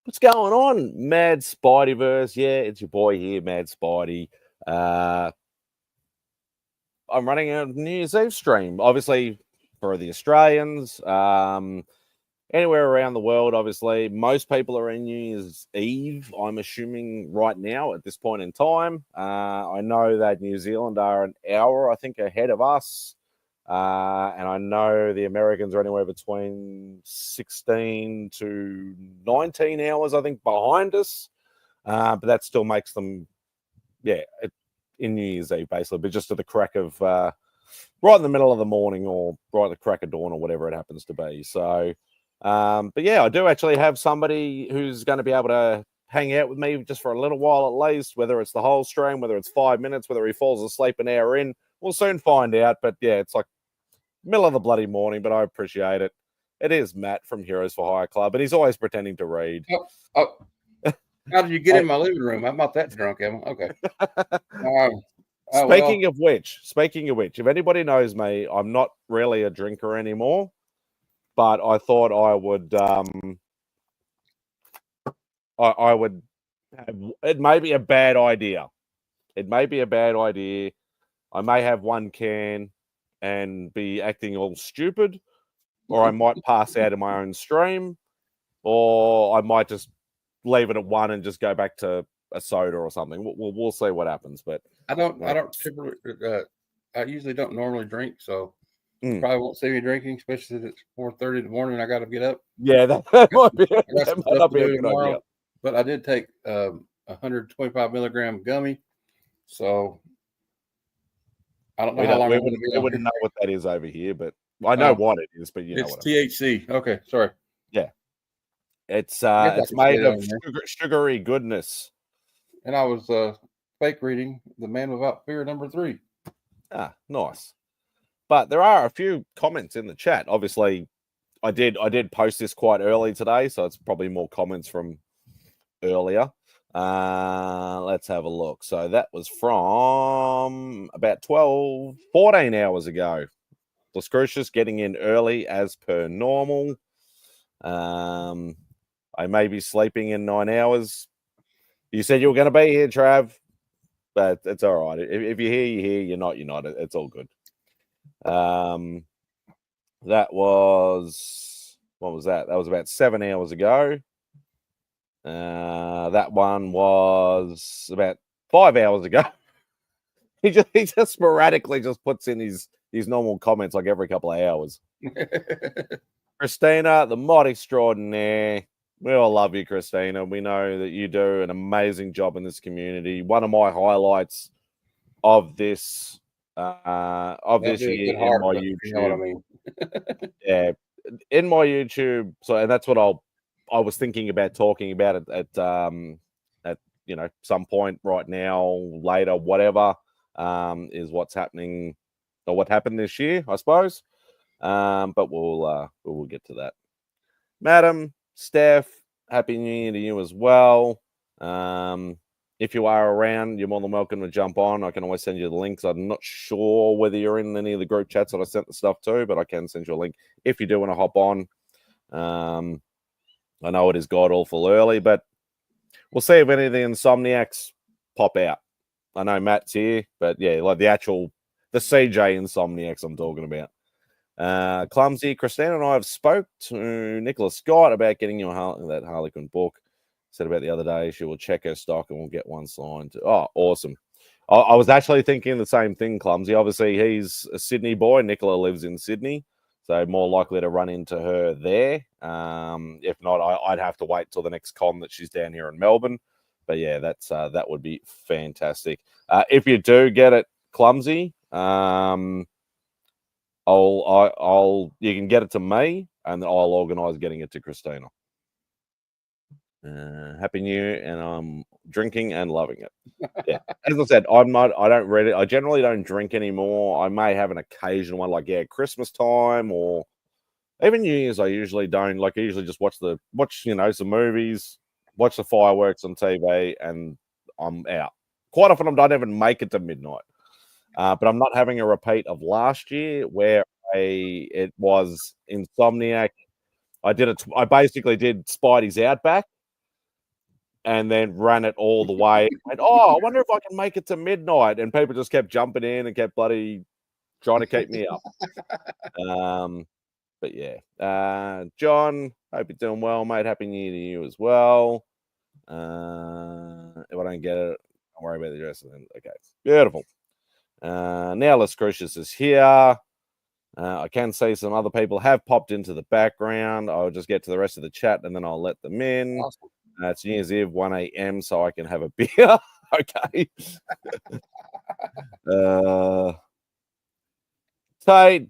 What's going on, Madspideyverse? Yeah, it's your boy here, MadSpidey. I'm running a New Year's Eve stream, obviously for the Australians. Anywhere around the world, obviously, most people are in New Year's Eve. I'm assuming right now at this point in time. I know that New Zealand are an hour, I think, ahead of us. And I know the Americans are anywhere between 16 to 19 hours, I think, behind us. But that still makes them, in New Year's Eve, basically, but just at the crack of right in the middle of the morning or right at the crack of dawn or whatever it happens to be. So, but yeah, I do actually have somebody who's going to be able to hang out with me just for a little while at least, whether it's the whole stream, whether it's 5 minutes, whether he falls asleep an hour in. We'll soon find out. But yeah, it's like middle of the bloody morning, but I appreciate it. It is Matt from Heroes for Hire Club, and he's always pretending to read. Oh. How did you get in my living room? I'm not that drunk, am I? Okay. Speaking of which, if anybody knows me, I'm not really a drinker anymore, but I thought I would, I would have, it may be a bad idea. It may be a bad idea. I may have one can and be acting all stupid, or I might pass out in my own stream, or I might just leave it at one and just go back to a soda or something. We'll see what happens. But I usually don't normally drink, so you probably won't see me drinking, especially if it's 4:30 in the morning and I got to get up. Yeah, that might be. That might not be a good idea. But I did take 125 milligram gummy, so I don't know how long we wouldn't know what that is over here, but I know what it is. But it's THC. Okay, sorry. Yeah, it's made of sugary goodness. And I was fake reading The Man Without Fear #3. Ah, nice. But there are a few comments in the chat. Obviously, I did post this quite early today, so it's probably more comments from earlier. Let's have a look. So that was from about 14 hours ago. Lascrucius getting in early as per normal. I may be sleeping in 9 hours. You said you were going to be here, Trav, but it's all right. If you're here, you're here. You're not, you're not. It's all good. That was, what was that? That was about 7 hours ago. That one was about 5 hours ago. He just sporadically just puts in his normal comments like every couple of hours. Christina, the mod extraordinaire. We all love you, Christina. We know that you do an amazing job in this community. One of my highlights of this year in my YouTube. You know what I mean? Yeah, in my YouTube. So, and that's what I was thinking about talking about it at some point right now, later, whatever, is what's happening or what happened this year, I suppose. But we'll get to that. Madam, Steph, Happy New Year to you as well. If you are around, you're more than welcome to jump on. I can always send you the links. I'm not sure whether you're in any of the group chats that I sent the stuff to, but I can send you a link if you do want to hop on. I know it is god awful early, but we'll see if any of the Insomniacs pop out. I know Matt's here, but yeah, like the CJ Insomniacs I'm talking about. Clumsy, Christina and I have spoke to Nicholas Scott about getting you that Harlequin book. Said about the other day she will check her stock and we'll get one signed. Oh, awesome. I was actually thinking the same thing, Clumsy. Obviously, he's a Sydney boy. Nicola lives in Sydney, so more likely to run into her there. If not, I'd have to wait till the next con that she's down here in Melbourne. But yeah, that would be fantastic. If you do get it, Clumsy, you can get it to me, and I'll organise getting it to Christina. Happy New Year, and I'm drinking and loving it. Yeah, as I said, I generally don't drink anymore. I may have an occasional one, like Christmas time or even New Year's. I usually don't. Like, I usually just watch some movies, watch the fireworks on TV, and I'm out. Quite often, I don't even make it to midnight. But I'm not having a repeat of last year where it was Insomniac. I basically did Spidey's Outback, and then ran it all the way. And I wonder if I can make it to midnight. And people just kept jumping in and kept bloody trying to keep me up. But yeah, John, hope you're doing well, mate. Happy New Year to you as well. If I don't get it, don't worry about the rest of them. Okay, beautiful. Now Les Crucius is here. I can see some other people have popped into the background. I'll just get to the rest of the chat and then I'll let them in. Awesome. It's New Year's Eve, 1 a.m., so I can have a beer. Okay. Tate,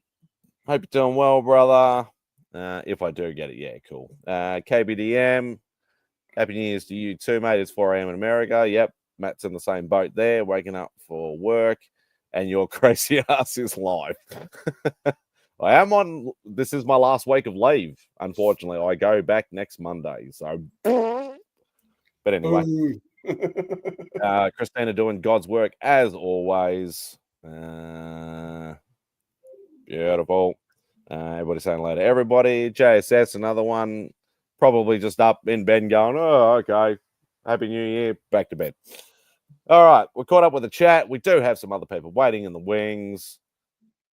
hope you're doing well, brother. If I do get it, yeah, cool. KBDM, happy New Year's to you too, mate. It's 4 a.m. in America. Yep, Matt's in the same boat there, waking up for work, and your crazy ass is live. I am on. This is my last week of leave. Unfortunately, I go back next Monday. So, but anyway, Christina doing God's work as always. Beautiful. Everybody saying later. Everybody, JSS, another one. Probably just up in bed going, oh, okay. Happy New Year. Back to bed. All right. We're caught up with the chat. We do have some other people waiting in the wings.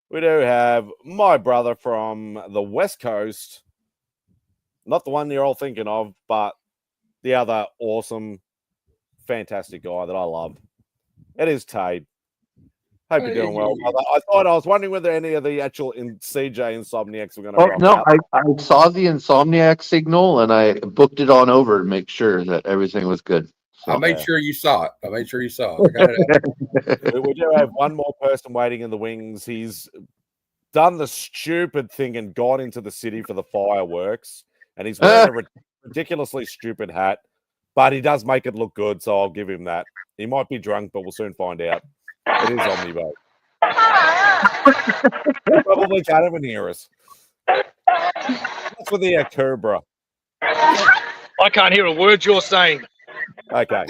We do have my brother from the West Coast. Not the one you're all thinking of, but the other awesome, fantastic guy that I love. It is Tate. Hope you're doing well, brother. I was wondering whether any of the actual CJ Insomniacs were going to rock out. I saw the Insomniac signal and I booked it on over to make sure that everything was good. So, I made sure you saw it. I got it. We do have one more person waiting in the wings. He's done the stupid thing and gone into the city for the fireworks, and he's wearing a ridiculously stupid hat, but he does make it look good, so I'll give him that. He might be drunk, but we'll soon find out. It is Omnivote. Probably can't even hear us. That's for the Cobra. I can't hear a word you're saying. Okay.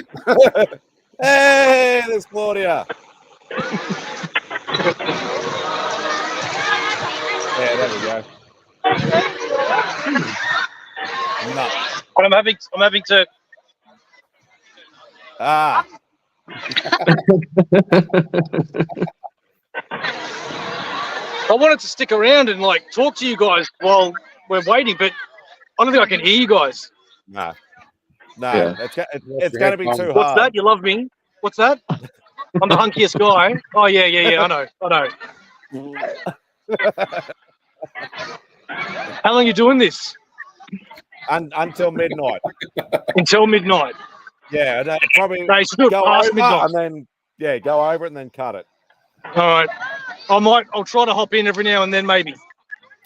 Hey, there's Claudia. Yeah, there we go. No. But I'm having to. Ah. I wanted to stick around and like talk to you guys while we're waiting, but I don't think I can hear you guys. No, Yeah. it's going to be too hard. What's that? You love me? What's that? I'm the hunkiest guy. Oh yeah. I know. How long are you doing this? Until midnight. Until midnight. Yeah, probably No, it's still go past over midnight. and then go over it and then cut it. All right. I'll try to hop in every now and then, maybe.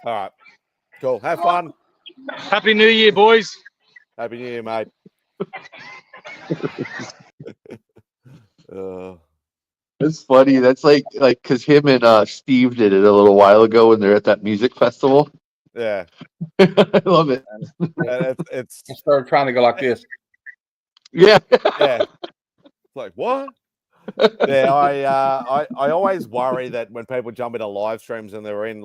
All right, cool. Have fun. Happy New Year, boys. Happy New Year, mate. It's funny. That's like because him and Steve did it a little while ago when they're at that music festival. Yeah, I love it. It's I started trying to go like this. Yeah. yeah. It's like what? Yeah, I always worry that when people jump into live streams and they're in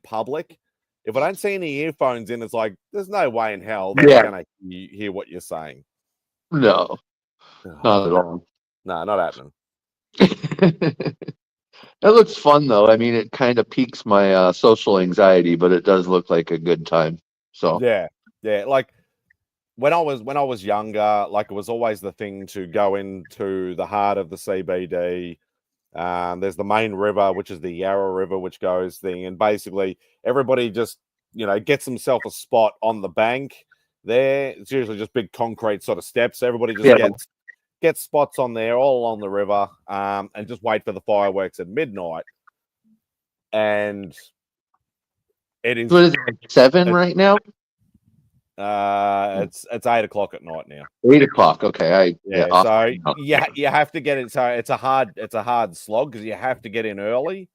public, if I don't see any earphones in, it's like there's no way in hell they're gonna hear what you're saying. No, not at all. No, not happening. That looks fun though. I mean, it kind of piques my social anxiety, but it does look like a good time. So yeah. Like when I was younger, like it was always the thing to go into the heart of the CBD. There's the main river, which is the Yarra River, which goes thing, and basically everybody just gets themselves a spot on the bank there. It's usually just big concrete sort of steps. Everybody just gets spots on there all along the river, and just wait for the fireworks at midnight. And it is. What is it, like 7 right now? It's 8 o'clock at night now. 8 o'clock. Okay. So you have to get it. So it's a hard slog because you have to get in early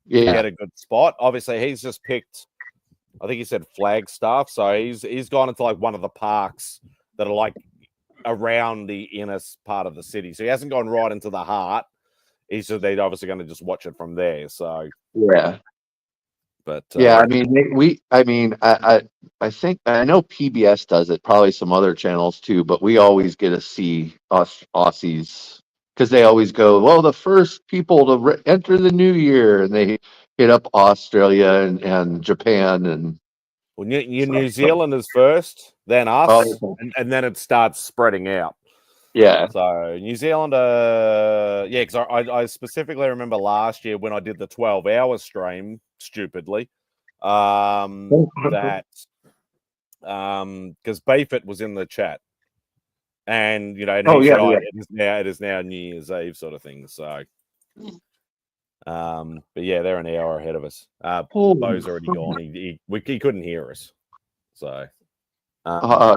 to get a good spot. Obviously, he's just picked. I think he said Flagstaff. So he's gone into like one of the parks that are like around the inner part of the city. So he hasn't gone right into the heart. They're obviously going to just watch it from there. So yeah. But Yeah, I mean, I think I know PBS does it, probably some other channels too, but we always get to see us Aussies because they always go, well, the first people to enter the new year, and they hit up Australia and Japan and well, New Zealand is first, then us, Oh. and then it starts spreading out. yeah, So New Zealand, yeah, because I specifically remember last year when I did the 12-hour stream, stupidly, that because Beefit was in the chat, and and he said, it is now New Year's Eve sort of thing. So, but yeah, they're an hour ahead of us. Bo's already gone. He couldn't hear us, so I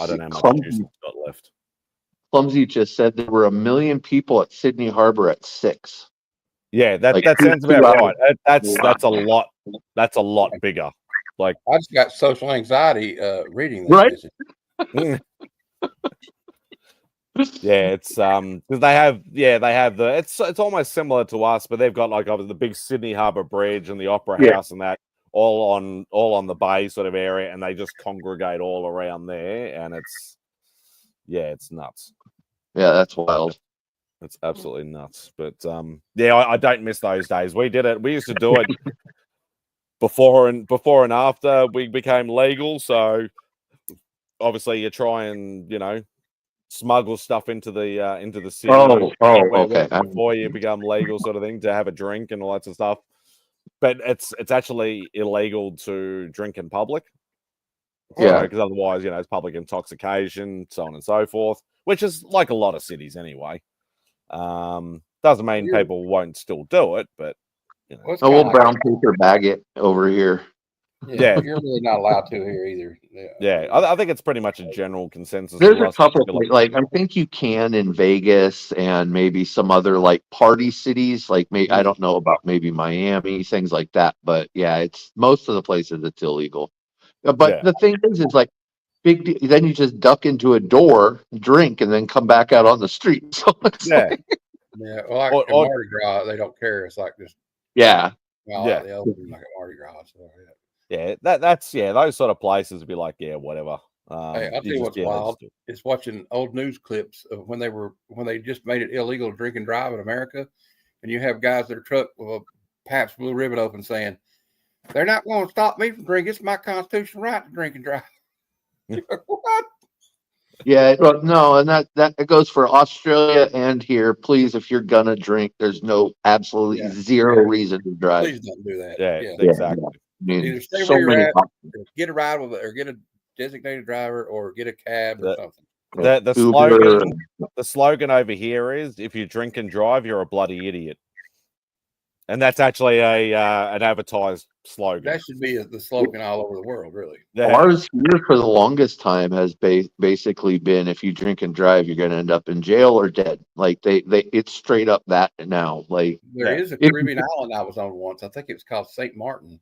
don't know how much juice he's got left. Clumsy just said there were 1 million people at Sydney Harbor at 6. Yeah, that sounds about right. That's a lot. That's a lot bigger. Like I just got social anxiety reading this Right? message. yeah, it's because they have the it's almost similar to us, but they've got like the big Sydney Harbour Bridge and the Opera House and that all on the bay sort of area, and they just congregate all around there, and it's nuts. Yeah, that's wild. It's absolutely nuts. But yeah, I don't miss those days. We did it. We used to do it before and after we became legal. So obviously you try and smuggle stuff into the city. Okay. Before you become legal, sort of thing, to have a drink and all that sort of stuff. But it's actually illegal to drink in public. Yeah, because otherwise, it's public intoxication, so on and so forth, which is like a lot of cities anyway. Doesn't mean people won't still do it, but we'll brown paper bag it over here. Yeah, you're really not allowed to here either. Yeah, I think it's pretty much a general consensus. There's a couple I think you can in Vegas and maybe some other like party cities, like I don't know about maybe Miami, things like that. But yeah, it's most of the places it's illegal. But the thing is like then you just duck into a door, drink, and then come back out on the street. So it's well, like in Mardi Gras, they don't care. It's like just the open, like a Mardi Gras. So, that's those sort of places would be like whatever. Hey, I'll tell you what's wild. It's watching old news clips of when they just made it illegal to drink and drive in America, and you have guys that are truck with a Pabst Blue Ribbon open saying, "They're not going to stop me from drinking. It's my constitutional right to drink and drive." What? Yeah, well, no, and that goes for Australia and here. Please, if you're gonna drink, there's absolutely zero reason to drive. Please don't do that. Yeah, exactly. I mean, either stay where you're at, get a ride with or get a designated driver, or get a cab or something. The slogan over here is, "If you drink and drive, you're a bloody idiot." And that's actually an advertised slogan. That should be the slogan all over the world, really. Yeah. Ours here for the longest time has basically been, if you drink and drive, you're going to end up in jail or dead. Like it's straight up that now. Like there is a Caribbean island I was on once. I think it was called St. Martin,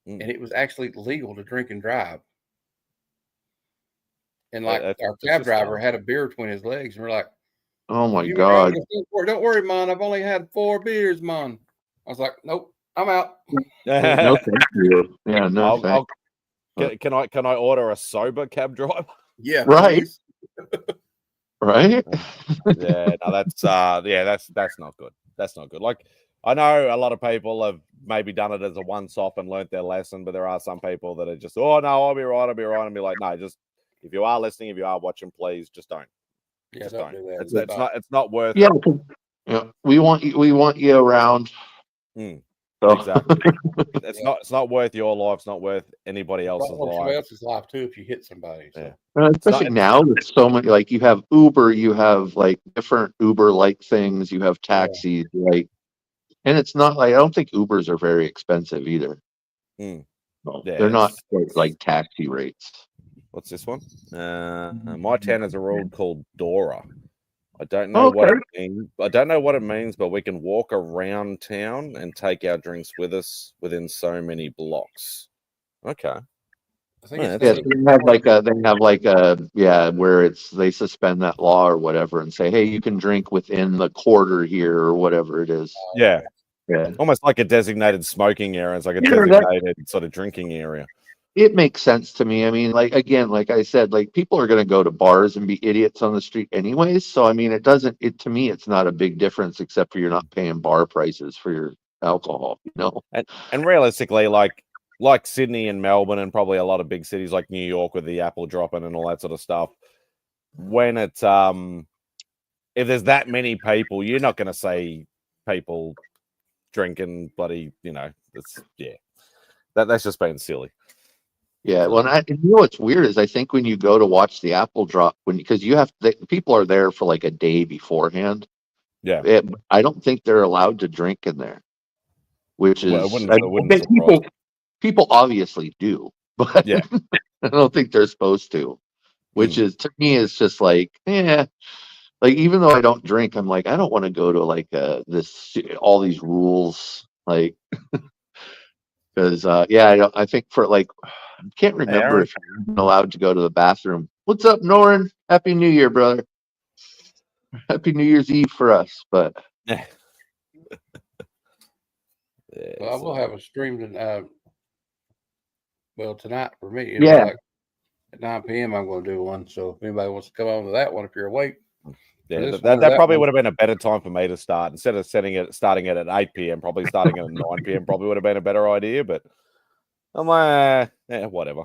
and it was actually legal to drink and drive. And like our cab driver had a beer between his legs, and we're like, "Oh my God. Don't worry, man. I've only had 4 beers, man." I was like, "Nope, I'm out." No, thank you. Yeah, no. Can I order a sober cab driver? Yeah, right. Right. Yeah, no, that's not good. That's not good. Like, I know a lot of people have maybe done it as a once-off and learnt their lesson, but there are some people that are just, "Oh no, I'll be right," and be like, "No, just if you are listening, if you are watching, please just don't." Yeah, just don't do that. It's not worth. Yeah, we want you around. So. Exactly. It's not worth your life. It's not worth anybody else's life. Somebody else's life too if you hit somebody. So. Yeah. Especially now, there's so many. Like you have Uber, you have like different Uber-like things. You have taxis, like, and it's not like I don't think Ubers are very expensive either. No, they're not like taxi rates. What's this one? My town has a rule called Dora. I don't know what it means. I don't know what it means, but we can walk around town and take our drinks with us within so many blocks. Okay. I think they have like a where they suspend that law or whatever and say, hey, you can drink within the quarter here or whatever it is. Yeah. Yeah. Almost like a designated smoking area. It's like a designated sort of drinking area. It makes sense to me. I mean, like, again, like I said, like, people are going to go to bars and be idiots on the street anyways. So, I mean, to me, it's not a big difference except for you're not paying bar prices for your alcohol, you know? And realistically, like Sydney and Melbourne and probably a lot of big cities like New York with the apple dropping and all that sort of stuff, when it's, if there's that many people, you're not going to say people drinking bloody, you know, that's just being silly. Yeah, well, you know what's weird is I think when you go to watch the apple drop, because people are there for like a day beforehand. Yeah, I don't think they're allowed to drink in there, which is people obviously do, but yeah, I don't think they're supposed to. Which is, to me, is just like, like, even though I don't drink, I'm like, I don't want to go to like all these rules, like. Because I think for like, I can't remember if I'm allowed to go to the bathroom. What's up, Norin? Happy New Year, brother. Happy New Year's Eve for us, but well, I will have a stream tonight for me. Like at 9 p.m. I'm going to do one. So if anybody wants to come on to that one, if you're awake. Yeah, that probably would have been a better time for me to start. Instead of starting it at 8 p.m., probably starting it at 9 p.m. probably would have been a better idea, but I'm like, whatever.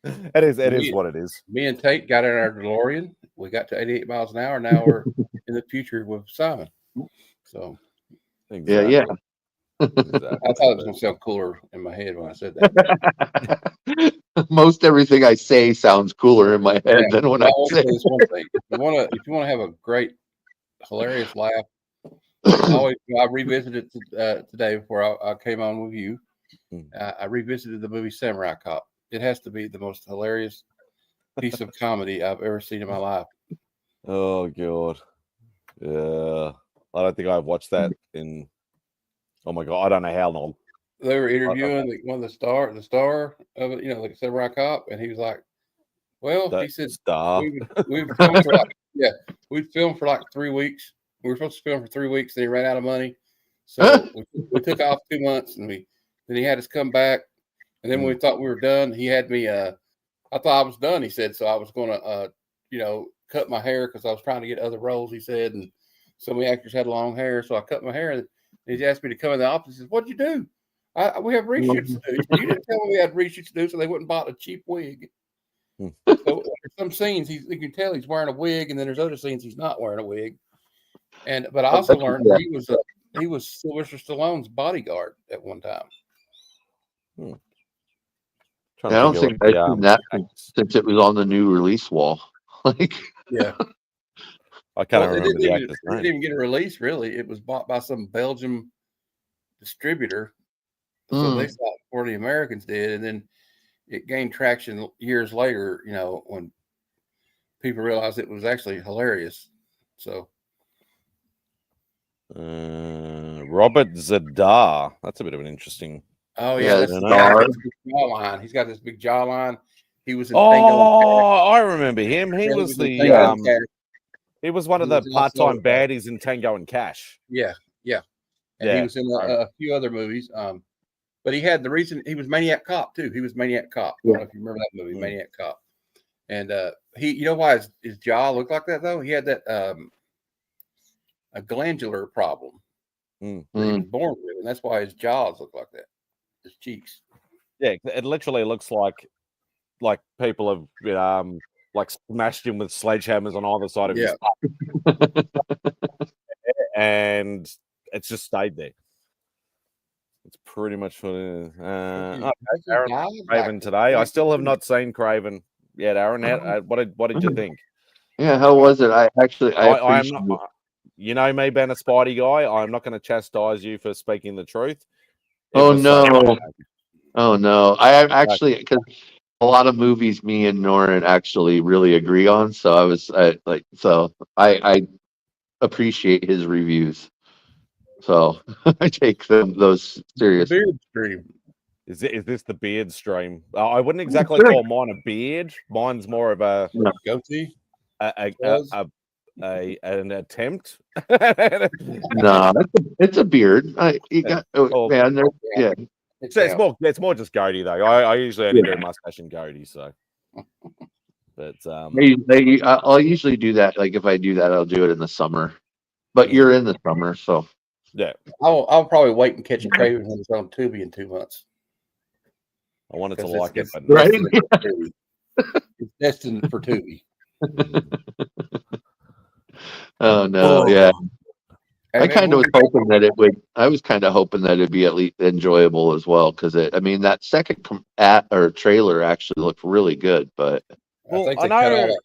It is what it is. Me and Tate got in our DeLorean. We got to 88 miles an hour. Now we're in the future with Simon. So, exactly. Yeah. Exactly. I thought it was going to sound cooler in my head when I said that. Most everything I say sounds cooler in my head than when I say this one thing. If you want to have a great, hilarious laugh, I revisited today before I came on with you. I revisited the movie Samurai Cop. It has to be the most hilarious piece of comedy I've ever seen in my life. Oh God, yeah. I don't think I've watched that in. Oh my God, I don't know how long. They were interviewing one of the star of it, like Samurai Cop, and he was like, "Well," he said, "We've filmed for we'd filmed for like 3 weeks. We were supposed to film for 3 weeks, and he ran out of money, so we took off 2 months, and then he had us come back, and then when we thought we were done, he had me. I thought I was done," he said, so I was going to cut my hair because I was trying to get other roles. He said, and some of the actors had long hair, so I cut my hair, and he asked me to come in the office. He said, "What'd you do?" We have reshoots to do. You didn't tell me we had reshoots to do, so they wouldn't buy a cheap wig. So some scenes you can tell he's wearing a wig, and then there's other scenes he's not wearing a wig. But I also learned he was Sylvester Stallone's bodyguard at one time. I don't think I've seen that since it was on the new release wall. Yeah. I can't remember the actor's name. It didn't even get a release, really. It was bought by some Belgian distributor. So they saw it before the Americans did, and then it gained traction years later, when people realized it was actually hilarious. So Robert Zadar. That's a bit of an interesting. Oh yeah, that's jawline. He's got this big jawline. He was in I remember him. He was he was one of the part-time baddies in Tango and Cash. Yeah. And he was in a few other movies. But he had the reason he was Maniac Cop too. He was Maniac Cop. I don't know if you remember that movie, Maniac Cop. And he, why his jaw looked like that though? He had that a glandular problem that he was born with, and that's why his jaws look like that. His cheeks. Yeah, it literally looks like people have like smashed him with sledgehammers on either side of his and it's just stayed there. It's pretty much for Craven today. I still have not seen Craven yet. Aaron, what did you think? Yeah, how was it? I am not. You know me, being a Spidey guy, I'm not going to chastise you for speaking the truth. Oh no! I actually, because a lot of movies me and Norin actually really agree on, so I appreciate his reviews. So I take those seriously. Beard stream. Is this the beard stream? I wouldn't exactly call mine a beard. Mine's more of a goatee. an attempt. No, it's a beard. Man, yeah. It's more just goatee though. I usually only do mustache and goatee, so. But I'll usually do that. Like if I do that, I'll do it in the summer. But you're in the summer, so yeah. I'll probably wait and catch a craving when it's on Tubi in 2 months. I wanted to like it, but right? It's destined for Tubi. Oh no, yeah. I kind of was hoping that it would. I was kind of hoping that it'd be at least enjoyable as well, because I mean, that second trailer actually looked really good. But I think they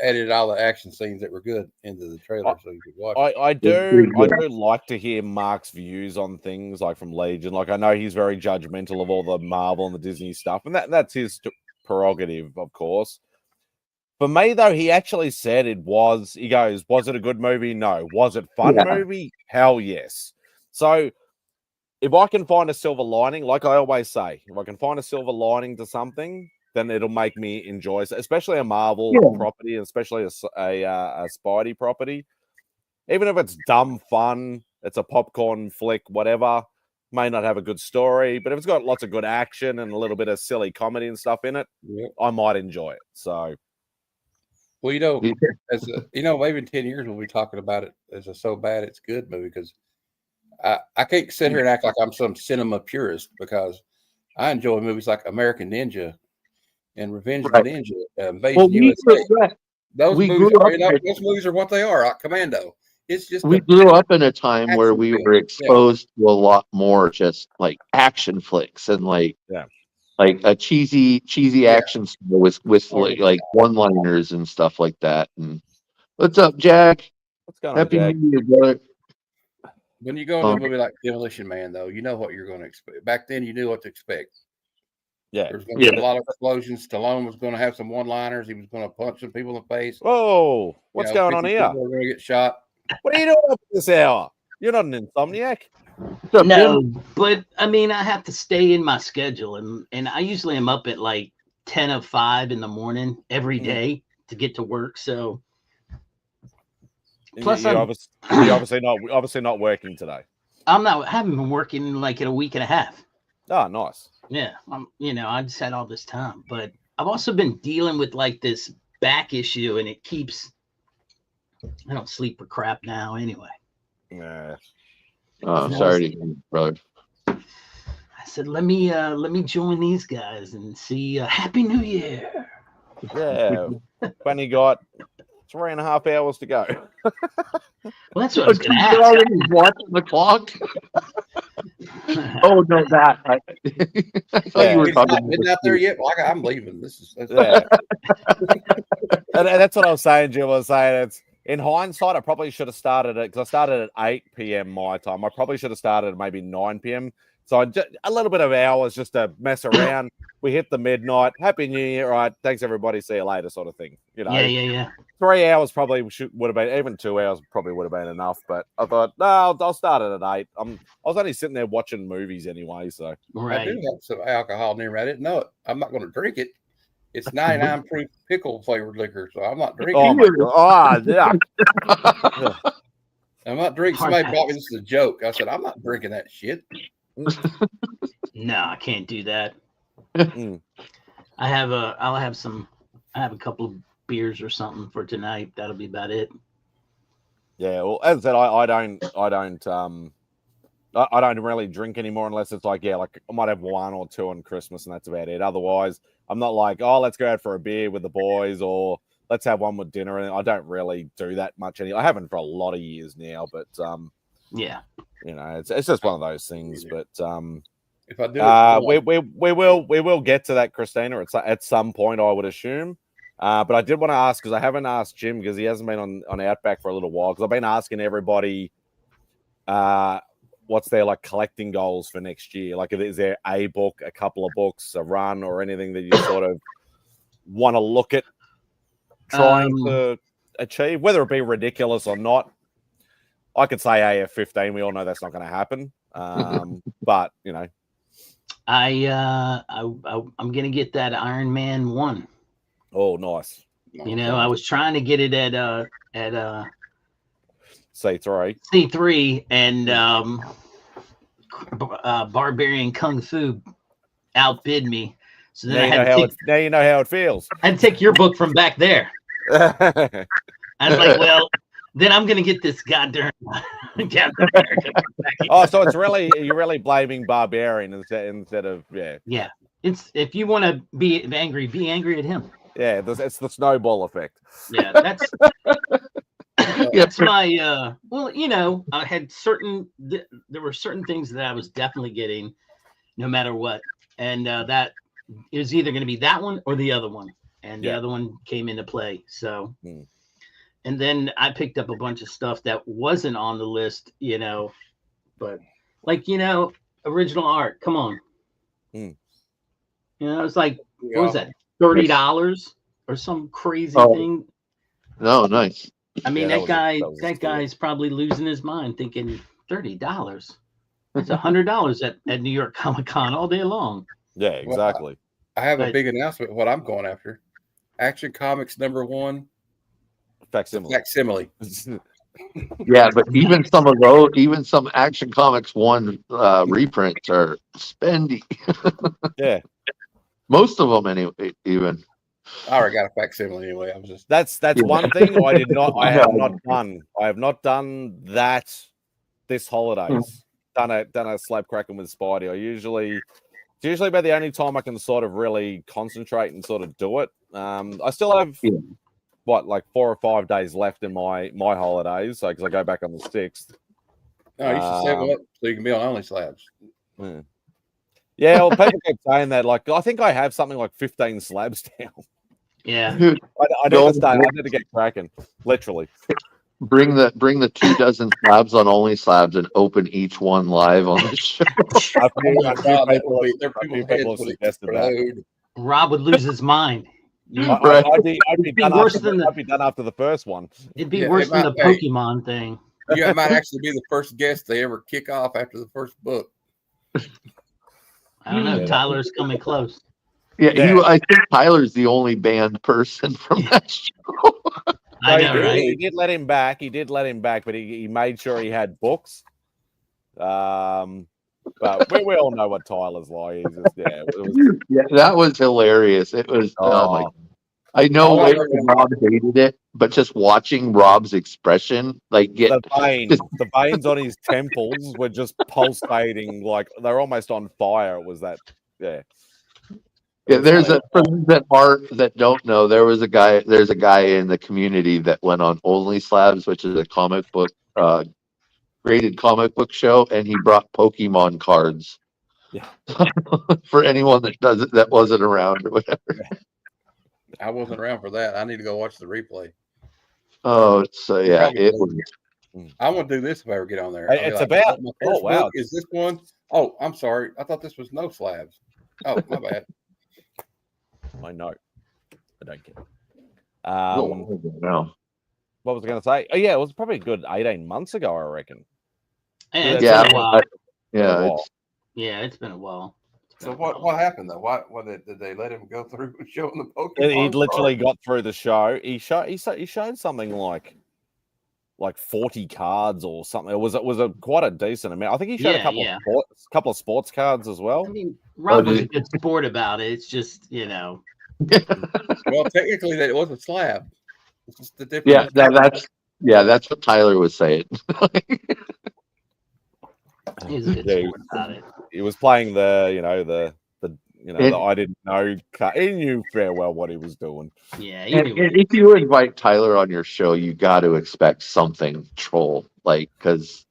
edited all the action scenes that were good into the trailer, so you could watch. I do like to hear Mark's views on things, like from Legion. Like I know he's very judgmental of all the Marvel and the Disney stuff, and that's his prerogative, of course. For me, though, he actually said it was. He goes, "Was it a good movie? No. Was it fun movie? Hell yes." So, if I can find a silver lining, like I always say, if I can find a silver lining to something, then it'll make me enjoy it, especially a Marvel property, and especially a Spidey property. Even if it's dumb fun, it's a popcorn flick, whatever. May not have a good story, but if it's got lots of good action and a little bit of silly comedy and stuff in it, I might enjoy it. So. Well, maybe in 10 years we'll be talking about it as a so bad it's good movie, because I can't sit here and act like I'm some cinema purist, because I enjoy movies like American Ninja and Revenge of the Ninja, Invasion USA. Those movies are what they are. Commando. It's just we grew up in a time where we were exposed to a lot more just like action flicks and like a cheesy action with like one-liners and stuff like that. And what's up, Jack? What's going on, Happy Jack? New Year, brother. When you go into a movie like Demolition Man, though, you know what you're going to expect. Back then, you knew what to expect. Yeah, there's going to be a lot of explosions. Stallone was going to have some one-liners. He was going to punch some people in the face. Oh, what's going on here? People are going to get shot. What are you doing up this hour? You're not an insomniac. No, but I mean, I have to stay in my schedule, and I usually am up at like 10:05 in the morning every day to get to work. So, plus, you're obviously not working today. I haven't been working like in a week and a half. Oh, nice. Yeah, I just had all this time, but I've also been dealing with like this back issue, and it keeps. I don't sleep for crap now, anyway. Yeah. Oh, I'm sorry to hear, brother. I said, let me join these guys and see. Happy New Year. Yeah. Bunny got 3.5 hours to go. Well, that's what I was going to ask. You're already watching the clock. Oh no, that. I thought you were talking. Not there yet. Well, I'm leaving. And that's what I was saying, Jim. I was saying it's. In hindsight, I probably should have started it because I started at 8 p.m. my time. I probably should have started at maybe 9 p.m. So a little bit of hours just to mess around. We hit the midnight. Happy New Year. All right. Thanks, everybody. See you later sort of thing. Yeah. 3 hours probably would have been, even 2 hours probably would have been enough. But I thought, no, I'll start it at 8. I was only sitting there watching movies anyway. So I do have some alcohol near me. I didn't know it. I'm not going to drink it. It's 99 proof pickle flavored liquor, so I'm not drinking. Oh my God! Yeah, I'm not drinking. Somebody bought me. This is a joke. I said I'm not drinking that shit. No, I can't do that. I'll have a couple of beers or something for tonight. That'll be about it. Yeah, well, as I said, I don't really drink anymore unless it's like I might have 1 or 2 on Christmas and that's about it. Otherwise, I'm not like, oh, let's go out for a beer with the boys or let's have one with dinner. And I don't really do that much anymore. I haven't for a lot of years now, but it's just one of those things. But if I do, we will get to that, Christina, at some point, I would assume. But I did want to ask, because I haven't asked Jim because he hasn't been on Outback for a little while, because I've been asking everybody what's their collecting goals for next year. Like, is there a book, a couple of books, a run, or anything that you sort of want to look at trying to achieve, whether it be ridiculous or not? I could say AF-15. We all know that's not going to happen. But I'm going to get that Iron Man 1. Oh, nice. I was trying to get it at C3. C3 and Barbarian Kung Fu outbid me. So then Now you know how it feels. I had to take your book from back there. I was like, well, then I'm gonna get this goddamn Captain America. Oh, so you're really blaming Barbarian instead of Yeah. It's if you want to be angry at him. Yeah, it's the snowball effect. Yeah, that's my well, you know, I had there were certain things that I was definitely getting no matter what. And that it was either going to be that one or the other one. And the other one came into play. So and then I picked up a bunch of stuff that wasn't on the list, you know, but like, you know, original art. Come on. You know, it's like, what was that? $30 or some crazy thing. No, nice. I mean, that guy's probably losing his mind thinking $30. It's $100 at New York Comic Con all day long. Yeah, exactly. Well, I have a big announcement. What I'm going after: Action Comics #1 facsimile. Yeah, but even some of those, even some Action Comics 1 reprints are spendy. Yeah, most of them anyway. Even I already got a facsimile anyway. I was just that's one thing I did not. I have not done. I have not done that this holidays. Done a slab cracking with Spidey. It's usually about the only time I can sort of really concentrate and sort of do it. I still have like 4 or 5 days left in my holidays, so because I go back on the 6th. No, you should set them up so you can be on Only Slabs. Yeah, well, people keep saying that. Like, I think I have something like 15 slabs down. Yeah, I need to start. I need to get cracking. Literally, bring the 2 dozen slabs on Only Slabs and open each one live on the show. People have suggested that. Rob would lose his mind. I'd be done after the first one. It'd be worse than the Pokemon thing. You might actually be the first guest they ever kick off after the first book. I don't know. Tyler's coming close. Yeah. I think Tyler's the only banned person from that show. I know, right? He did let him back. But he made sure he had books. But we all know what Tyler's like. He's just, that was hilarious. It was. Oh my! I know Rob hated it, but just watching Rob's expression, like the veins on his temples were just pulsating, like they're almost on fire. It was that, yeah. Yeah, for those that don't know, there's a guy in the community that went on Only Slabs, which is a comic book graded comic book show, and he brought Pokemon cards. Yeah. For anyone that wasn't around or whatever. I wasn't around for that. I need to go watch the replay. Oh, so yeah, it was. I want to do this if I ever get on there. It's about. Oh wow, is this one? Oh, I'm sorry. I thought this was no slabs. Oh, my bad. I know. I don't care. No. What was I going to say? Oh yeah, it was probably a good 18 months ago, I reckon. It's been a while. It's been a while. So what happened though? What did they let him go through showing the Pokemon? He literally got through the show. He showed something like 40 cards or something. It was quite a decent amount. I think he showed a couple of sports cards as well. I mean, Rob was a good sport about it. It's just, you know. Well, technically, that was a slab. It's just the difference. That's what Tyler was saying. He's a good sport about it. He was playing the I didn't know. He knew fair well what he was doing. Yeah. And if you invite Tyler on your show, you got to expect something troll, because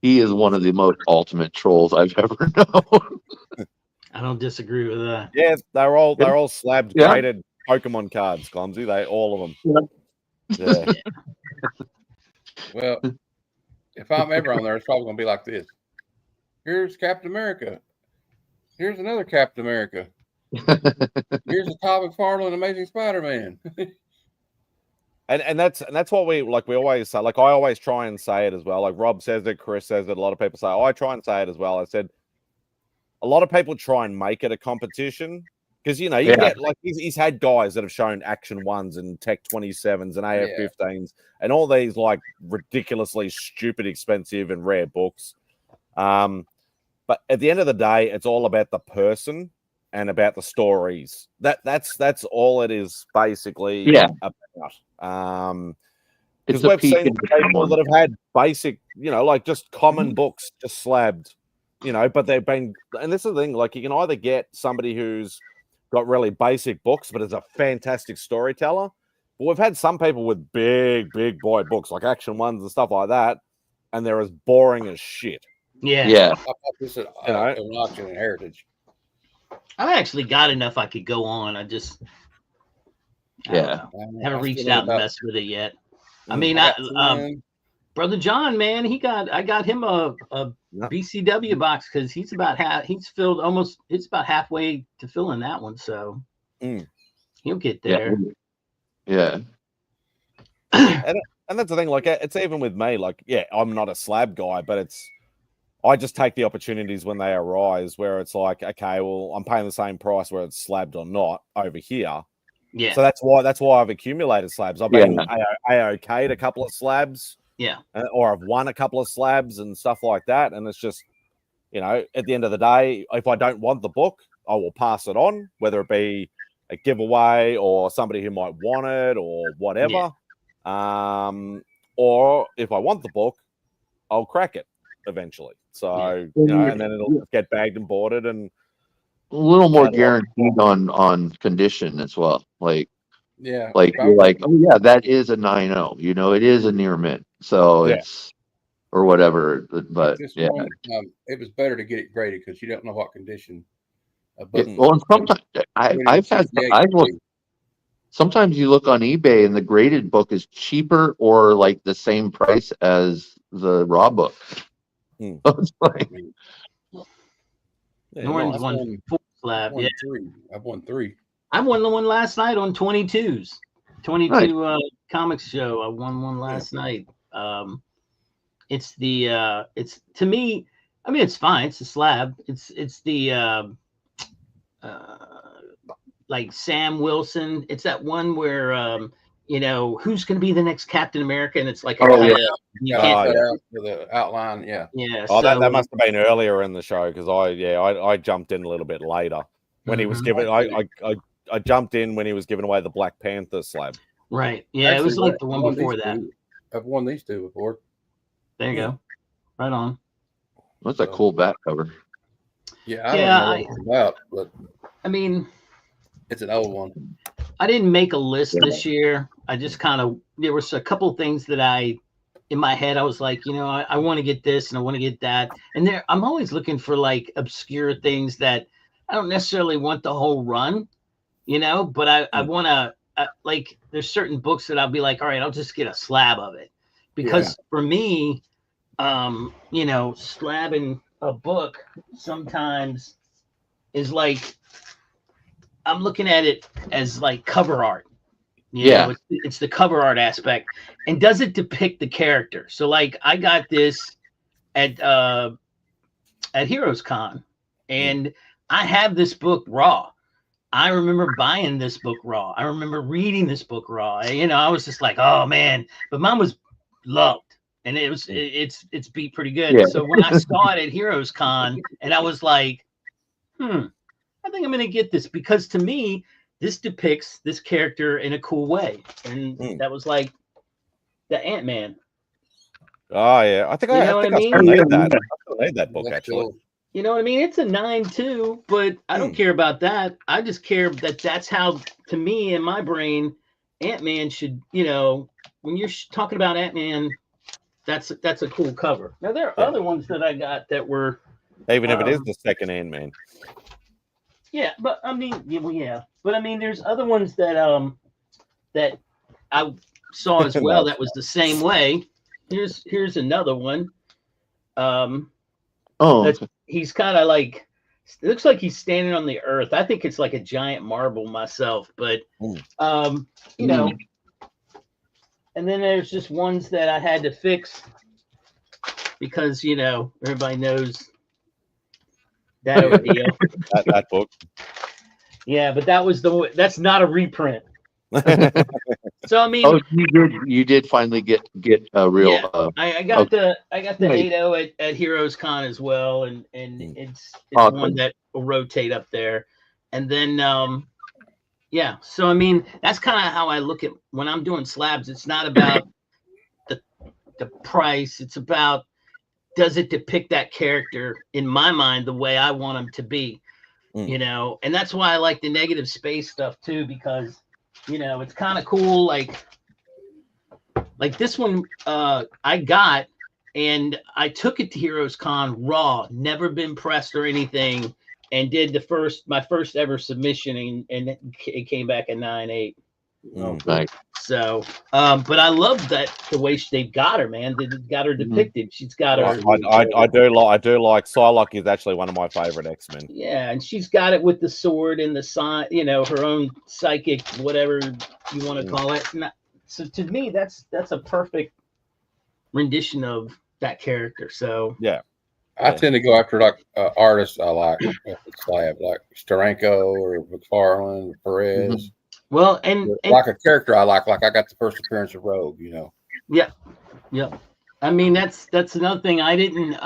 he is one of the most ultimate trolls I've ever known. I don't disagree with that. Yeah, they're all slabbed graded Pokemon cards, Clumsy. All of them. Yeah. Well, if I'm ever on there, it's probably gonna be like this. Here's Captain America. Here's another Captain America. Here's a Todd McFarlane Amazing Spider-Man. and that's what we always say. Like I always try and say it as well. Like Rob says it, Chris says it. A lot of people say, I try and say it as well. I said a lot of people try and make it a competition Because you get like he's had guys that have shown Action 1s and Tech 27s and AF-15s and all these like ridiculously stupid, expensive and rare books. But at the end of the day, it's all about the person and about the stories. That's all it is basically about. Because we've seen people that have had basic, like just common books just slabbed, but they've been, and this is the thing, like you can either get somebody who's got really basic books, but is a fantastic storyteller. But we've had some people with big boy books like Action 1s and stuff like that, and they're as boring as shit. Yeah. This is an auction and heritage. I actually got enough I could go on. I just haven't reached out and messed with it yet. I mean, Brother John, man, I got him a BCW box because he's about halfway to filling that one, so he'll get there. Yeah. And that's the thing, like it's even with me, like, I'm not a slab guy, but I just take the opportunities when they arise where it's like, okay, well, I'm paying the same price whether it's slabbed or not over here. Yeah. So that's why I've accumulated slabs. I've been AOK'd a couple of slabs. Yeah. Or I've won a couple of slabs and stuff like that. And it's just, at the end of the day, if I don't want the book, I will pass it on, whether it be a giveaway or somebody who might want it or whatever. Yeah. Or if I want the book, I'll crack it eventually. So, and then it'll get bagged and boarded and a little more guaranteed on condition as well. Like, you're like, oh yeah, that is a 9.0. It is a near mint. So it's or whatever. But it was better to get it graded because you don't know what condition. Well, and sometimes sometimes you look on eBay and the graded book is cheaper or like the same price as the raw book. So it's like, Norton's won 4 slab. I've won 3. I won the one last night on 22s. 22 comics show. I won one last night. It's to me, I mean, it's fine. It's a slab. It's the like Sam Wilson. It's that one where who's going to be the next Captain America, and it's like the outline. Yeah. Oh, that must have been earlier in the show because I jumped in a little bit later when he was giving. I jumped in when he was giving away the Black Panther slab. Right. Yeah, actually, it was like the one before that. I've won these 2 before. There you go. Right on. What's a cool back cover? Yeah, I don't know what it's about, but I mean, it's an old one. I didn't make a list this year. I just there was a couple things that in my head, I was like, I want to get this and I want to get that. And I'm always looking for like obscure things that I don't necessarily want the whole run, but I want to, like, there's certain books that I'll be like, all right, I'll just get a slab of it. Because for me, slabbing a book sometimes is like, I'm looking at it as like cover art. It's the cover art aspect. And does it depict the character? So like I got this at Heroes Con and I have this book raw. I remember buying this book raw. I remember reading this book raw. I was just like, oh man, but mine was loved. And it's beat pretty good. Yeah. So when I saw it at Heroes Con and I was like, I think I'm going to get this because to me, this depicts this character in a cool way. And that was like the Ant-Man. Oh, yeah. I think I still need that. I still need that book, actually. Cool. You know what I mean? It's a 9.2, but I don't care about that. I just care that that's how, to me, in my brain, Ant-Man should, when you're talking about Ant-Man, that's a cool cover. Now, there are other ones that I got that were... Even if it is the second Ant-Man. Yeah, but I mean, but I mean, there's other ones that that I saw as well that was the same way. Here's another one. He's kind of like, it looks like he's standing on the earth. I think it's like a giant marble myself, but and then there's just ones that I had to fix because everybody knows that ordeal. that book. Yeah, but that's not a reprint. So I mean, oh, you did finally get a real. Yeah, I got okay. the Nice. 8.0 at Heroes Con as well, and it's Awesome. one that will rotate up there, and then yeah. So I mean, that's kind of how I look at when I'm doing slabs. It's not about the price. It's about, does it depict that character in my mind the way I want him to be, you know? And that's why I like the negative space stuff too, because you know it's kind of cool. Like this one I got, and I took it to Heroes Con raw, never been pressed or anything, and did my first ever submission, and it came back at 9.8. Nice. So, but I love that the way they've got her, man. They got her depicted. She's got her. I do like Psylocke is actually one of my favorite X-Men. Yeah, and she's got it with the sword and the sign, you know, her own psychic, whatever you want to call it. So to me, that's a perfect rendition of that character. So yeah, I tend to go after like artists I like, slab, like Steranko or McFarlane or Perez. Well, and like a character I like I got the first appearance of Rogue, you know. Yeah. I mean, that's another thing. I didn't.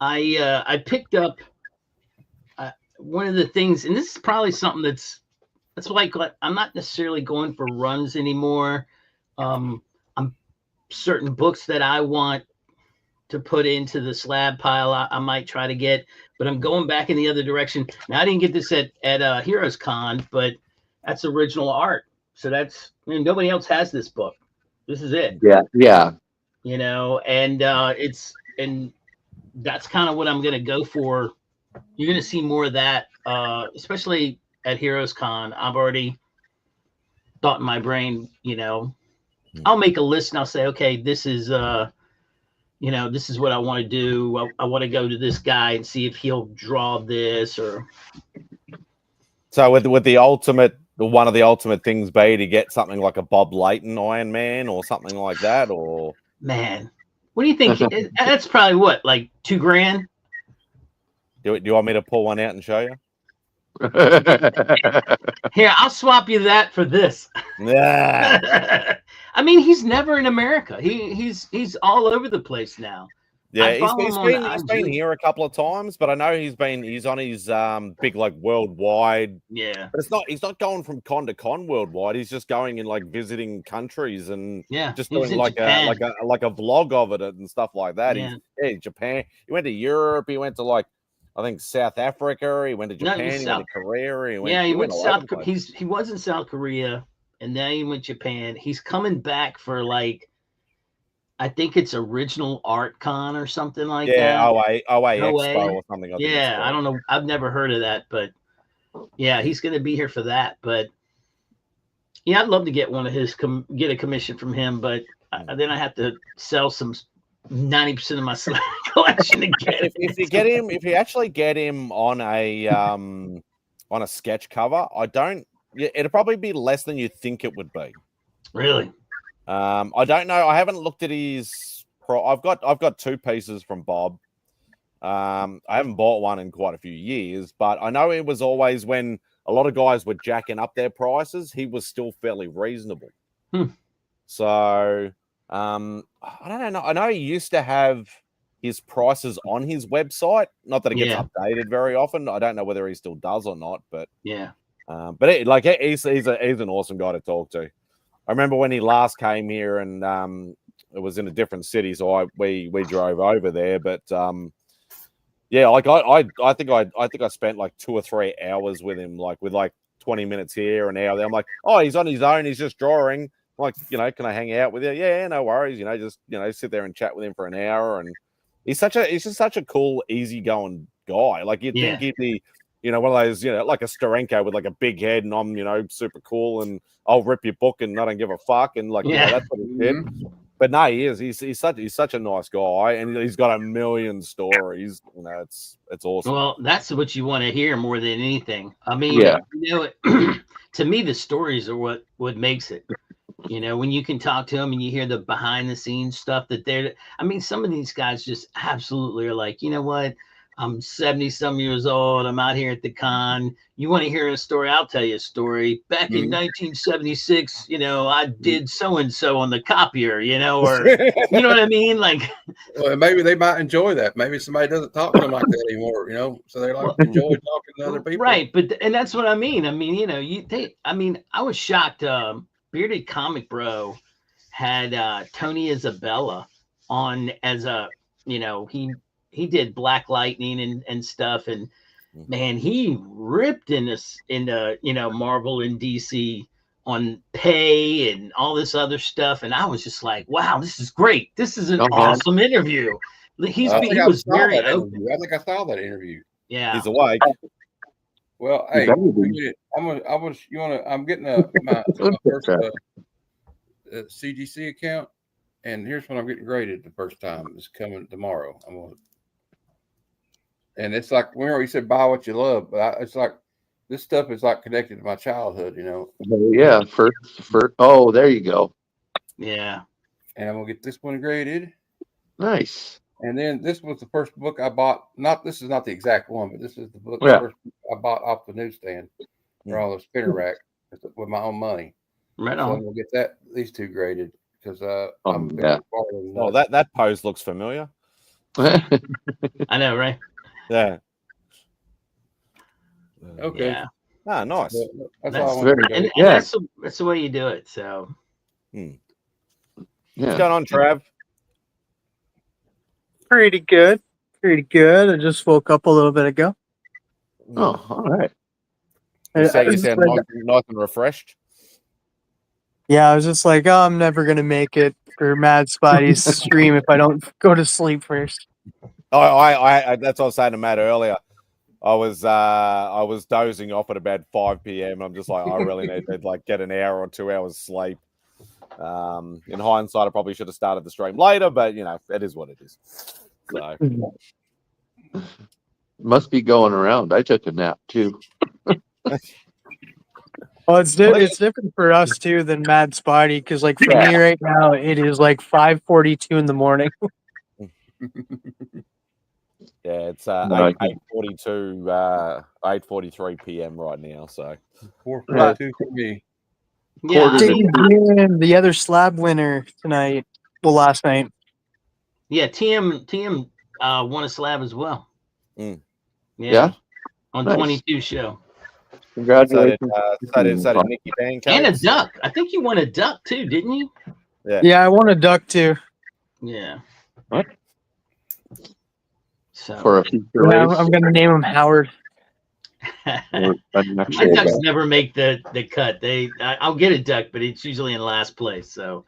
I picked up one of the things, and this is probably something that's like I'm not necessarily going for runs anymore. I'm certain books that I want to put into the slab pile. I might try to get, but I'm going back in the other direction. Now I didn't get this at Heroes Con, but that's original art. So that's, I mean, nobody else has this book. This is it. Yeah. You know, and that's kind of what I'm going to go for. You're going to see more of that, especially at Heroes Con. I've already thought in my brain, you know, I'll make a list and I'll say, okay, this is, you know, this is what I want to do. I want to go to this guy and see if he'll draw this or. So with the ultimate, one of the ultimate things be to get something like a Bob Layton Iron Man or something like that, or man, what do you think? That's probably what, like $2,000. Do you want me to pull one out and show you? Here, I'll swap you that for this. Yeah. I mean, he's never in America. He's all over the place now. Yeah, he's been here a couple of times, but I know he's on his big like worldwide. Yeah, but he's not going from con to con worldwide. He's just going and like visiting countries and just doing like a vlog of it and stuff like that. Yeah. He's Japan. He went to Europe. He went to like I think South Africa. He went to Japan. He went to Korea. He went South. He was in South Korea, and then he went Japan. He's coming back for like, I think it's original art con or something like that. Yeah, OA Expo or something. I don't know. I've never heard of that, but yeah, he's going to be here for that. But yeah, I'd love to get one of his get a commission from him, but then I have to sell some 90% of my collection to get it. If you actually get him on a sketch cover, it'll probably be less than you think it would be. Really? I don't know. I haven't looked at his I've got two pieces from Bob. I haven't bought one in quite a few years, but I know it was always when a lot of guys were jacking up their prices, he was still fairly reasonable. So I don't know. I know he used to have his prices on his website. Not that it gets updated very often. I don't know whether he still does or not, but yeah. He's an awesome guy to talk to. I remember when he last came here, and it was in a different city, so we drove over there. But yeah, like I think I spent like 2 or 3 hours with him, like with like 20 minutes here, an hour there. I'm like, oh, he's on his own, he's just drawing. I'm like, can I hang out with you? Yeah, no worries. Just sit there and chat with him for an hour. And he's just such a cool, easygoing guy. Like you'd think he'd be, one of those, like a Steranko with like a big head, and I'm, super cool, and I'll rip your book and I don't give a fuck, and like, that's what he did. But no, he is. He's such a nice guy, and he's got a million stories. It's awesome. Well, that's what you want to hear more than anything. I mean, to me, the stories are what makes it. When you can talk to them and you hear the behind the scenes stuff that some of these guys just absolutely are like, you know what? I'm 70-some years old. I'm out here at the con. You want to hear a story? I'll tell you a story. Back in 1976, I did so-and-so on the copier, or, you know what I mean? Like, well, maybe they might enjoy that. Maybe somebody doesn't talk to them like that anymore, so they enjoy talking to other people. Right. And that's what I mean. I mean, I was shocked. Bearded Comic Bro had Tony Isabella on as a, he did Black Lightning and stuff, and man, he ripped into Marvel and DC on pay and all this other stuff, and I was just like, wow, this is great. This is an awesome interview. He was very open. I think I saw that interview. Yeah, he's awake. Well, hey, I'm getting my first CGC account, and here's when I'm getting graded the first time. It's coming tomorrow. And it's like, you said, buy what you love, but it's like, this stuff is like connected to my childhood, Yeah. Oh, there you go. Yeah. And I'm going to get this one graded. Nice. And then this was the first book I bought. This is not the exact one, but this is the book first I bought off the newsstand or on the spinner rack with my own money. Right so on. I'm going to get these two graded because that pose looks familiar. I know, right? Yeah. Okay. Yeah. Ah, nice. That's all I want to do. And that's the way you do it. So. What's going on, Trav? Pretty good. I just woke up a little bit ago. Oh, all right. You sound nice and refreshed. Yeah, I was just like, oh, I'm never gonna make it for MadSpidey's stream if I don't go to sleep first. I that's what I was saying to Matt earlier. I was dozing off at about 5 p.m. I'm just like, I really need to get an hour or 2 hours sleep. In hindsight, I probably should have started the stream later, but it is what it is. So must be going around. I took a nap too. Well, it's different for us too than MadSpidey because for me right now it is 5:42 in the morning. Yeah, it's 8:43 p.m. right now. So 4:42 for me. Yeah, The other slab winner tonight. Well, last night. Yeah, TM won a slab as well. Yeah. On Nice. 22 show. Congratulations. So did Nicky Pancakes. And a duck. I think you won a duck too, didn't you? Yeah, I won a duck too. Yeah. What? So For a future race? I'm gonna name him Howard. my ducks never make the cut. I'll get a duck, but it's usually in last place. So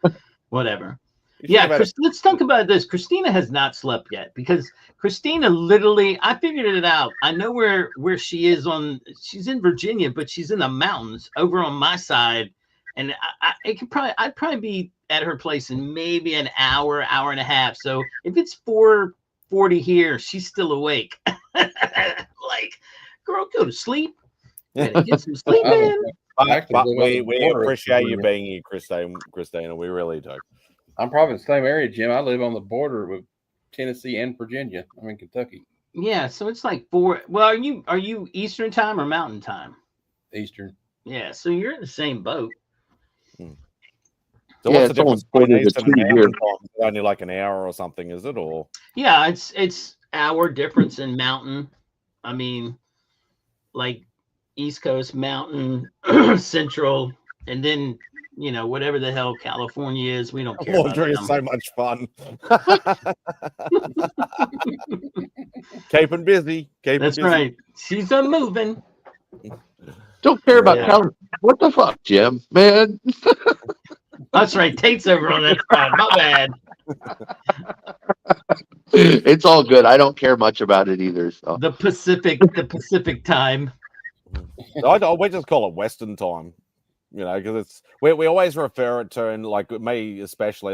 whatever. Yeah, let's talk about this. Christina has not slept yet because Christina literally, I figured it out. I know where she is she's in Virginia, but she's in the mountains over on my side. And I'd probably be at her place in maybe an hour and a half. So if it's 4:40 here, she's still awake. Girl, go to sleep. Get some sleep in. But we appreciate you being here, Christina. We really do. I'm probably in the same area, Jim. I live on the border with Tennessee and Virginia. I'm in Kentucky. Yeah, so it's 4. Well, are you Eastern time or Mountain time? Eastern. Yeah, so you're in the same boat. So what's the difference between Eastern and Mountain time? Is it only an hour or something, is it? Or yeah, it's hour difference in Mountain. I mean, East Coast, Mountain, Central, and then whatever the hell California is, we don't care. Laundry is so much fun. Keeping busy. That's right. She's a moving. Don't care about California. What the fuck, Jim? Man. That's right. Tate's over on that side. My bad. It's all good. I don't care much about it either. So. The Pacific time. We just call it Western time. Because it's we always refer it to, and me especially,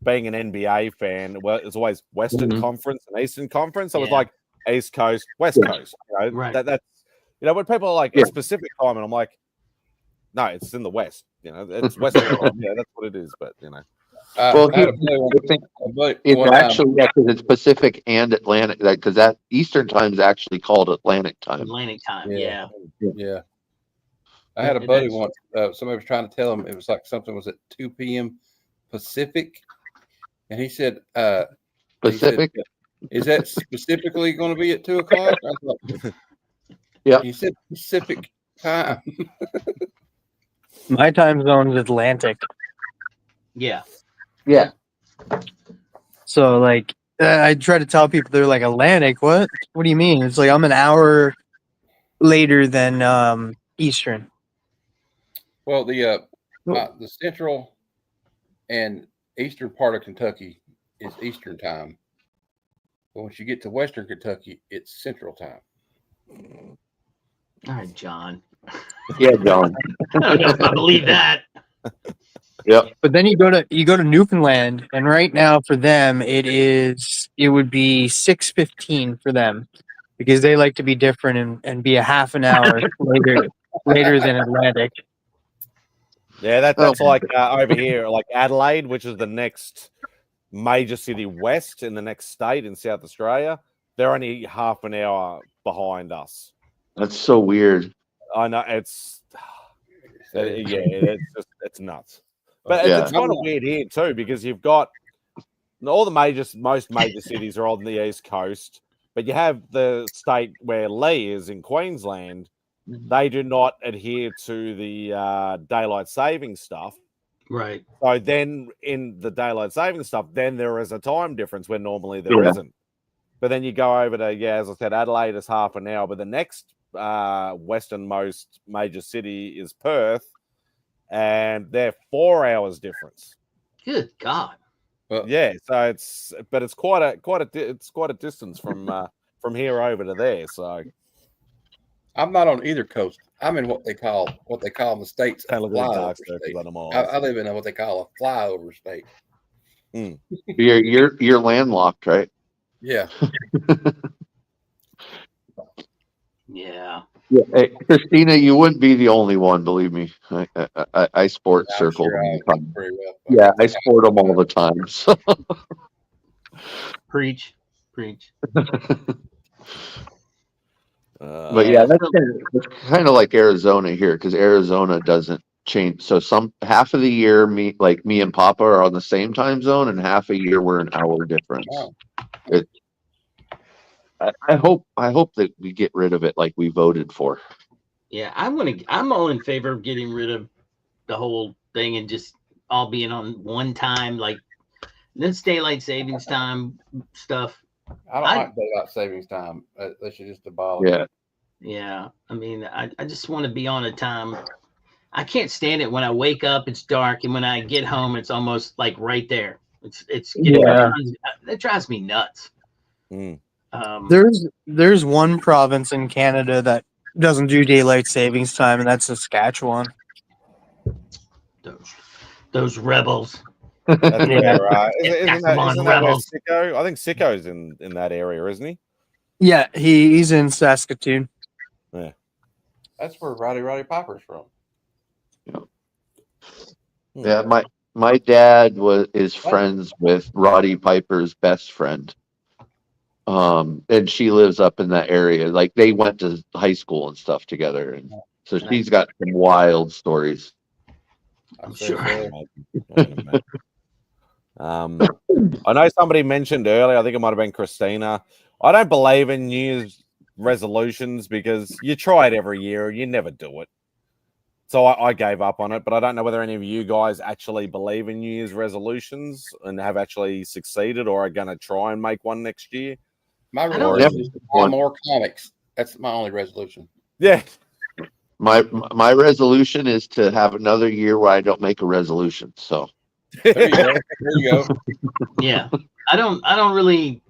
being an NBA fan, well, it's always Western Conference and Eastern Conference. So it's East Coast, West Coast. Right. That's when people are it's Pacific time, and I'm like, no, it's in the West. It's Western time. Yeah, that's what it is. But Well, I had a buddy it's one time. actually, yeah, because it's Pacific and Atlantic, because that Eastern time is actually called Atlantic time. Atlantic time. Yeah. Yeah. Yeah. I had a buddy once. Somebody was trying to tell him it was like something was at 2 p.m. Pacific, and he said, Pacific. He said, "Is that specifically going to be at 2 o'clock?" I thought, yeah. He said Pacific time. My time zone is Atlantic. Yeah. Yeah. So like I try to tell people, they're like, Atlantic, what? What do you mean? It's like I'm an hour later than Eastern. Well, the central and eastern part of Kentucky is Eastern time. But once you get to Western Kentucky, it's Central time. All right, John. Yeah, John. I don't know if I believe that. Yep. But then you go to Newfoundland, and right now for them it would be 6:15 for them, because they like to be different and be a half an hour later than Atlantic. Yeah, that's like over here, like Adelaide, which is the next major city west in the next state in South Australia. They're only half an hour behind us. That's so weird. I know it's it's nuts. But Yeah. it's kind of weird here too, because you've got all most major cities are on the east coast, but you have the state where Lee is in Queensland. They do not adhere to the daylight saving stuff. Right. So then in the daylight saving stuff, then there is a time difference where normally there isn't. But then you go over to, as I said, Adelaide is half an hour, but the next westernmost major city is Perth, and they're 4 hours difference. Good God. Well, yeah, so it's quite a distance from here over to there. So I'm not on either coast. I'm in what they call in the States a flyover state. I live in what they call a flyover state. You're landlocked, right? Yeah. Yeah. Yeah. Hey, Christina, you wouldn't be the only one, believe me. I sport circle sure all the time. Pretty well. Yeah, I sport them all the time. So. Preach. But yeah, that's kind of like Arizona here, because Arizona doesn't change. So half of the year, me and Papa are on the same time zone, and half a year we're an hour difference. Wow. I hope that we get rid of it like we voted for. Yeah, I'm all in favor of getting rid of the whole thing and just all being on one time, like this daylight savings time stuff. I don't like daylight savings time. They should just abolish it. Yeah. I mean, I just want to be on a time. I can't stand it when I wake up, it's dark, and when I get home, it's almost like right there. It drives me nuts. There's one province in Canada that doesn't do daylight savings time, and that's Saskatchewan. Those rebels. That's where, isn't that where rebels. Sicko? I think Sicko's in that area, isn't he? Yeah, he's in Saskatoon. Yeah, that's where Roddy Piper's from. Yeah, my dad is friends with Roddy Piper's best friend. And she lives up in that area. Like they went to high school and stuff together, and so she's got some wild stories. I'm sure. I know somebody mentioned earlier, I think it might have been Christina, I don't believe in New Year's resolutions because you try it every year and you never do it. So I gave up on it, but I don't know whether any of you guys actually believe in New Year's resolutions and have actually succeeded or are going to try and make one next year. My resolution is to buy more comics. That's my only resolution. Yeah. My resolution is to have another year where I don't make a resolution. So there you go. Yeah. I don't really,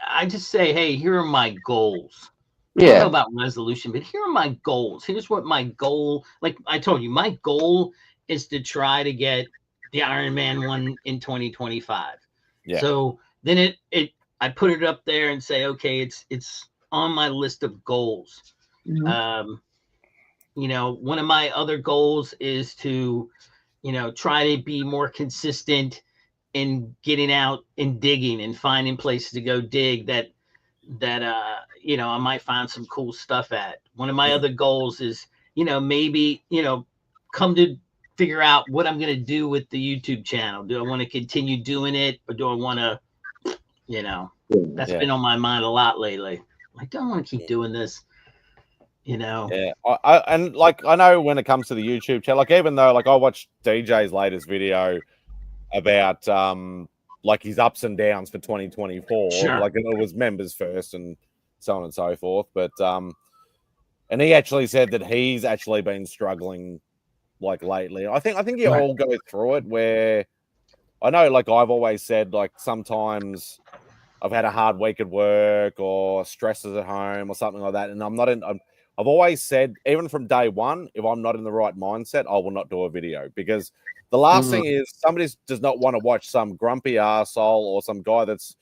I just say, hey, here are my goals. I don't know about resolution, but here are my goals. Here's what my goal, like I told you, my goal is to try to get the Iron Man one in 2025. Yeah. So then I put it up there and say, okay, it's on my list of goals. Mm-hmm. One of my other goals is to, try to be more consistent in getting out and digging and finding places to go dig that you know, I might find some cool stuff at. One of my other goals is, you know, maybe, you know, come to figure out what I'm going to do with the YouTube channel. Do I want to continue doing it, or do I want to, you know, that's been on my mind a lot lately. I don't want to keep doing this, you know. Yeah, and like I know when it comes to the YouTube channel, like even though like I watched DJ's latest video about like his ups and downs for 2024, Sure. like it was members first and so on and so forth, but and he actually said that he's actually been struggling like lately. I think you all go through it, where I know like I've always said like sometimes I've had a hard week at work or stresses at home or something like that, and I've always said, even from day one, if I'm not in the right mindset, I will not do a video, because the last thing is somebody does not want to watch some grumpy arsehole or some guy that's,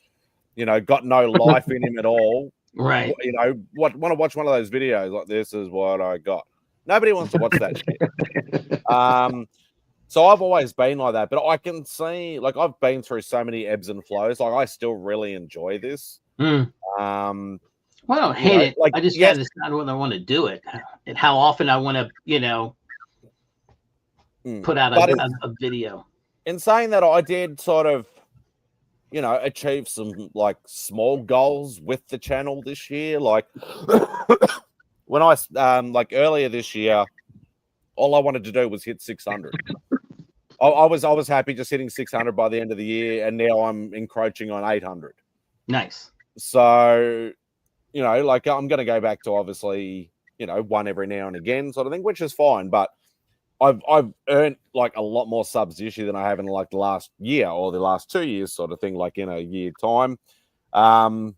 you know, got no life in him at all. Right. You know, want to watch one of those videos like, this is what I got. Nobody wants to watch that shit. So I've always been like that, but I can see, like, I've been through so many ebbs and flows. Like, I still really enjoy this. Well, I don't hate it. Like, I just got to decide whether I want to do it and how often I want to, you know, put out a video. In saying that, I did sort of, you know, achieve some like small goals with the channel this year. Like when I like earlier this year, all I wanted to do was hit 600. I was happy just hitting 600 by the end of the year, and now I'm encroaching on 800. Nice. So, you know, like I'm going to go back to obviously, you know, one every now and again sort of thing, which is fine. But I've earned like a lot more subs this year than I have in like the last year or the last 2 years sort of thing, like in a year time. But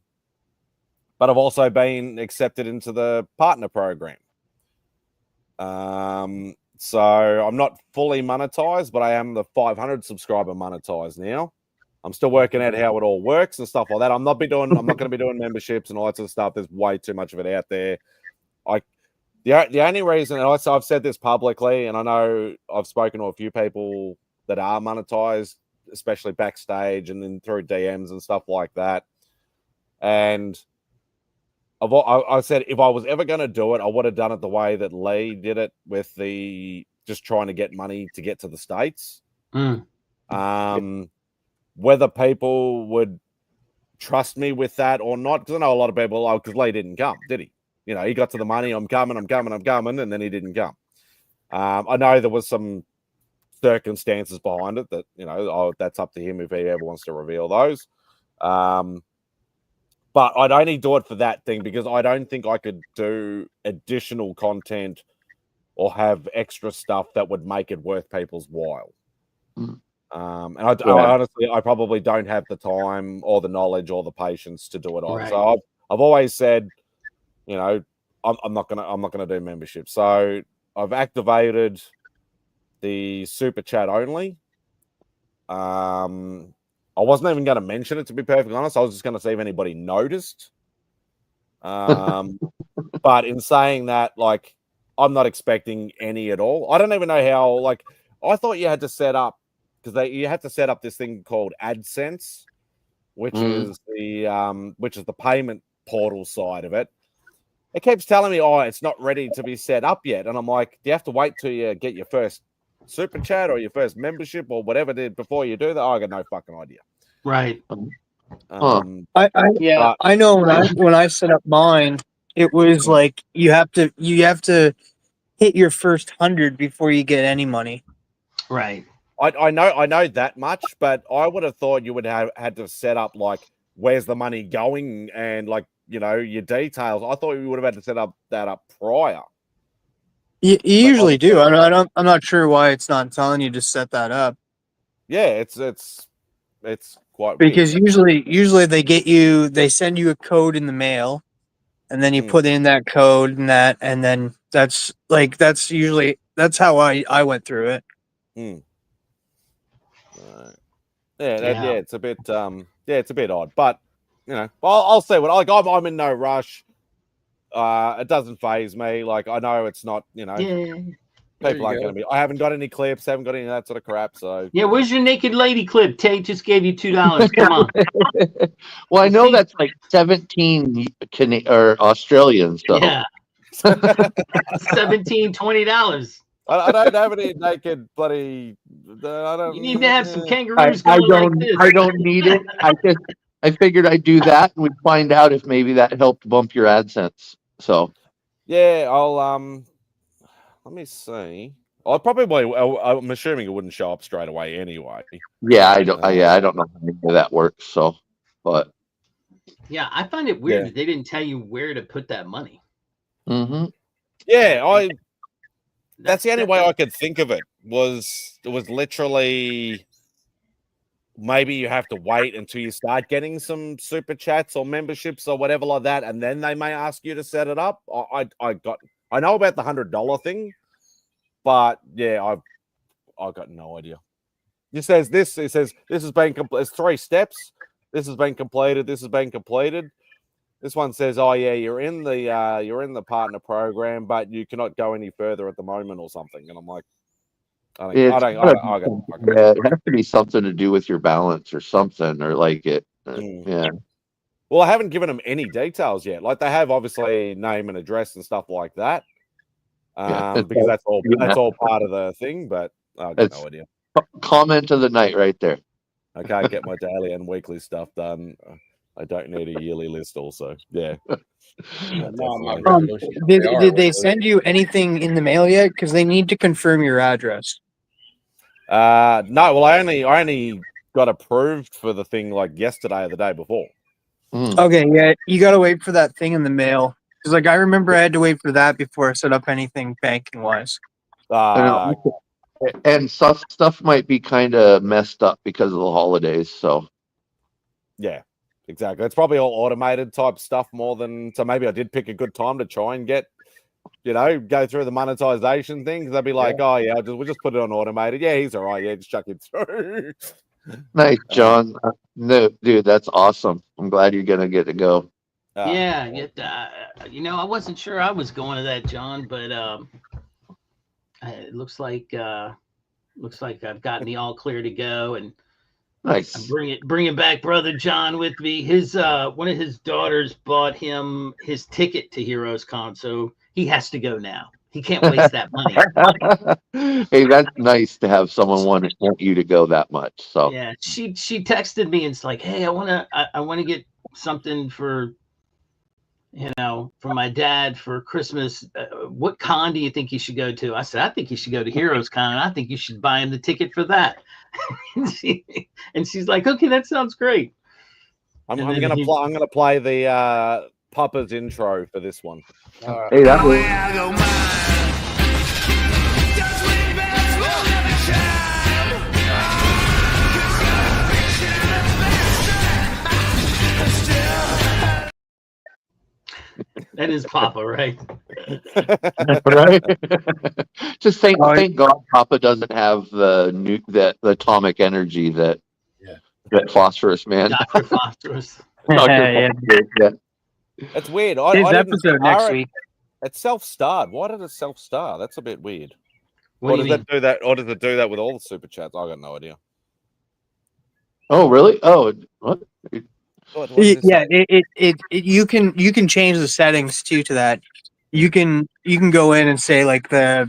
I've also been accepted into the partner program. So I'm not fully monetized, but I am the 500 subscriber monetized now. I'm still working out how it all works and stuff like that. I'm not going to be doing memberships and all that sort of stuff. There's way too much of it out there. The only reason, and I've said this publicly, and I know I've spoken to a few people that are monetized, especially backstage and then through DMs and stuff like that. And I said if I was ever going to do it, I would have done it the way that Lee did it, with the just trying to get money to get to the States. Whether people would trust me with that or not, because I know a lot of people, because Lee didn't come, did he? You know, he got to the money, I'm coming, and then he didn't come. I know there was some circumstances behind it that, you know, that's up to him if he ever wants to reveal those. But I'd only do it for that thing, because I don't think I could do additional content or have extra stuff that would make it worth people's while. And I honestly, I probably don't have the time or the knowledge or the patience to do it either. So I've always said, you know, I'm not gonna do membership. So I've activated the super chat only. I wasn't even going to mention it, to be perfectly honest. I was just going to see if anybody noticed. But in saying that, like, I'm not expecting any at all. I don't even know how. Like, I thought you had to set up, because you had to set up this thing called AdSense, which is the payment portal side of it. It keeps telling me, oh, it's not ready to be set up yet. And I'm like, do you have to wait till you get your first super chat or your first membership or whatever it is before you do that? Oh, I got no fucking idea. Right. I know when I set up mine, it was like you have to hit your first 100 before you get any money. Right. I know that much, but I would have thought you would have had to set up like where's the money going and like, you know, your details. I thought you would have had to set up that up prior. You usually do. I'm not sure why it's not telling you to set that up. Yeah, it's quite because weird. usually they send you a code in the mail, and then you put in that code and then that's how I went through it. It's a bit it's a bit odd, but you know, I'll see what I'm in no rush. It doesn't faze me. Like, I know it's not, you know, People aren't going to be. I haven't got any clips. Haven't got any of that sort of crap. So Yeah, where's your naked lady clip? Tate just gave you $2. Come on. Well, I know that's like 17 or Australian. So Yeah. $17, $20. I don't have any naked bloody. I don't. You need to have some I kangaroos going like this. I don't need it. I figured I'd do that, and we'd find out if maybe that helped bump your AdSense. So Yeah, I'll let me see. I probably. I'm assuming it wouldn't show up straight away anyway. yeah, I don't know how any of that works. So, but Yeah, I find it weird that they didn't tell you where to put that money. Yeah, that's the only way I could think of it. It was literally maybe you have to wait until you start getting some super chats or memberships or whatever like that, and then they may ask you to set it up. I know about the $100 thing, but yeah, I've got no idea. It says this has been completed. It's 3 steps. This has been completed. This has been completed. This one says, "Oh yeah, you're in the partner program, but you cannot go any further at the moment," or something. And I'm like, it has to be something to do with your balance or something, or like it. Yeah. Well, I haven't given them any details yet. Like they have obviously name and address and stuff like that, because that's all part of the thing. But I've got no idea. Comment of the night right there. I can't get my daily and weekly stuff done. I don't need a yearly list also. Yeah. Did they send you anything in the mail yet? Because they need to confirm your address. No, well, I only got approved for the thing like yesterday or the day before. Okay, yeah, you got to wait for that thing in the mail. Because like I remember I had to wait for that before I set up anything banking wise. And stuff might be kind of messed up because of the holidays. So yeah. Exactly. It's probably all automated type stuff more than so. Maybe I did pick a good time to try and get, go through the monetization thing. Because they'd be like, "Oh yeah, we'll just put it on automated." Yeah, he's all right. Yeah, just chuck it through. Nice, John. No, dude, that's awesome. I'm glad you're gonna get to go. I wasn't sure I was going to that, John, but it looks like I've gotten the all clear to go and. Nice. I'm bringing back brother John with me. His one of his daughters bought him his ticket to Heroes Con, so he has to go now. He can't waste that money. Hey, that's nice to have someone want you to go that much. So yeah, she texted me and it's like, hey, I wanna get something for for my dad for Christmas. What con do you think he should go to? I said, I think he should go to Heroes Con. I think you should buy him the ticket for that. and she's like, okay, that sounds great. I'm gonna play the Papa's intro for this one. Hey, that was. That is Papa, right? Right. Just thank God Papa doesn't have the atomic energy that Phosphorus Man. Dr. Phosphorus. Yeah. That's weird. His episode next week. It's self-starred. Why did it self-star? That's a bit weird. What do you mean? Do that? Or does it do that with all the super chats? I got no idea. Oh, really? Oh, what? Yeah, you can change the settings to that. You can go in and say like the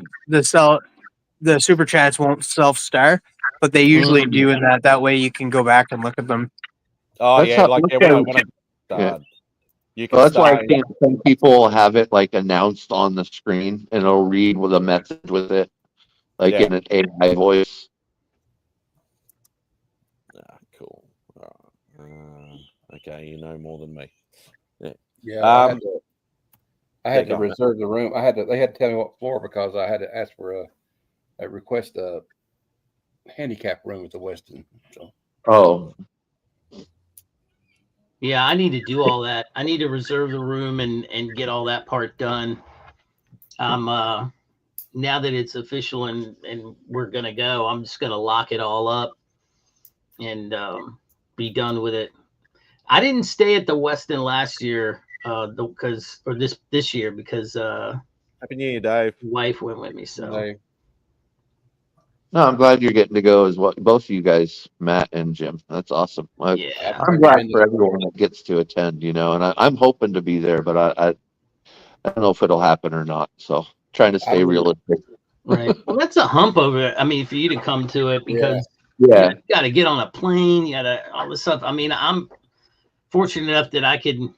super chats won't self-star, but they usually do in that. That way you can go back and look at them. Oh yeah, like you can. That's why I think some people have it like announced on the screen, and it'll read with a message with it, like in an AI voice. Cool. Okay, you know more than me. Yeah. I had to reserve the room. They had to tell me what floor because I had to ask for a request a handicap room at the Westin. So. Oh. Yeah, I need to do all that. I need to reserve the room and get all that part done. Now that it's official and we're gonna go, I'm just gonna lock it all up and be done with it. I didn't stay at the Westin last year this year because Happy New Year, Dave. Wife went with me. So No, I'm glad you're getting to go as well. Both of you guys, Matt and Jim. That's awesome. Yeah. I'm glad for everyone that gets to attend, and I'm hoping to be there, but I don't know if it'll happen or not. So trying to stay realistic. Right. Well, that's a hump over it. I mean, for you to come to it because you got to get on a plane, you got to all this stuff. I mean, I'm fortunate enough that I can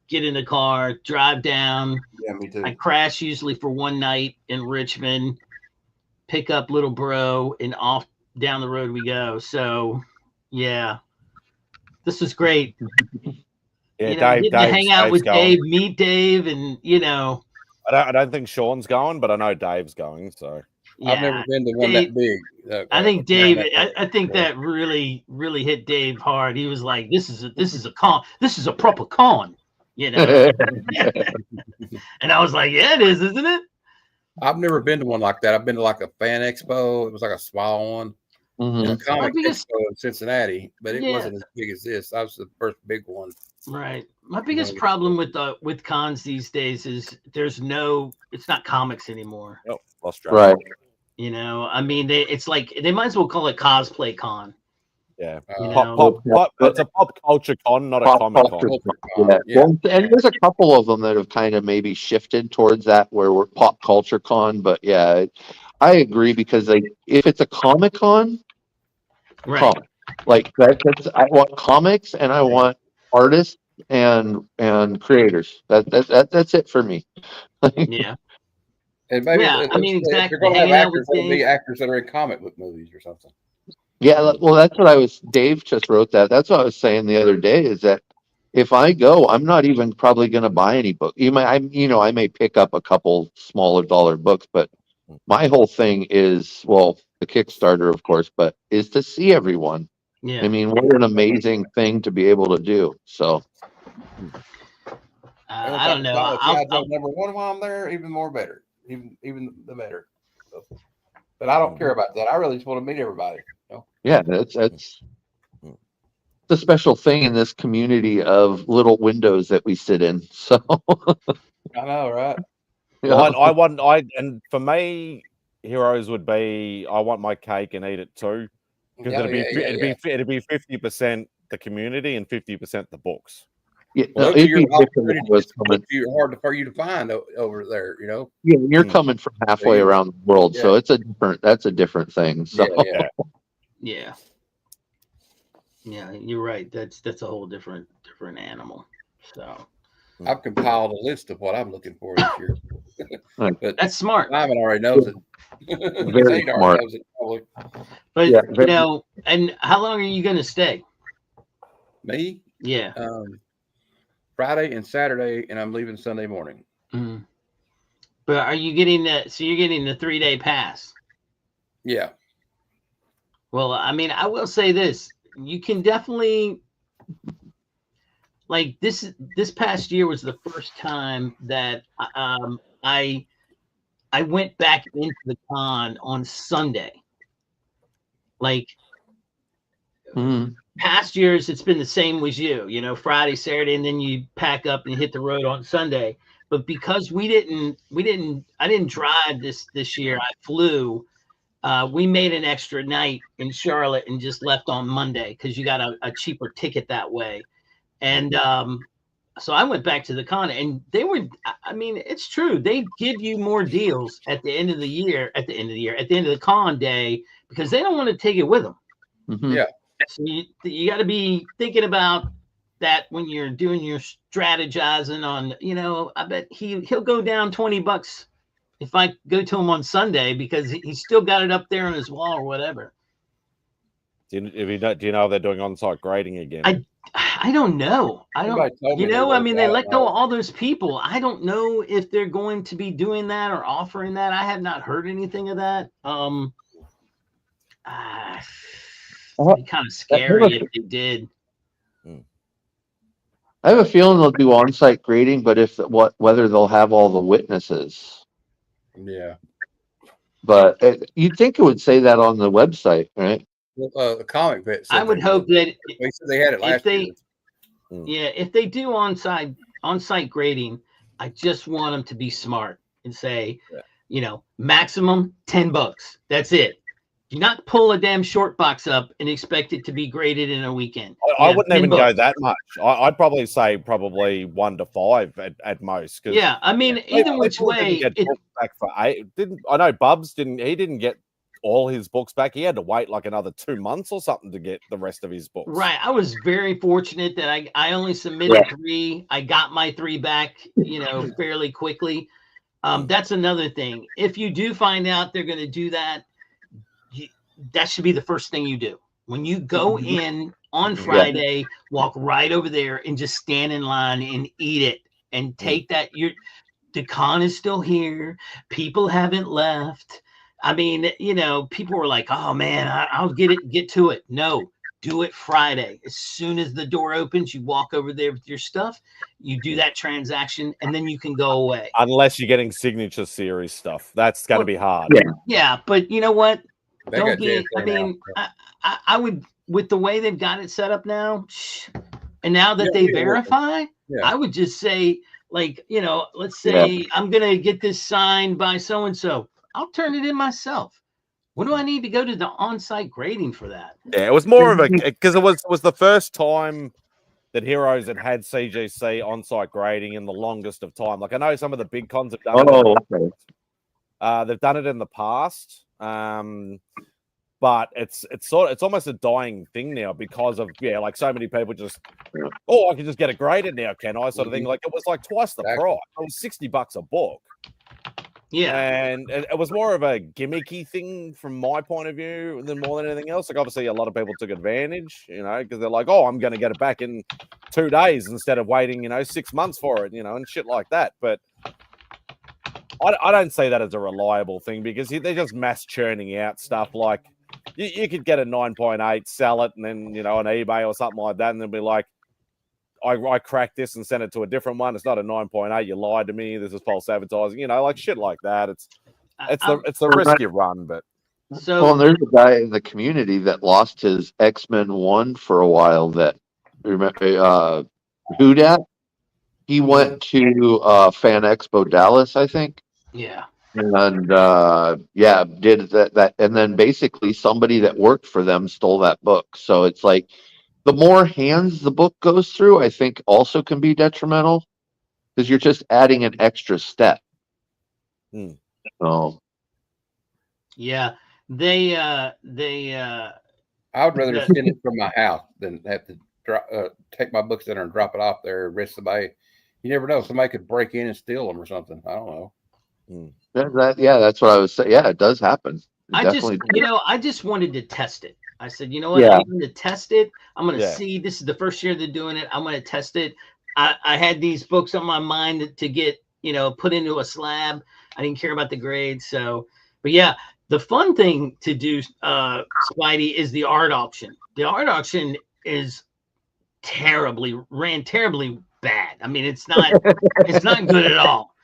get in the car, drive down. Yeah, me too. I crash usually for one night in Richmond, pick up little bro, and off down the road we go. So, yeah, this is great. Yeah, getting to hang out with Dave, meet Dave, and I don't think Sean's going, but I know Dave's going. So I've never been to one that big. I think Dave. I think that really hit Dave hard. He was like, "This is a con. This is a proper con." And I was like, "Yeah, it is, isn't it?" I've never been to one like that. I've been to like a fan expo. It was like a small one. And a comic expo in Cincinnati, but it wasn't as big as this. That was the first big one. Right. My biggest problem with cons these days is it's not comics anymore. Yep, lost track. Right. I mean, it's like they might as well call it cosplay con. Yeah, it's a pop culture con, not a comic con. Yeah. Well, and there's a couple of them that have kind of maybe shifted towards that, where we're pop culture con. But yeah, I agree, because if it's a comic con, right? Like that's I want comics, and I want artists and creators. That's it for me. Yeah. And maybe I mean, exactly. They're going to have actors. There'll be actors that are in comic book movies or something. Yeah, well, that's what Dave just wrote that. That's what I was saying the other day, is that if I go, I'm not even probably going to buy any book. I may pick up a couple smaller dollar books, but my whole thing is, well, the Kickstarter, of course, but is to see everyone. Yeah. I mean, what an amazing thing to be able to do. So I don't know. I'll number one while I'm there, even more better. Even the better. So, but I don't care about that. I really just want to meet everybody. Yeah, that's the special thing in this community of little windows that we sit in. So I know, right? Well, and for me, heroes would be, I want my cake and eat it too, because it'd be 50% the community and 50% the books. Yeah, well, it'd be hard for you to find over there, Yeah, you're coming from halfway around the world, so that's a different thing. So yeah, you're right. That's a whole different animal. So I've compiled a list of what I'm looking for this year. But that's smart. Simon already knows it. Very smart. But and how long are you going to stay? Me? Yeah. Friday and Saturday, and I'm leaving Sunday morning. Mm-hmm. But are you getting so you're getting the 3-day pass? Yeah. Well, I mean, I will say this: you can definitely, like, this past year was the first time that I went back into the con on Sunday. Like, past years, it's been the same with you, Friday, Saturday, and then you pack up and hit the road on Sunday. But because I didn't drive this year, I flew. We made an extra night in Charlotte and just left on Monday because you got a cheaper ticket that way. And so I went back to the con, and they were, I mean, it's true. They give you more deals at the end of the con day, because they don't want to take it with them. Mm-hmm. Yeah. So you got to be thinking about that when you're doing your strategizing on, I bet he'll go down $20 if I go to him on Sunday, because he's still got it up there on his wall or whatever. Do you know they're doing on-site grading again? I don't know. I mean, they let go of all those people. I don't know if they're going to be doing that or offering that. I have not heard anything of that. It'd be kind of scary if they did. I have a feeling they'll do on-site grading, but whether they'll have all the witnesses. Yeah. But you'd think it would say that on the website, right? The comic bit. I would hope that they said they had it last year. Yeah, if they do on-site grading, I just want them to be smart and say, maximum $10. That's it. Do not pull a damn short box up and expect it to be graded in a weekend. I wouldn't even go that much. I'd probably say probably 1 to 5 at most. Yeah, I mean, either which way, get books back for 8. I know Bubs didn't get all his books back. He had to wait like another 2 months or something to get the rest of his books. Right. I was very fortunate that I only submitted 3. I got my 3 back, fairly quickly. That's another thing. If you do find out they're going to do that, that should be the first thing you do. When you go in on Friday, walk right over there and just stand in line and eat it and take that. The con is still here. People haven't left. I mean, people were like, oh man, I'll get to it. No, do it Friday. As soon as the door opens, you walk over there with your stuff, you do that transaction, and then you can go away. Unless you're getting signature series stuff. That's going to be hard. Yeah, but you know what? I would, with the way they've got it set up now, and now that they verify, I would just say, like, let's say I'm going to get this signed by so-and-so. I'll turn it in myself. What do I need to go to the on-site grading for that? Yeah, it was more of because it was the first time that Heroes had CGC on-site grading in the longest of time. Like, I know some of the big cons have done it. They've done it in the past. But it's almost a dying thing now because of like so many people just I can just get it graded now, can I? Sort of thing. Like it was like twice the price. It was $60 a book. Yeah, and it was more of a gimmicky thing from my point of view than more than anything else. Like obviously a lot of people took advantage, because they're like, I'm going to get it back in 2 days instead of waiting 6 months for it, and shit like that. But I don't see that as a reliable thing because they're just mass churning out stuff. Like you could get a 9.8, sell it, and then on eBay or something like that, and they'll be like, I cracked this and sent it to a different one. It's not a 9.8. You lied to me. This is false advertising. Like shit like that. It's the risk you run. But there's a guy in the community that lost his X-Men 1 for a while. That remember who dat? He went to Fan Expo Dallas, I think. Yeah. And did that, and then basically somebody that worked for them stole that book. So it's like the more hands the book goes through, I think also can be detrimental because you're just adding an extra step. So yeah, they I would rather send it from my house than have to take my books in there and drop it off there and risk somebody. You never know, somebody could break in and steal them or something. I don't know. That's what I was saying. Yeah, it does happen. I just wanted to test it. I said, you know what? I'm going to test it. I'm going to see. This is the first year they're doing it. I'm going to test it. I had these books on my mind to get, put into a slab. I didn't care about the grades. So, but yeah, the fun thing to do, Spidey, is the art auction. The art auction ran terribly bad. I mean, it's not good at all.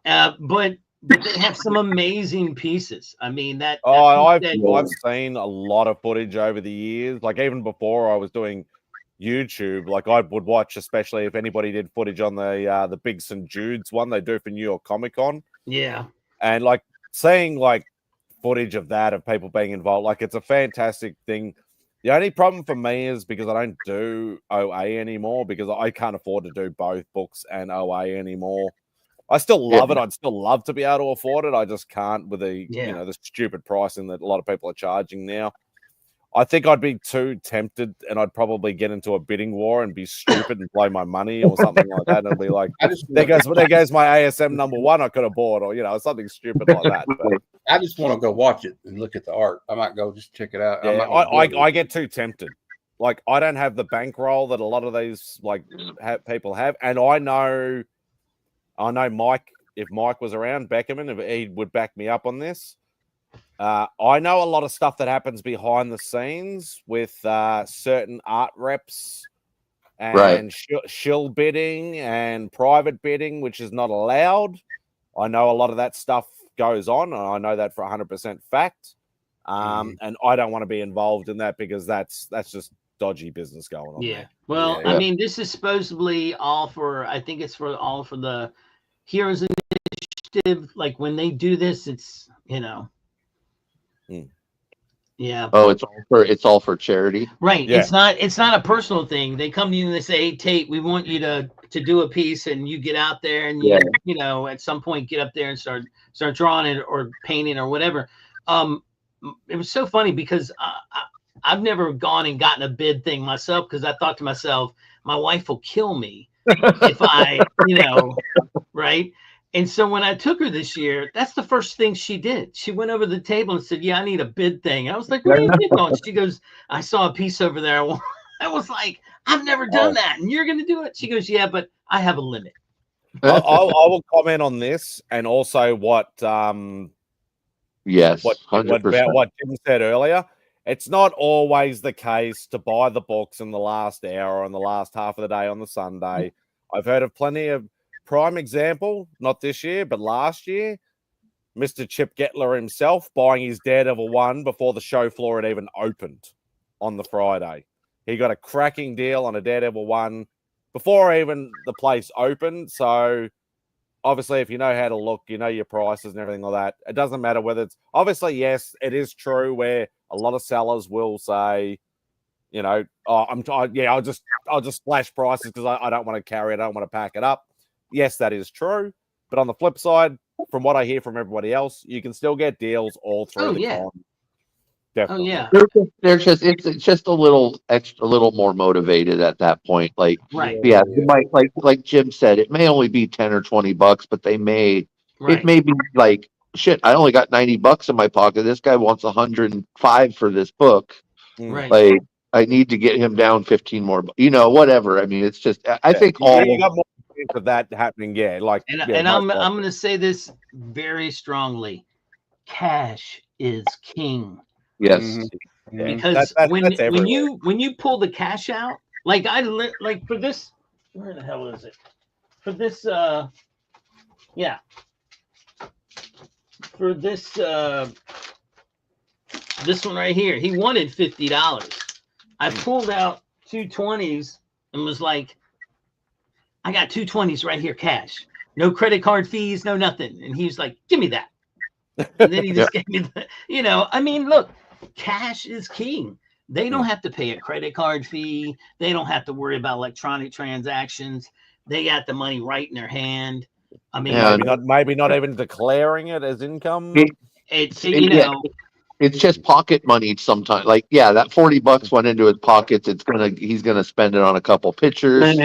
But they have some amazing pieces. I mean, I've seen a lot of footage over the years. Like even before I was doing YouTube, like I would watch, especially if anybody did footage on the big St. Jude's one they do for New York Comic Con. Yeah, and like seeing like footage of that of people being involved, like it's a fantastic thing. The only problem for me is because I don't do OA anymore because I can't afford to do both books and OA anymore. I still love it. I'd still love to be able to afford it. I just can't with the the stupid pricing that a lot of people are charging now. I think I'd be too tempted and I'd probably get into a bidding war and be stupid and blow my money or something like that. And be like, there goes my ASM #1 I could have bought, or something stupid like that. But I just want to go watch it and look at the art. I might go just check it out. Yeah, I get too tempted. Like I don't have the bankroll that a lot of these people have, and I know Mike, if Mike was around, Beckerman, if he would back me up on this. I know a lot of stuff that happens behind the scenes with certain art reps and shill bidding and private bidding, which is not allowed. I know a lot of that stuff goes on, and I know that for 100% fact. And I don't want to be involved in that because that's just dodgy business going on. Yeah. Well, I mean, this is supposedly all for the Heroes Initiative. Like when they do this, it's Yeah. Oh, it's all for charity. Right. Yeah. It's not a personal thing. They come to you and they say, "Hey, Tate, we want you to do a piece," and you get out there and you know, at some point get up there and start drawing it or painting or whatever. It was so funny because I've never gone and gotten a bid thing myself because I thought to myself, my wife will kill me if I, you know, right. And so when I took her this year, that's the first thing she did. She went over the table and said, "Yeah, I need a bid thing." I was like, "What are you bidding on?" She goes, "I saw a piece over there." I was like, "I've never done that, and you're going to do it?" She goes, "Yeah, but I have a limit." I will comment on this and also what Yes, what 100%. what Jim said earlier. It's not always the case to buy the books in the last hour or in the last half of the day on the Sunday. I've heard of plenty of prime example, not this year, but last year, Mr. Chip Getler himself buying his Daredevil 1 before the show floor had even opened on the Friday. He got a cracking deal on a Daredevil 1 before even the place opened. So obviously, if you know how to look, you know your prices and everything like that. It doesn't matter whether it's obviously, yes, it is true where a lot of sellers will say, you know, "Oh, I'll just slash prices because I don't want to carry it, I don't want to pack it up." Yes, that is true. But on the flip side, from what I hear from everybody else, you can still get deals all through the con. Definitely. Oh yeah. It's just a little more motivated at that point. Like, Right. yeah, you might like Jim said, it may only be $10 or $20, but it may be like, shit, I only got $90 in my pocket. This guy wants 105 for this book. Right. Like, I need to get him down 15 more, you know, whatever. I mean, it's just, I think you got more chance of that happening. Yeah. Like, and I'm going to say this very strongly. Cash is king. Yes. Because when you pull the cash out, like like for this, where the hell is it? For this, for this this one right here, he wanted $50. I pulled out 220s and was like, "I got 220s right here, cash, no credit card fees, no nothing." And he was like, "Give me that." And then he just gave me the, you know, I mean, look, cash is king. They don't have to pay a credit card fee. They don't have to worry about electronic transactions. They got the money right in their hand. I mean, maybe not even declaring it as income. It's just pocket money sometimes. Like, yeah, that $40 went into his pockets. He's gonna spend it on a couple pictures.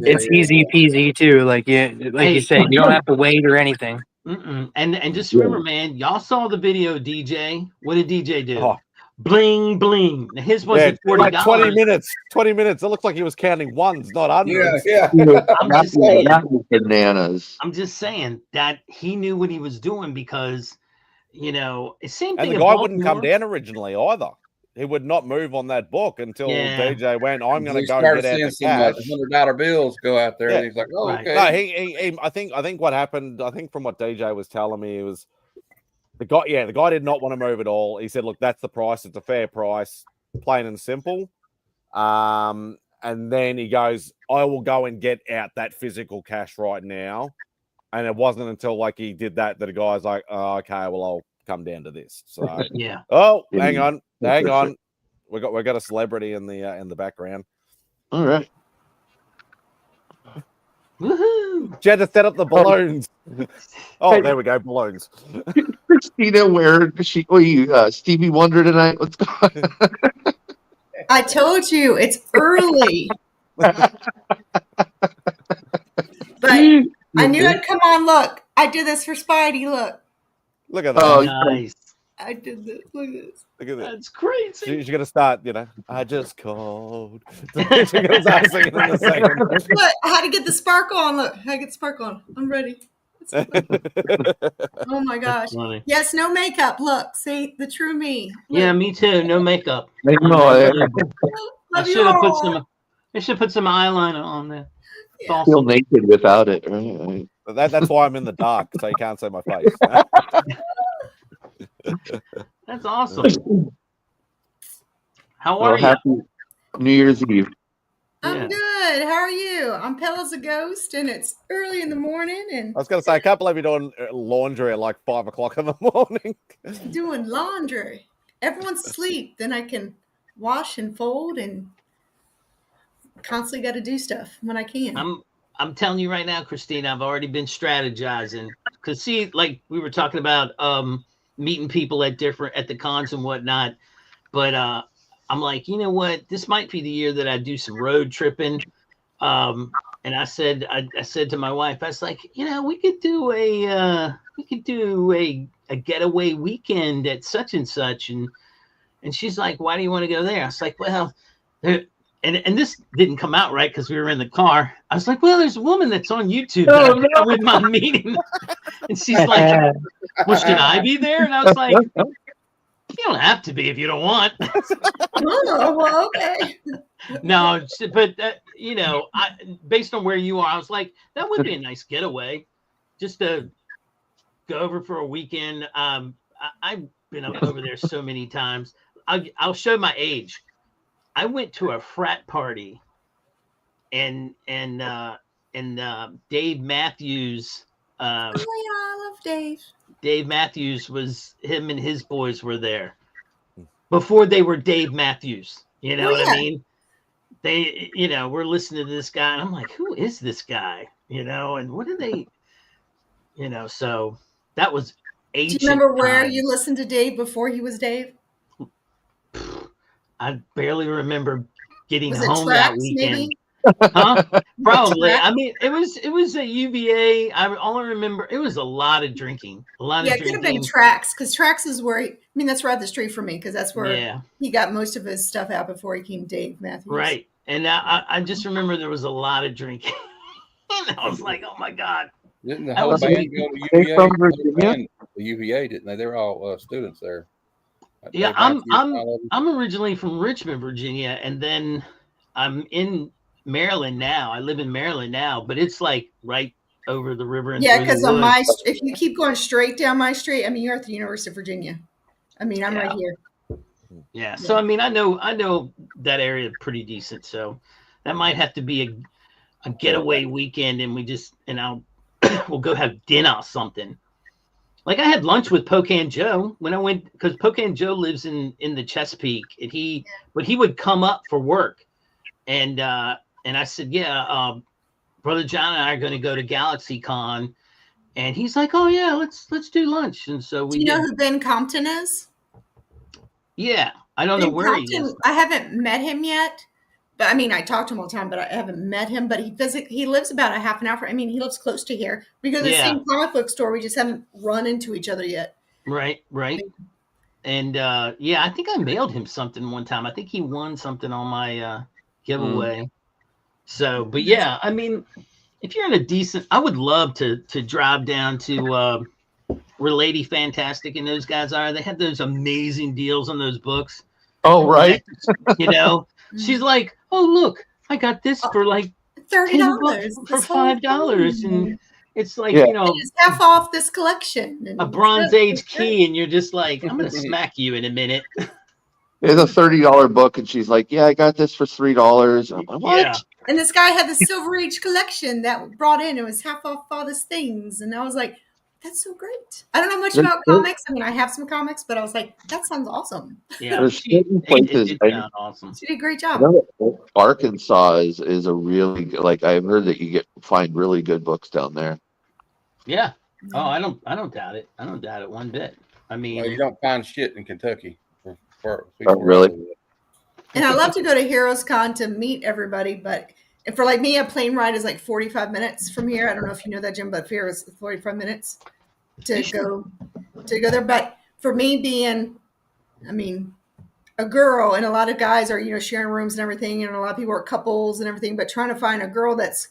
It's easy peasy too. Like you said, you don't have to wait or anything. And just remember, man, y'all saw the video, DJ. What did DJ do? Bling bling. Now, his wasn't $40. Like 20 minutes. 20 minutes. It looked like he was counting ones, not hundreds. Yeah. Bananas. I'm just saying that he knew what he was doing because, you know, same thing. And the guy wouldn't come down originally either. He would not move on that book until DJ went, "I'm going to go and get out the cash." $100 bills go out there, and he's like, "Oh, okay." No, he I think what happened, I think from what DJ was telling me, it was the guy did not want to move at all. He said, "Look, that's the price. It's a fair price, plain and simple." And then he goes, "I will go and get out that physical cash right now." And it wasn't until like he did that the guy's like, "Oh, okay, well, I'll come down to this." So yeah. Oh, hang on. We got a celebrity in the background. All right. Woohoo! She had to set up the balloons. Oh, there we go, balloons. Christina, where she? Stevie Wonder tonight? What's going on? I told you it's early. But I knew I'd come on. Look, I did this for Spidey. Look at that. Oh, Nice. I did this. Look at this. Look at that. That's crazy. She's gonna start, you know. I just called. She's gonna start singing in a second. Look, I had to get the sparkle on. Look, I had to get the sparkle on. I'm ready. Oh my gosh. Yes, no makeup. Look, see the true me. Look. Yeah, me too. No makeup. I should have put some eyeliner on there. Yeah. Awesome. Feel naked without it, right? That's why I'm in the dark, so you can't see my face. That's awesome. How are you? Happy New Year's Eve. I'm good. How are you? I'm pale as a ghost, and it's early in the morning. And I was going to say, I can't believe you're doing laundry at like 5 o'clock in the morning. Doing laundry. everyone's asleep, then I can wash and fold and constantly got to do stuff when I can. I'm telling you right now, Christina, I've already been strategizing because see, like we were talking about meeting people at the cons and whatnot, but I'm like, you know what, this might be the year that I do some road tripping. And I said to my wife, I was like, you know, we could do a getaway weekend at such and such, and she's like, why do you want to go there? I was like, well, and this didn't come out right because we were in the car. I was like, well, there's a woman that's on YouTube that with my meeting, and she's like, well, should I be there? And I was like, you don't have to be if you don't want. Oh, well, okay. No, but you know, based on where you are, I was like, that would be a nice getaway, just to go over for a weekend. I've been up over there so many times. I'll show my age. I went to a frat party, and Dave Matthews. Oh yeah, I love Dave. Dave Matthews him and his boys were there before they were Dave Matthews. You know what I mean? They, you know, we're listening to this guy, and I'm like, who is this guy? You know, and what are they? You know, so that was ancient. Do you remember where you listened to Dave before he was Dave? I barely remember getting was home Tracks, that weekend. Maybe? Huh? Probably. I mean, it was a UVA. All I remember, it was a lot of drinking. It could have been Tracks, because Tracks is where that's right up the street from me, because that's where he got most of his stuff out before he came Dave Matthews. Right. And I just remember there was a lot of drinking. And I was like, oh my God. Didn't the whole band go to UVA? From Virginia? The UVA, didn't they? They were all students there. Yeah, I'm originally from Richmond, Virginia, and then I'm in Maryland now. I live in Maryland now, but it's like right over the river. And because on if you keep going straight down my street, I mean, you're at the University of Virginia. I mean, I'm right here. Yeah. So I mean, I know that area pretty decent. So that might have to be a getaway weekend, and we'll go have dinner or something. Like I had lunch with Pocan Joe when I went, because Pocan Joe lives in the Chesapeake, and he would come up for work, and I said, Brother John and I are going to go to GalaxyCon, and he's like, oh yeah, let's do lunch, and so we. Do you know who Ben Compton is? Yeah, I don't know where he is. I haven't met him yet, but I mean, I talk to him all the time, but I haven't met him. But he lives about a half an hour. I mean, he lives close to here. We go to the same comic book store. We just haven't run into each other yet. Right. And I think I mailed him something one time. I think he won something on my giveaway. So, but yeah, I mean, if you're in a decent, I would love to drive down to where Lady Fantastic and those guys are. They have those amazing deals on those books. Oh, right. You know, she's like, oh, look, I got this for like $30 for $5. And it's like, you know, it's half off this collection. A Bronze Age key. And you're just like, I'm going to smack you in a minute. It's a $30 book. And she's like, yeah, I got this for $3. I'm like, what? Yeah. And this guy had the Silver Age collection that brought in. It was half off all these things. And I was like, that's so great. I don't know much about comics. I mean, I have some comics, but I was like, that sounds awesome. Yeah, she did awesome. She did a great job. Arkansas is a really good, like I've heard that you find really good books down there. Yeah. Oh, I don't doubt it. I don't doubt it one bit. I mean, you don't find shit in Kentucky. Really? And I love to go to Heroes Con to meet everybody, but for like me, a plane ride is like 45 minutes from here. I don't know if you know that, Jim, but here is 45 minutes to go there. But for me being, I mean, a girl, and a lot of guys are, you know, sharing rooms and everything, and a lot of people are couples and everything, but trying to find a girl that's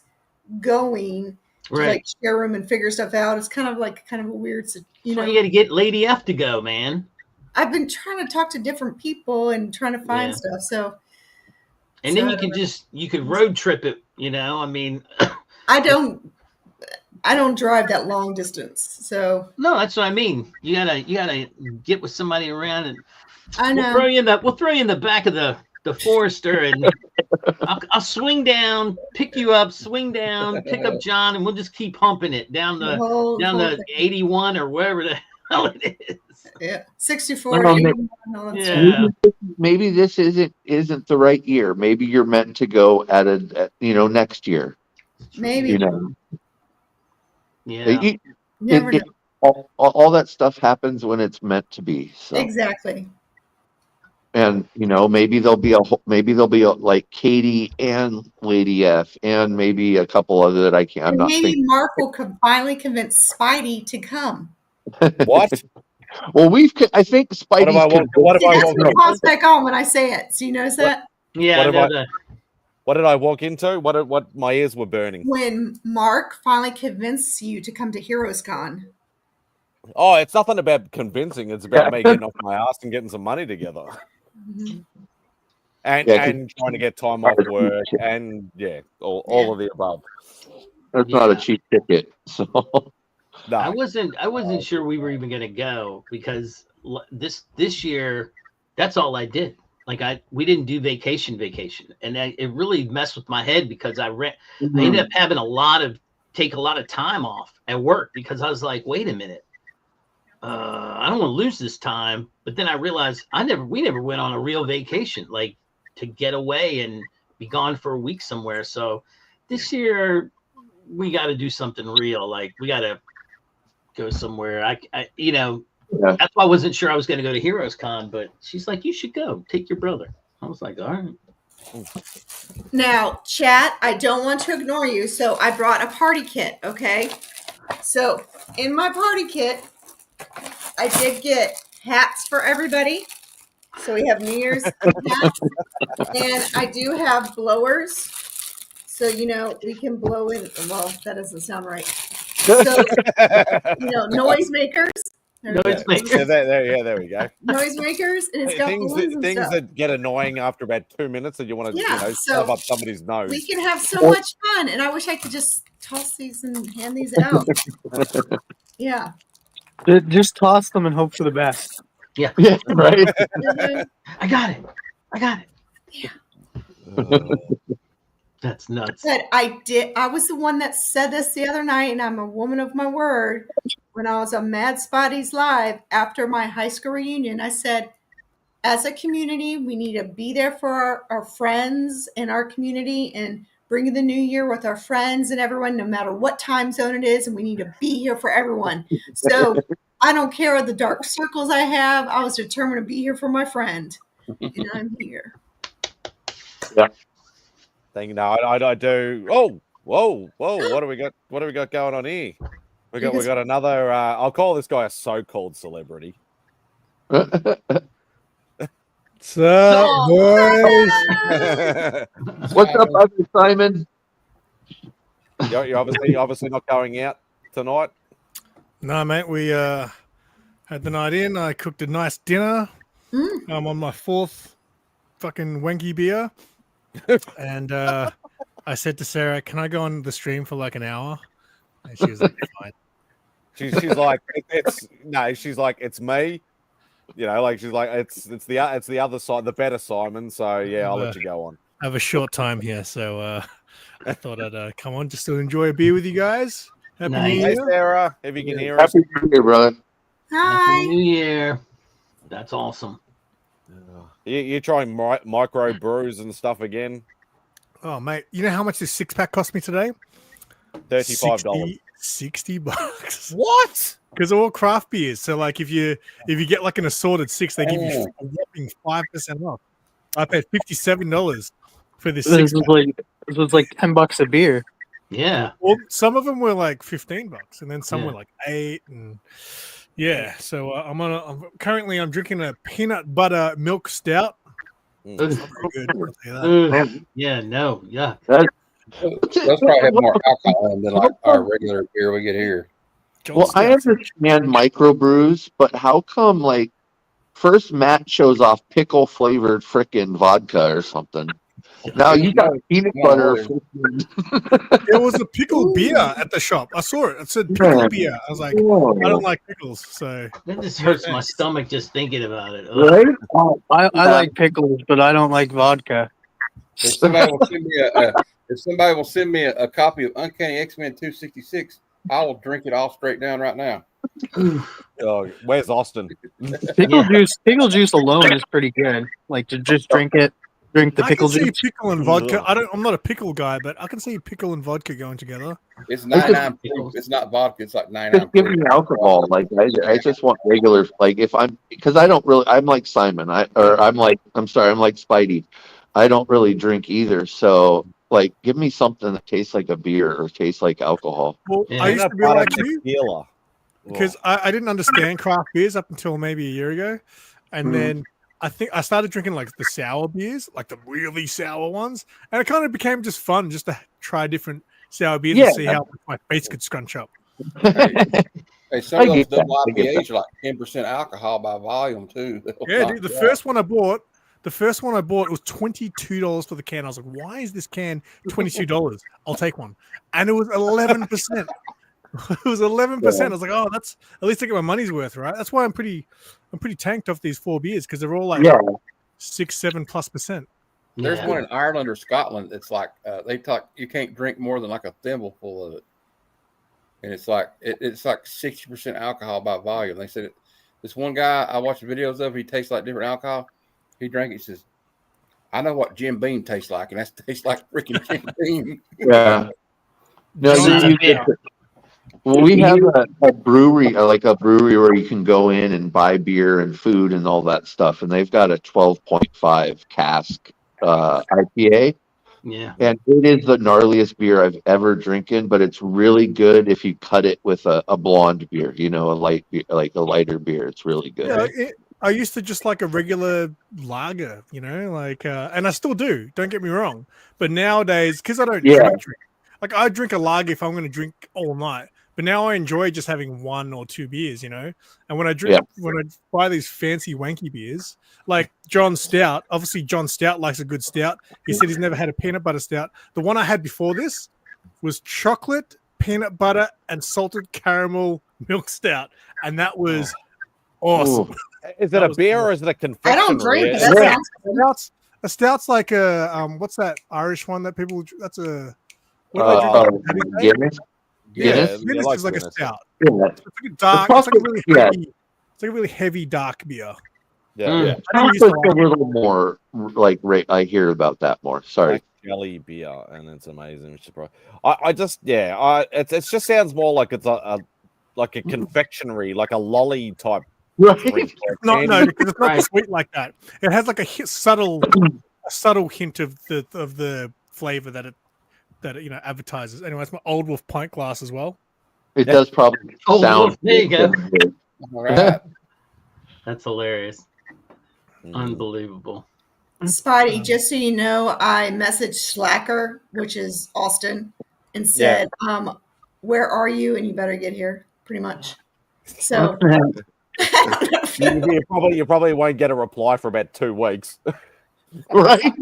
going to like share a room and figure stuff out, it's kind of a weird, you know. You got to get Lady F to go, man. I've been trying to talk to different people and trying to find stuff. So. And then you could road trip it, you know. I mean, I don't drive that long distance, so no, that's what I mean. You gotta get with somebody around, and I know we'll throw you in the back of the Forester, and I'll swing down, pick you up, swing down, pick up John, and we'll just keep humping it down the 81 or wherever the hell it is. Yeah, 64. Yeah. Maybe this isn't the right year. Maybe you're meant to go at next year. Maybe. Yeah. Never know. All that stuff happens when it's meant to be. So Exactly. and maybe there'll be like Katie and Lady F and maybe a couple other that I'm not maybe thinking. Mark will finally convince Spidey to come. What? Well, I think Spidey's what if I That's walk what into? pops back on when I say it. So you notice that? Yeah. What did I walk into? What my ears were burning. When Mark finally convinced you to come to Heroes Con. Oh, it's nothing about convincing. It's about me getting off my ass and getting some money together. And trying to get time off work and all of the above. That's not a cheap ticket. So no. I wasn't sure we were even going to go because this year, that's all I did. Like we didn't do vacation, and it really messed with my head because I ended up having take a lot of time off at work because I was like, wait a minute, I don't want to lose this time. But then I realized we never went on a real vacation, like to get away and be gone for a week somewhere. So this year we got to do something real. Like we got to go somewhere. That's why I wasn't sure I was going to go to Heroes Con, but she's like, you should go. Take your brother. I was like, all right. Now, chat, I don't want to ignore you, so I brought a party kit, okay? So in my party kit, I did get hats for everybody. So we have New Year's hats. And I do have blowers. So, we can blow in. Well, that doesn't sound right. So, noisemakers. Noisemakers. There we go. Noisemakers, and it's got things that get annoying after about 2 minutes, and you want to stuff up somebody's nose. We can have so much fun, and I wish I could just toss these and hand these out. Yeah. Just toss them and hope for the best. Yeah. Right. I got it. Yeah. That's nuts. But I was the one that said this the other night, and I'm a woman of my word. When I was on MadSpidey's Live after my high school reunion, I said, as a community, we need to be there for our friends in our community and bring the new year with our friends and everyone, no matter what time zone it is. And we need to be here for everyone. So I don't care the dark circles I have. I was determined to be here for my friend. And I'm here. Yeah. I do. Oh, whoa! What do we got? What do we got going on here? We got another. I'll call this guy a so-called celebrity. What's up, boys? What's up, Uncle Simon? You're obviously not going out tonight. No, mate. We had the night in. I cooked a nice dinner. I'm on my 4th fucking wanky beer. And I said to Sarah, can I go on the stream for like an hour? And she was like, fine. She's like, she's like, it's me. She's like, it's the other side, the better Simon. So yeah, I'll let you go on. I have a short time here, so I thought I'd come on just to enjoy a beer with you guys. Happy New Year. Hey Sarah, if you can hear us. Happy New Year, brother. Hi. Happy New Year. That's awesome. You're trying micro brews and stuff again. Oh, mate, you know how much this 6-pack cost me today? $35. $60. What? Because they're all craft beers. So, like, if you get like an assorted 6, they give you a whopping 5% off. I paid $57 for this. This was like $10 a beer. Yeah. Well, some of them were like $15, and then some were like $8, and yeah. So I'm currently drinking a peanut butter milk stout. That's not very good. I'll tell you that. Yeah. No. Yeah. Let's probably have more alcohol in than like our regular beer we get here. Well, I understand microbrews, but how come like first Matt shows off pickle flavored frickin' vodka or something? Now you got peanut butter. There was a pickle beer at the shop. I saw it. It said pickle beer. I was like, I don't like pickles, so that just hurts my stomach just thinking about it. Right? I like pickles, but I don't like vodka. If somebody will send me a copy of Uncanny X-Men 266, I will drink it all straight down right now. Oh, where's Austin? Pickle juice alone is pretty good. Like to just drink it, drink the pickle I can juice. see pickle and vodka. I'm not a pickle guy, but I can see pickle and vodka going together. It's 99 proof. It's not vodka. It's like 99 Just give proof. me alcohol. Like I just want regular. Like if because I don't really. I'm like Simon. I'm like Spidey. I don't really drink either. So like, give me something that tastes like a beer or tastes like alcohol. Well, Yeah. I used to be like you Tequila. because I didn't understand craft beers up until maybe a year ago, and then I think I started drinking like the sour beers, like the really sour ones, and it kind of became just fun just to try different sour beers and see how much my face could scrunch up. Hey, some of those double IPAs are like 10% alcohol by volume too. Yeah, dude. The first one I bought was $22 for the can. I was like, why is this can $22? I'll take one. And it was 11%. It was 11%. I was like, oh, that's at least I get my money's worth, right? That's why I'm pretty tanked off these 4 beers because they're all like 6-7+%. There's one in Ireland or Scotland that's like they talk you can't drink more than like a thimbleful of it. And it's like 60% alcohol by volume. They said this one guy I watched videos of, he tastes like different alcohol. He drank it, he says, I know what Jim Beam tastes like, and that tastes like freaking Jim Beam. Yeah. No, well, we have a brewery, like a brewery where you can go in and buy beer and food and all that stuff, and they've got a 12.5 cask IPA. Yeah. And it is the gnarliest beer I've ever drinking, but it's really good if you cut it with a blonde beer, a light beer, like a lighter beer. It's really good. Yeah, I used to just like a regular lager, and I still do. Don't get me wrong. But nowadays, because I don't drink, like I drink a lager if I'm going to drink all night. But now I enjoy just having 1 or 2 beers, And when I when I buy these fancy wanky beers, like John Stout, obviously John Stout likes a good stout. He said he's never had a peanut butter stout. The one I had before this was chocolate, peanut butter, and salted caramel milk stout, and that was awesome. Is it a beer or is it a confection? I don't drink. A stout's like a what's that Irish one that people? That's a Guinness. Guinness is like a stout. Yeah. It's like a dark. It's like a really heavy. It's like a really heavy dark beer. Yeah. I used to a little more like I hear about that more. Sorry. Like jelly beer, and it's amazing. It just sounds more like it's a confectionery, like a lolly type. Right. No, because it's not sweet like that. It has like a subtle hint of the flavor that it advertises. Anyway, it's my Old Wolf pint glass as well. It does probably sound. There you go. All right. That's hilarious. Unbelievable. Spidey, just so you know, I messaged Slacker, which is Austin, and said, where are you? And you better get here, pretty much. So you probably won't get a reply for about 2 weeks. Right.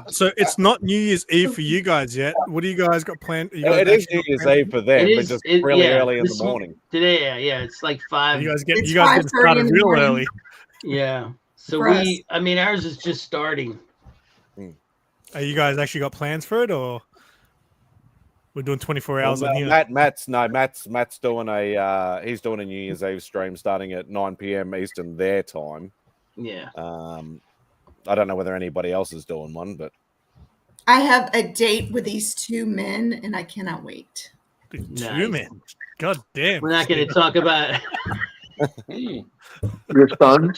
So it's not New Year's Eve for you guys yet. What do you guys got planned? It is New Year's Eve for them, but just really early in the morning. Today, it's like 5. You guys getting started real early. Yeah. So ours is just starting. Are you guys actually got plans for it, or we're doing 24 hours on here? Matt's doing he's doing a New Year's Eve stream starting at 9 p.m. Eastern their time. Yeah. I don't know whether anybody else is doing one, but I have a date with these 2 men, and I cannot wait. 2 men. God damn. We're not going to talk about your son.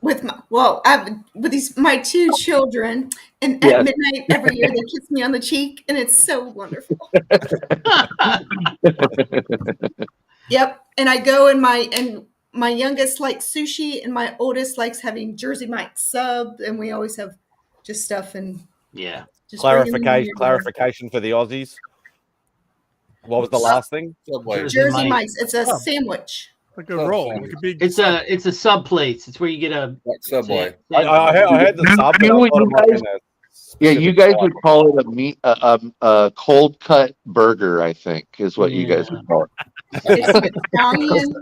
With my 2 children, and at midnight every year they kiss me on the cheek, and it's so wonderful. Yep, and I go and my youngest likes sushi, and my oldest likes having Jersey Mike's sub, and we always have just stuff and just clarification for the Aussies. What was the last thing? Jersey Mike's. It's a sandwich. Like a roll. Like a big it's a sub place. It's where you get a Subway. I had the sub. You guys would call it a cold cut burger, I think, is what you guys would call it. It's Italian.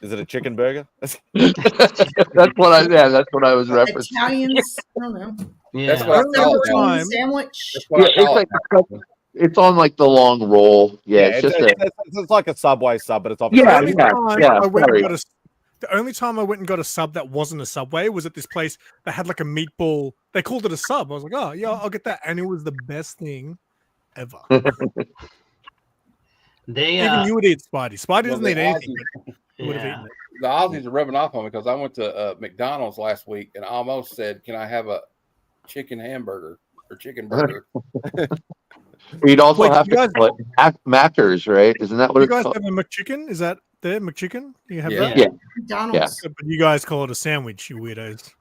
Is it a chicken burger? That's what I was referencing. Italians, I don't know. Yeah. Sandwich. it's on like the long roll. Yeah, it's just it's like a Subway sub, but it's yeah, obviously The only time I went and got a sub that wasn't a Subway was at this place that had like a meatball. They called it a sub. I was like, oh yeah, I'll get that, and it was the best thing ever. Even you would eat Spidey. Spidey doesn't eat anything. Would have eaten it. The Aussies are rubbing off on me because I went to McDonald's last week and I almost said, "Can I have a chicken hamburger or chicken burger?" We'd also have to call it Mackers, right? Isn't that what you it's guys called? have a McChicken? Is that there, McChicken? You have that? Yeah. McDonald's. But you guys call it a sandwich, you weirdos.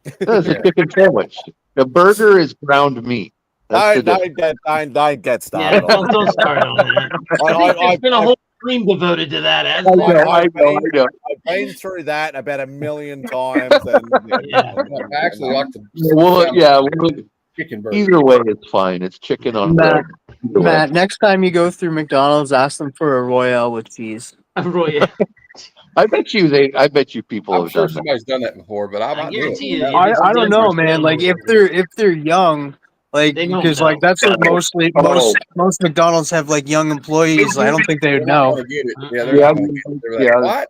It's a chicken sandwich. The burger is ground meat. Don't get started. Yeah, don't start on that. There's been a whole stream devoted to that. I know. I've been through that about 1 million times. And, I actually like the chicken burger. Either way, it's fine. It's chicken on bread. Matt, next time you go through McDonald's, ask them for a Royale with cheese. A Royale. I bet you people I'm have sure done somebody's done that before, but I guarantee you. I don't know, man. Like if they're young, like because like that's what most McDonald's have like young employees. I don't think they would know. What?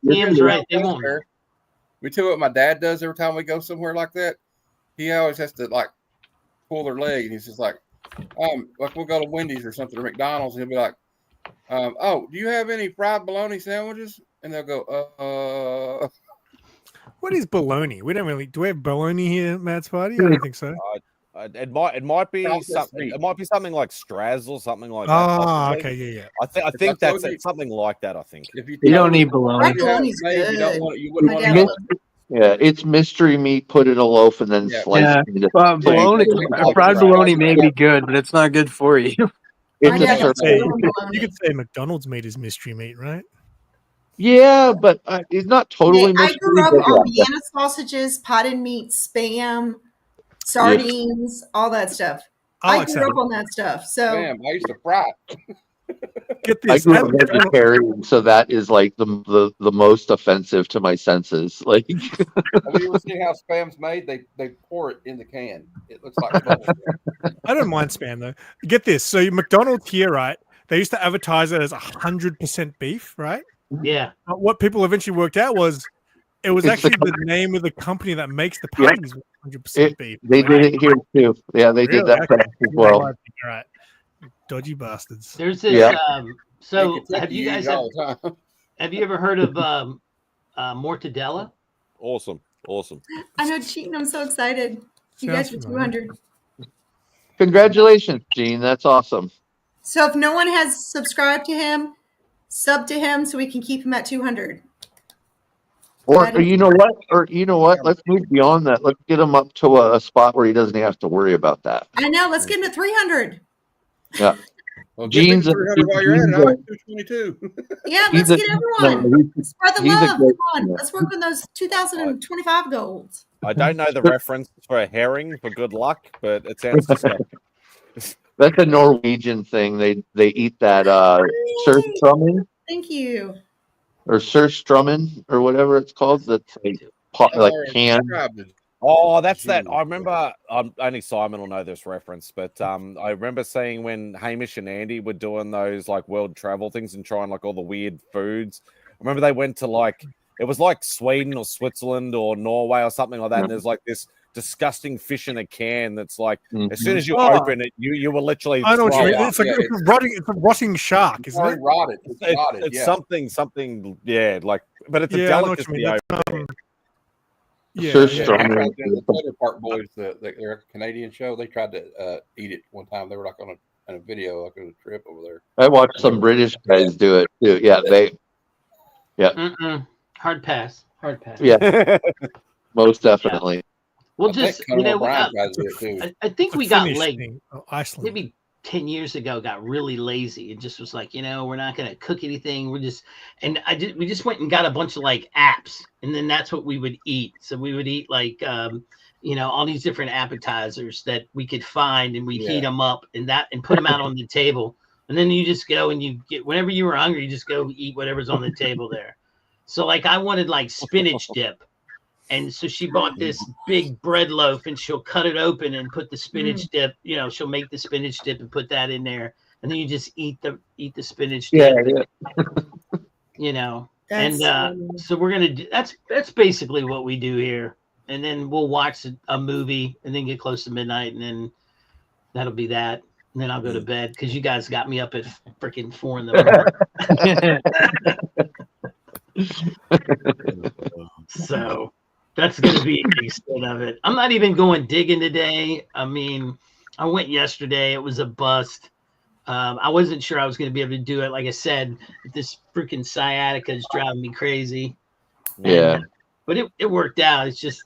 Ian's right. They won't. We tell you what my dad does every time we go somewhere like that. He always has to like pull their leg, and he's just like we'll go to Wendy's or something or McDonald's, and he'll be like, "Oh, do you have any fried bologna sandwiches?" And they'll go, What is bologna? We don't really. Do we have bologna here, MadSpidey? I don't think so. It might be something. It might be something like Straz or something like that. Oh, okay, yeah. I think that's something like that. I think you don't need bologna. Bologna's good. You wouldn't want to. Yeah, it's mystery meat put in a loaf and then sliced. Bologna, fried bologna may be good, but it's not good for you. You could say McDonald's meat is mystery meat, right? Yeah, but it's not totally mystery. I grew up on Vienna sausages, potted meat, Spam, sardines, all that stuff. I grew up on that stuff. So I used to fry. Get this. I grew up vegetarian, so that is like the most offensive to my senses. Like, have you ever seen how Spam's made? They pour it in the can. It looks like butter. I don't mind Spam though. Get this. So McDonald's here, right? They used to advertise it as 100% beef, right? Yeah. But what people eventually worked out was it was actually the name of the company that makes the patties 100% beef. They did it here too. Yeah, they did that as well. All right. Dodgy bastards. There's this. So have you guys have you ever heard of mortadella? Awesome. I know, Cheatin. I'm so excited. You guys for 200. Congratulations, Gene. That's awesome. So if no one has subscribed to him, sub to him so we can keep him at 200. Or you know what? Let's move beyond that. Let's get him up to a spot where he doesn't have to worry about that. I know. Let's get him to 300. Yeah. Well, Gene's 300 while you're at it. I like 222. Yeah, let's get everyone. Spread the love. Come on. Let's work on those 2025 goals. I don't know the reference for a herring for good luck, but it sounds disgusting. That's a Norwegian thing. They eat that surströmming. Thank you. Or surströmming or whatever it's called. That's like canned. Oh, that's that. I remember. Only Simon will know this reference, but I remember seeing when Hamish and Andy were doing those like world travel things and trying like all the weird foods. I remember they went to like it was like Sweden or Switzerland or Norway or something like that. And there's like this disgusting fish in a can that's like as soon as you open it, you will literally. I know what you mean. It's like it's a rotting shark, isn't it? Rotted. It's something. Yeah, like, but it's a delicacy. The Trailer Park Boys, they're a Canadian show. They tried to eat it one time. They were like on a video, like on a trip over there. I watched some British guys do it too. Yeah, Hard pass. Yeah, most definitely. Yeah. Well, just I think we got like maybe 10 years ago got really lazy and just was like, we're not going to cook anything. We just went and got a bunch of like apps, and then that's what we would eat. So we would eat like, all these different appetizers that we could find, and we'd heat them up and put them out on the table. And then you just go and you get, whenever you were hungry, you just go eat whatever's on the table there. So like I wanted like spinach dip. And so she bought this big bread loaf, and she'll cut it open and put the spinach dip. She'll make the spinach dip and put that in there. and then you just eat the spinach. Yeah, You know, That's and so we're gonna do that's basically what we do here, and then we'll watch a movie and then get close to midnight, and then that'll be that. And then I'll go to bed because you guys got me up at freaking 4 in the morning. So that's going to be the extent of it. I'm not even going digging today. I mean, I went yesterday. It was a bust. I wasn't sure I was going to be able to do it. Like I said, this freaking sciatica is driving me crazy. Yeah. But it worked out. It's just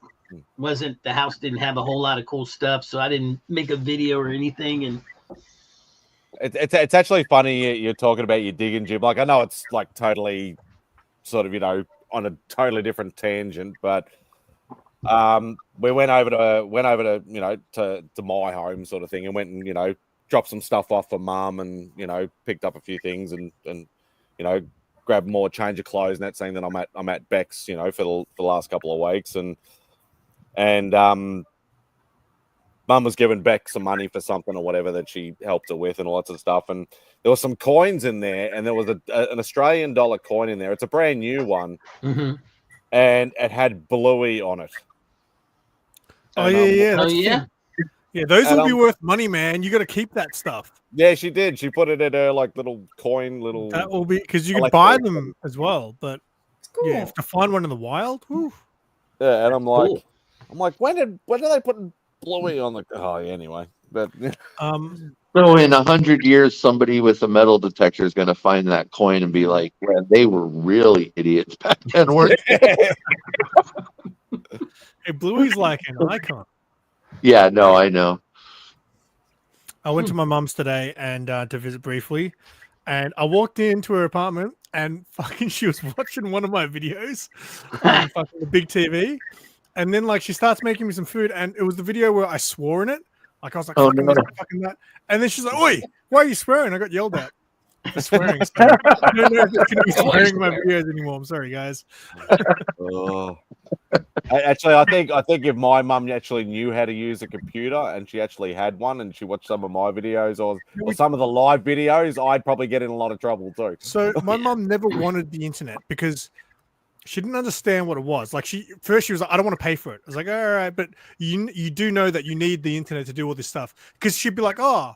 the house didn't have a whole lot of cool stuff. So I didn't make a video or anything. And it's actually funny you're talking about your digging, Jim. Like, I know it's like totally sort of, on a totally different tangent, but we went over to to my home sort of thing and went and dropped some stuff off for mum and picked up a few things and grabbed more change of clothes and that, saying that I'm at Beck's for the last couple of weeks and mum was giving Beck some money for something or whatever that she helped her with and all that sort of stuff. And there were some coins in there, and there was an Australian dollar coin in there. It's a brand new one, and it had Bluey on it. Oh, And, yeah. Yeah, those will be worth money, man. You got to keep that stuff. Yeah, she did. She put it in her little coin, That will be because you can buy them as well. But cool. yeah, to find one in the wild. Whew. Yeah, and I'm like, when did they put Bluey on the? Oh, yeah, anyway, but So in 100 years, somebody with a metal detector is going to find that coin and be like, "Man, they were really idiots back then." Weren't they?" Hey, Bluey's like an icon. Yeah, no, I know. I went to my mum's today and to visit briefly, and I walked into her apartment and fucking she was watching one of my videos on fucking the big TV, and then she starts making me some food, and it was the video where I swore in it. Like I was like, fucking that, and then she's like, "Oi, why are you swearing?" I got yelled at for swearing. So I don't know if it's gonna be swearing in my videos anymore. I'm sorry, guys. Actually, I think if my mum actually knew how to use a computer and she actually had one and she watched some of my videos or some of the live videos, I'd probably get in a lot of trouble too. So my mum never wanted the internet because she didn't understand what it was. She was like, "I don't want to pay for it." I was like, "All right, but you do know that you need the internet to do all this stuff." Because she'd be like, "Oh,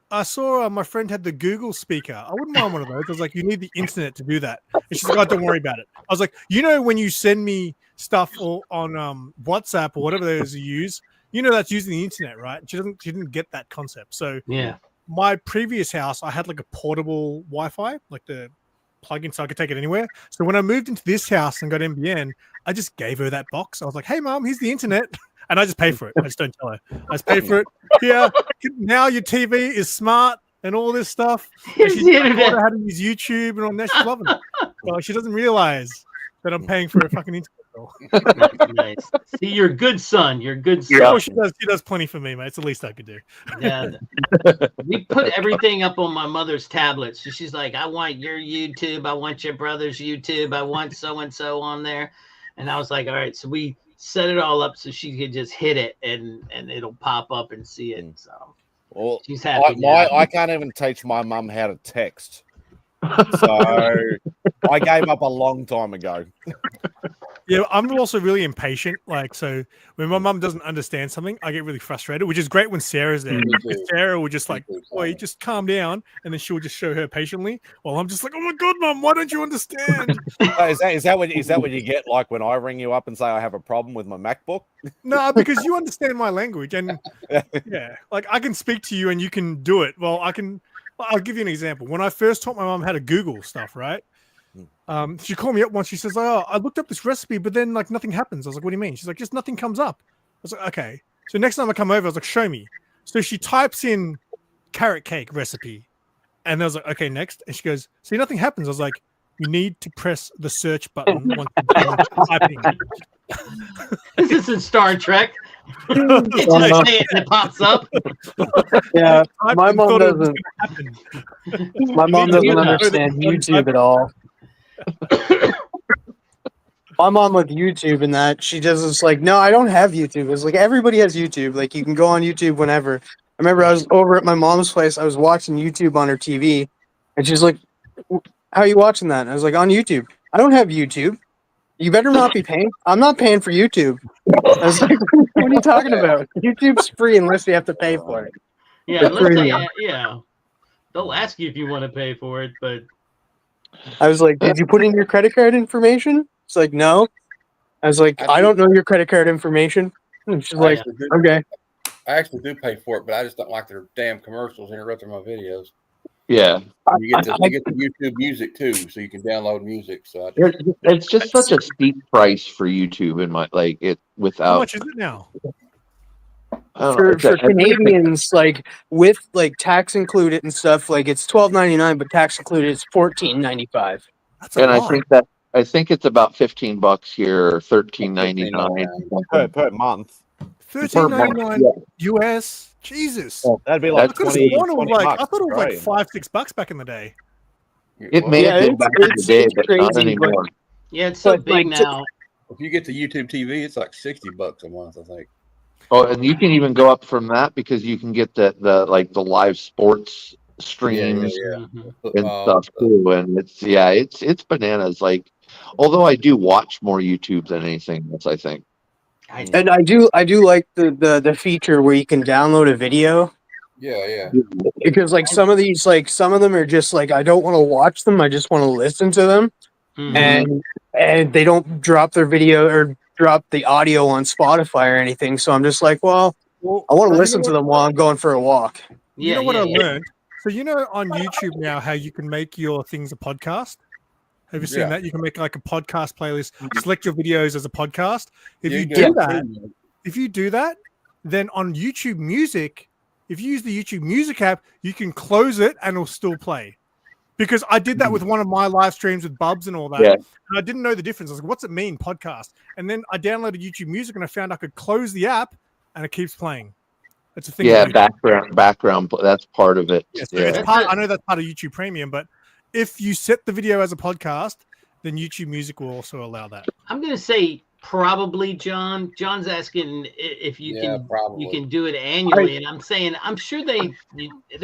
I saw my friend had the Google speaker. I wouldn't mind one of those." I was like, "You need the internet to do that." And she's like, "Oh, don't worry about it." I was like, when you send me stuff on WhatsApp or whatever it is you use, that's using the internet, right? She didn't get that concept. So yeah, my previous house, I had a portable Wi-Fi, the plug-in, so I could take it anywhere. So when I moved into this house and got NBN, I just gave her that box. I was like, "Hey, Mom, here's the internet." And I just pay for it. I just don't tell her. I just pay for it. Yeah, now your TV is smart and all this stuff. She's taught her how to use YouTube and all that. She's loving it. Well, she doesn't realize that I'm paying for a fucking internet bill. Nice. See, you're a good son. You're a good son. Yeah. Oh, she does plenty for me, mate. It's the least I could do. Yeah. We put everything up on my mother's tablet. So she's like, "I want your YouTube. I want your brother's YouTube. I want so-and-so on there." And I was like, "All right." So we set it all up so she could just hit it and it'll pop up and see it. So she's happy. I can't even teach my mum how to text. So I gave up a long time ago. Yeah, I'm also really impatient. So when my mum doesn't understand something, I get really frustrated, which is great when Sarah's there. Sarah will just "Boy, just calm down," and then she'll just show her patiently. While I'm just like, "Oh my god, Mum, why don't you understand?" Is that what you get when I ring you up and say I have a problem with my MacBook? No, because you understand my language, and yeah, I can speak to you and you can do it. Well, I'll give you an example. When I first taught my mom how to Google stuff, right? She called me up once. She says, "Oh, I looked up this recipe, but then nothing happens." I was like, "What do you mean?" She's like, "Just nothing comes up." I was like, "Okay." So next time I come over, I was like, "Show me." So she types in carrot cake recipe, and I was like, "Okay, next." And she goes, "See, nothing happens." I was like, "You need to press the search button once you're done typing." This isn't Star Trek. It pops up. Yeah, my mom doesn't. My mom doesn't understand YouTube at all. My mom with YouTube and that she does this no, I don't have YouTube. It's everybody has YouTube. You can go on YouTube whenever. remember I was over at my mom's place. I was watching YouTube on her TV, and she's like, "How are you watching that?" And I was like, "On YouTube." I don't have YouTube. You better not be paying. I'm not paying for YouTube. I was like, "What are you talking about? YouTube's free unless you have to pay for it." Yeah, unless they, yeah, they'll ask you if you want to pay for it, but I was like, "Did you put in your credit card information?" It's like, "No." I was like, "I don't know your credit card information." And she's like, "Okay." I actually do pay for it, but I just don't like their damn commercials interrupting my videos. Yeah. You get the YouTube Music too, so you can download music. So it's just such a steep price for YouTube in my without. How much is it now? For Canadians, like with like tax included and stuff, like it's $12.99, but tax included it's $14.95. And I think it's about $15 here, or $13.99 per month. $13.99 US. Jesus, that'd be like 20 I thought it was like $5-6 back in the day. It may have been back in the day, but not anymore. Yeah, it's so big now. If you get the YouTube TV, it's like $60 a month, I think. Oh, and you can even go up from that because you can get the live sports streams and stuff too. And it's bananas. Like, although I do watch more YouTube than anything else, I think. And I do like the feature where you can download a video. Yeah. Because like some of them are just like I don't want to watch them, I just want to listen to them. And they don't drop their video or drop the audio on Spotify or anything. So I'm just like, well I want to listen to them while I'm going for a walk. You know what I learned? So you know on YouTube now how you can make your things a podcast? Have you seen that? You can make like a podcast playlist, select your videos as a podcast. If you do that, then on YouTube Music, if you use the YouTube Music app, you can close it and it'll still play. Because I did that with one of my live streams with Bubs and all that. Yeah. And I didn't know the difference. I was like, what's it mean, podcast? And then I downloaded YouTube Music and I found I could close the app and it keeps playing. It's a thing. Yeah, background. That's part of it. It's I know that's part of YouTube Premium, but if you set the video as a podcast, then YouTube Music will also allow that. I'm going to say probably, John. John's asking if you can do it annually, and I'm saying I'm sure they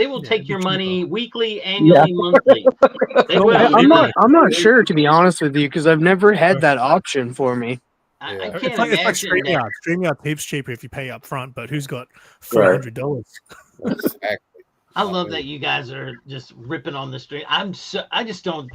will take your money weekly, annually, monthly. They will. I'm not sure, to be honest with you, because I've never had that option for me. I can't it's like StreamYard. StreamYard heaps cheaper if you pay up front, but who's got $400? I love that you guys are just ripping on the stream. I just don't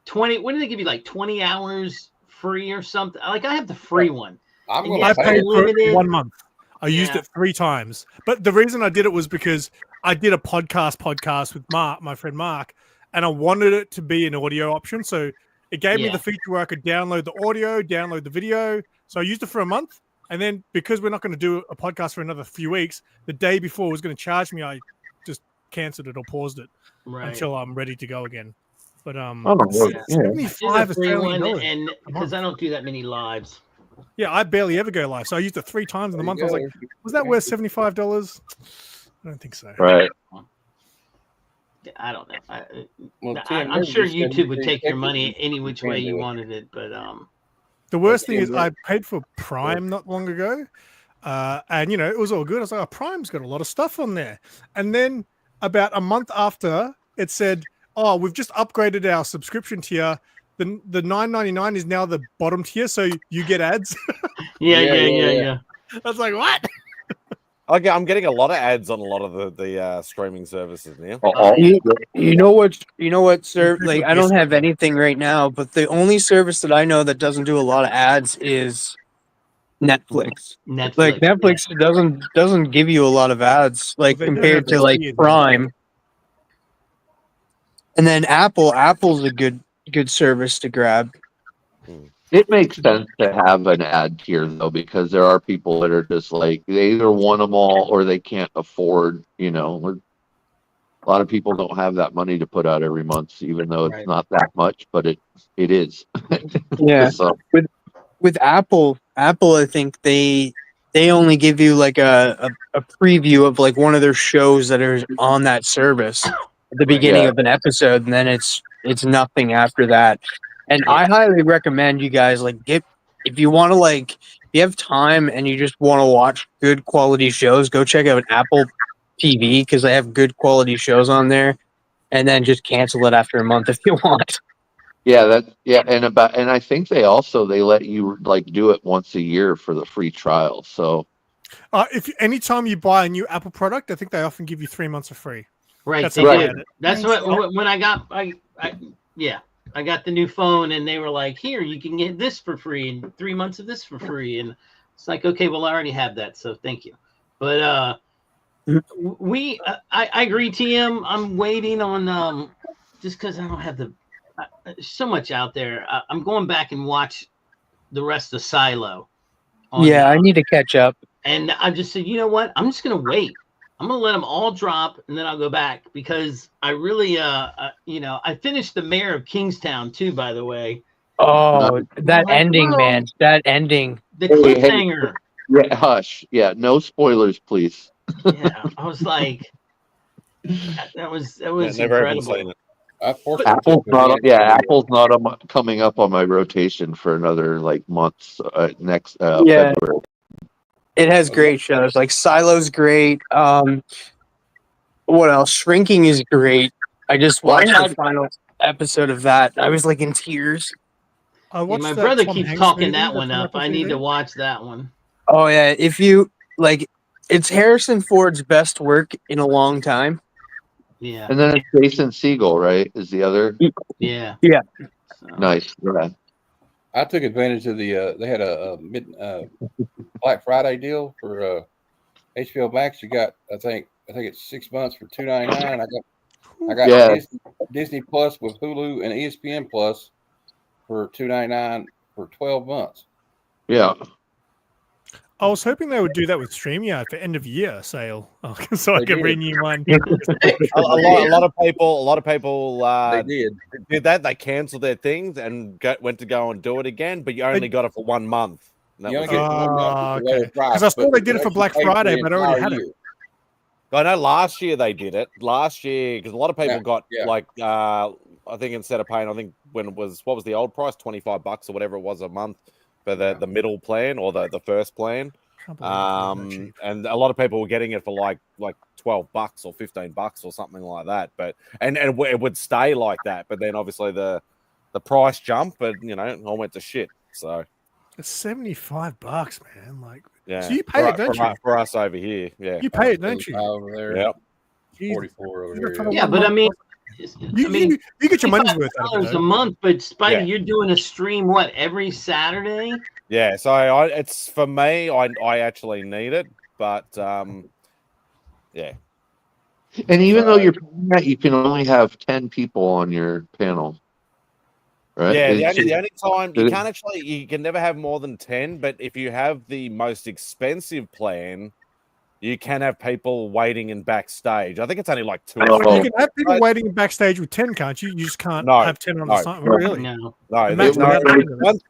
20. What do they give you, like 20 hours free or something? Like I have the free one. I paid for it 1 month. I used it 3 times. But the reason I did it was because I did a podcast with Mark, my friend Mark, and I wanted it to be an audio option. So it gave me the feature where I could download the audio, download the video. So I used it for a month. And then because we're not going to do a podcast for another few weeks, the day before it was going to charge me, I just canceled it or paused it until I'm ready to go again. But 75 $1, and because I don't do that many lives. Yeah, I barely ever go live, so I used it 3 times in the month. I was like, was that worth $75? I don't think so. Right. I don't know. I'm sure YouTube would take your money any which way you wanted it, but the worst thing is I paid for Prime not long ago, and it was all good. I was like, Prime's got a lot of stuff on there, and then about a month after, it said, "Oh, we've just upgraded our subscription tier. The $9.99 is now the bottom tier, so you get ads." Yeah. I was like, "What?" Okay, I'm getting a lot of ads on a lot of the streaming services now. You know what, sir? Like, I don't have anything right now, but the only service that I know that doesn't do a lot of ads is Netflix. Like Netflix doesn't give you a lot of ads, like compared to like Prime. And then Apple's a good service to grab. It makes sense to have an ad tier though, because there are people that are just like they either want them all or they can't afford. A lot of people don't have that money to put out every month, even though it's not that much, but it is. Yeah. So. With Apple, I think they only give you like a preview of like one of their shows that are on that service at the beginning of an episode, and then it's nothing after that. And I highly recommend you guys if you want to if you have time and you just want to watch good quality shows, go check out Apple TV because they have good quality shows on there, and then just cancel it after a month if you want. Yeah, and I think they let you like do it once a year for the free trial. So If anytime you buy a new Apple product, I think they often give you 3 months for free. Right, That's they how I did. had it. That's Nice. when I got I got the new phone, and they were like, "Here, you can get this for free and 3 months of this for free." And it's like, okay, well, I already have that, so thank you. But I agree, TM. I'm waiting on just because I don't have there's so much out there. I'm going back and watch the rest of Silo. I need to catch up. And I just said, you know what? I'm just gonna wait. I'm gonna let them all drop, and then I'll go back because I really, I finished the Mayor of Kingstown too. By the way, Oh, that like, ending, man! That ending. the Hey, cliffhanger. yeah, hush. Yeah, no spoilers, please. Yeah, I was like, that was Never even seen incredible. it. Apple's not coming up on my rotation for another like months next Yeah. February. It has great shows. Like Silo's great. What else? Shrinking is great. I just watched the final episode of that. I was like in tears. I Yeah, watched my that brother Tom keeps Hanks talking movie that that's one on up. Apple I need TV. to watch that one. Oh yeah, if you like, it's Harrison Ford's best work in a long time. Yeah, And then it's Jason Segel, right? Is the other yeah. So, nice? Yeah. I took advantage of the they had a Black Friday deal for HBO Max. You got I think it's 6 months for $2.99. I got Yeah. Disney Plus with Hulu and ESPN Plus for $2.99 for 12 months. Yeah. I was hoping they would do that with StreamYard for end of year sale, so I They could did. renew mine. A lot of people They did. did that. They canceled their things and went to go and do it again, but you only got it for 1 month. And that You was only it. get 1 month for the lower okay. price. Because I saw but they did it for actually Black paid Friday, the but I already entire had it. year. I know last year they did it. Last year, because a lot of people got yeah. like, I think instead of paying, I think when it was, what was the old price? $25 or whatever it was a month for the middle plan or the first plan. Can't believe it was that cheap. And a lot of people were getting it for like $12 or $15 or something like that. But and it would stay like that. But then obviously the price jumped, but it all went to shit. So It's $75, man. Like, yeah, so you pay it, don't you? for us over here, yeah, You pay it, don't you? Over there. yep. 44 over You here. got to yeah, one but I month. mean, You get your money's worth out of it. $25 a though. month. But Spidey, Yeah. you're doing a stream what every Saturday? Yeah, so it's for me. I actually need it, but yeah. And even though you're paying that, you can only have 10 people on your panel, right? Yeah, It's the only time you can never have more than 10. But if you have the most expensive plan, you can have people waiting in backstage. I think it's only like 2. Oh. You can have people waiting backstage with 10, can't you? You just can't have 10 on the side. Really? No. No, Imagine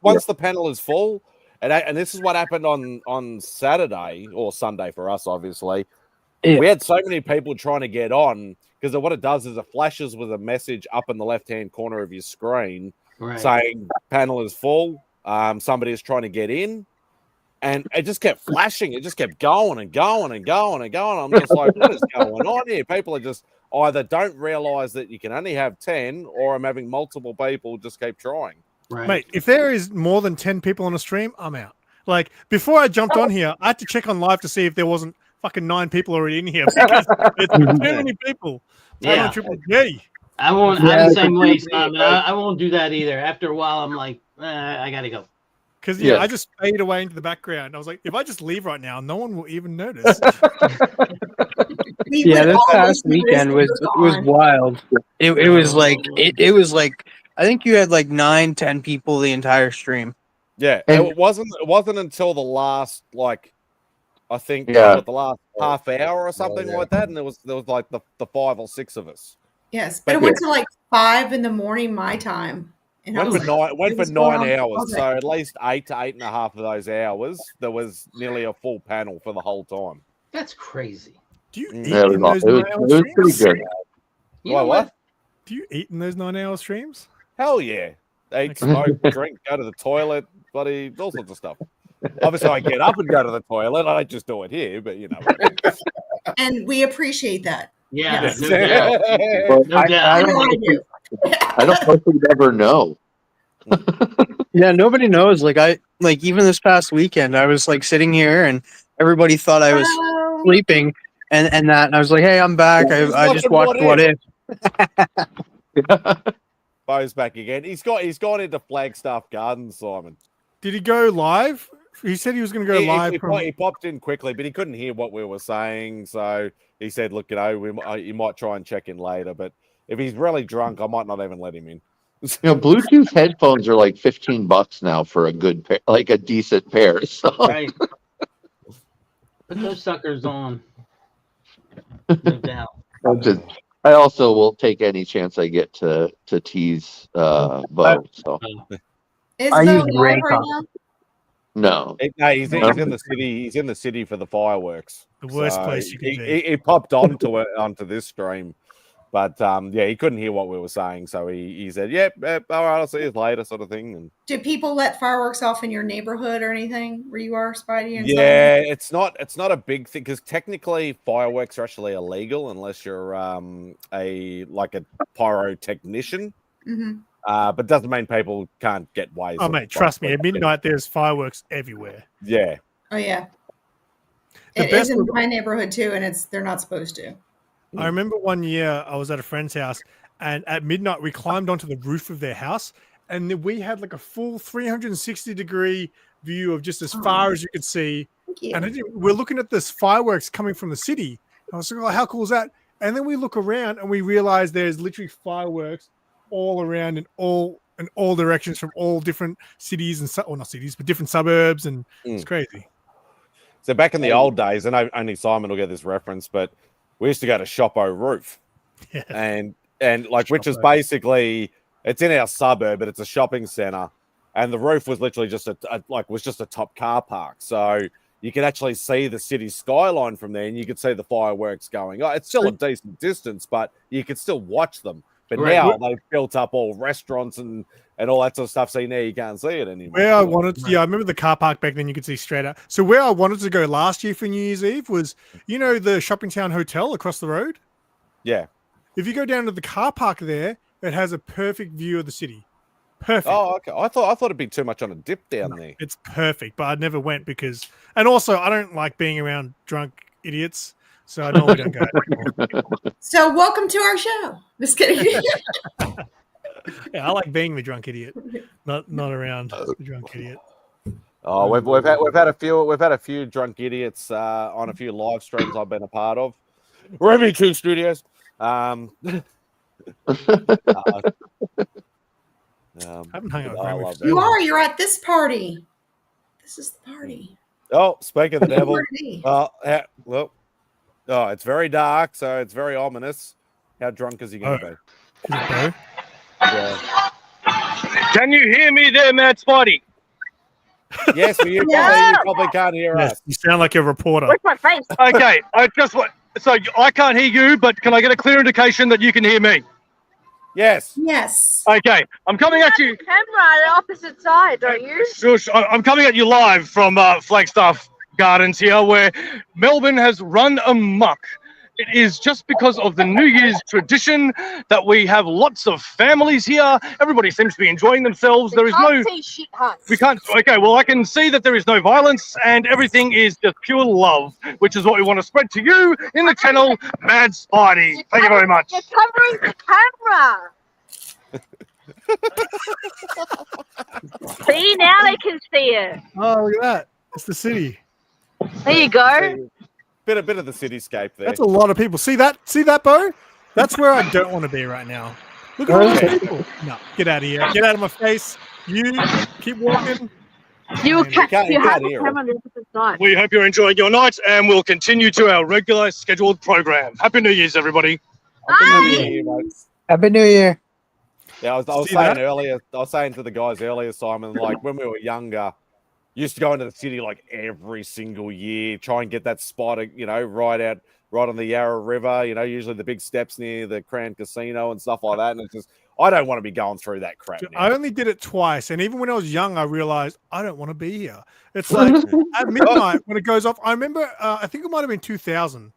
once the panel is full, and this is what happened on Saturday or Sunday for us, obviously. Yeah. We had so many people trying to get on because what it does is it flashes with a message up in the left-hand corner of your screen saying panel is full. Somebody is trying to get in, and it just kept flashing. It just kept going and going and going and going. I'm just like, what is going on here? People are just either don't realize that you can only have 10, or I'm having multiple people just keep trying. Right. Mate, if there is more than 10 people on a stream, I'm out. Like, before I jumped on here, I had to check on live to see if there wasn't fucking 9 people already in here because it's too many people. Yeah. On Triple J. I won't. Yeah, I'm the same way, completely, Simon. I won't do that either. After a while, I'm like, I gotta go. Because Yeah. I just faded away into the background. I was like, if I just leave right now, no one will even notice. Yeah, this past weekend was wild. It was like it was like I think you had like 9-10 people the entire stream. Yeah, And- it wasn't until the last I think Yeah. the last half hour or something like that, and there was like the 5 or 6 of us. Yes, but it went to like 5 in the morning my time. And I Went was for like, went for what's going 9 on? hours, I was so like, at least 8 to 8.5 of those hours, there was nearly a full panel for the whole time. That's crazy. Do you eat Yeah, in those 9 hour it was pretty streams? good. You know what? Do you eat in those 9 hour streams? Hell yeah! They eat, Okay. smoke, drink, go to the toilet, bloody all sorts of stuff. Obviously, I get up and go to the toilet. I don't just do it here, but you know. And we appreciate that. Yeah, Yes. no doubt. Well, No doubt. I know I do. I don't know if we'd ever know. Yeah, nobody knows. Like even this past weekend, I was like sitting here and everybody thought I was Hello. sleeping and that, and I was like, "Hey, I'm back. I just watched What If." Bo's back again. He's gone into Flagstaff Gardens, Simon. Did he go live? He said he was going to go live. He popped in quickly, but he couldn't hear what we were saying. So he said, "Look, you know, you might try and check in later, but if he's really drunk, I might not even let him in." Bluetooth headphones are like $15 now for a good pair, like a decent pair. So. Right. Put those suckers on. No doubt. I also will take any chance I get to tease Bo. So Is I Bo use live right Raycon. now? no. No, he's in the city. He's in the city for the fireworks. The worst place you can be. He popped onto this stream, but yeah, he couldn't hear what we were saying. So he said, "Yep, all right, I'll see you later," sort of thing. And Do people let fireworks off in your neighborhood or anything where you are, Spidey? And yeah, it's not a big thing because technically fireworks are actually illegal unless you're a pyrotechnician. Mm-hmm. But doesn't mean people can't get ways. Oh, mate, trust me. At midnight, there's fireworks everywhere. Yeah. Oh yeah. The It best is in was- my neighborhood too, and they're not supposed to. I remember one year I was at a friend's house, and at midnight we climbed onto the roof of their house, and we had like a full 360-degree view of just as far as you could see. Thank you. And we're looking at this fireworks coming from the city. I was like, "Oh, how cool is that?" And then we look around and we realize there's literally fireworks all around in all directions from all different cities or not cities, but different suburbs, and it's crazy. So back in the old days, and only Simon will get this reference, but we used to go to Shoppo Roof, Yeah. and which is Shoppo. basically it's in our suburb, but it's a shopping center, and the roof was literally just a top car park, so you could actually see the city skyline from there, and you could see the fireworks going. Oh, it's still a decent distance, but you could still watch them. But Right. now they've built up all restaurants and all that sort of stuff, so now you can't see it anymore. Where I wanted to, I remember the car park back then you could see straight out. So where I wanted to go last year for New Year's Eve was, the Shopping Town Hotel across the road? Yeah. If you go down to the car park there, it has a perfect view of the city. Perfect. Oh, okay. I thought it'd be too much on a dip down there. It's perfect, but I never went and also I don't like being around drunk idiots, so I normally don't go. So welcome to our show. Just kidding. Yeah, I like being the drunk idiot, not around the drunk idiot. Oh, we've had a few drunk idiots on a few live streams I've been a part of. Remy 2 Studios. I haven't hung out with Remy for You are. You're at this party. This is the party. Oh, speak of the devil. Party. It's very dark, so it's very ominous. How drunk is he going to be? Bo. Yeah. Can you hear me there, MadSpidey? Yes, but you probably can't hear Yes, us. you sound like a reporter. Where's my face? Okay, so I can't hear you, but can I get a clear indication that you can hear me? Yes. Yes. Okay, I'm coming at you. Camera on the opposite side, don't you? Shush, I'm coming at you live from Flagstaff Gardens here, where Melbourne has run amok. It is just because of the New Year's tradition that we have lots of families here. Everybody seems to be enjoying themselves. There is no... See shit hunts. We can't... Okay, well, I can see that there is no violence and everything is just pure love, which is what we want to spread to you in the channel MadSpidey. Thank you very much. You're covering the camera. See, now they can see it. Oh, look at that. It's the city. There you go. Bit of the cityscape there. That's a lot of people. See that, Bo? That's where I don't want to be right now. Look at all those people. No, get out of here. Get out of my face. You keep walking. You can't have the hear camera on the opposite side. We hope you're enjoying your night and we'll continue to our regular scheduled program. Happy New Year's, everybody. Happy New Year. Yeah, I was See saying that? earlier. I was saying to the guys earlier, Simon, like when we were younger, used to go into the city like every single year, try and get that spot, right on the Yarra River. Usually the big steps near the Crown Casino and stuff like that. And it's just, I don't want to be going through that crap. Now. I only did it twice, and even when I was young, I realized I don't want to be here. It's like at midnight when it goes off. I remember, I think it might have been 2000.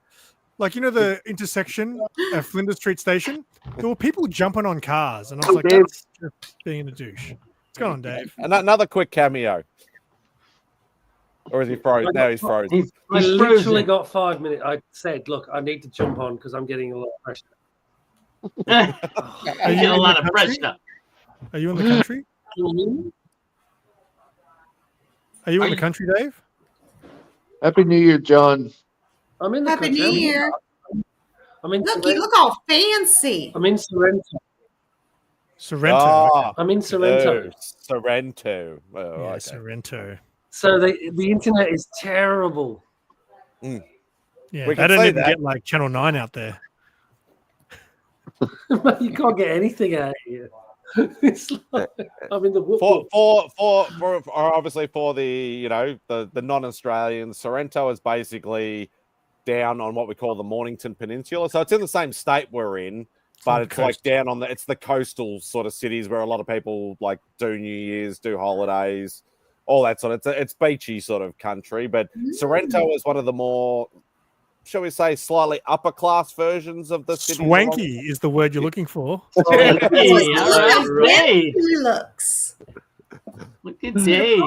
Like, you know, the intersection at Flinders Street Station? There were people jumping on cars, and I was like, that's just being a douche. What's going on, Dave? Another quick cameo. Or is he frozen? No, he's frozen. I literally got 5 minutes. I said, look, I need to jump on because I'm getting a lot of pressure. I get a lot of pressure. Are you in the country? Are you in the country, Dave? Happy New Year, John. I'm in the Happy country. New Year. I'm in Look, you look all fancy. I'm in Sorrento. Sorrento. Oh, I'm in Sorrento. Sorrento. Oh, Yeah, okay. Sorrento. So the internet is terrible. Yeah, We they can don't say even that. get like Channel 9 out there. You can't get anything out of here. It's like, I'm in the For obviously for the the non-Australians, Sorrento is basically down on what we call the Mornington Peninsula. So it's in the same state we're in, but it's like down on it's the coastal sort of cities where a lot of people like do New Year's, do holidays, all that sort of. It's beachy sort of country, but Sorrento is one of the more, shall we say, slightly upper class versions of the city. Swanky is the word you're looking for. Hey, all right. He looks. Look at Dave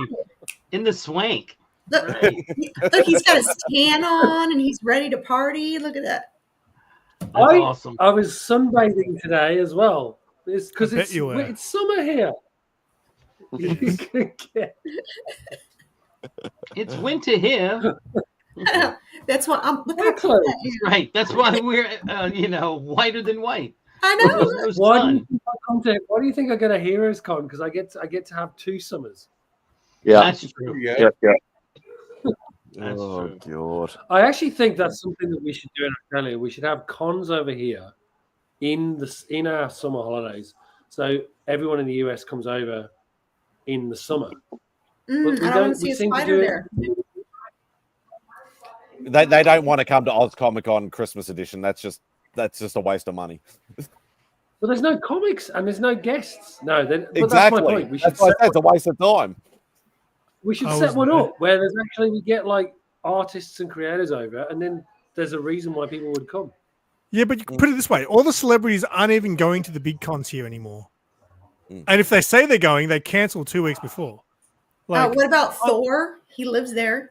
in the swank. Look, look, he's got his tan on and he's ready to party. Look at that. That's awesome. I was sunbathing today as well. It's because I bet you were. it's summer here. It's winter here. That's what I'm. Look We're how close. Right. That's why we're whiter than white. I know. There's Why do, sun. you think I get a Heroes Con? Because I get to have 2 summers. Yeah. That's true. Yeah. That's true. God. I actually think that's something that we should do in Australia. We should have cons over here in our summer holidays, so everyone in the US comes over in the summer. I don't want to see a spider there. They don't want to come to Oz Comic Con Christmas edition. That's just a waste of money. But there's no comics and there's no guests. No, but Exactly. that's my point. We should That's why I say it's a waste of time. We should set one up where there's actually we get like artists and creators over, and then there's a reason why people would come. Yeah, but you can put it this way: all the celebrities aren't even going to the big cons here anymore. And if they say they're going, they cancel 2 weeks before. Like, what about Thor? He lives there.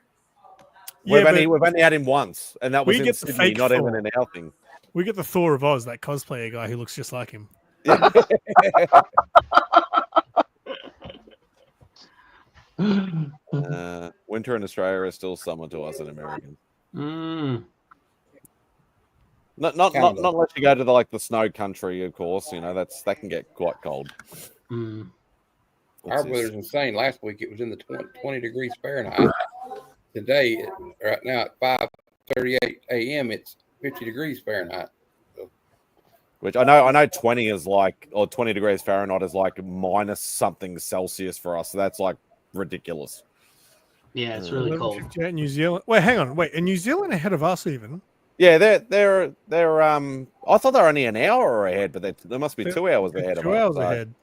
Yeah, we've only had him once, and that was we in get the Sydney, fake not Thor. even in our thing. We get the Thor of Oz, that cosplayer guy who looks just like him. Winter in Australia is still summer to us in Americans. Not unless you go to the snow country, of course. That can get quite cold. Our weather's insane. Last week it was in the 20 degrees Fahrenheit. Today, right now at 5:38 a.m., it's 50 degrees Fahrenheit. Which I know 20 is or 20 degrees Fahrenheit is like minus something Celsius for us. So that's like ridiculous. Yeah, it's really cold. New Zealand. Wait, hang on. Wait, and New Zealand ahead of us even? Yeah, they're I thought they were only an hour ahead, but they must be 2 hours ahead of us. 2 hours ahead.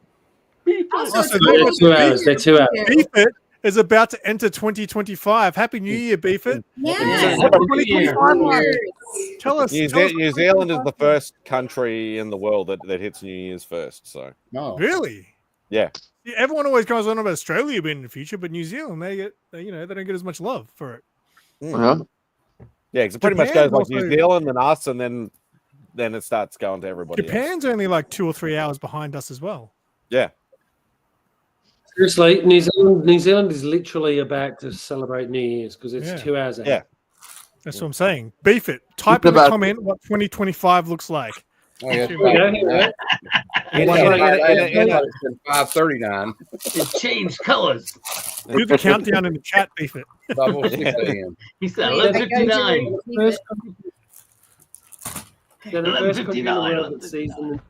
Also, They're 2 hours. Beefit is about to enter 2025. Happy New Year, Beefit. Yeah. Tell us. New Zealand is the first country in the world that hits New Year's first. So Really? Yeah. Everyone always goes on about Australia being in the future, but New Zealand they don't get as much love for it. Yeah, because it pretty much goes like New Zealand and us, and then it starts going to everybody. Japan's only like 2 or 3 hours behind us as well. Yeah. Seriously, New Zealand is literally about to celebrate New Year's because it's 2 hours ahead. Yeah. That's what I'm saying. Beef it. Type in the comment what 2025 looks like. Oh, yeah. In 5:39. It changed colors. Do the countdown in the chat, Beef it. 5:06 a.m. He said 11:59. They're the first country in the world that sees them.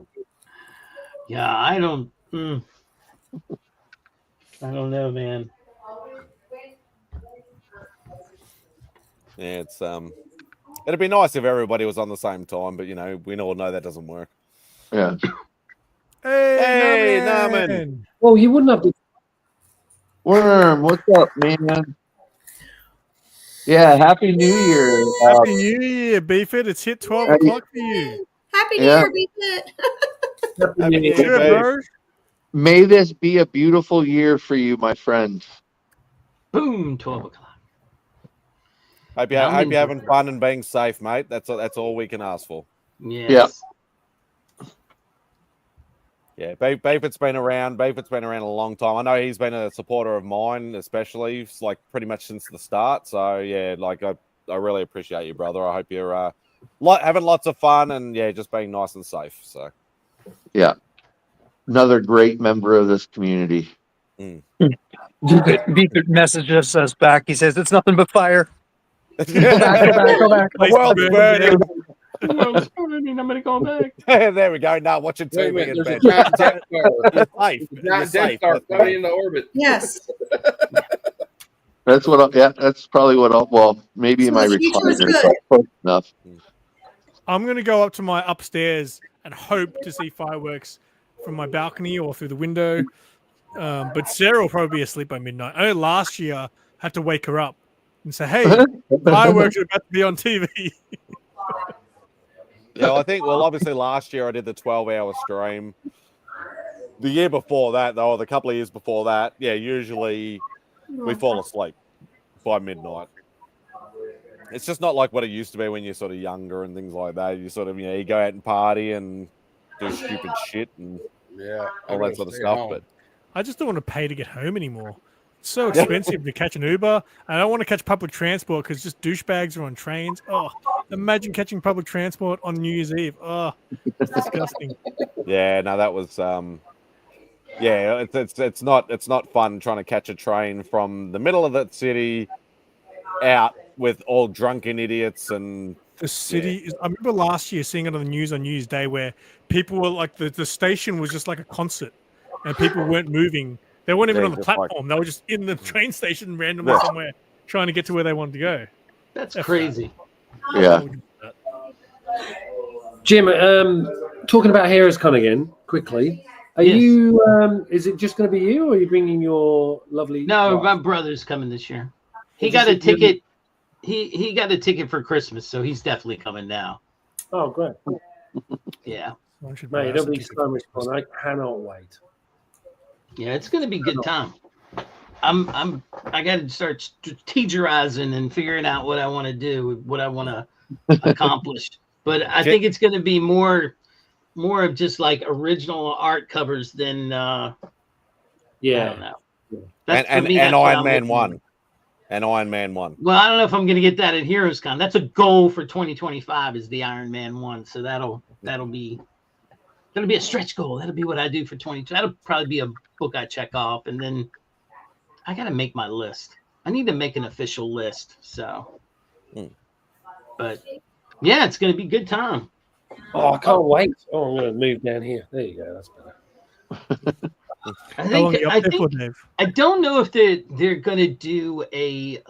Yeah, I don't know, man. Yeah, it's it'd be nice if everybody was on the same time, but we all know that doesn't work. Yeah. Hey, Naman. Naman. Well, you wouldn't have to. Worm, what's up, man? Yeah, Happy New Year. Happy New Year, Beefit. It's hit 12 o'clock for you. Happy New Yeah. Year, Beefit. Happy New Year, Good, babe. bro. May this be a beautiful year for you, my friend. Boom, 12 o'clock. Hope you're having fun and being safe, mate. That's all we can ask for. Yes. Yeah, Beefit's been around. Beefit's been around a long time. I know he's been a supporter of mine, especially like pretty much since the start. So yeah, like I really appreciate you, brother. I hope you're having lots of fun and yeah, just being nice and safe. So yeah, another great member of this community. Beefit messages us back. He says it's nothing but fire. Go back. The world's burning. I'm gonna go back. There we go. Now watching TV in bed. You're safe. You're safe. Floating into orbit. Yes. That's what. That's probably what. Well, maybe in So my the future is recliner. good. Close enough. I'm going to go up to my upstairs and hope to see fireworks from my balcony or through the window. But Sarah will probably be asleep by midnight. I know last year I had to wake her up and say, hey, fireworks are about to be on TV. Yeah, I think, well, obviously last year I did the 12-hour stream. The year before that, though, or the couple of years before that, yeah, usually we fall asleep by midnight. It's just not like what it used to be when you're sort of younger and things like that. You sort of, you go out and party and do stupid shit and all that sort of stuff. But I just don't want to pay to get home anymore. It's so expensive to catch an Uber. I don't want to catch public transport because just douchebags are on trains. Oh, imagine catching public transport on New Year's Eve. Oh, it's disgusting. Yeah, no, that was yeah, it's not fun trying to catch a train from the middle of that city out with all drunken idiots and the city is, I remember last year seeing it on the news on New Year's Day where people were like the station was just like a concert and people weren't moving. They weren't even on the platform. They were just in the train station randomly somewhere trying to get to where they wanted to go. That's crazy. Yeah. Jim, talking about HeroesCon again, quickly. Are you? Is it just going to be you, or are you bringing your lovely? No, my brother's coming this year. He got a ticket. He got a ticket for Christmas, so he's definitely coming now. Oh, great! Yeah, mate, it'll be so much fun. I cannot wait. Yeah, it's going to be a good time. I got to start strategizing and figuring out what I want to do, what I want to accomplish. But I think it's going to be more of just like original art covers than I don't know. That's and Iron Man 1. And Iron Man 1. Well, I don't know if I'm going to get that at HeroesCon. That's a goal for 2025 is the Iron Man 1. So that'll be a stretch goal. That'll be what I do for 2022. That'll probably be a book I check off, and then I got to make my list. I need to make an official list. So, but yeah, it's going to be a good time. Oh, I can't wait. Oh, I'm going to move down here. There you go. That's better. I don't know if they're going to do a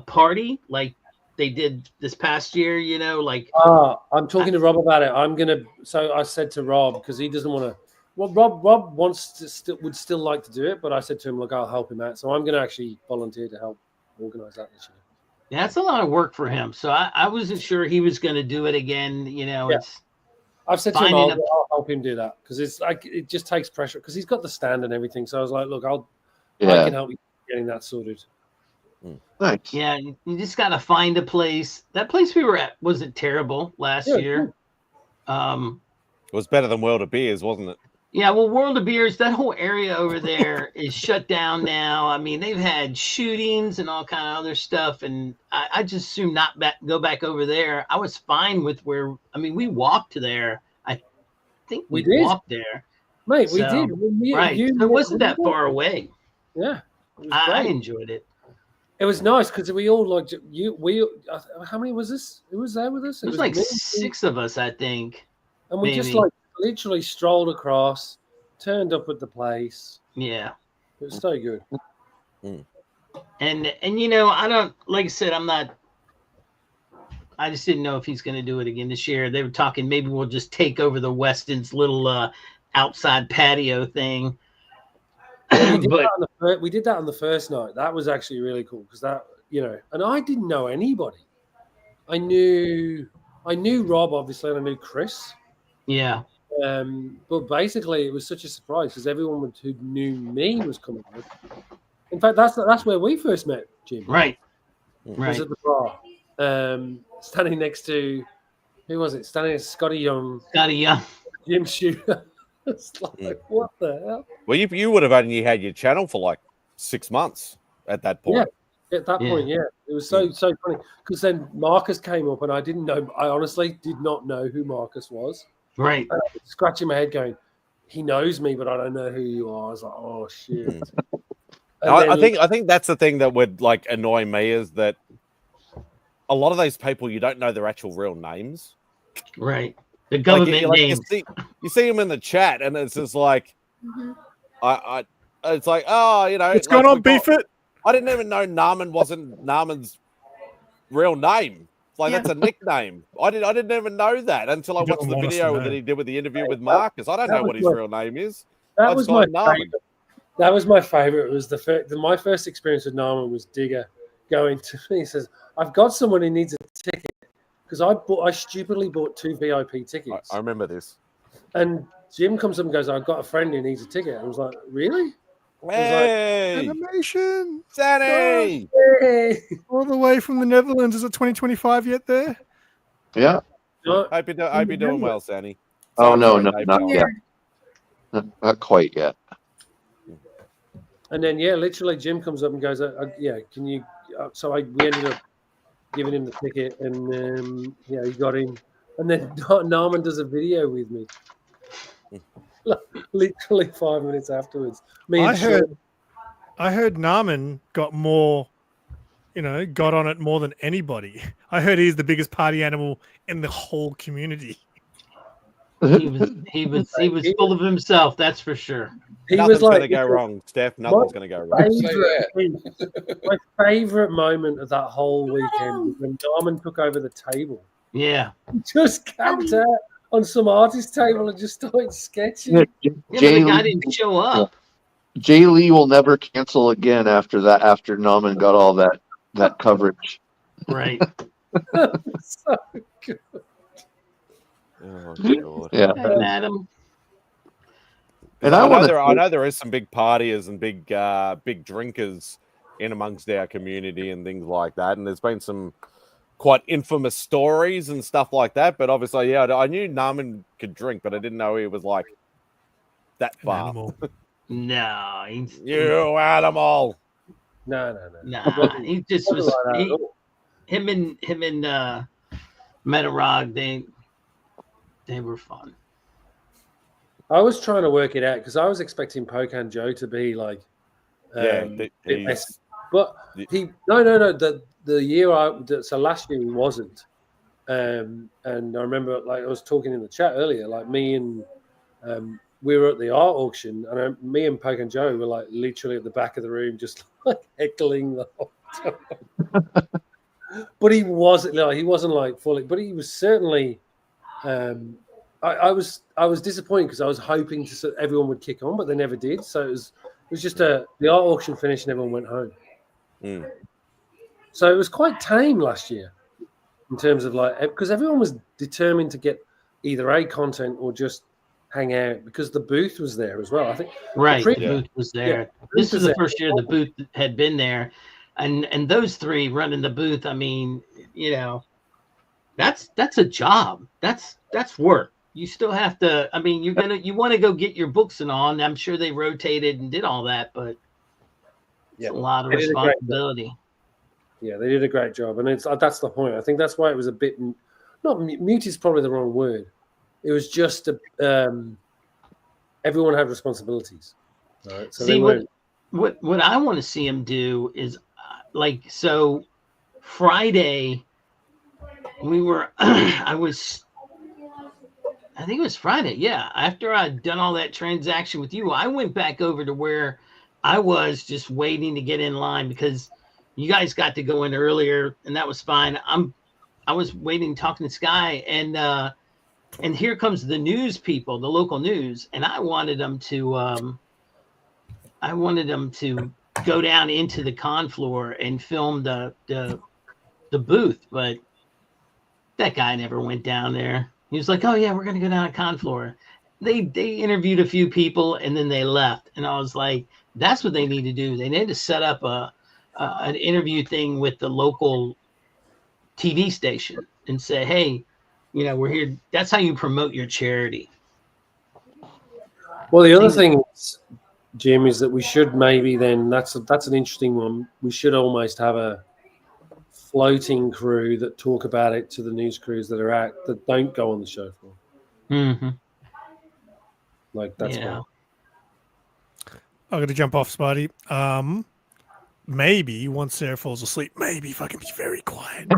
party like they did this past year, I'm talking to Rob about it. So I said to Rob, because he doesn't want to, well, Rob wants to would still like to do it, but I said to him, look, I'll help him out. So I'm going to actually volunteer to help organize that this year. Yeah, that's a lot of work for him. So I wasn't sure he was going to do it again. I've said to him, I'll help him do that because it's like, it just takes pressure because he's got the stand and everything. So I was like, look, I can help you getting that sorted. Nice. Yeah, you just got to find a place. That place we were at wasn't terrible last year. It was better than World of Beers, wasn't it? Yeah, well, World of Beers, that whole area over there is shut down now. I mean, they've had shootings and all kind of other stuff, and I just assume go back over there. I was fine with we walked there. I think we walked there. Mate, we did. Right. It wasn't that far away. Yeah. I enjoyed it. It was nice because we all liked it. How many was this? Who was there with us? It was like 6 of us, I think. And we just literally strolled across, turned up at the place. Yeah. It was so good. And I don't, like I said, I'm I just didn't know if he's going to do it again this year. They were talking maybe we'll just take over the Weston's little outside patio thing. Yeah, we did that on the first night. That was actually really cool because that, you know, and I didn't know anybody. I knew Rob obviously, and I knew Chris. Yeah. But basically, it was such a surprise because everyone who knew me was coming with. In fact, that's where we first met, Jim. Right. Was at the bar, standing next to who was it? Standing next to Scotty Young. Jim Shooter. It's like, what the hell? Well, you would have only had your channel for like 6 months at that point. Yeah, at that point, yeah. It was so funny because then Marcus came up and I didn't know. I honestly did not know who Marcus was. Right. Scratching my head, going, he knows me, but I don't know who you are. I was like, oh shit. I think that's the thing that would like annoy me is that a lot of these people you don't know their actual real names. Right. The government names. You see them in the chat, and it's just like, it's like, oh, you know, what's going on, Beef It? I didn't even know Naaman wasn't Naaman's real name. Like that's a nickname. I didn't even know that until I watched the video that he did with the interview with Marcus. I don't know what his real name is. That was my favorite. That was my favorite. It was my first experience with Naaman was Digger going to me. He says, "I've got someone who needs a ticket." Because I stupidly bought 2 VIP tickets. I remember this. And Jim comes up and goes, "I've got a friend who needs a ticket." I was like, "Really?" Hey, animation, Danny, all the way from the Netherlands. Is it 2025 yet? There. Yeah. Hope you're doing well, Sandy. Oh no, not yet. Not quite yet. And then literally Jim comes up and goes, can you?" So we ended up giving him the ticket, and he got in. And then Naaman does a video with me, literally 5 minutes afterwards. I heard Naaman got more, got on it more than anybody. I heard he's the biggest party animal in the whole community. He was full of himself, that's for sure. Nothing's going to go wrong, Steph. Nothing's going to go wrong. My favorite moment of that whole weekend was when Naaman took over the table. Yeah. He just camped out on some artist table and just started sketching. But the guy didn't show up. Jay Lee will never cancel again after that, after Naaman got all that coverage. Right. So good. Oh, God. Yeah. Adam. And I know there is some big partiers and big drinkers in amongst our community and things like that. And there's been some quite infamous stories and stuff like that. But obviously, I knew Naaman could drink, but I didn't know he was like that far. No, you animal. No. He just was. Him and Metarog, they were fun. I was trying to work it out because I was expecting Pocan Joe to be like, but the year so last year he wasn't, and I remember like I was talking in the chat earlier, like me and we were at the art auction, and me and Pocan Joe were like literally at the back of the room, just like heckling the whole time. But he wasn't like fully, but he was certainly. I was disappointed because I was hoping everyone would kick on, but they never did. So it was just the art auction finished and everyone went home. So it was quite tame last year in terms of like because everyone was determined to get either a content or just hang out because the booth was there as well. I think the booth was there. Yeah, this is the first year the booth had been there, and those three running the booth. I mean, that's a job. That's work. You still have to. I mean, you want to go get your books and all. And I'm sure they rotated and did all that, but it's a lot of responsibility. Yeah, they did a great job, and that's the point. I think that's why it was a bit not mute is probably the wrong word. It was just everyone had responsibilities. Right? So see what I want to see him do is so Friday we were I think it was Friday. Yeah. After I'd done all that transaction with you, I went back over to where I was just waiting to get in line because you guys got to go in earlier and that was fine. I'm waiting, talking to Sky, and here comes the news people, the local news, and I wanted them to go down into the con floor and film the booth, but that guy never went down there. He was like, "Oh yeah, we're gonna go down to con floor." They interviewed a few people and then they left, and I was like, "That's what they need to do. They need to set up an interview thing with the local TV station and say, hey, you know, we're here." That's how you promote your charity. Well, the other thing, Jim, is that we should maybe then, that's an interesting one. We should almost have a floating crew that talk about it to the news crews that don't go on the show floor. Mm-hmm. Like that's Yeah. I'm gonna jump off, Spidey. Maybe once Sarah falls asleep, maybe if I can be very quiet.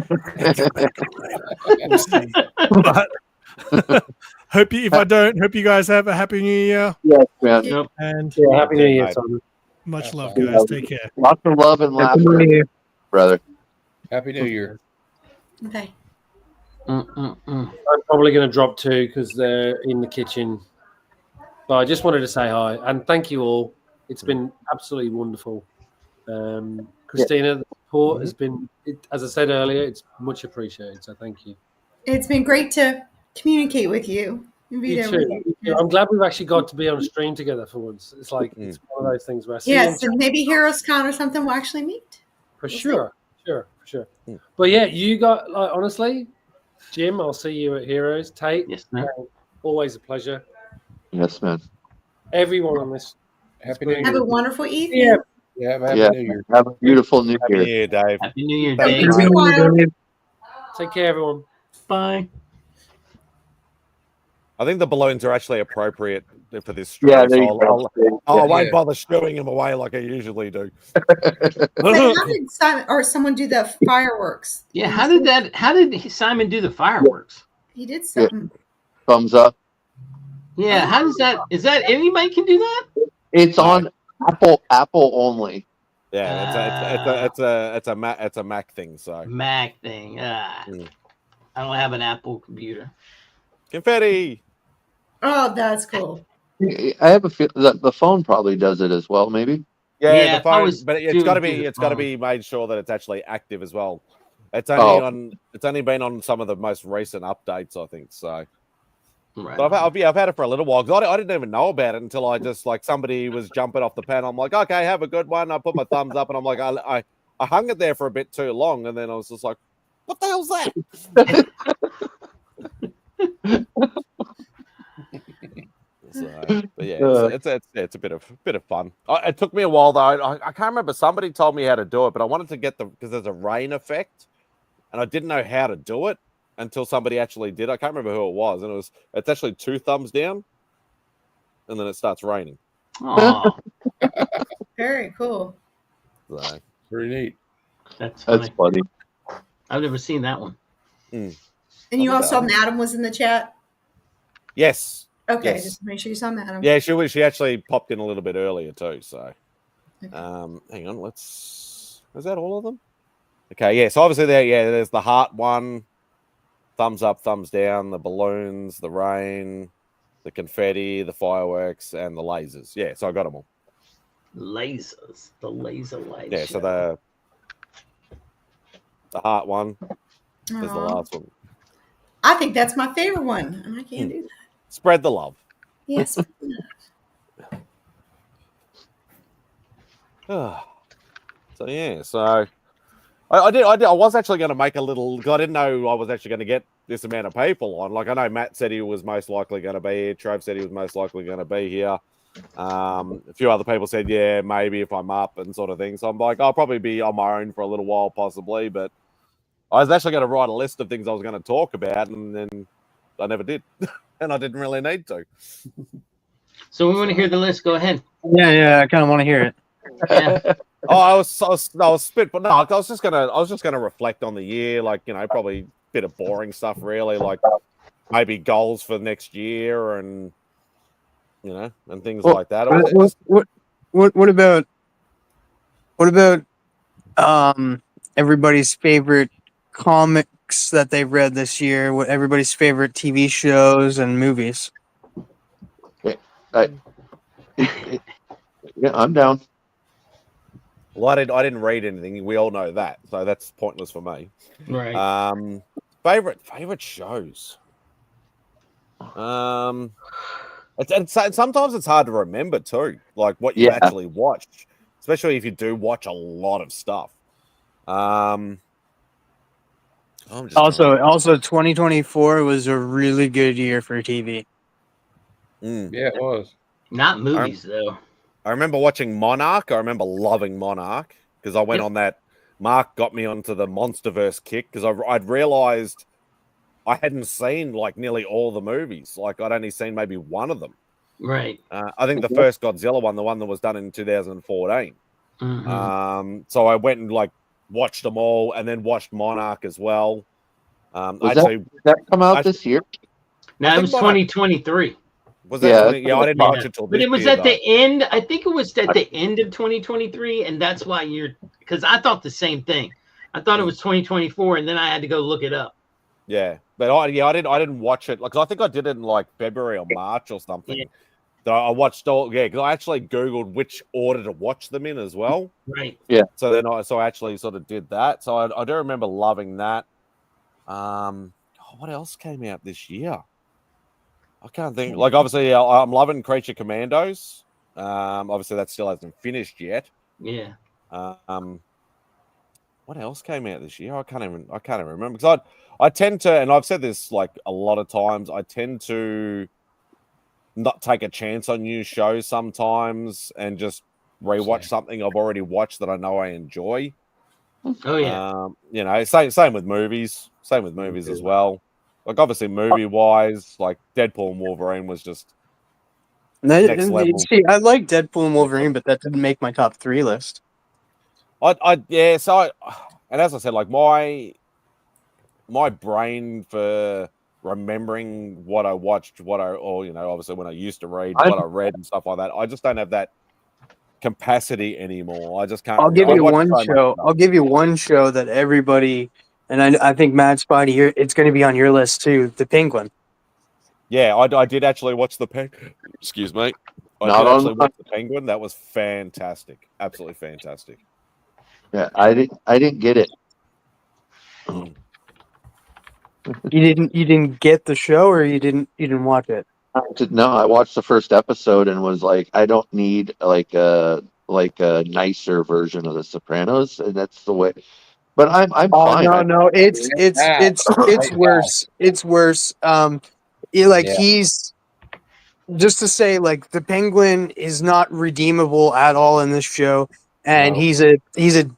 We'll see. But if I don't, hope you guys have a happy New Year. Yes, man. Yep. And Yeah, happy New Year, Simon. much love, guys. Take care. Lots of love and laughter, brother. Happy New Year. Okay. I'm probably going to drop too because they're in the kitchen. But I just wanted to say hi and thank you all. It's been absolutely wonderful. Christina, the support has been, as I said earlier, it's much appreciated. So thank you. It's been great to communicate with you. You too. I'm glad we've actually got to be on a stream together for once. It's like it's one of those things where I see yes, and maybe Heroes Con or something will actually meet. For sure. But yeah, you got honestly, Jim, I'll see you at Heroes. Tate, yes, man. Always a pleasure. Yes, man. Everyone on this. Happy New Year. Have a wonderful evening. Yeah. Yeah, Happy New Year. Have a beautiful New Happy Year. New Year, Dave. Happy New Year, Thank Dave. you. Take care, everyone. Bye. I think the balloons are actually appropriate for this stream. Yeah, there so you go. I won't bother shooing them away like I usually do. So how did Simon or someone do the fireworks? Yeah, how did Simon do the fireworks? He did something. Thumbs up. Yeah, how does that? Is that anybody can do that? It's on Apple only. Yeah, it's a Mac thing. So Mac thing. I don't have an Apple computer. Confetti. Oh, that's cool. I have a feel that the phone probably does it as well. Maybe. Yeah, the phone, but it's got to be made sure that it's actually active as well. It's only It's only been on some of the most recent updates, I think. So. Right. But I've had it for a little while because I didn't even know about it until I just somebody was jumping off the panel. I'm like, okay, have a good one. I put my thumbs up and I'm like, I hung it there for a bit too long, and then I was just like, what the hell's that? But yeah, it's a bit of fun. It took me a while though. I can't remember. Somebody told me how to do it, but I wanted to get because there's a rain effect, and I didn't know how to do it until somebody actually did. I can't remember who it was, and it's actually 2 thumbs down, and then it starts raining. Oh, very cool. So, pretty neat. That's funny. I've never seen that one. And you also saw Madam was in the chat. Yes. Okay, yes. just make sure you saw Madam. Yeah, she actually popped in a little bit earlier too. So, hang on. Is that all of them? Okay. Yeah. So obviously there's the heart one. Thumbs up, thumbs down, the balloons, the rain, the confetti, the fireworks, and the lasers. Yeah, so I got them all. Lasers. The laser lights. Yeah, so the heart one is the last one. I think that's my favorite one, and I can't do that. Spread the love. Yes. So yeah, so I was actually going to make a little. I didn't know I was actually going to get this amount of people on. Like I know Matt said he was most likely going to be here. Trove said he was most likely going to be here. A few other people said, yeah, maybe if I'm up and sort of thing. So I'm like, I'll probably be on my own for a little while, possibly. But I was actually going to write a list of things I was going to talk about, and then I never did, and I didn't really need to. So we want to hear the list. Go ahead. Yeah, I kind of want to hear it. Yeah. I was spit, but no, I was just gonna reflect on the year, like probably a bit of boring stuff, really, like maybe goals for next year, and and things like that. What about everybody's favorite comic books that they've read this year. What everybody's favorite TV shows and movies. Yeah, I'm down. Well, I didn't read anything. We all know that, so that's pointless for me. Right. Favorite shows. Sometimes it's hard to remember too, like what you actually watched, especially if you do watch a lot of stuff. Also 2024 was a really good year for TV. Yeah, it was. Not movies though. I remember watching Monarch. I remember loving Monarch because I went on that. Mark got me onto the MonsterVerse kick because I'd realized I hadn't seen like nearly all the movies. Like I'd only seen maybe one of them. Right. I think the first Godzilla one, the one that was done in 2014. So I went and like watched them all, and then watched Monarch as well. Did that come out this year? No, it was 2023. Was that? I didn't watch it till. But it was at the end. I think it was at the end of 2023, and that's why because I thought the same thing. I thought it was 2024, and then I had to go look it up. Yeah, but I didn't watch it. Like I think I did it in like February or March or something. Yeah. So I watched all. Yeah, because I actually Googled which order to watch them in as well. Right. Yeah. So then I actually sort of did that. So I do remember loving that. What else came out this year? I can't think. Like obviously, I'm loving Creature Commandos. Obviously that still hasn't finished yet. Yeah. What else came out this year? I can't even remember because I tend to, and I've said this like a lot of times, I tend to not take a chance on new shows sometimes and just rewatch something I've already watched that I know I enjoy. Oh yeah. Same with movies. Same with movies as well. Like obviously movie wise, like Deadpool and Wolverine was just next level. See, I like Deadpool and Wolverine, but that didn't make my top 3 list. And as I said, like my brain for remembering what I watched, obviously when I used to read, what I read and stuff like that, I just don't have that capacity anymore. I just can't. I'll give you one show. I'll give you one show that everybody, and I think MadSpidey here, it's going to be on your list too. The Penguin. Yeah, I did actually watch the Penguin. Excuse me. I did actually watch the Penguin. That was fantastic. Absolutely fantastic. Yeah, I didn't get it. You didn't get the show, or you didn't watch it? No, I watched the first episode and was like, I don't need like a nicer version of The Sopranos, and that's the way. But I'm fine. No, it's worse. It's worse. He's just to say, like, the Penguin is not redeemable at all in this show, and he's a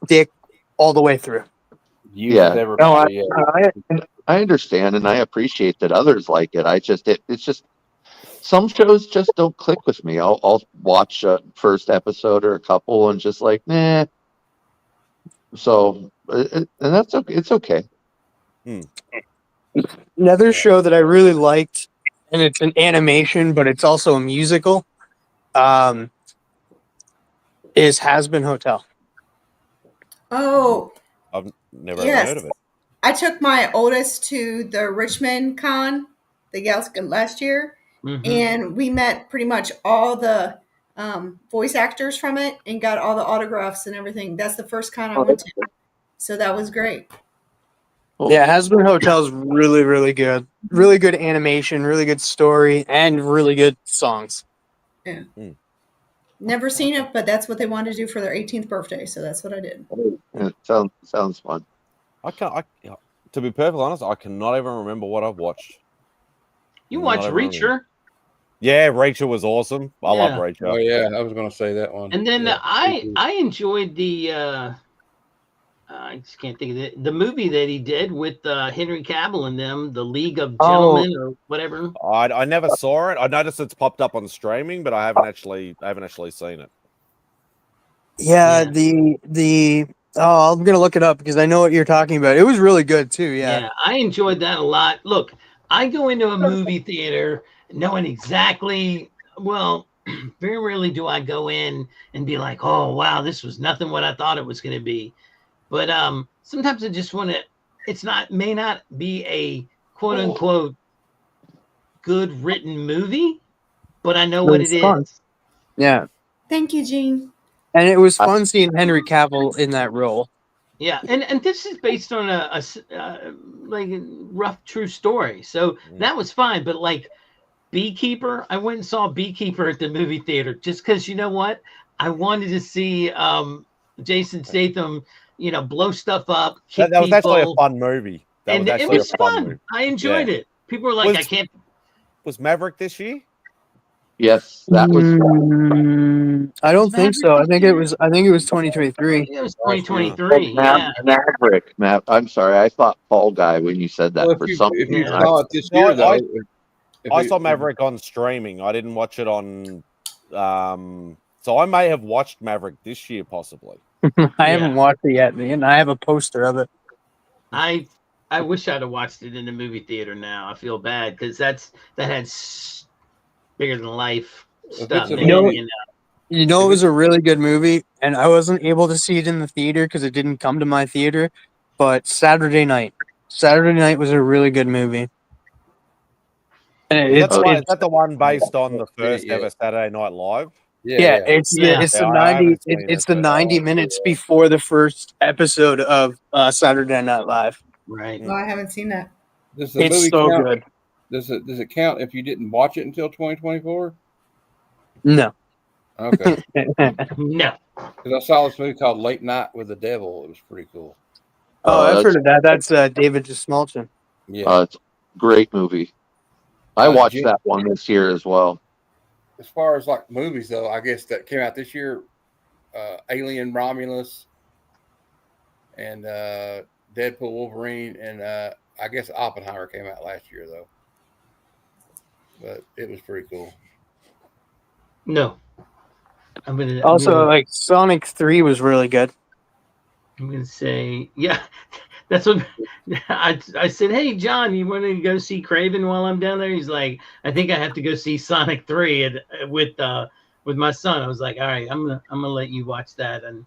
dick all the way through. I understand and I appreciate that others like it. It's just some shows just don't click with me. I'll watch a first episode or a couple and just like, nah. So, and that's okay. It's okay. Another show that I really liked, and it's an animation, but it's also a musical, is Has Been Hotel. Oh, I've never heard of it. I took my oldest to the Richmond Con, the gals last year, and we met pretty much all the voice actors from it and got all the autographs and everything. That's the first con I went to, so that was great. Yeah, Has Been Hotel is really, really good. Really good animation, really good story, and really good songs. Yeah. Never seen it, but that's what they wanted to do for their 18th birthday, so that's what I did. It sounds fun. To be perfectly honest, I cannot even remember what I've watched. You watched Reacher? Yeah, Reacher was awesome. I love Reacher. Oh yeah, I was going to say that one. And then I enjoyed the I just can't think of the movie that he did with Henry Cavill and them, The League of Gentlemen or whatever. I never saw it. I noticed it's popped up on streaming, but I haven't actually seen it. Yeah. I'm gonna look it up because I know what you're talking about. It was really good too. Yeah, I enjoyed that a lot. Look, I go into a movie theater knowing exactly. Well, very rarely do I go in and be like, "Oh, wow, this was nothing what I thought it was going to be." But sometimes I just want to may not be a quote unquote good written movie, but I know what it fun. is. Yeah. Thank you, Gene. And it was fun seeing Henry Cavill in that role. Yeah, and this is based on a like rough true story, so that was fine. But like Beekeeper, I went and saw Beekeeper at the movie theater just because you know what, I wanted to see Jason Statham, blow stuff up, kick That was actually a people, fun movie. and it was fun. I enjoyed it. People were like, "I can't." Was Maverick this year? Yes, that was. I don't think so. I think it was 2023. It was 2023. Yeah. Maverick. I'm sorry, I thought Fall Guy when you said that. Well, for if some you reason, saw it this year, though, I saw Maverick on streaming. I didn't watch it on. So I may have watched Maverick this year, possibly. I haven't watched it yet, and I have a poster of it. I wish I'd have watched it in the movie theater. Now I feel bad because that had bigger than life stuff. You know, it was a really good movie, and I wasn't able to see it in the theater because it didn't come to my theater. But Saturday Night was a really good movie. And Is that the one based on the first ever Saturday Night Live? Yeah, it's the 90 minutes before the first episode of Saturday Night Live. Right. No, I haven't seen that. Does the It's movie so count? good. Does it count if you didn't watch it until 2024? No. Okay. No. Because I saw this movie called Late Night with the Devil. It was pretty cool. I've heard of that. That's David Smolchin. Yeah. It's a great movie. I watched that one this year as well. As far as like movies, though, I guess that came out this year, Alien Romulus and Deadpool Wolverine, and I guess Oppenheimer came out last year, though. But it was pretty cool. No. Like Sonic 3 was really good. I'm gonna say, yeah, that's what I said. Hey, John, you want to go see Craven while I'm down there? He's like, I think I have to go see Sonic 3 with my son. I was like, all right, I'm gonna let you watch that. And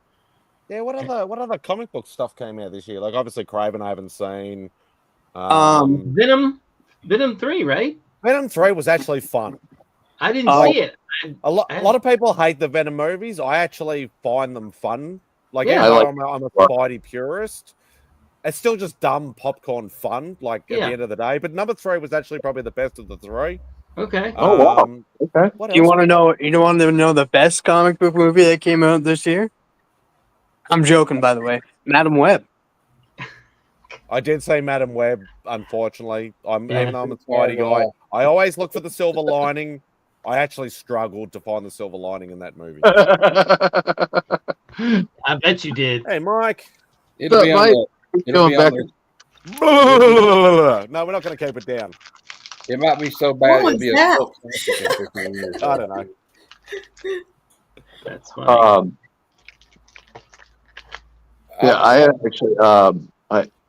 yeah, what other comic book stuff came out this year? Like obviously Craven I haven't seen. Venom 3, right? Venom 3 was actually fun. I didn't see it. A lot of people hate the Venom movies. I actually find them fun. Like, Yeah. I'm a Spidey purist. It's still just dumb popcorn fun, like at the end of the day. But number 3 was actually probably the best of the 3. Okay. Oh wow. Okay. You want to know the best comic book movie that came out this year? I'm joking, by the way. Madam Web. I did say Madam Web, unfortunately. Even though I'm a Spidey guy, I always look for the silver lining. I actually struggled to find the silver lining in that movie. I bet you did. Hey, Mike. It'll be on the, No, we're not going to keep it down. It might be so bad What it'll be was a that? cult classic in 15 years. I don't know. That's funny. Yeah, I actually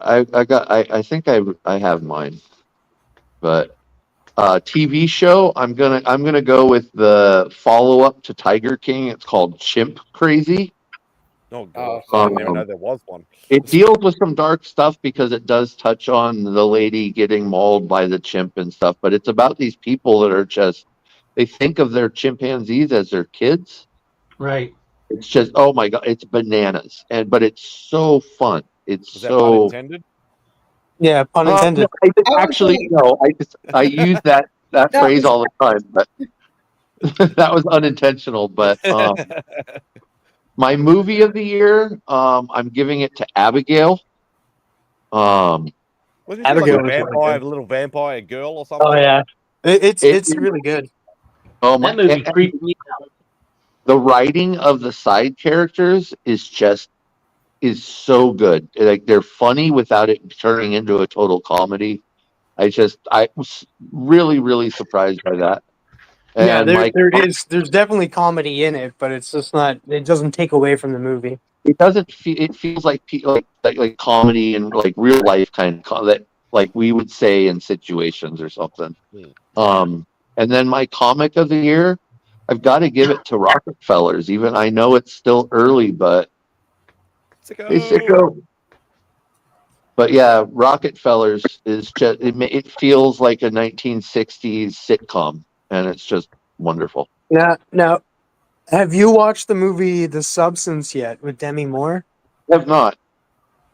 I think I have mine, but TV show I'm gonna go with the follow up to Tiger King. It's called Chimp Crazy. Oh god, I didn't even know there was one. It deals with some dark stuff because it does touch on the lady getting mauled by the chimp and stuff, but it's about these people that are just, they think of their chimpanzees as their kids. Right. It's just, oh my god, it's bananas, but it's so fun. It's Was that pun so intended? Yeah, pun intended. I use that phrase all the time, but that was unintentional. But my movie of the year, I'm giving it to Abigail. Wasn't she Abigail like was a little vampire girl or something? Oh yeah, it's really good. Oh That movie creeped me out. The writing of the side characters is so good. Like they're funny without it turning into a total comedy. I was really, really surprised by that. Yeah, And there's definitely comedy in it, but it's just not. It doesn't take away from the movie. it doesn't feel. It feels like comedy and like real life kind of that, like we would say in situations or something. And then my comic of the year, I've got to give it to Rockefellers. Even I know it's still early, but Sicko. hey, Sicko. But yeah, Rockefellers is just it feels like a 1960s sitcom, and it's just wonderful. Now, have you watched the movie The Substance yet with Demi Moore? Have not.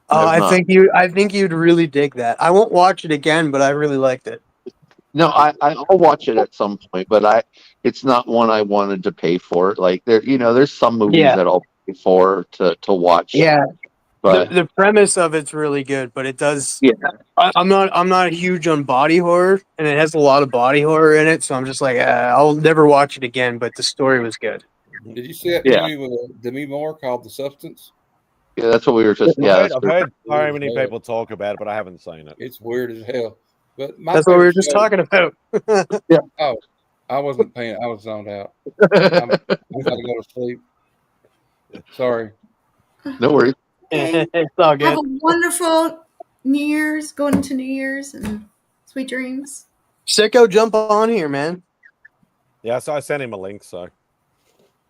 I think you'd really dig that. I won't watch it again, but I really liked it. No, I'll watch it at some point, but it's not one I wanted to pay for. Like there's some movies that I'll pay for to watch. Yeah. But The premise of it's really good, but it does. Yeah. I'm not huge on body horror, and it has a lot of body horror in it. So I'm just like, I'll never watch it again. But the story was good. Did you see that movie with Demi Moore called The Substance? Yeah, that's what we were just. Yeah, I've heard so many people talk about it, but I haven't seen it. It's weird as hell. But that's what we were just talking about. Yeah. Oh, I wasn't paying. I was zoned out. I'm about to go to sleep. Sorry. No worries. It's all good. Have a wonderful New Year's, going into New Year's, and sweet dreams. Sicko, jump on here, man. Yeah, so I sent him a link. So,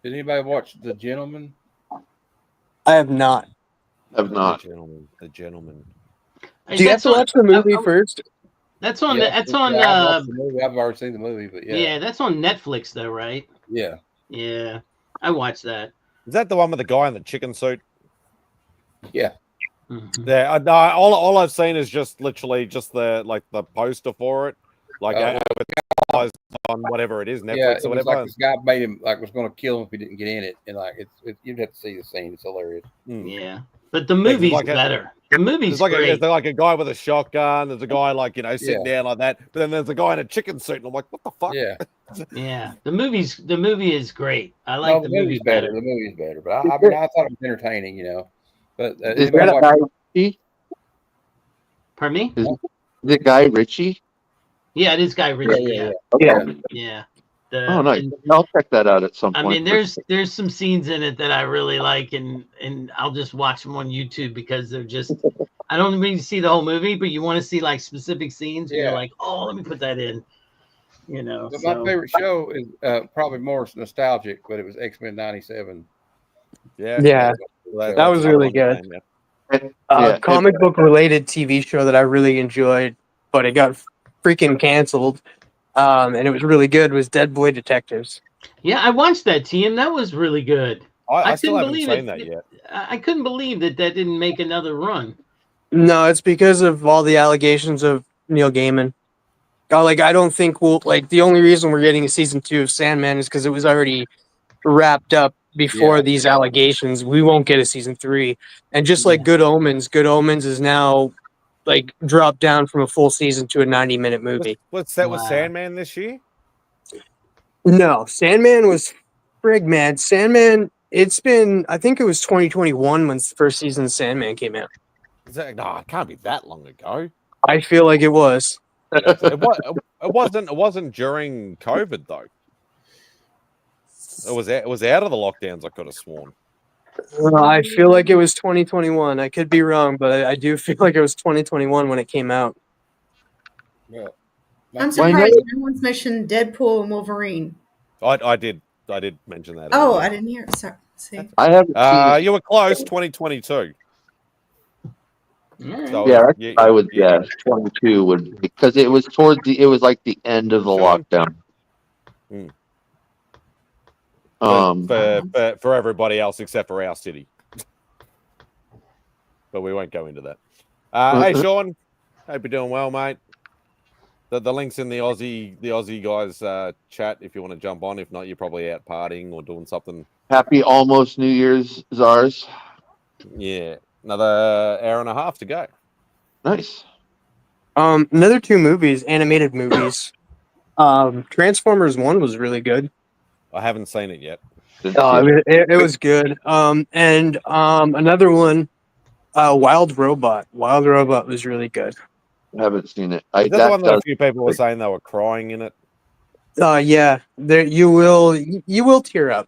did anybody watch The Gentleman? I have not. The Gentleman. Do you have to watch the movie first? That's on. Yeah, that's on. I've already seen the movie, but yeah. Yeah, that's on Netflix, though, right? Yeah. Yeah, I watched that. Is that the one with the guy in the chicken suit? Yeah. Mm-hmm. Yeah. No, all I've seen is just literally just the poster for it, like on whatever it is, Netflix or whatever. Like this guy made him was going to kill him if he didn't get in it, and you'd have to see the scene. It's hilarious. Yeah, but the movie's better. The movie's great. There's like a guy with a shotgun. There's a guy sitting down like that. But then there's a guy in a chicken suit, and I'm like, what the fuck? Yeah. Yeah. The movie is great. I like the movie's better. The movie's better, but I thought it was entertaining, But is that a guy Ritchie? Pardon me? Is it Guy Ritchie? Yeah, it is Guy Ritchie. Yeah. Oh, nice. I'll check that out at some point. I mean, there's some scenes in it that I really like, and I'll just watch them on YouTube because they're just. I don't mean to see the whole movie, but you want to see like specific scenes. Yeah. You're like, oh, let me put that in. But my favorite show is probably more nostalgic, but it was X-Men '97. Yeah. That was really good. Comic book related TV show that I really enjoyed, but it got freaking canceled. And it was really good. Was Dead Boy Detectives? Yeah, I watched that, TM. That was really good. I still haven't seen that yet. I couldn't believe that didn't make another run. No, it's because of all the allegations of Neil Gaiman. I don't think the only reason we're getting a season 2 of Sandman is because it was already wrapped up before these allegations. We won't get a season 3. And just like Good Omens is now dropped down from a full season to a 90-minute movie. What's that? Was Sandman this year? No, Sandman was man. Sandman, I think it was 2021 when the first season of Sandman came out. No, it can't be that long ago. I feel like it was. It wasn't during COVID though. It was out of the lockdowns. I could have sworn. I feel like it was 2021. I could be wrong, but I do feel like it was 2021 when it came out. Yeah. I'm surprised no one's mentioned Deadpool and Wolverine. I did mention that. Oh, I didn't hear it. Sorry. See. I haven't. You were close. 2022. So, I would 22 would because it was like the end of the lockdown. For everybody else except for our city, but we won't go into that. Hey Sean, hope you're doing well, mate. The link's in the Aussie guys chat if you want to jump on. If not, you're probably out partying or doing something. Happy almost New Year's, Czars. Yeah, another hour and a half to go. Nice. Another 2 movies, animated movies. Transformers 1 was really good. I haven't seen it yet. It was good. And another one, Wild Robot. Wild Robot was really good. I haven't seen it. Is that the one that a few people were saying they were crying in it? Yeah. You will tear up.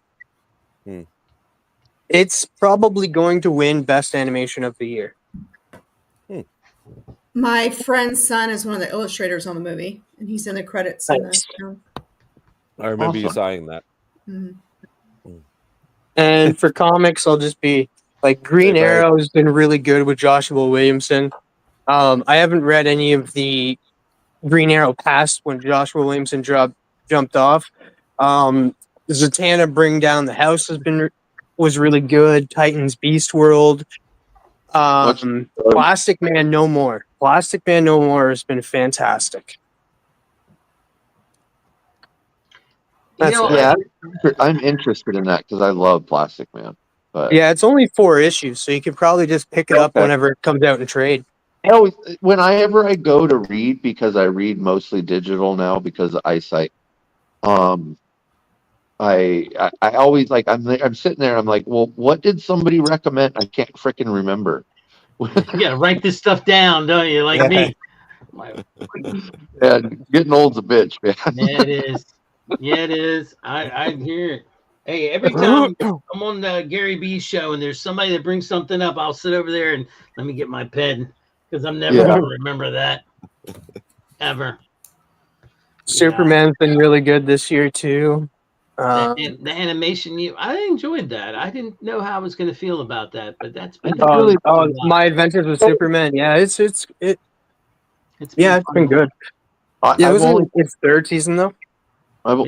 It's probably going to win Best Animation of the Year. My friend's son is one of the illustrators on the movie, and he's in the credits. Nice. I remember you saying that. Mm-hmm. And for comics, I'll just be Green Arrow has been really good with Joshua Williamson. I haven't read any of the Green Arrow past when Joshua Williamson jumped off. Zatanna Bring Down the House was really good. Titans Beast World. Plastic Man No More. Plastic Man No More has been fantastic. I'm interested in that because I love Plastic Man. But yeah, it's only 4 issues, so you could probably just pick it up whenever it comes out in trade. Whenever I go to read, because I read mostly digital now because of eyesight, I always like I'm sitting there. I'm like, well, what did somebody recommend? I can't freaking remember. You gotta write this stuff down, don't you? Like me. Yeah, getting old's a bitch, man. Yeah, it is. Yeah, it is. I hear it. Hey, every time I'm on the Gary B show and there's somebody that brings something up, I'll sit over there and let me get my pen because I'm never going to remember that ever. Superman's been really good this year too. The animation, I enjoyed that. I didn't know how I was going to feel about that, but that's been My Adventures with Superman. Yeah, it's been good. Yeah, it was only its 3rd season though. I've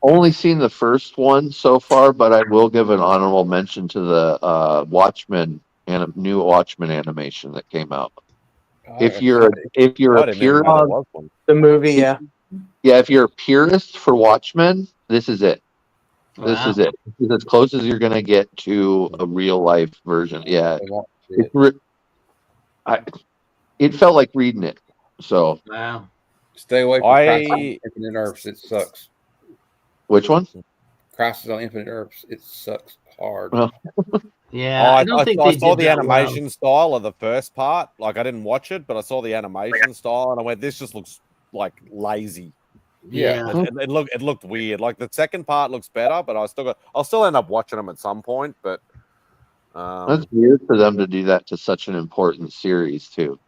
only seen the first one so far, but I will give an honorable mention to the Watchmen and new Watchmen animation that came out. If you're a purist, the movie, yeah, if you're a purist for Watchmen, this is it. This is it. This is as close as you're gonna get to a real life version. Yeah, it felt like reading it. So wow. Stay away from Crisis on Infinite Earths. It sucks. Which one? Crisis on Infinite Earths. It sucks hard. Yeah, I don't think I they saw did the that animation style of the first part. Like I didn't watch it, but I saw the animation style, and I went, "This just looks like lazy." Yeah, it looked weird. Like the second part looks better, but I'll still end up watching them at some point. But that's weird for them to do that to such an important series too.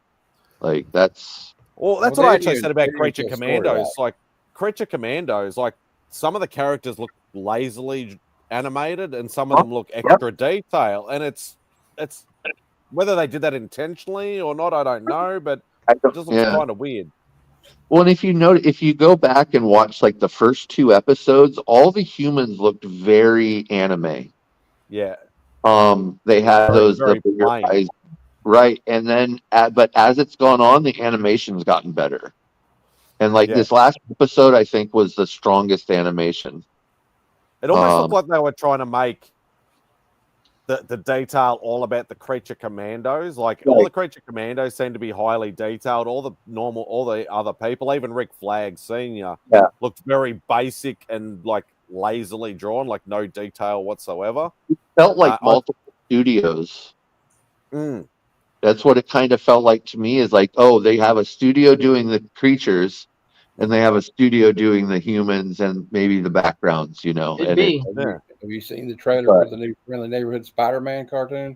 Like that's what I actually said about Creature Commandos. Like Creature Commandos, like some of the characters look lazily animated and some of them look extra detail, and it's whether they did that intentionally or not, I don't know, but it just looks kind of weird. Well, and if you go back and watch like the first 2 episodes, all the humans looked very anime. Yeah. They had the bigger eyes, right? And then, but as it's gone on, the animation's gotten better. And like this last episode, I think was the strongest animation. It almost looked like they were trying to make the detail all about the Creature Commandos. Like all the Creature Commandos seem to be highly detailed. All the other people, even Rick Flag Sr. looked very basic and like lazily drawn, like no detail whatsoever. It felt like multiple studios. That's what it kind of felt like to me, is like, oh, they have a studio doing the creatures and they have a studio doing the humans and maybe the backgrounds, you know. Have you seen the trailer for the new Friendly Neighborhood Spider-Man cartoon?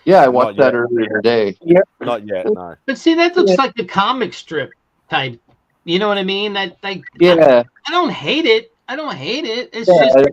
Yeah, I watched that earlier today. Yep. Not yet, no. But see, that looks like the comic strip type. You know what I mean? That like, I don't hate it. It's just.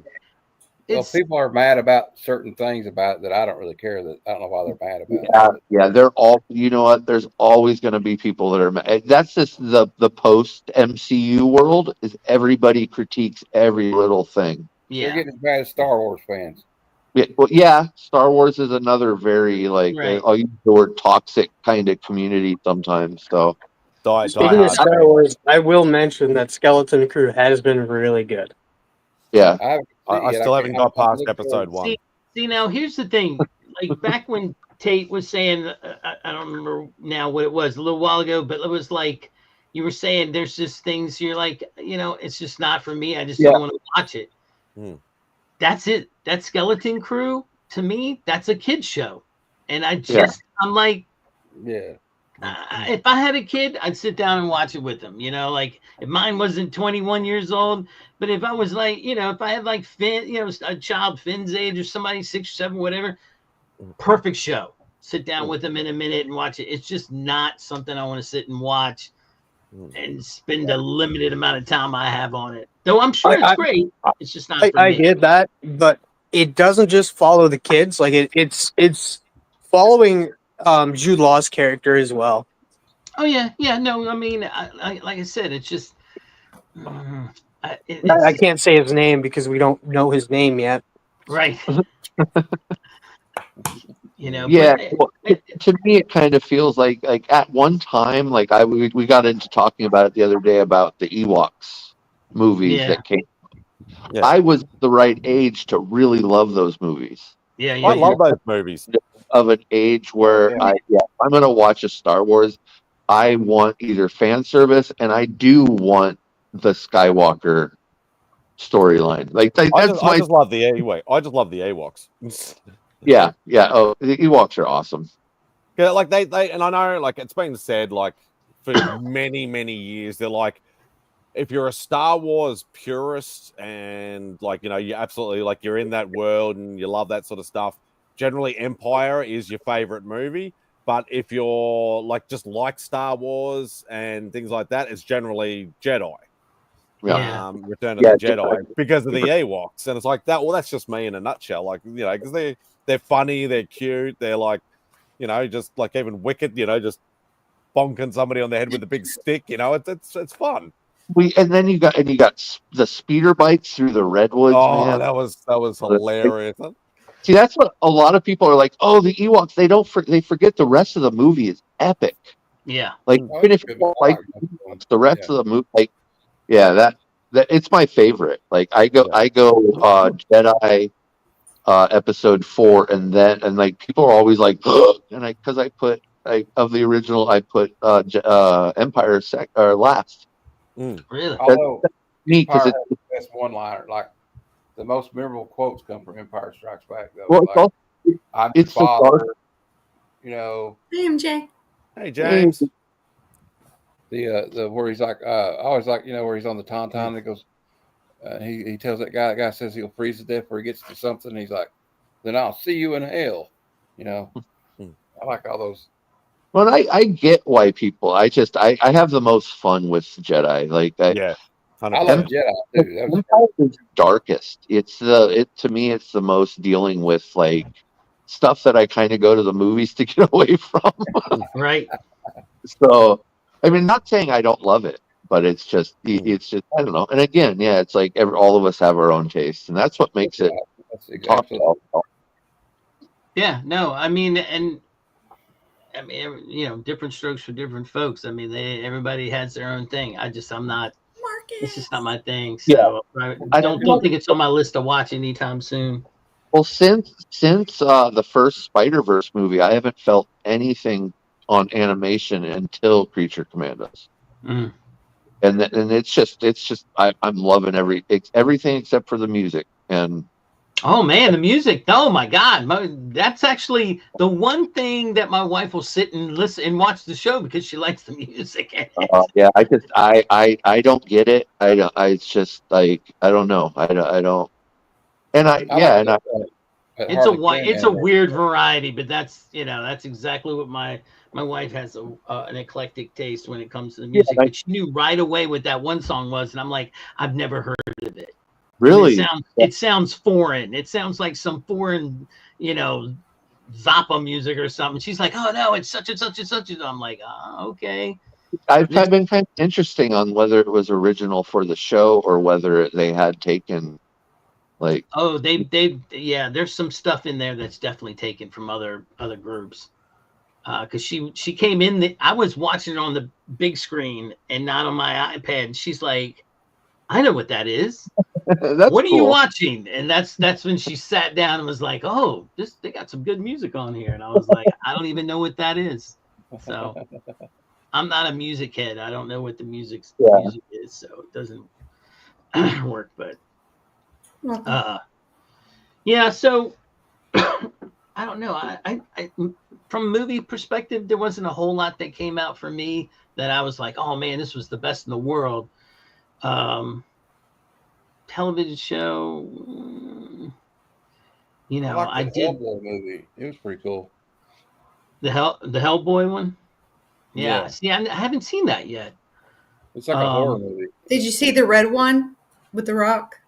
Well, people are mad about certain things about it that I don't really care. That I don't know why they're mad about it. Yeah, they're all. You know what? There's always going to be people that are mad. That's just the post MCU world. Is everybody critiques every little thing. They're getting as bad as Star Wars fans. Yeah, Star Wars is another very I'll use the word toxic kind of community sometimes. So, speaking of Star Wars, I will mention that Skeleton Crew has been really good. Yeah, I still haven't got past episode 1. See, now here's the thing. Like back when Tate was saying, I don't remember now what it was, a little while ago, but it was like you were saying there's just things you're like, it's just not for me. I just don't want to watch it. That's it. That Skeleton Crew, to me, that's a kid's show. And I'm like, if I had a kid, I'd sit down and watch it with them. Like if mine wasn't 21 years old, but if I was like, if I had like Finn, a child Finn's age or somebody 6 or 7, whatever, perfect show. Sit down with them in a minute and watch it. It's just not something I want to sit and watch and spend a limited amount of time I have on it. Though I'm sure it's great. It's just not. I get that, but it doesn't just follow the kids. Like it's following Jude Law's character as well. Oh yeah, yeah. No, I mean, like I said, it's just. I can't say his name because we don't know his name yet. Right. You know. Yeah, well, to me, it kind of feels like at one time, like we got into talking about it the other day about the Ewoks movies that came. Yeah. I was the right age to really love those movies. Yeah, I love those movies. Of an age where I'm going to watch a Star Wars. I want either fan service, and I do want the Skywalker storyline. Like I just love the Ewoks. I just love the Ewoks. Yeah. Oh, the Ewoks are awesome. Yeah, like they, and I know, like it's been said, like for many years, they're like, if you're a Star Wars purist and like you absolutely like you're in that world and you love that sort of stuff, generally Empire is your favorite movie. But if you're like just like Star Wars and things like that, it's generally Jedi. Yeah. Return of the Jedi because of the Ewoks, and it's like that. Well, that's just me in a nutshell. Like because they're funny, they're cute, they're like just like even wicked. Just bonking somebody on the head with a big stick. It's fun. And then you got the speeder bikes through the redwoods. Oh, man. that was hilarious. See, that's what a lot of people are like. Oh, the Ewoks. They forget the rest of the movie is epic. Yeah. Like even if you don't like the rest of the movie, like that it's my favorite. Like I go Jedi episode 4, and like people are always like, and because I put of the original, I put Empire last. Really? Although me because it's the best one-liner, like the most memorable quotes come from Empire Strikes Back. Though, well, I'm it's your father. Hey, MJ. Hey, James. The where he's like, I always like where he's on the tauntaun. And he goes, he tells that guy. The guy says he'll freeze to death where he gets to something. And he's like, then I'll see you in hell. I like all those. Well, I get why people. I have the most fun with Jedi. Like I love Jedi too. Empire is darkest. To me, it's the most dealing with like stuff that I kind of go to the movies to get away from. Right. So, I mean, not saying I don't love it, but it's just I don't know. And again, it's like all of us have our own tastes, and that's what makes it. That's exactly. Yeah. No. I mean, different strokes for different folks. I mean, everybody has their own thing. I'm not. It's just not my thing. So I don't think it's on my list to watch anytime soon. Well, since the first Spider-Verse movie, I haven't felt anything on animation until Creature Commandos, and it's just I'm loving everything except for the music. And oh man, the music! Oh my God, that's actually the one thing that my wife will sit and listen and watch the show because she likes the music. Yeah, I don't get it. It's just like I don't know. I don't. It's a weird variety, but that's exactly what my wife has an eclectic taste when it comes to the music. But she knew right away what that one song was, and I'm like, I've never heard of it. Really? It sounds foreign. It sounds like some foreign, Zappa music or something. She's like, oh no, it's such and such and such. And I'm like, oh, okay. I've been kind of interesting on whether it was original for the show or whether they had taken like. Oh, there's some stuff in there that's definitely taken from other groups. Because she came in, I was watching it on the big screen and not on my iPad. And she's like, I know what that is. What are you watching? And that's when she sat down and was like, oh, they got some good music on here. And I was like, I don't even know what that is. So I'm not a music head. I don't know what the music is, so it doesn't work. But so I don't know. I from a movie perspective, there wasn't a whole lot that came out for me that I was like, oh man, this was the best in the world. Television show, I did. Hellboy movie. It was pretty cool. The Hellboy one. Yeah. See, I haven't seen that yet. It's like a horror movie. Did you see the red one with The Rock?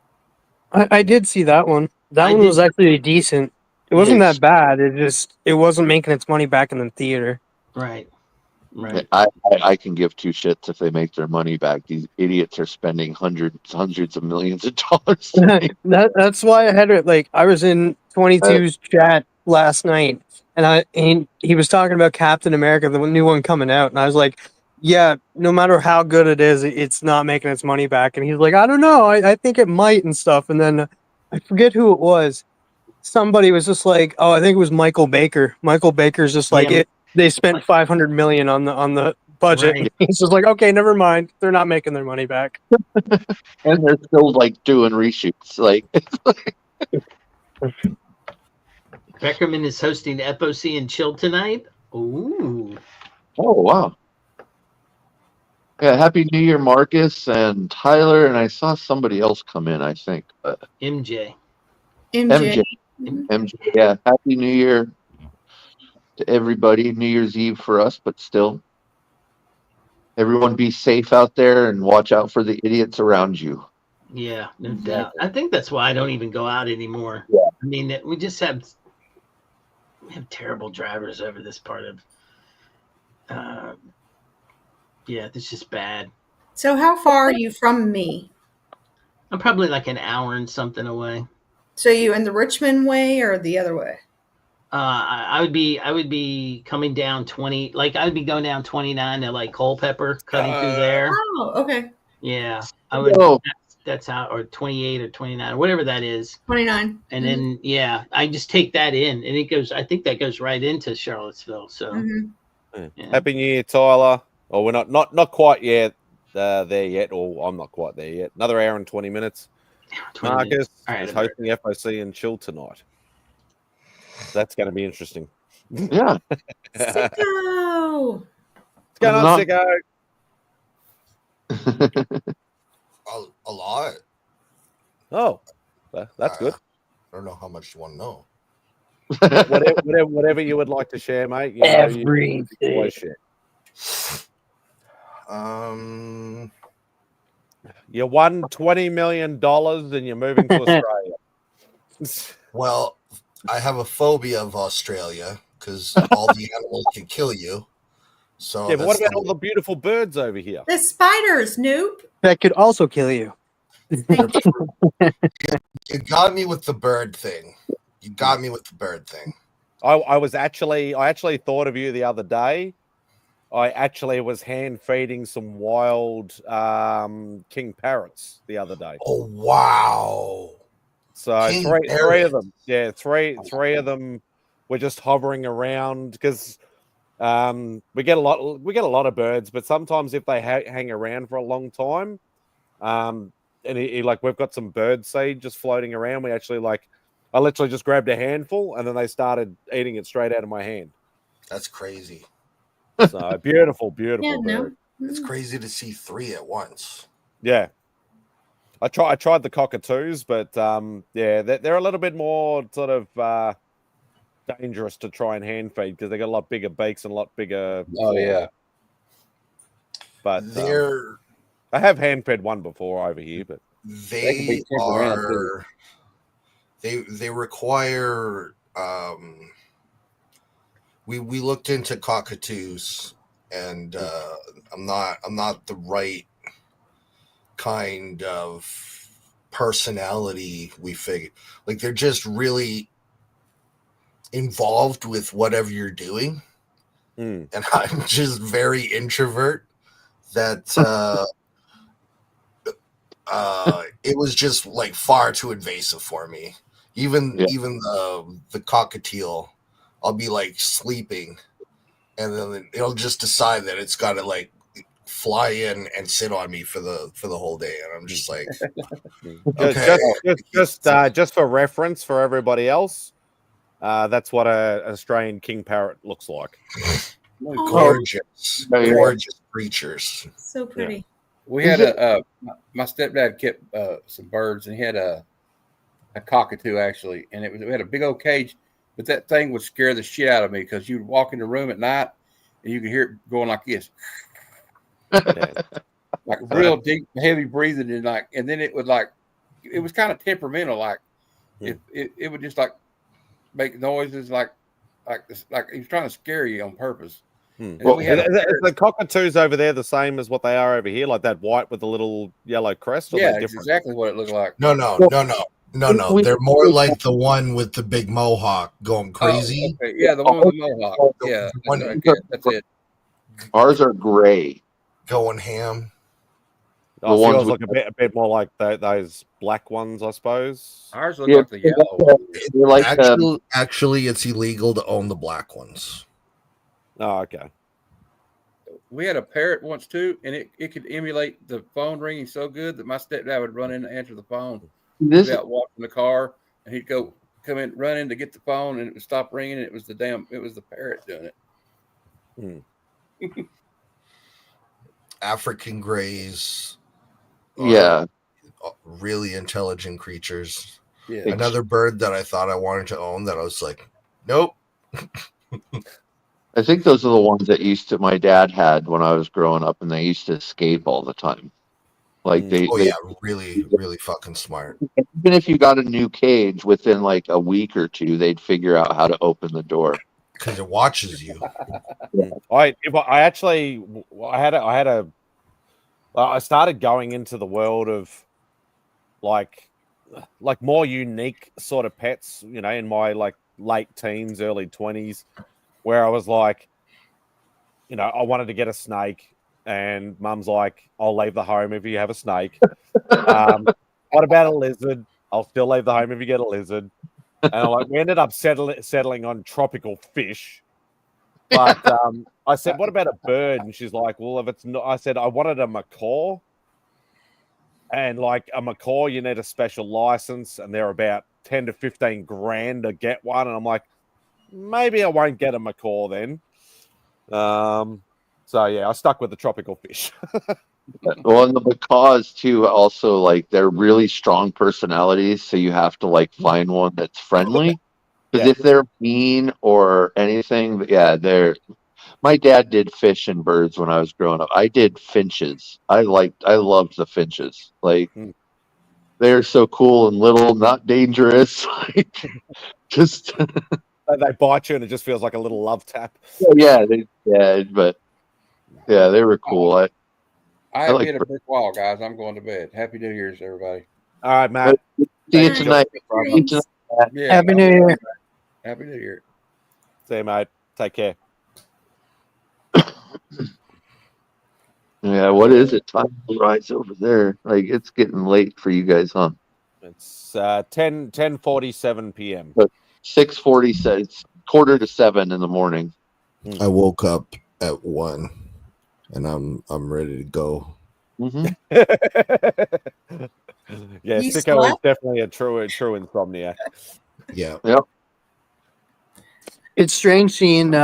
I did see that one. That one was actually decent. It wasn't that bad. It wasn't making its money back in the theater. Right. Right. I can give two shits if they make their money back. These idiots are spending hundreds of millions of dollars. That's why I had it. Like, I was in 22's chat last night, and he was talking about Captain America, the new one coming out, and I was like, yeah, no matter how good it is, it's not making its money back. And he's like, I don't know, I think it might and stuff. And then I forget who it was. Somebody was just like, oh, I think it was Michael Baker. Michael Baker's just like, they spent 500 million on the budget. Right. He's just like, okay, never mind. They're not making their money back. And they're still like doing reshoots. Like, Beckerman is hosting FOC and Chill tonight. Ooh. oh wow. Yeah, Happy New Year, Marcus and Tyler, and I saw somebody else come in, I think. MJ. MJ. Yeah, Happy New Year to everybody. New Year's Eve for us, but still. Everyone be safe out there and watch out for the idiots around you. Yeah, no doubt. I think that's why I don't even go out anymore. Yeah. I mean, we just have terrible drivers over this part of. Yeah, it's just bad. So how far are you from me? I'm probably like an hour and something away. So you in the Richmond way or the other way? I would be coming down 20, like I'd be going down 29 to like Culpeper, cutting through there. Oh, okay. Yeah, I would. Oh. That's how, or 28 or 29, or whatever that is. 29. And then yeah, I just take that in, and it goes. I think that goes right into Charlottesville. So Mm-hmm. Happy New Year, Tyler. Oh, we're not quite yet there yet, or I'm not quite there yet. Another hour and 20 minutes. 20 Marcus minutes. All right, is hosting FOC and Chill tonight. That's going to be interesting. Yeah. Sicko. What's going on, Sicko? A lot. Oh, that's good. I don't know how much you want to know. whatever you would like to share, mate. You always share. You won $20 million and you're moving to Australia. Well, I have a phobia of Australia because all the animals can kill you. So yeah, but what about all the beautiful birds over here? The spiders, noob. That could also kill you. You got me with the bird thing. I actually thought of you the other day. I actually was hand feeding some wild king parrots the other day. Oh wow! So three of them. Yeah, three of them were just hovering around because we get a lot of birds, but sometimes if they hang around for a long time, and like we've got some bird seed just floating around. I literally just grabbed a handful and then they started eating it straight out of my hand. That's crazy. So beautiful bird. It's crazy to see three at once. Yeah. I tried the cockatoos, but they're a little bit more sort of dangerous to try and hand feed because they got a lot bigger beaks and a lot bigger. Oh yeah. But I have hand fed one before over here, but they require we looked into cockatoos and I'm not the right kind of personality. We figured like they're just really involved with whatever you're doing, and I'm just very introvert that it was just like far too invasive for me. Even the cockatiel, I'll be like sleeping and then it'll just decide that it's got to like fly in and sit on me for the whole day, and I'm just like okay. just for reference for everybody else, that's what an Australian king parrot looks like. Gorgeous creatures, so pretty. Yeah. We had my stepdad kept some birds, and he had a cockatoo actually, and we had a big old cage, but that thing would scare the shit out of me because you'd walk in the room at night and you could hear it going like this. Like real deep, heavy breathing, and then it would it was kind of temperamental. Like it would just like make noises like he's trying to scare you on purpose. Well, the cockatoos over there the same as what they are over here, like that white with the little yellow crest? Or yeah, it's exactly what it looked like. No. They're more like the one with the big mohawk going crazy. Oh, okay. Yeah, the one with the mohawk. Yeah, that's it. Ours are gray. Going ham. The ones look a bit more like those black ones, I suppose. Ours look like the yellow. Actually, it's illegal to own the black ones. Oh, okay. We had a parrot once too, and it could emulate the phone ringing so good that my stepdad would run in to answer the phone. He'd be out walking the car, and he'd come in, run in to get the phone, and it would stop ringing. And it was the parrot doing it. African grays. Yeah. Really intelligent creatures. Yeah. Another bird that I thought I wanted to own that I was like, nope. I think those are the ones that my dad had when I was growing up, and they used to escape all the time. Like really, really fucking smart. Even if you got a new cage, within like a week or two, they'd figure out how to open the door. Because it watches you. I started going into the world of like more unique sort of pets, in my like late teens, early 20s, where I was like, I wanted to get a snake, and Mum's like, I'll leave the home if you have a snake. What about a lizard? I'll still leave the home if you get a lizard. And we ended up settling on tropical fish. But I said, what about a bird? And she's like, well, if it's not, I said, I wanted a macaw. And like a macaw, you need a special license, and they're about 10 to 15 grand to get one. And I'm like, maybe I won't get a macaw then. So yeah, I stuck with the tropical fish. Well, and the macaws too, also, like, they're really strong personalities, so you have to like find one that's friendly. Because if they're mean or anything, my dad did fish and birds when I was growing up. I did finches. I loved the finches. Like, they're so cool and little, not dangerous. Like, just they bite you and it just feels like a little love tap. They were cool. I hit a brick wall, guys. I'm going to bed. Happy New Year's, everybody. All right, Matt. See you tonight. Yeah, Happy New Year. Happy New Year. See you, mate. Take care. Yeah, what is it? Time to rise over there. Like, it's getting late for you guys, huh? It's 10:47 p.m. 6:40 says 6:45 in the morning. I woke up at 1, and I'm ready to go. Mm-hmm. Yeah, Sicko is definitely a true insomniac. Yeah. Yep. It's strange seeing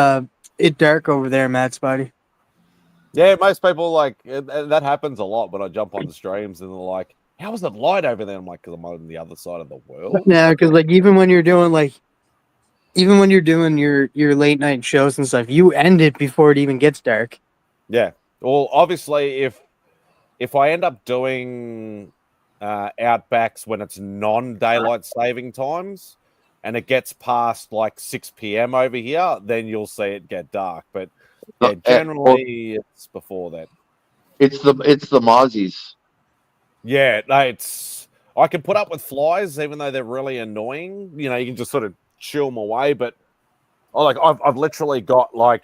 it dark over there, Madspidey. Yeah, most people that happens a lot when I jump on the streams, and they're like, "How is it light over there?" I'm like, "Because I'm on the other side of the world." Yeah, because like even when you're doing your late night shows and stuff, you end it before it even gets dark. Yeah. Well, obviously, if I end up doing outbacks when it's non-daylight saving times, and it gets past like 6 p.m. over here, then you'll see it get dark. But yeah, generally it's before that. It's the mozzies. Yeah, I can put up with flies even though they're really annoying. You can just sort of chill them away. But I've literally got I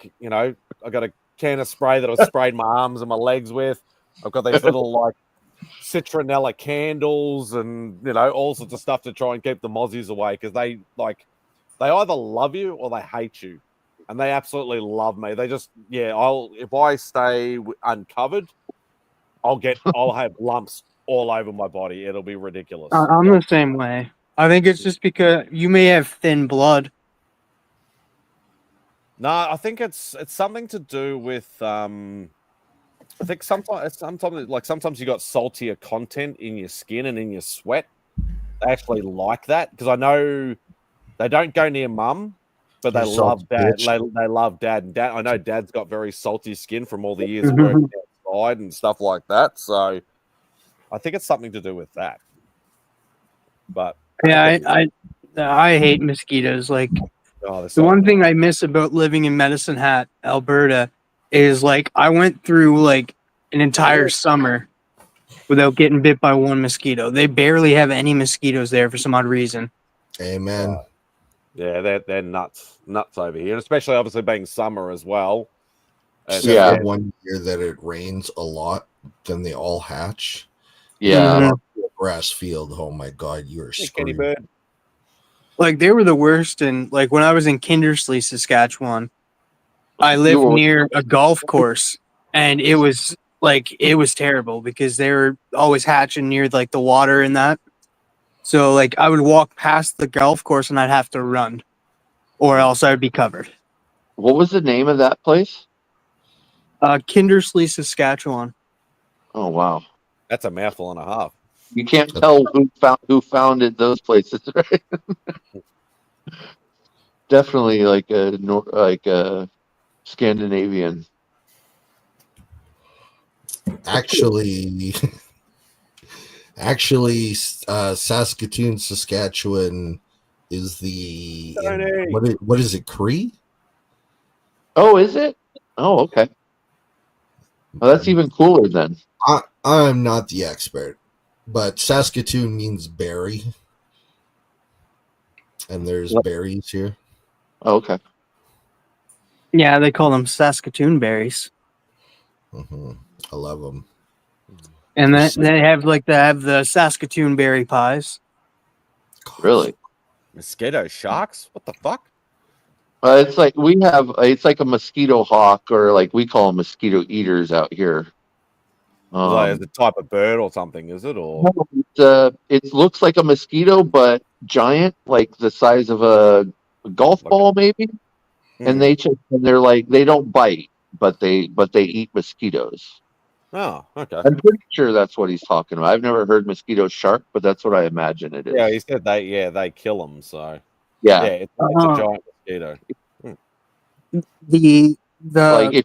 got a can of spray that I sprayed my arms and my legs with. I've got these little citronella candles and all sorts of stuff to try and keep the mozzies away, because they either love you or they hate you, and they absolutely love me. They just if I stay uncovered, I'll have lumps all over my body. It'll be ridiculous. I'm the same way. I think it's just because you may have thin blood. No, I think it's something to do with I think sometimes you got saltier content in your skin and in your sweat. They actually like that, because I know they don't go near mum, but they love dad. They love dad, and dad. I know dad's got very salty skin from all the years of working outside and stuff like that. So I think it's something to do with that. But yeah, I hate mosquitoes. Like Oh, the one thing I miss about living in Medicine Hat, Alberta, is like I went through like an entire summer without getting bit by one mosquito. They barely have any mosquitoes there for some odd reason. Amen. Yeah, they're nuts over here, and especially obviously being summer as well. Except for one year that it rains a lot, then they all hatch. Yeah. Grass field. Oh my God, you are screwed. Bird. Like they were the worst. And like when I was in Kindersley, Saskatchewan, I lived near a golf course, and it was terrible because they were always hatching near like the water and that. So like I would walk past the golf course and I'd have to run, or else I'd be covered. What was the name of that place? Kindersley, Saskatchewan. Oh wow, that's a mouthful and a half. You can't tell who founded those places, right? Definitely like a Scandinavian. Actually, Saskatoon, Saskatchewan is the what is it? Cree? Oh, is it? Oh, okay. Well, that's even cooler then. I'm not the expert, but Saskatoon means berry, and there's berries here. Oh, okay. Yeah, they call them Saskatoon berries. Mm-hmm. I love them. And then they have the Saskatoon berry pies. Really? Mosquito sharks? What the fuck? It's like it's like a mosquito hawk, or like we call them mosquito eaters out here. Like the type of bird or something, is it? Or it looks like a mosquito, but giant, like the size of a golf ball, maybe. And they're like, they don't bite, but they eat mosquitoes. Oh, okay. I'm pretty sure that's what he's talking about. I've never heard mosquito shark, but that's what I imagine it is. Yeah, he said they kill them. So yeah, it's a giant mosquito. Like if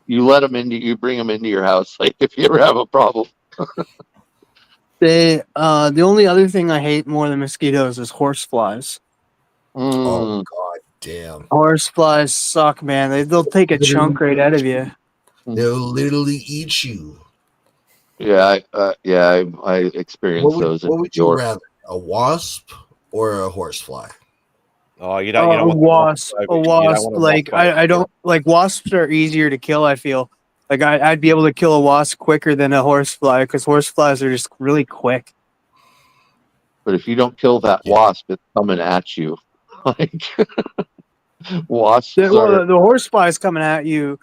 you you bring them into your house, like if you ever have a problem. The only other thing I hate more than mosquitoes is horseflies. Oh God damn! Horseflies suck, man. They'll take a chunk right out of you. They'll literally eat you. Yeah, I experienced those. What would you rather, a wasp or a horsefly? Oh, you don't. A wasp. Like I don't like wasps are easier to kill. I feel like I'd be able to kill a wasp quicker than a horsefly because horseflies are just really quick. But if you don't kill that wasp, it's coming at you. Like wasps. The horsefly's coming at you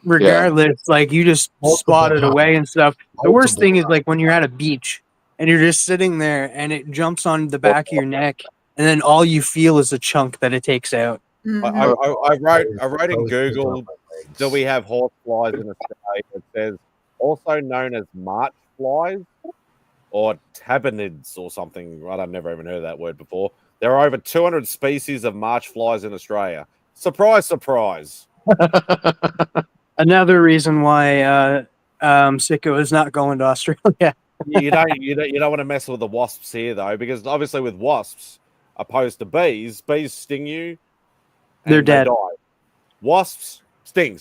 regardless. Yeah. Like you just spot it away and stuff. The worst thing is like when you're at a beach and you're just sitting there and it jumps on the back of your neck. And then all you feel is a chunk that it takes out. Mm-hmm. I wrote in Google, do we have horse flies in Australia? It says also known as March flies or tabanids or something. Right, I've never even heard that word before. There are over 200 species of March flies in Australia. Surprise, surprise. Another reason why Sicko is not going to Australia. you don't want to mess with the wasps here though, because obviously with wasps, opposed to bees sting you. They're dead. They die. Wasps sting,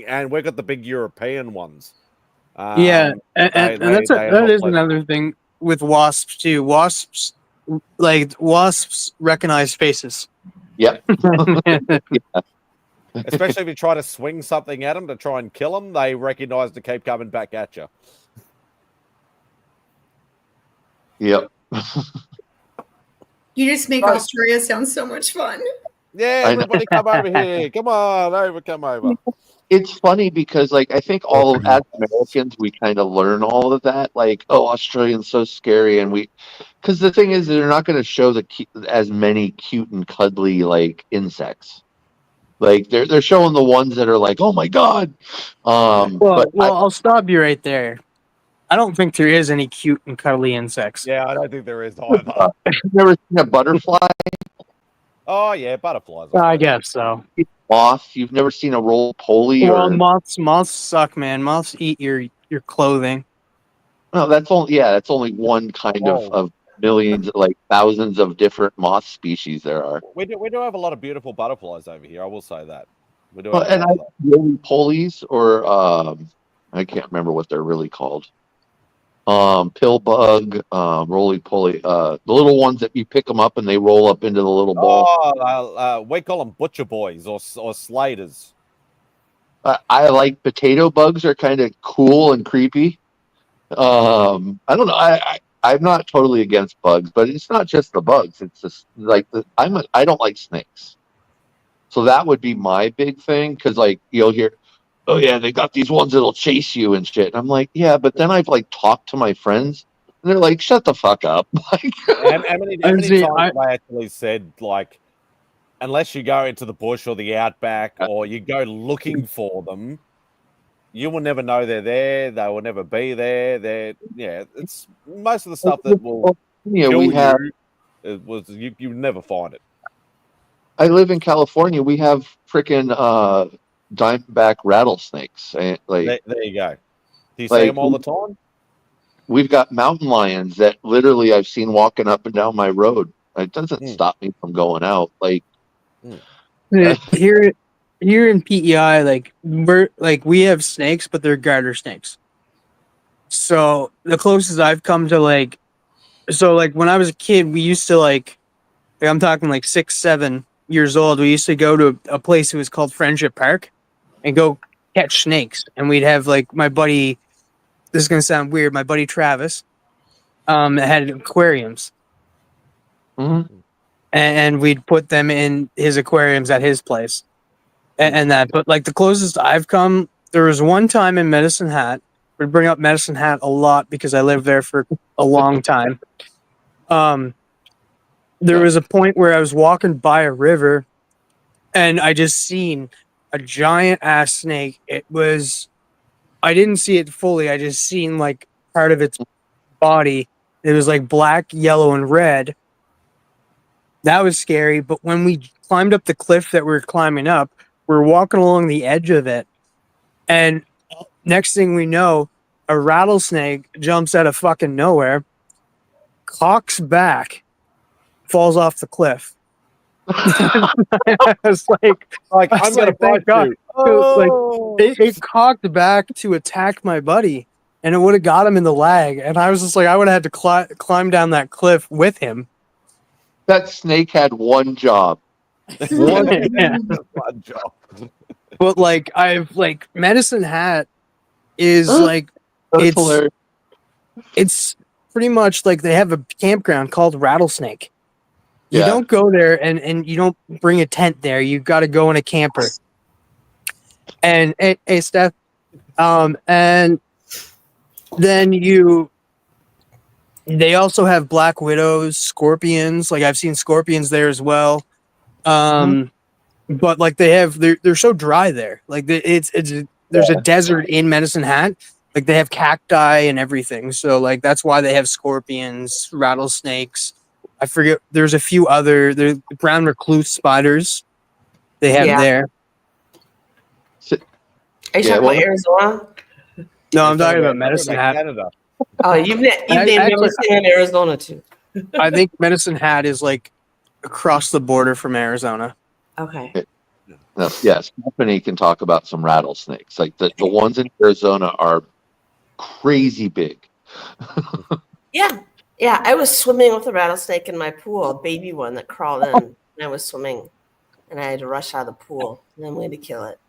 and we've got the big European ones. And that is another thing with wasps too. Wasps recognize faces. Yep. Especially if you try to swing something at them to try and kill them, they recognize to keep coming back at you. Yep. You just make Australia sound so much fun. Yeah, everybody come over here. Come over. It's funny because, like, I think as Americans, we kind of learn all of that. Like, oh, Australians so scary, because the thing is, they're not going to show as many cute and cuddly like insects. Like they're showing the ones that are like, oh my god. I'll stop you right there. I don't think there is any cute and cuddly insects. Yeah, I don't think there is either. You've never seen a butterfly? Oh yeah, butterflies. I guess so. Moth? You've never seen a roly-poly? Well, moths suck, man. Moths eat your clothing. No, that's only one kind of millions, like thousands of different moth species there are. We do have a lot of beautiful butterflies over here. I will say that. We do Well, have a and lot of that. roly polies, or I can't remember what they're really called. Pill bug, roly poly, the little ones that you pick them up and they roll up into the little ball. Oh, we call them butcher boys or slaters. I like potato bugs, are kind of cool and creepy. I don't know. I'm not totally against bugs, but it's not just the bugs. It's just like I don't like snakes. So that would be my big thing, because like you'll hear, oh yeah, they got these ones that'll chase you and shit. And I'm like, yeah, but then I've like talked to my friends and they're like, shut the fuck up. Like, how many times have I actually said, like, unless you go into the bush or the outback or you go looking for them, you will never know they're there. They will never be there. It's most of the stuff that will kill you never find it. I live in California. We have freaking diamondback rattlesnakes. Like there you go. Do you see them all the time? We've got mountain lions that literally I've seen walking up and down my road. It doesn't stop me from going out. Like here in PEI, we have snakes, but they're garter snakes. So the closest I've come to when I was a kid, we used to I'm talking like 6, 7 years old. We used to go to a place that was called Friendship Park and go catch snakes. And we'd have my buddy, this is going to sound weird, my buddy Travis, had aquariums. Mm-hmm. And we'd put them in his aquariums at his place. But the closest I've come, there was one time in Medicine Hat. We bring up Medicine Hat a lot because I lived there for a long time. There was a point where I was walking by a river and I just seen a giant ass snake. I didn't see it fully. I just seen part of its body. It was black, yellow, and red. That was scary. But when we climbed up the cliff that we were climbing up, we were walking along the edge of it. And next thing we know, a rattlesnake jumps out of fucking nowhere, cocks back, falls off the cliff. I was I'm gonna thank God. It cocked back to attack my buddy, and it would have got him in the leg. And I was just I would have had to climb down that cliff with him. That snake had one job. One job. But I've Medicine Hat is it's pretty much they have a campground called Rattlesnake. You don't go there and you don't bring a tent there. You got to go in a camper. And hey, Steph, and then they also have black widows, scorpions. I've seen scorpions there as well. But they're so dry there. There's a desert in Medicine Hat. They have cacti and everything. So that's why they have scorpions, rattlesnakes. I forget. There's a few other. The brown recluse spiders. They have there. Are you talking about Arizona? No, I'm talking about Medicine Hat. Canada. Oh, you've named Medicine in Arizona too. I think Medicine Hat is across the border from Arizona. Okay. Yes, Stephanie can talk about some rattlesnakes. The ones in Arizona are crazy big. Yeah, I was swimming with a rattlesnake in my pool, a baby one that crawled in. And I was swimming, and I had to rush out of the pool, and then we had to kill it.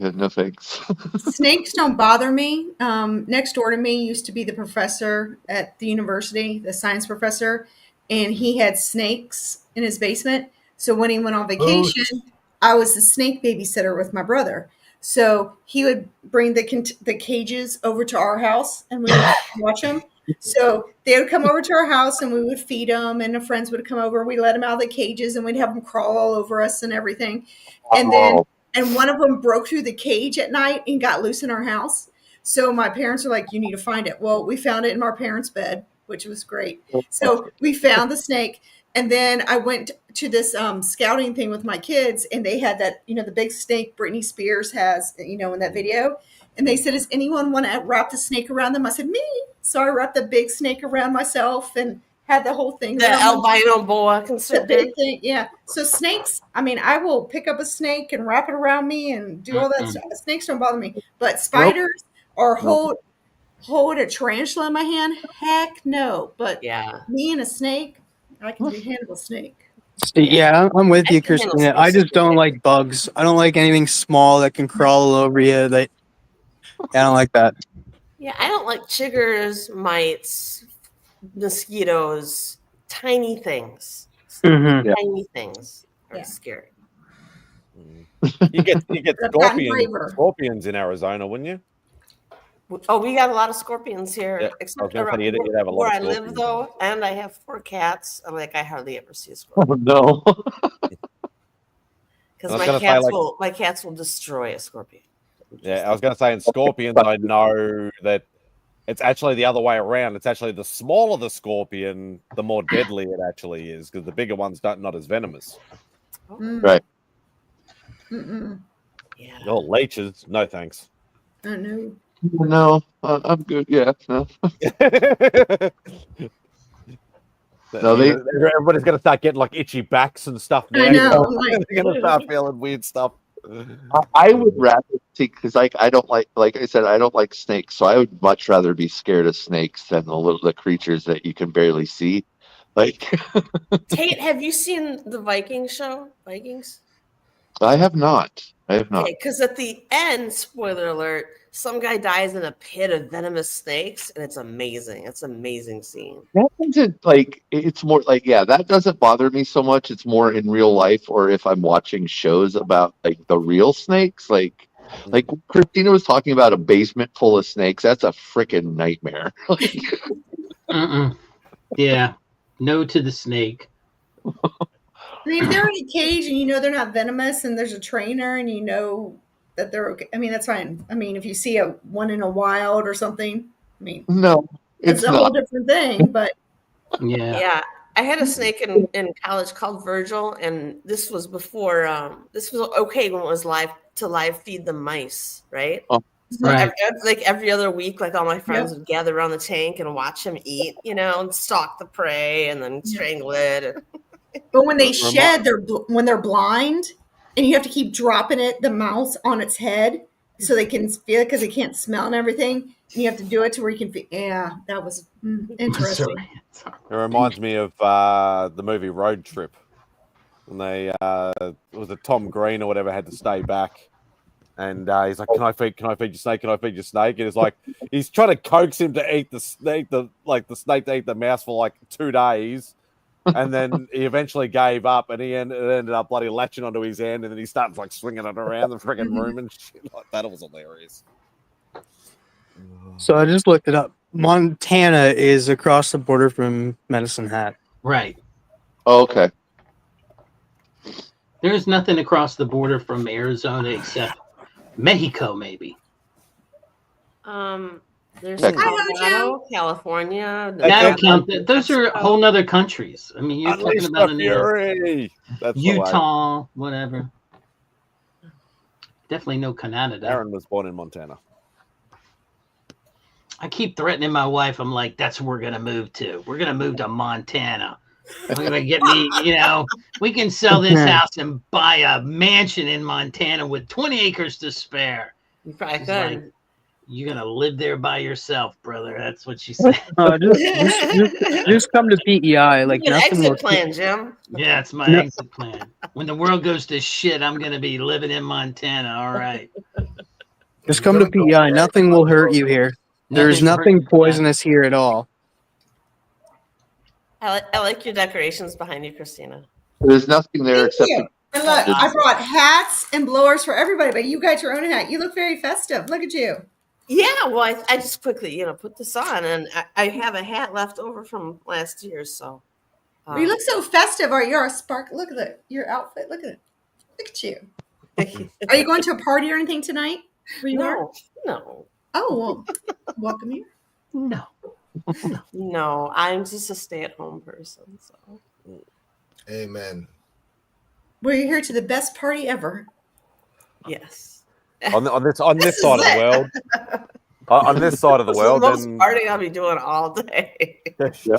Yeah, no thanks. Snakes don't bother me. Next door to me used to be the professor at the university, the science professor, and he had snakes in his basement. So when he went on vacation, I was the snake babysitter with my brother. So he would bring the cages over to our house, and we would watch them. So they would come over to our house and we would feed them, and the friends would come over. We let them out of the cages and we'd have them crawl all over us and everything. And one of them broke through the cage at night and got loose in our house. So my parents were like, you need to find it. Well, we found it in our parents' bed, which was great. So we found the snake. And then I went to this scouting thing with my kids, and they had that, the big snake Britney Spears has, in that video. And they said, does anyone want to wrap the snake around them? I said, me. So I wrapped the big snake around myself and had the whole thing. The albino boa constrictor. The big thing, yeah. So snakes, I mean, I will pick up a snake and wrap it around me and do all that stuff. Snakes don't bother me, but spiders or hold a tarantula in my hand, heck no. But me and a snake, I can handle a snake. Yeah, I'm with you, Christina. I just don't like bugs. I don't like anything small that can crawl all over you. I don't like that. Yeah, I don't like chiggers, mites, mosquitoes, tiny things. Mhm. Tiny things are scary. You get scorpions in Arizona, wouldn't you? Oh, we got a lot of scorpions here. Yeah, Except I was gonna say, you'd have a lot where of I live, scorpions. though, and I have 4 cats. I'm like, I hardly ever see a scorpion. Oh no! Because my cats will destroy a scorpion. Yeah, I was going to say in scorpions, I know that it's actually the other way around. It's actually the smaller the scorpion, the more deadly it actually is, because the bigger ones not as venomous. Right. Yeah. Oh, leeches, no thanks. Oh no. No, I'm good. Yeah. No. No, everybody's going to start getting like itchy backs and stuff now. I know. They're going to start feeling weird stuff. I would rather see, because I don't like I said, I don't like snakes, so I would much rather be scared of snakes than the creatures that you can barely see. Like, Tate, have you seen the Viking show? Vikings? I have not. Okay, because at the end, spoiler alert, some guy dies in a pit of venomous snakes, and it's amazing. It's an amazing scene. That doesn't it's more like, yeah, that doesn't bother me so much. It's more in real life, or if I'm watching shows about like the real snakes, like Christina was talking about a basement full of snakes. That's a freaking nightmare. Yeah, no to the snake. I mean, if they're in a cage and you know they're not venomous, and there's a trainer and you know that they're okay, I mean, that's fine. I mean, if you see one in a wild or something, I mean, no, it's a whole different thing. But yeah, I had a snake in college called Virgil, and this was before. This was okay when it was live feed the mice, right? Oh. So every other week, like all my friends would gather around the tank and watch him eat, and stalk the prey and then strangle it. But when they shed, when they're blind, and you have to keep dropping the mouse on its head so they can feel it because they can't smell and everything. And you have to do it to where you can feel. Yeah, that was interesting. It reminds me of the movie Road Trip, when they it was a Tom Green or whatever had to stay back. And he's like, "Can I feed your snake? Can I feed your snake?" And it's like he's trying to coax him to eat the snake, the snake to eat the mouse for like 2 days, and then he eventually gave up, and it ended up bloody latching onto his hand, and then he starts like swinging it around the freaking room and shit like that. It was hilarious. So I just looked it up. Montana is across the border from Medicine Hat. Right. Oh, okay. There's nothing across the border from Arizona except Mexico, maybe. There's Colorado, California. That'll count. Those are whole nother countries. I mean, you're talking about Utah, whatever. Definitely no Canada. Aaron was born in Montana. I keep threatening my wife. I'm like, that's where we're gonna move to. We're gonna move to Montana. We're gonna get me, we can sell this house and buy a mansion in Montana with 20 acres to spare. You probably could. Like, you're gonna live there by yourself, brother. That's what she said. Just come to PEI. Like nothing exit plan, Jim. Yeah, it's my exit plan. When the world goes to shit, I'm gonna be living in Montana. All right. Just come to PEI. Nothing will hurt you here. There's nothing poisonous here at all. I like your decorations behind you, Christina. There's nothing there except. And look, I brought hats and blowers for everybody, but you got your own hat. You look very festive. Look at you. Yeah, well, I just quickly, put this on, and I have a hat left over from last year, so. You look so festive. You're a spark. Look at your outfit. Look at it. Look at you. Are you going to a party or anything tonight? No. Oh, well, welcome here. No, I'm just a stay-at-home person. So. Amen. We're here to the best party ever. Yes. On this side of the world. On this side of the world, the most party I'll be doing all day. Yeah.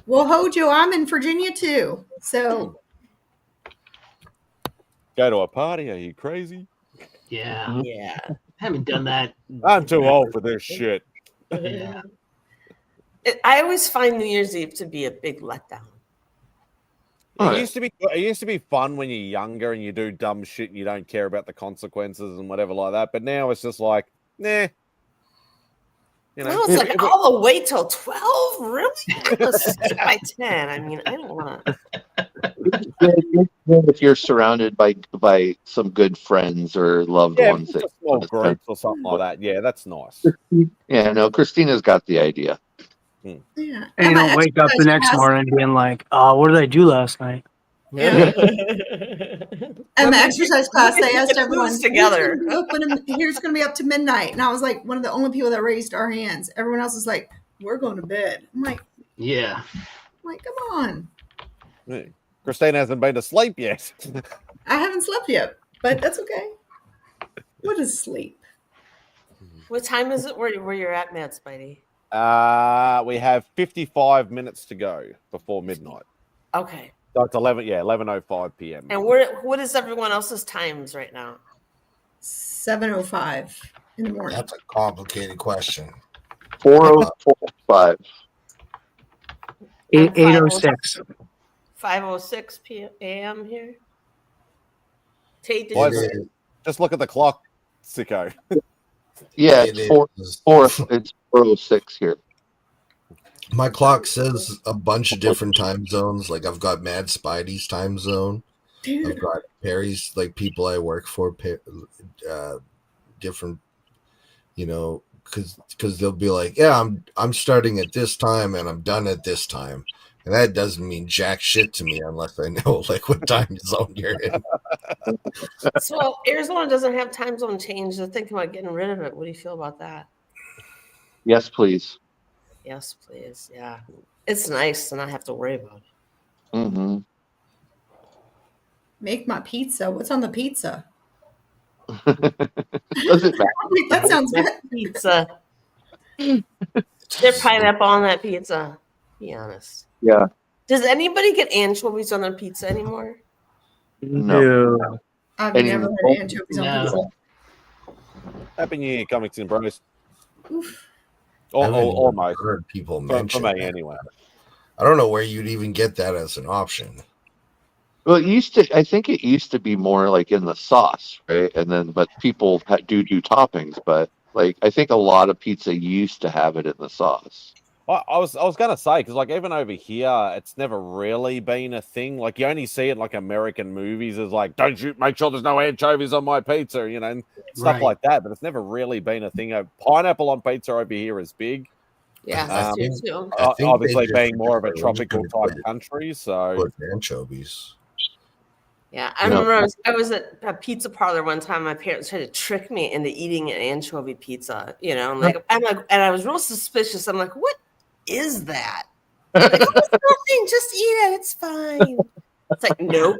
Well, Hojo, I'm in Virginia too. So Go to a party? Are you crazy? Yeah. Yeah. Haven't done that. I'm too old for this shit. Yeah. I always find New Year's Eve to be a big letdown. It used to be fun when you're younger and you do dumb shit and you don't care about the consequences and whatever like that. But now it's just like, nah. You know, Well, it's like all the way till 12. Really? I'm gonna sleep by 10. I mean, I don't want to. If you're surrounded by some good friends or loved ones, just small groups or something like that. Yeah, that's nice. Yeah, no, Christina's got the idea. yeah. And you don't wake up the next morning being like, "Oh, what did I do last night?" Yeah. And the exercise class, they asked everyone together. Here's going to be up to midnight, and I was like one of the only people that raised our hands. Everyone else is like, "We're going to bed." I'm like, yeah. Come on. Hey, Christina hasn't been to sleep yet. I haven't slept yet, but that's okay. What is sleep? What time is it where you're at, MadSpidey? We have 55 minutes to go before midnight. Okay. So it's 11:05 p.m. And what is everyone else's times right now? 7:05 in the morning. That's a complicated question. 4:05. 8:06. 5:06 p.m. here. Tate, just look at the clock, sicko. Yeah, it's 4:06 here. My clock says a bunch of different time zones. Like I've got MadSpidey's time zone. I've got Perry's, like people I work for, different, because they'll be like, yeah, I'm starting at this time and I'm done at this time, and that doesn't mean jack shit to me unless I know like what time zone you're in. So Arizona doesn't have time zone change. They're thinking about getting rid of it. What do you feel about that? Yes, please. Yes, please. Yeah, it's nice to not have to worry about it. Mm-hmm. Make my pizza. What's on the pizza? Does it matter? That sounds good. Pizza. There's pineapple on that pizza. Be honest. Yeah. Does anybody get anchovies on their pizza anymore? No. I've never had anchovies on pizza. Happy New Year, Comics and Bros. Almost heard people mention for me anyway. I don't know where you'd even get that as an option. Well, I think it used to be more like in the sauce, right? And then, but people do toppings, but like I think a lot of pizza used to have it in the sauce. I was gonna say, because like even over here, it's never really been a thing. Like you only see it in like American movies, is like, don't you make sure there's no anchovies on my pizza, and stuff like that. But it's never really been a thing. Pineapple on pizza over here is big. Yeah, that's here too. Obviously, being more of a tropical type country, so with anchovies. Yeah, I remember I was at a pizza parlor one time. My parents tried to trick me into eating an anchovy pizza. I'm like, and I was real suspicious. I'm like, what is that? Like, oh, it's nothing. Just eat it. It's fine. It's like, nope.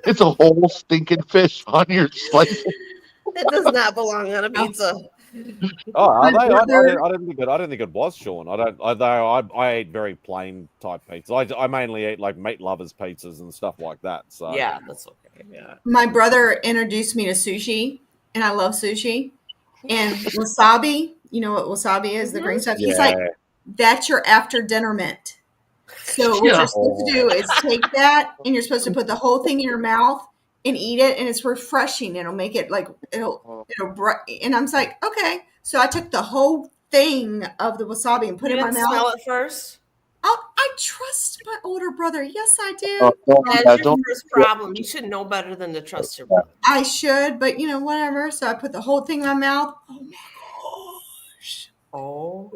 It's a whole stinking fish on your slice. It does not belong on a pizza. Oh, I didn't think it was, Sean. I eat very plain type pizza. I mainly eat like meat lovers pizzas and stuff like that. So yeah, that's okay. Yeah. My brother introduced me to sushi, and I love sushi. And wasabi, you know what wasabi is, the green stuff. He's like, that's your after dinner mint. So what you're supposed to do is take that, and you're supposed to put the whole thing in your mouth and eat it, and it's refreshing. It'll make it like it'll and I'm like, okay. So I took the whole thing of the wasabi and put it in my mouth. Smell it first. I trust my older brother. Yes, I do. That's your first problem. You should know better than to trust your brother. I should, but whatever. So I put the whole thing in my mouth. Oh my gosh. Oh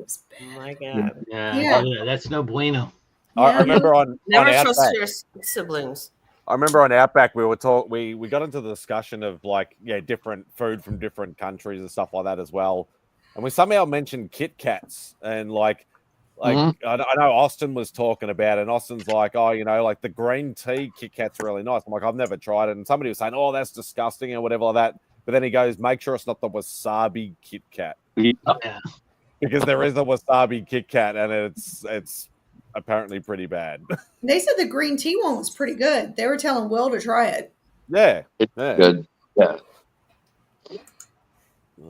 my god. Yeah. That's no bueno. I remember never on trust Outback, your siblings. I remember on Outback we got into the discussion of like different food from different countries and stuff like that as well, and we somehow mentioned Kit Kats and like I know Austin was talking about it, and Austin's like, oh, like the green tea Kit Kat's really nice. I'm like, I've never tried it, and somebody was saying, oh, that's disgusting and whatever like that. But then he goes, make sure it's not the wasabi Kit Kat, because there is a wasabi Kit Kat, and it's apparently pretty bad. They said the green tea one was pretty good. They were telling Will to try it. Yeah, It's yeah. good. Yeah.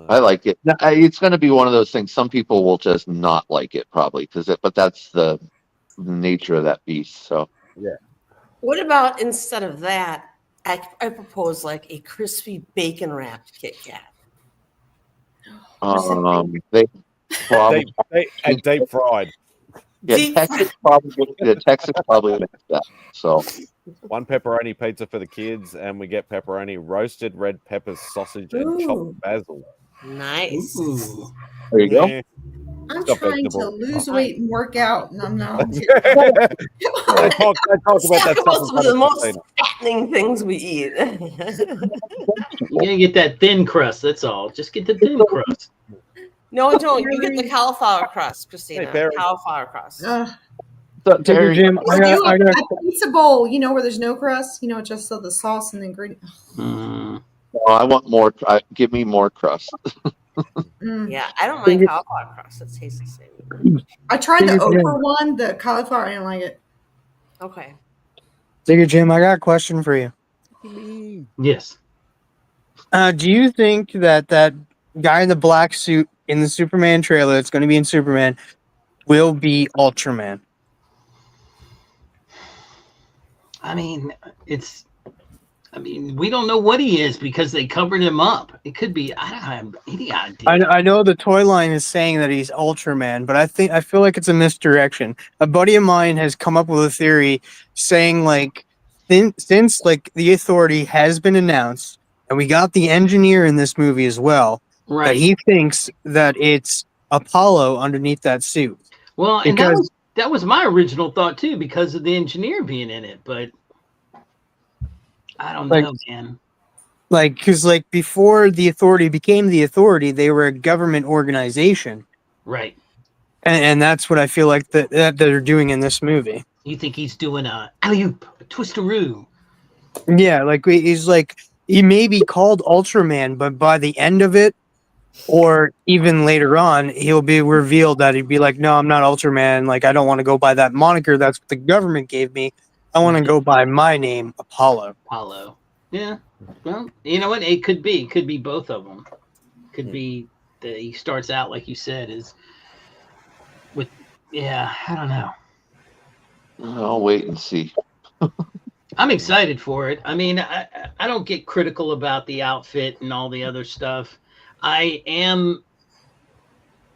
I like it. It's going to be one of those things. Some people will just not like it, probably, but that's the nature of that beast. So yeah. What about instead of that? I propose like a crispy bacon wrapped Kit Kat. They probably deep fried. Yeah, Texas probably makes that. So 1 pepperoni pizza for the kids, and we get pepperoni, roasted red peppers, sausage, and chopped basil. Nice. Ooh. There you go. I'm trying to lose weight and work out, and I'm not. They talk about that Most of the most fattening things we eat. You gotta get that thin crust. That's all. Just get the thin crust. No, don't. You get the cauliflower crust, Christina. Cauliflower crust. Jim, I got a pizza bowl. You know where there's no crust. You know, just so the sauce and the ingredients. Oh, I want more. Give me more crust. Yeah, I don't mind cauliflower crust. It tastes the same. I tried the okra one, the cauliflower. I didn't like it. Okay. Digger Jim, I got a question for you. Yes. Do you think that guy in the black suit in the Superman trailer that's going to be in Superman will be Ultraman? I mean, we don't know what he is because they covered him up. It could be, I don't have any idea. I know the toy line is saying that he's Ultraman, but I feel like it's a misdirection. A buddy of mine has come up with a theory saying like since like the Authority has been announced and we got the engineer in this movie as well, right? That he thinks that it's Apollo underneath that suit. Well, and that was my original thought too, because of the engineer being in it, but I don't know, man. Like, because like before the Authority became the Authority, they were a government organization, right? And that's what I feel like that they're doing in this movie. You think he's doing a alley-oop, a twisteroo? Yeah, like he's like he may be called Ultraman, but by the end of it, or even later on, he'll be revealed that he'd be like, "No, I'm not Ultraman. Like, I don't want to go by that moniker. That's what the government gave me. I want to go by my name, Apollo." Apollo. Yeah. Well, you know what? It could be. Could be both of them. Could be that he starts out like you said is with. Yeah, I don't know. I'll wait and see. I'm excited for it. I mean, I don't get critical about the outfit and all the other stuff. I am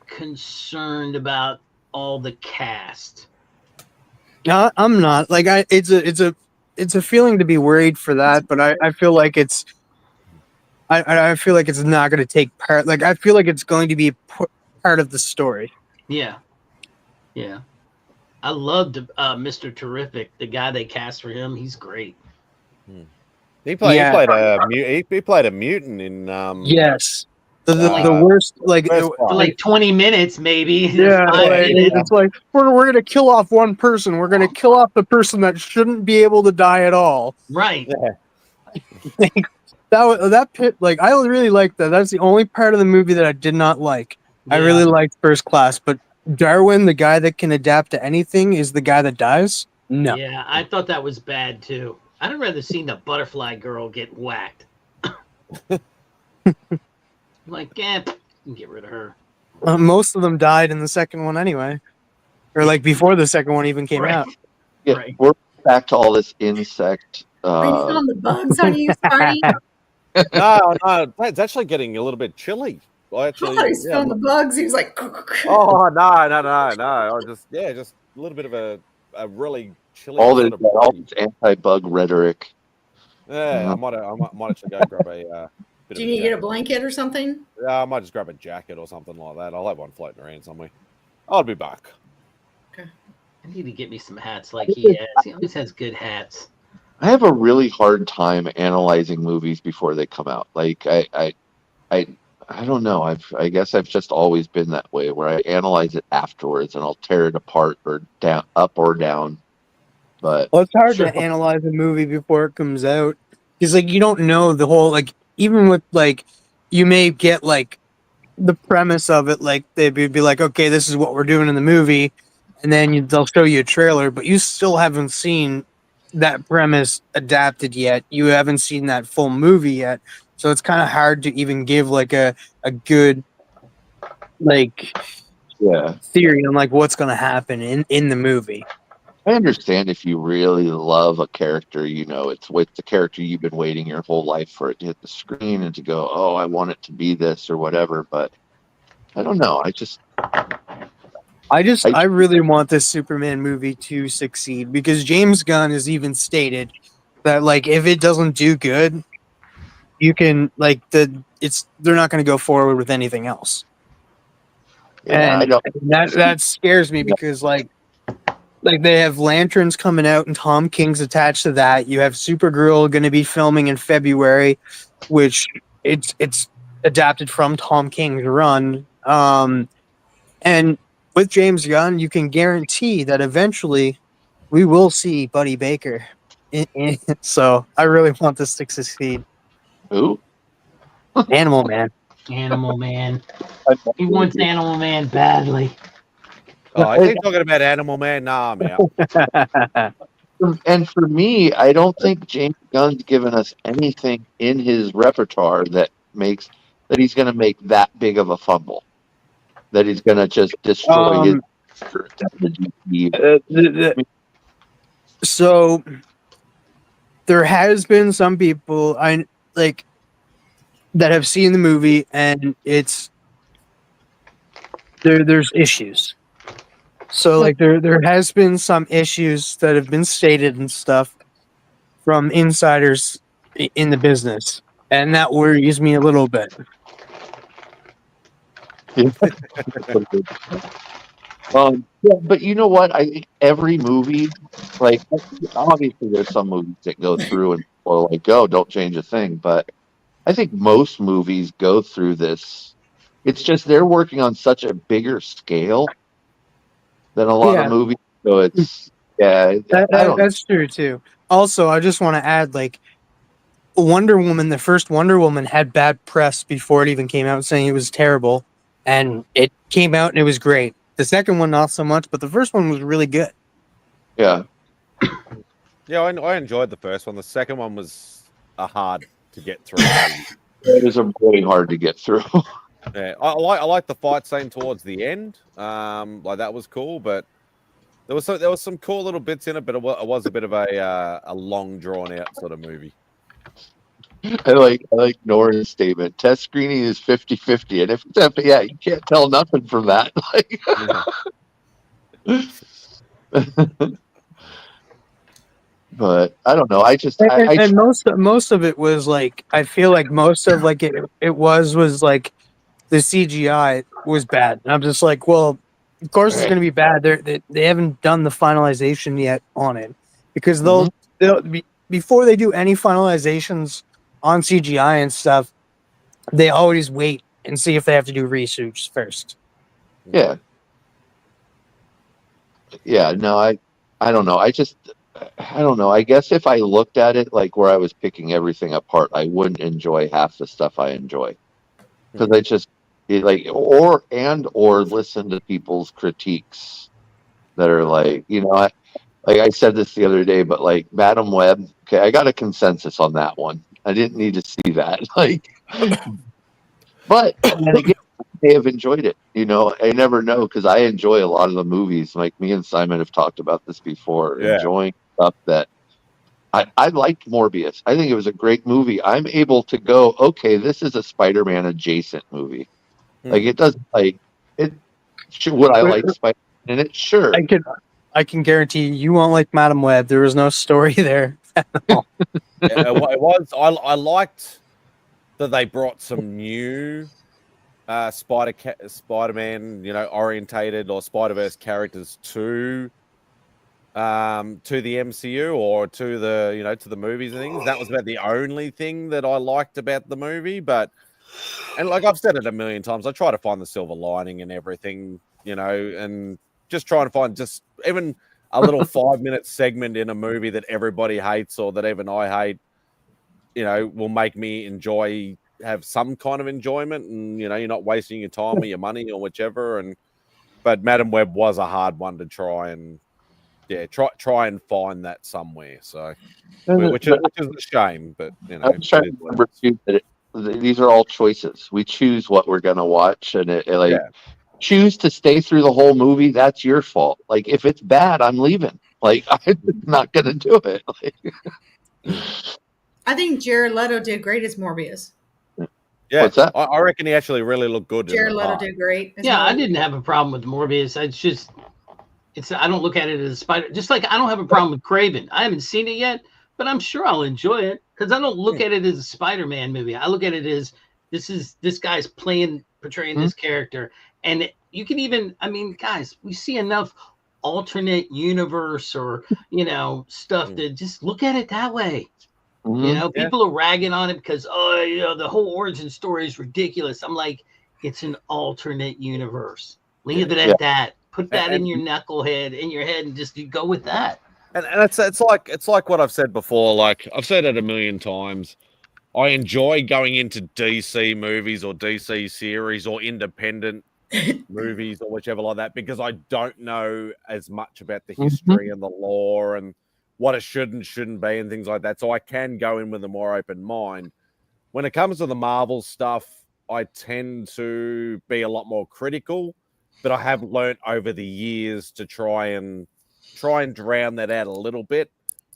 concerned about all the cast. No, I'm not. Like it's a feeling to be worried for that, but I feel like it's I feel like it's not going to take part. Like I feel like it's going to be part of the story. Yeah, yeah. I loved Mr. Terrific, the guy they cast for him. He's great. He played a mutant in yes. The worst, like for like 20 minutes, maybe. Yeah, it's like we're gonna kill off one person. We're gonna kill off the person that shouldn't be able to die at all. Right. Yeah. that pit, like I really liked that. That's the only part of the movie that I did not like. Yeah. I really liked First Class, but Darwin, the guy that can adapt to anything, is the guy that dies. No. Yeah, I thought that was bad too. I'd rather seen the butterfly girl get whacked. Like, get rid of her. Most of them died in the second one anyway, or like before the second one even came out. Yeah, right. We're back to all this insect. Are you on the bugs on you, Sparty? No, it's actually getting a little bit chilly. I thought he's feeling the bugs. He was like, oh no! I was just a little bit of a really chilly. All this anti-bug rhetoric. Yeah, I might actually go grab a. Do you need to get a blanket or something? Yeah, I might just grab a jacket or something like that. I'll have one floating around somewhere. I'll be back. Okay. I need to get me some hats like he has. He always has good hats. I have a really hard time analyzing movies before they come out. Like I don't know. I guess I've just always been that way, where I analyze it afterwards and I'll tear it apart or down, up or down. But it's hard to analyze a movie before it comes out because like you don't know the whole like. Even with like, you may get like the premise of it, like they'd be like, okay, this is what we're doing in the movie, and then they'll show you a trailer, but you still haven't seen that premise adapted yet. You haven't seen that full movie yet, so it's kind of hard to even give like a good like theory on like what's going to happen in the movie. I understand if you really love a character, you know, it's with the character you've been waiting your whole life for it to hit the screen and to go, oh, I want it to be this or whatever. But I don't know. I really want this Superman movie to succeed because James Gunn has even stated that like if it doesn't do good, you can like they're not going to go forward with anything else. Yeah, and that scares me because like they have Lanterns coming out and Tom King's attached to that. You have Supergirl going to be filming in February, which it's adapted from Tom King's run. And with James Gunn, you can guarantee that eventually we will see Buddy Baker. So I really want this to succeed. Who? Animal Man. Animal Man. He wants Animal Man badly. Oh, I think talking about Animal Man. Nah, I'm out. And for me, I don't think James Gunn's given us anything in his repertoire that makes that he's going to make that big of a fumble. That he's going to just destroy his. So there has been some people that have seen the movie, and it's there's issues. So like there has been some issues that have been stated and stuff from insiders in the business, and that worries me a little bit. Yeah, but you know what? I think every movie, like obviously there's some movies that go through and people are like, "Oh, don't change a thing," but I think most movies go through this. It's just they're working on such a bigger scale than a lot of movies. So it's that's true too. Also, I just want to add, like Wonder Woman, the first Wonder Woman had bad press before it even came out, saying it was terrible, and it came out and it was great. The second one, not so much, but the first one was really good. Yeah. Yeah, I enjoyed the first one. The second one was hard to get through. It was really hard to get through. Yeah, I like the fight scene towards the end. Like that was cool, but there was some cool little bits in it, but it was a bit of a long drawn out sort of movie. I like Nora's statement. Test screening is 50-50, and if it's you can't tell nothing from that. But I don't know. And most of it was like I feel like most of like it was like the CGI was bad, and I'm just like, well, of course it's going to be bad. They haven't done the finalization yet on it because they'll before they do any finalizations on CGI and stuff, they always wait and see if they have to do research first. Yeah. No, I don't know. I don't know. I guess if I looked at it like where I was picking everything apart, I wouldn't enjoy half the stuff I enjoy because I just or listen to people's critiques that are like, like I said this the other day, but like Madam Web, okay, I got a consensus on that one. I didn't need to see that, but then again, they have enjoyed it. I never know because I enjoy a lot of the movies. Like me and Simon have talked about this before, enjoying stuff that I liked Morbius. I think it was a great movie. I'm able to go, okay, this is a Spider-Man adjacent movie. Like it doesn't would I like Spider-Man in it? Sure. I can guarantee you won't like Madam Web. There was no story there at all. It was. I liked that they brought some new Spider-Man, orientated or Spider-Verse characters to the MCU or to the to the movies and things. That was about the only thing that I liked about the movie. And like I've said it a million times, I try to find the silver lining in everything, and just try and find just even a little 5-minute segment in a movie that everybody hates or that even I hate, will make me have some kind of enjoyment, and you're not wasting your time or your money or whichever. But but Madam Web was a hard one to try and try and find that somewhere. So, which is a shame, but you know, I'm trying to remember too that these are all choices. We choose what we're gonna watch, and choose to stay through the whole movie. That's your fault. Like if it's bad, I'm leaving. Like I'm not gonna do it. I think Jared Leto did great as Morbius. Yeah, what's that? I reckon he actually really looked good. Jared Leto did great. Yeah, I didn't have a problem with Morbius. I don't look at it as a spider. Just like I don't have a problem with Craven. I haven't seen it yet, but I'm sure I'll enjoy it because I don't look at it as a Spider-Man movie. I look at it as this guy's portraying this character, and you can even, I mean, guys, we see enough alternate universe or stuff to just look at it that way. People are ragging on it because the whole origin story is ridiculous. I'm like, it's an alternate universe. Leave it at that. Put that in your knucklehead, in your head, and just go with that. And it's like what I've said before. Like I've said it a million times. I enjoy going into DC movies or DC series or independent movies or whichever like that because I don't know as much about the history and the lore and what it should and shouldn't be and things like that. So I can go in with a more open mind. When it comes to the Marvel stuff, I tend to be a lot more critical, but I have learnt over the years to try and drown that out a little bit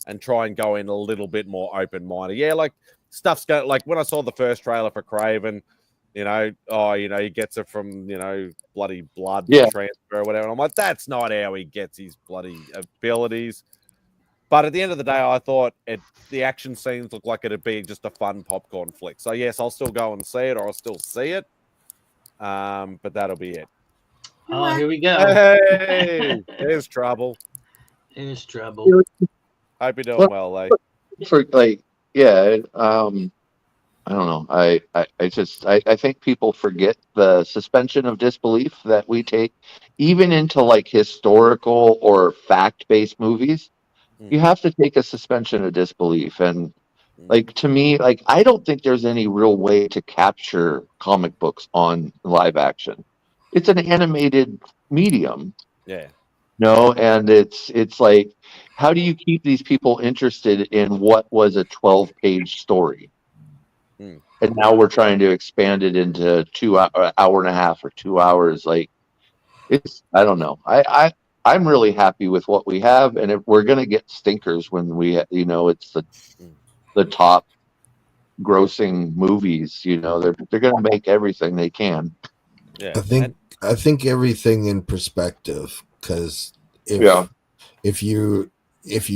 and try and go in a little bit more open-minded. Yeah, like stuff's going, like when I saw the first trailer for Craven, he gets it from, bloody blood transfer or whatever. And I'm like, that's not how he gets his bloody abilities. But at the end of the day, I thought the action scenes looked like it'd be just a fun popcorn flick. So yes, I'll still go and see it, or I'll still see it. But that'll be it. Oh, here we go. Hey, there's trouble. There's trouble. Hope you're doing well, I don't know. I think people forget the suspension of disbelief that we take even into like historical or fact-based movies. You have to take a suspension of disbelief. And like, to me, like, I don't think there's any real way to capture comic books on live action. It's an animated medium. Yeah. No, and it's like, how do you keep these people interested in what was a 12-page story? And now we're trying to expand it into hour and a half or 2 hours. Like, I don't know. I'm really happy with what we have, and if we're gonna get stinkers when it's the top grossing movies. They're gonna make everything they can. Yeah, I think everything in perspective, because if you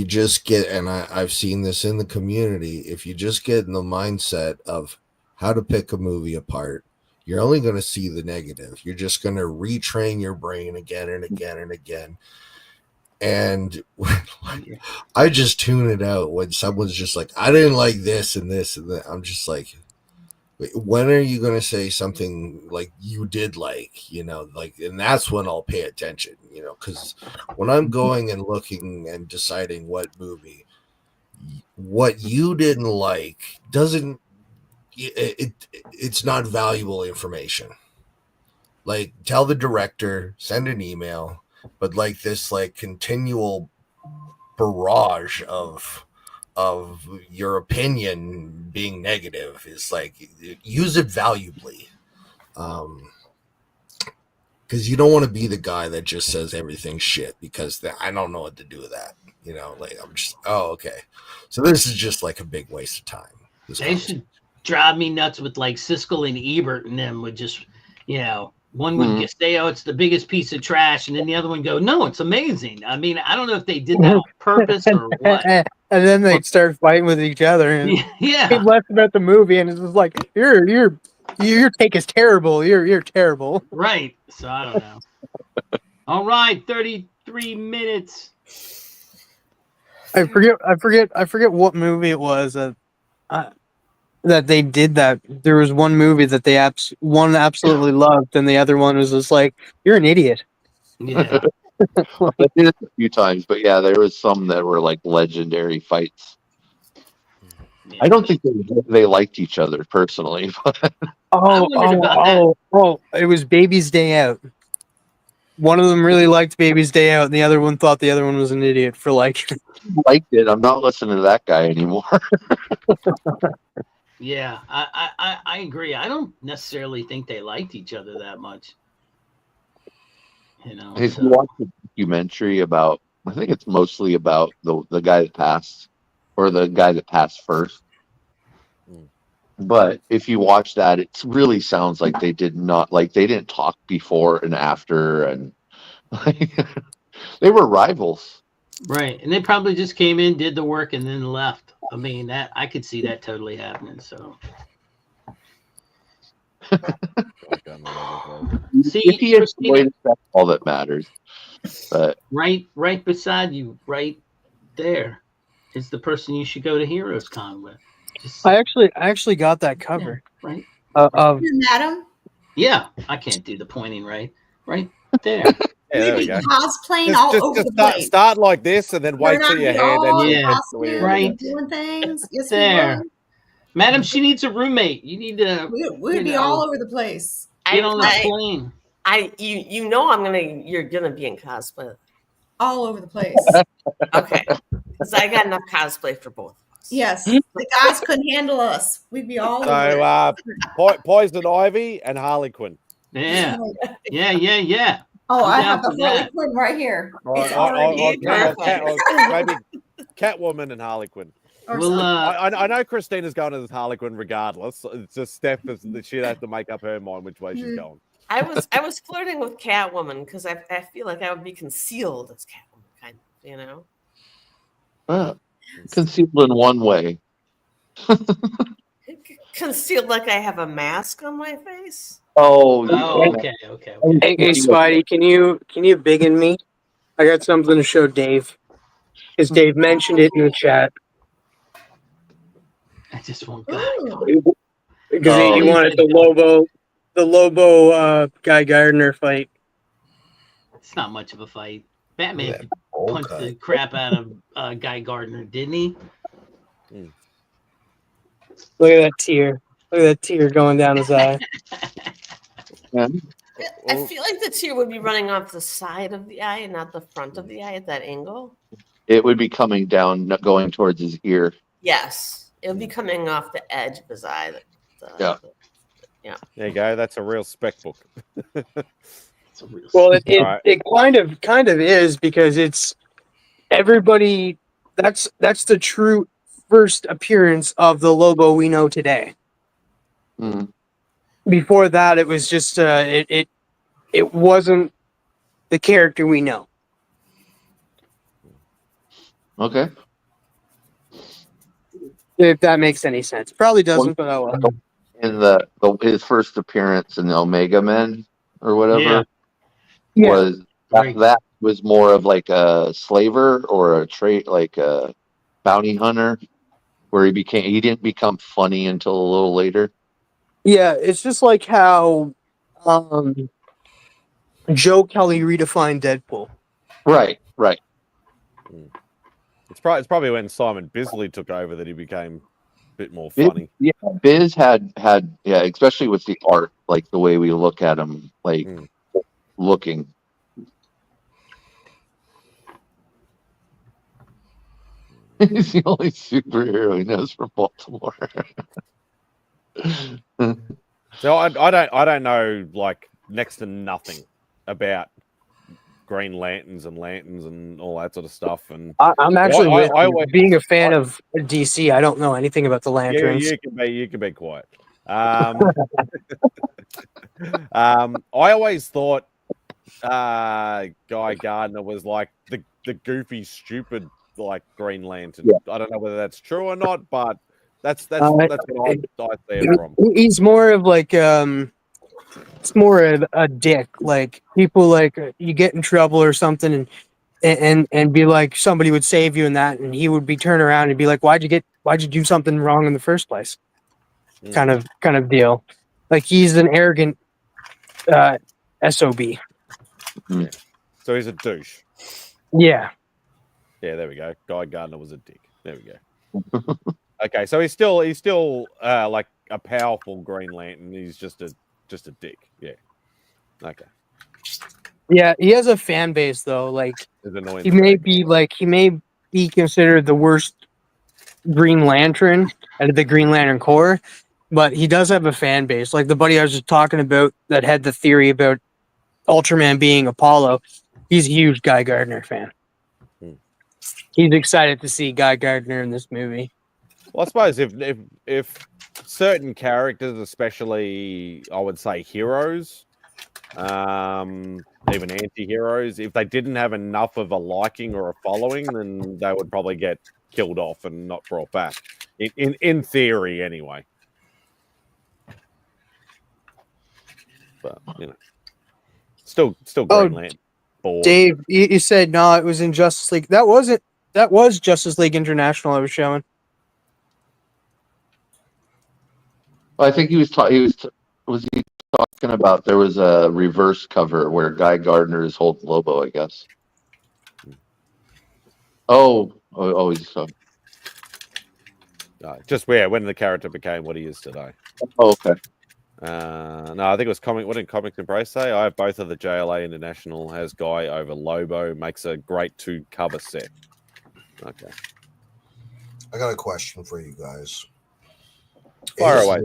just get, and I've seen this in the community, if you just get in the mindset of how to pick a movie apart, you're only going to see the negative. You're just going to retrain your brain again and again and again. And I just tune it out when someone's just like, I didn't like this and this and that. I'm just like, when are you going to say something like you did and that's when I'll pay attention, because when I'm going and looking and deciding what you didn't like it's not valuable information. Like, tell the director, send an email, but like this continual barrage of your opinion being negative is like, use it valuably, because you don't want to be the guy that just says everything's shit because I don't know what to do with that. I'm just, okay, so this is just like a big waste of time. They should drive me nuts with like Siskel and Ebert, and them would just one would just say, oh, it's the biggest piece of trash, and then the other one go, no, it's amazing. I mean, I don't know if they did that on purpose or what. And then they'd start fighting with each other and less about the movie, and it's just like, your take is terrible. You're terrible. Right. So I don't know. All right, 33 minutes. I forget what movie it was that they did that. There was one movie that one absolutely loved, and the other one was just like, you're an idiot. Yeah. I did it a few times, but yeah, there was some that were like legendary fights. Yeah. I don't think they liked each other personally. It was Baby's Day Out. one of them really liked Baby's Day Out, and the other one thought the other one was an idiot for like. Liked it. I'm not listening to that guy anymore. Yeah, I agree. I don't necessarily think they liked each other that much. You know, If you watch the documentary about, I think it's mostly about the guy that passed, or the guy that passed first. But if you watch that, it really sounds like they didn't talk before and after, and they were rivals. right, and they probably just came in, did the work, and then left. I mean, that I could see that totally happening. So, see, if he Christina, enjoyed it, that's all that matters. But right beside you, right there, is the person you should go to Heroes Con with. I actually got that cover. Yeah, right. Of Madam. Yeah, I can't do the pointing right there. Yeah, there we go. Cosplaying all over the place. Start like this, and then wait till your hand. Right doing things. Yes, there. we would. Madam, she needs a roommate. You need to. We'd be all over the place. Get on that plane. You know you're gonna be in cosplay. All over the place. Okay, because I got enough cosplay for both. Yes, the guys couldn't handle us. We'd be all over. So, Poison Ivy and Harley Quinn. Yeah, yeah. Oh, I'm I down have the for that. Harley Quinn right here. It's Or already maybe Catwoman and Harley Quinn. Well, I know Christina's going to this Harley Quinn regardless. It's just Steph that she'd have to make up her mind which way she's going. I was flirting with Catwoman because I feel like I would be concealed as Catwoman, kind of, you know. Concealed in one way. Concealed like I have a mask on my face. Oh, okay. Hey, Spidey, can you big in me? I got something to show Dave. Because Dave mentioned it in the chat. I just want because he wanted the Lobo Guy Gardner fight. It's not much of a fight. Batman punched the crap out of Guy Gardner, didn't he? Look at that tear. Look at that tear going down his eye. I feel like the tear would be running off the side of the eye and not the front of the eye at that angle. It would be coming down, not going towards his ear. Yes, it would be coming off the edge of his eye. Yeah. There you go. That's a real spec book. Well, it kind of is, because it's everybody. That's the true first appearance of the Lobo we know today. Mm. Before that, it was just it wasn't the character we know. Okay. If that makes any sense, probably doesn't, but oh well. In his first appearance in the Omega Men or whatever was that was more of like a slaver or a trait, like a bounty hunter, where he didn't become funny until a little later. Yeah, it's just like how Joe Kelly redefined Deadpool. Right. It's probably when Simon Bisley took over that he became a bit more funny. Biz had especially with the art, like the way we look at him, like looking. He's the only superhero he knows from Baltimore. So I don't know like next to nothing about Green Lanterns and all that sort of stuff. And I'm actually being a fan of DC. I don't know anything about the Lanterns. You can be quiet. I always thought Guy Gardner was like the goofy, stupid like Green Lantern. Yeah. I don't know whether that's true or not, but that's what I see it from. He's more of like it's more of a dick. Like people like you get in trouble or something and be like somebody would save you in that, and he would be turn around and be like, why'd you do something wrong in the first place? Kind of deal. Like he's an arrogant SOB. Yeah. So he's a douche. Yeah. Yeah, there we go. Guy Gardner was a dick. There we go. Okay, so he's still like a powerful Green Lantern. He's just a dick. Yeah. Okay. Yeah, he has a fan base though. Like It's annoying. he may be considered the worst Green Lantern out of the Green Lantern Corps, but he does have a fan base. Like the buddy I was just talking about that had the theory about Ultraman being Apollo. He's a huge Guy Gardner fan. He's excited to see Guy Gardner in this movie. Well, I suppose if certain characters, especially I would say heroes, even anti-heroes, if they didn't have enough of a liking or a following, then they would probably get killed off and not brought back. In theory, anyway. But you know, still Green Lantern. Dave, you said no, it was in Justice League. That was Justice League International I was showing. I think he was talking about there was a reverse cover where Guy Gardner is holding Lobo, I guess. He's just when the character became what he is today. Oh, okay. No, I think it was comic. What did Comics Embrace say? I have both of the JLA International has Guy over Lobo, makes a great 2 cover set. Okay. I got a question for you guys. Fire away.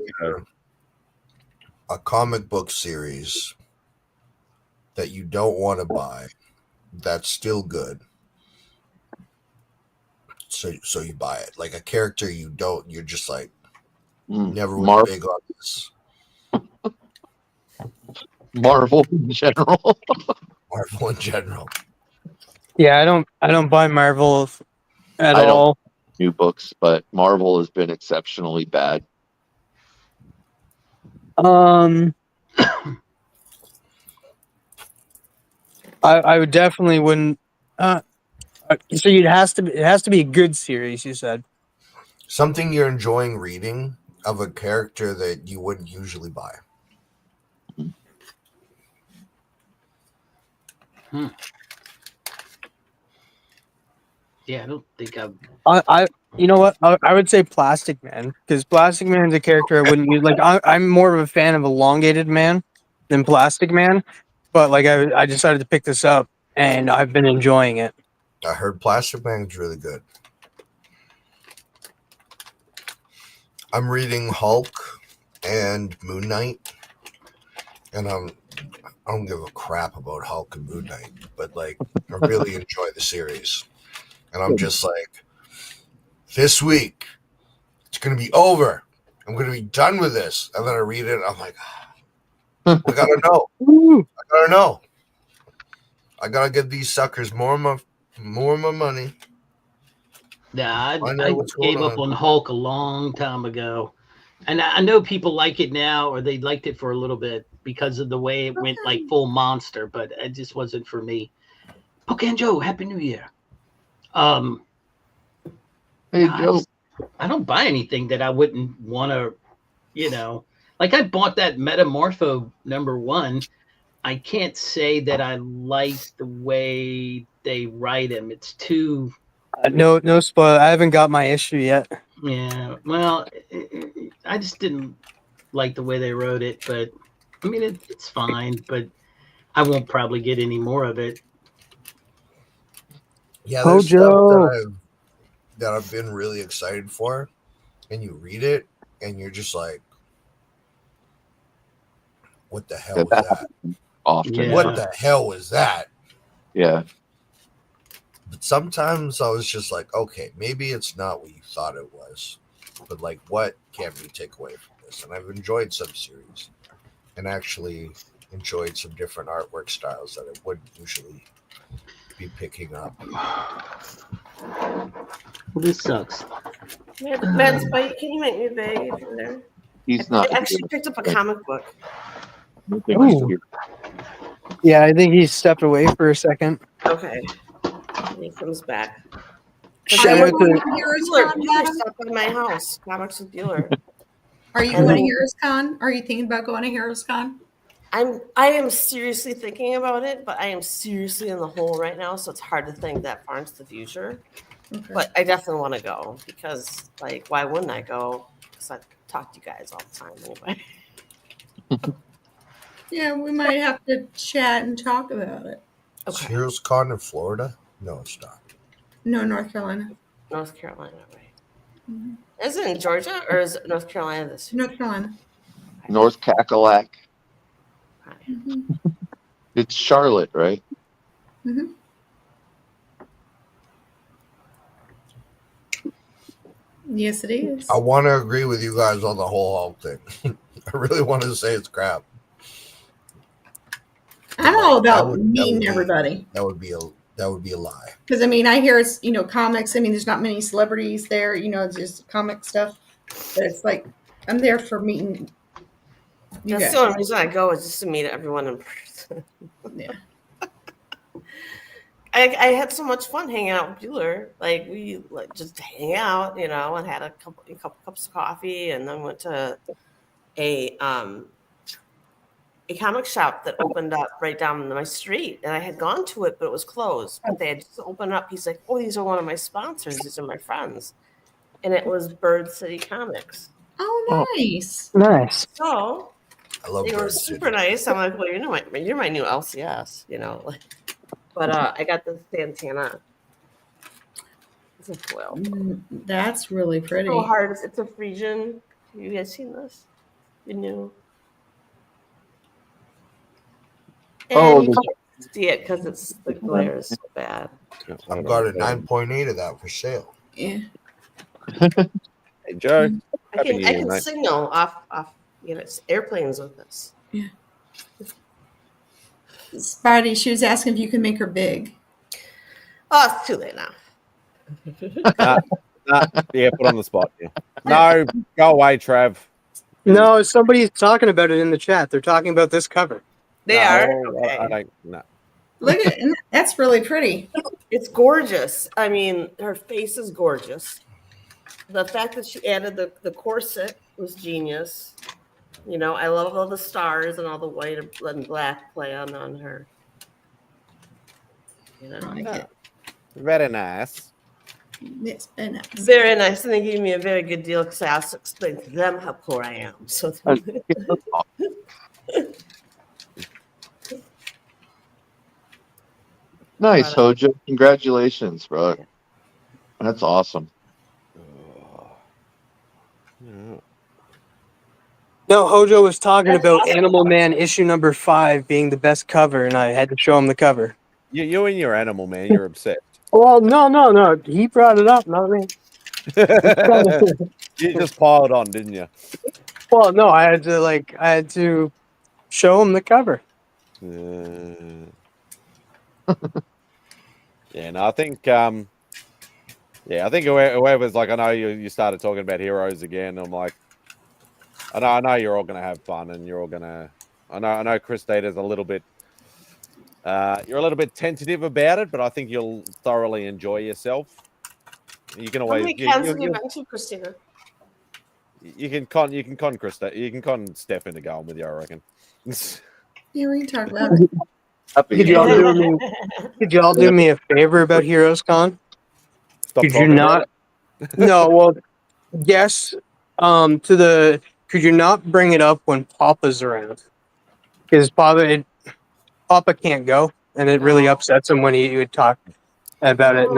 A comic book series that you don't want to buy that's still good, so you buy it. Like a character you're just like never was big on this. Marvel in general. Marvel in general. Yeah, I don't buy Marvel at all. New books, but Marvel has been exceptionally bad. I would definitely wouldn't. So it has to be a good series. You said something you're enjoying reading of a character that you wouldn't usually buy. Yeah, I don't think I you know what? I would say Plastic Man, because Plastic Man is a character I wouldn't use. Like I'm more of a fan of Elongated Man than Plastic Man, but like I decided to pick this up and I've been enjoying it. I heard Plastic Man is really good. I'm reading Hulk and Moon Knight, and I don't give a crap about Hulk and Moon Knight, but like I really enjoy the series, and I'm just like, this week it's gonna be over. I'm gonna be done with this, and then I read it, and I'm like, I gotta know. I gotta give these suckers more of my money. Yeah, I gave up on Hulk a long time ago. And I know people like it now, or they liked it for a little bit because of the way it went like full monster, but it just wasn't for me. Pocan Joe, Happy New Year. Hey, Joe. I don't buy anything that I wouldn't want to, like I bought that Metamorpho #1. I can't say that I like the way they write him. It's too... No spoiler. I haven't got my issue yet. Yeah, well, I just didn't like the way they wrote it, but I mean, it's fine, but I won't probably get any more of it. Yeah, there's stuff that I've been really excited for, and you read it, and you're just like, what the hell was that? Often. Yeah. What the hell was that? Yeah. But sometimes I was just like, okay, maybe it's not what you thought it was, but like, what can we take away from this? And I've enjoyed some series and actually enjoyed some different artwork styles that I wouldn't usually be picking up. Well, this sucks. MadSpidey, can you make me beg if you're there? He's not. I actually picked up a comic book. Ooh. Yeah, I think he stepped away for a second. Okay. And he comes back. Shout out to Bueller stopped by my house. Comics with Bueller. Are you going to Heroes Con? Are you thinking about going to Heroes Con? I am seriously thinking about it, but I am seriously in the hole right now, so it's hard to think that far into the future. Okay. But I definitely want to go because, like, why wouldn't I go? Because I talk to you guys all the time anyway. Yeah, we might have to chat and talk about it. Is Heroes Con in Florida? No, it's not. No, North Carolina. North Carolina, right? Mhm. Is it in Georgia or is it North Carolina this year? North Carolina. North Cackalack. Mm-hmm. It's Charlotte, right? Mm-hmm. Yes, it is. I want to agree with you guys on the whole Hulk thing. I really want to say it's crap. I'm all about meeting everybody. That would be a lie. Because I mean, I hear it's comics. I mean, there's not many celebrities there. It's just comic stuff. But it's like I'm there for meeting. That's the only reason I go is just to meet everyone in person. Yeah. I had so much fun hanging out with Bueller. Like we just hang out, and had a couple cups of coffee, and then went to a comic shop that opened up right down my street, and I had gone to it, but it was closed. But they had just opened up. He's like, "Oh, these are one of my sponsors. These are my friends," and it was Bird City Comics. Oh, nice, nice. So I love they were super nice. I'm like, "Well, you're my new LCS," But I got the Santana. It's a foil. That's really pretty. So hard. It's a Frisian. Have you guys seen this? You knew. And you can't see it because the glare is so bad. I've got a 9.8 of that for sale. Yeah. Hey, Joe. I can signal off airplanes with this. Yeah. Spidey, she was asking if you can make her big. Oh, it's too late now. Yeah, put on the spot. Yeah. No, go away, Trav. No, somebody's talking about it in the chat. They're talking about this cover. They are. Okay. I don't. No. Look at that's really pretty. It's gorgeous. I mean, her face is gorgeous. The fact that she added the corset was genius. I love all the stars and all the white and black play on her. Very nice. It's been nice. Very nice. And they gave me a very good deal because I also explained to them how poor I am. So Nice, Hojo. Congratulations, bro. That's awesome. No, Hojo was talking about Animal Man issue number 5 being the best cover, and I had to show him the cover. You and your Animal Man, you're obsessed. Well, no. He brought it up, not me. You just piled on, didn't you? Well, no, I had to show him the cover. Yeah, no, I think I think whoever's like, I know you started talking about heroes again. I'm like, I know you're all gonna have fun, and you're all gonna. I know Chris Data's a little bit. You're a little bit tentative about it, but I think you'll thoroughly enjoy yourself. You can always. How many cans have you been to, Christina? You can con Krista. You can con Steph into going with you, I reckon. Yeah, we can talk about it. Could you all do me a favor about Heroes Con? Could you not? No, well, yes. Could you not bring it up when Papa's around? Because Papa can't go, and it really upsets him when he would talk about it.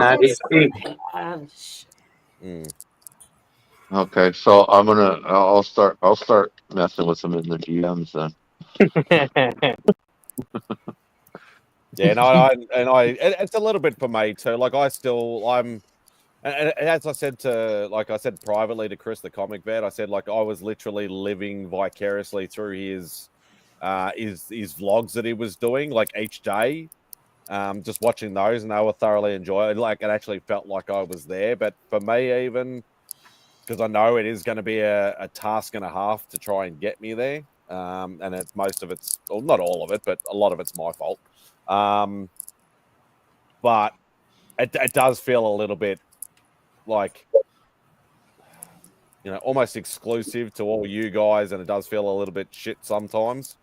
Okay, so I'll start messing with them in the DMs then. Yeah, it's a little bit for me too. Like and as I said privately to Chris, the comic vet, I said like I was literally living vicariously through his vlogs that he was doing like each day, just watching those, and they were thoroughly enjoyable. Like it actually felt like I was there. But for me, even because I know it is going to be a task and a half to try and get me there, and most of it's, well, not all of it, but a lot of it's my fault. But it does feel a little bit like, almost exclusive to all you guys, and it does feel a little bit shit sometimes.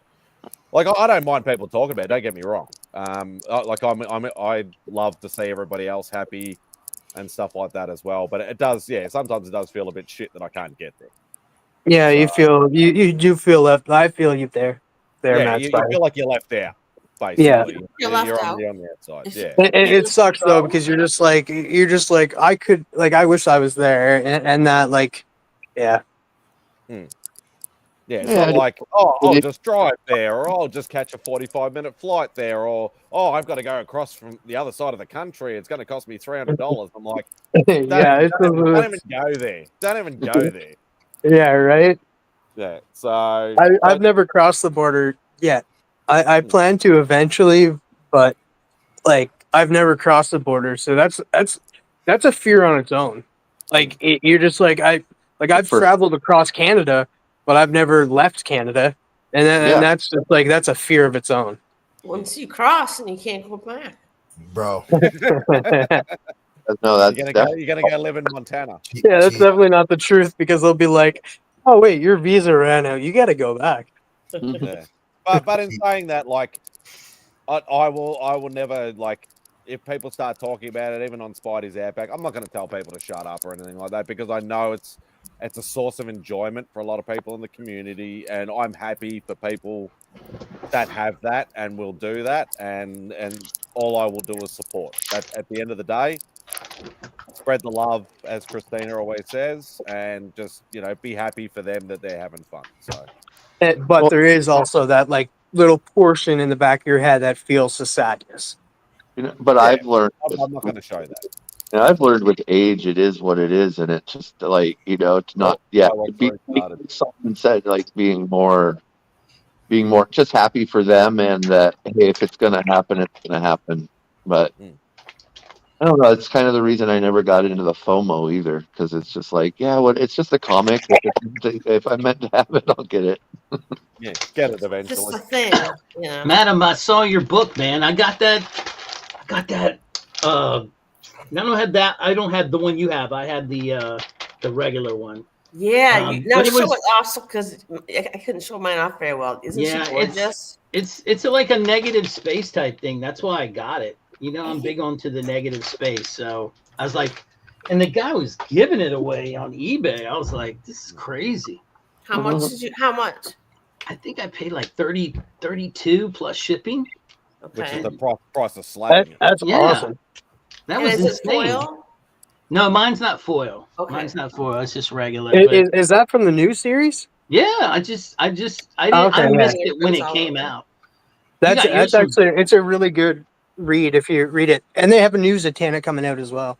Like I don't mind people talking about it, don't get me wrong. I'd love to see everybody else happy and stuff like that as well. But it does, sometimes it does feel a bit shit that I can't get there. Yeah, you do feel left. I feel you there. there, Yeah, Matt you Spidey. feel like you're left out, basically. Yeah. You're left you're out. on the outside. Yeah. It sucks though, because you're just like I could, like, I wish I was there, and that, like, yeah. Yeah, it's not like, oh, I'll just drive there, or I'll just catch a 45-minute flight there, or I've got to go across from the other side of the country. It's going to cost me $300. I'm like, Yeah, don't even go there. Don't even go there. Yeah, right. Yeah, so I've never crossed the border yet. I plan to eventually, but like I've never crossed the border, so that's a fear on its own. Like you're just like I've traveled across Canada, but I've never left Canada, and that's just like that's a fear of its own. Once you cross and you can't go back, bro. No, that's you're gonna go live in Montana. Yeah, that's definitely not the truth, because they'll be like, "Oh wait, your visa ran out. You got to go back." Yeah. But in saying that, like, I will never, like, if people start talking about it, even on Spidey's Outback, I'm not going to tell people to shut up or anything like that, because I know it's a source of enjoyment for a lot of people in the community, and I'm happy for people that have that and will do that, and all I will do is support. At the end of the day, spread the love, as Christina always says, and just, be happy for them that they're having fun. So, but there is also that, like, little portion in the back of your head that feels the sadness. But yeah, I've learned. I'm not going to show that. I've learned with age, it is what it is, and it's just like, it's not. To be someone said, like, being more just happy for them, and that, hey, if it's going to happen, it's going to happen. But I don't know. It's kind of the reason I never got into the FOMO either, because it's just like, it's just a comic. If I'm meant to have it, I'll get it. Yeah, get it eventually. just a thing. Yeah. Madam, I saw your book, man. I got that. I don't have the one you have. I had the regular one. Yeah, but show it off, because I couldn't show mine off very well. Isn't she gorgeous? It's like a negative space type thing. That's why I got it. I'm big onto the negative space, so I was like, and the guy was giving it away on eBay. I was like, this is crazy. How much did you? How much? I think I paid like $32 plus shipping. Okay. Which is the price of slabbing. That's awesome. That was insane. Foil? No, mine's not foil. Okay. Mine's not foil. It's just regular. Is that from the new series? Yeah, I missed it when it came out. That's actually, it's a really good read if you read it, and they have a new Zatanna coming out as well.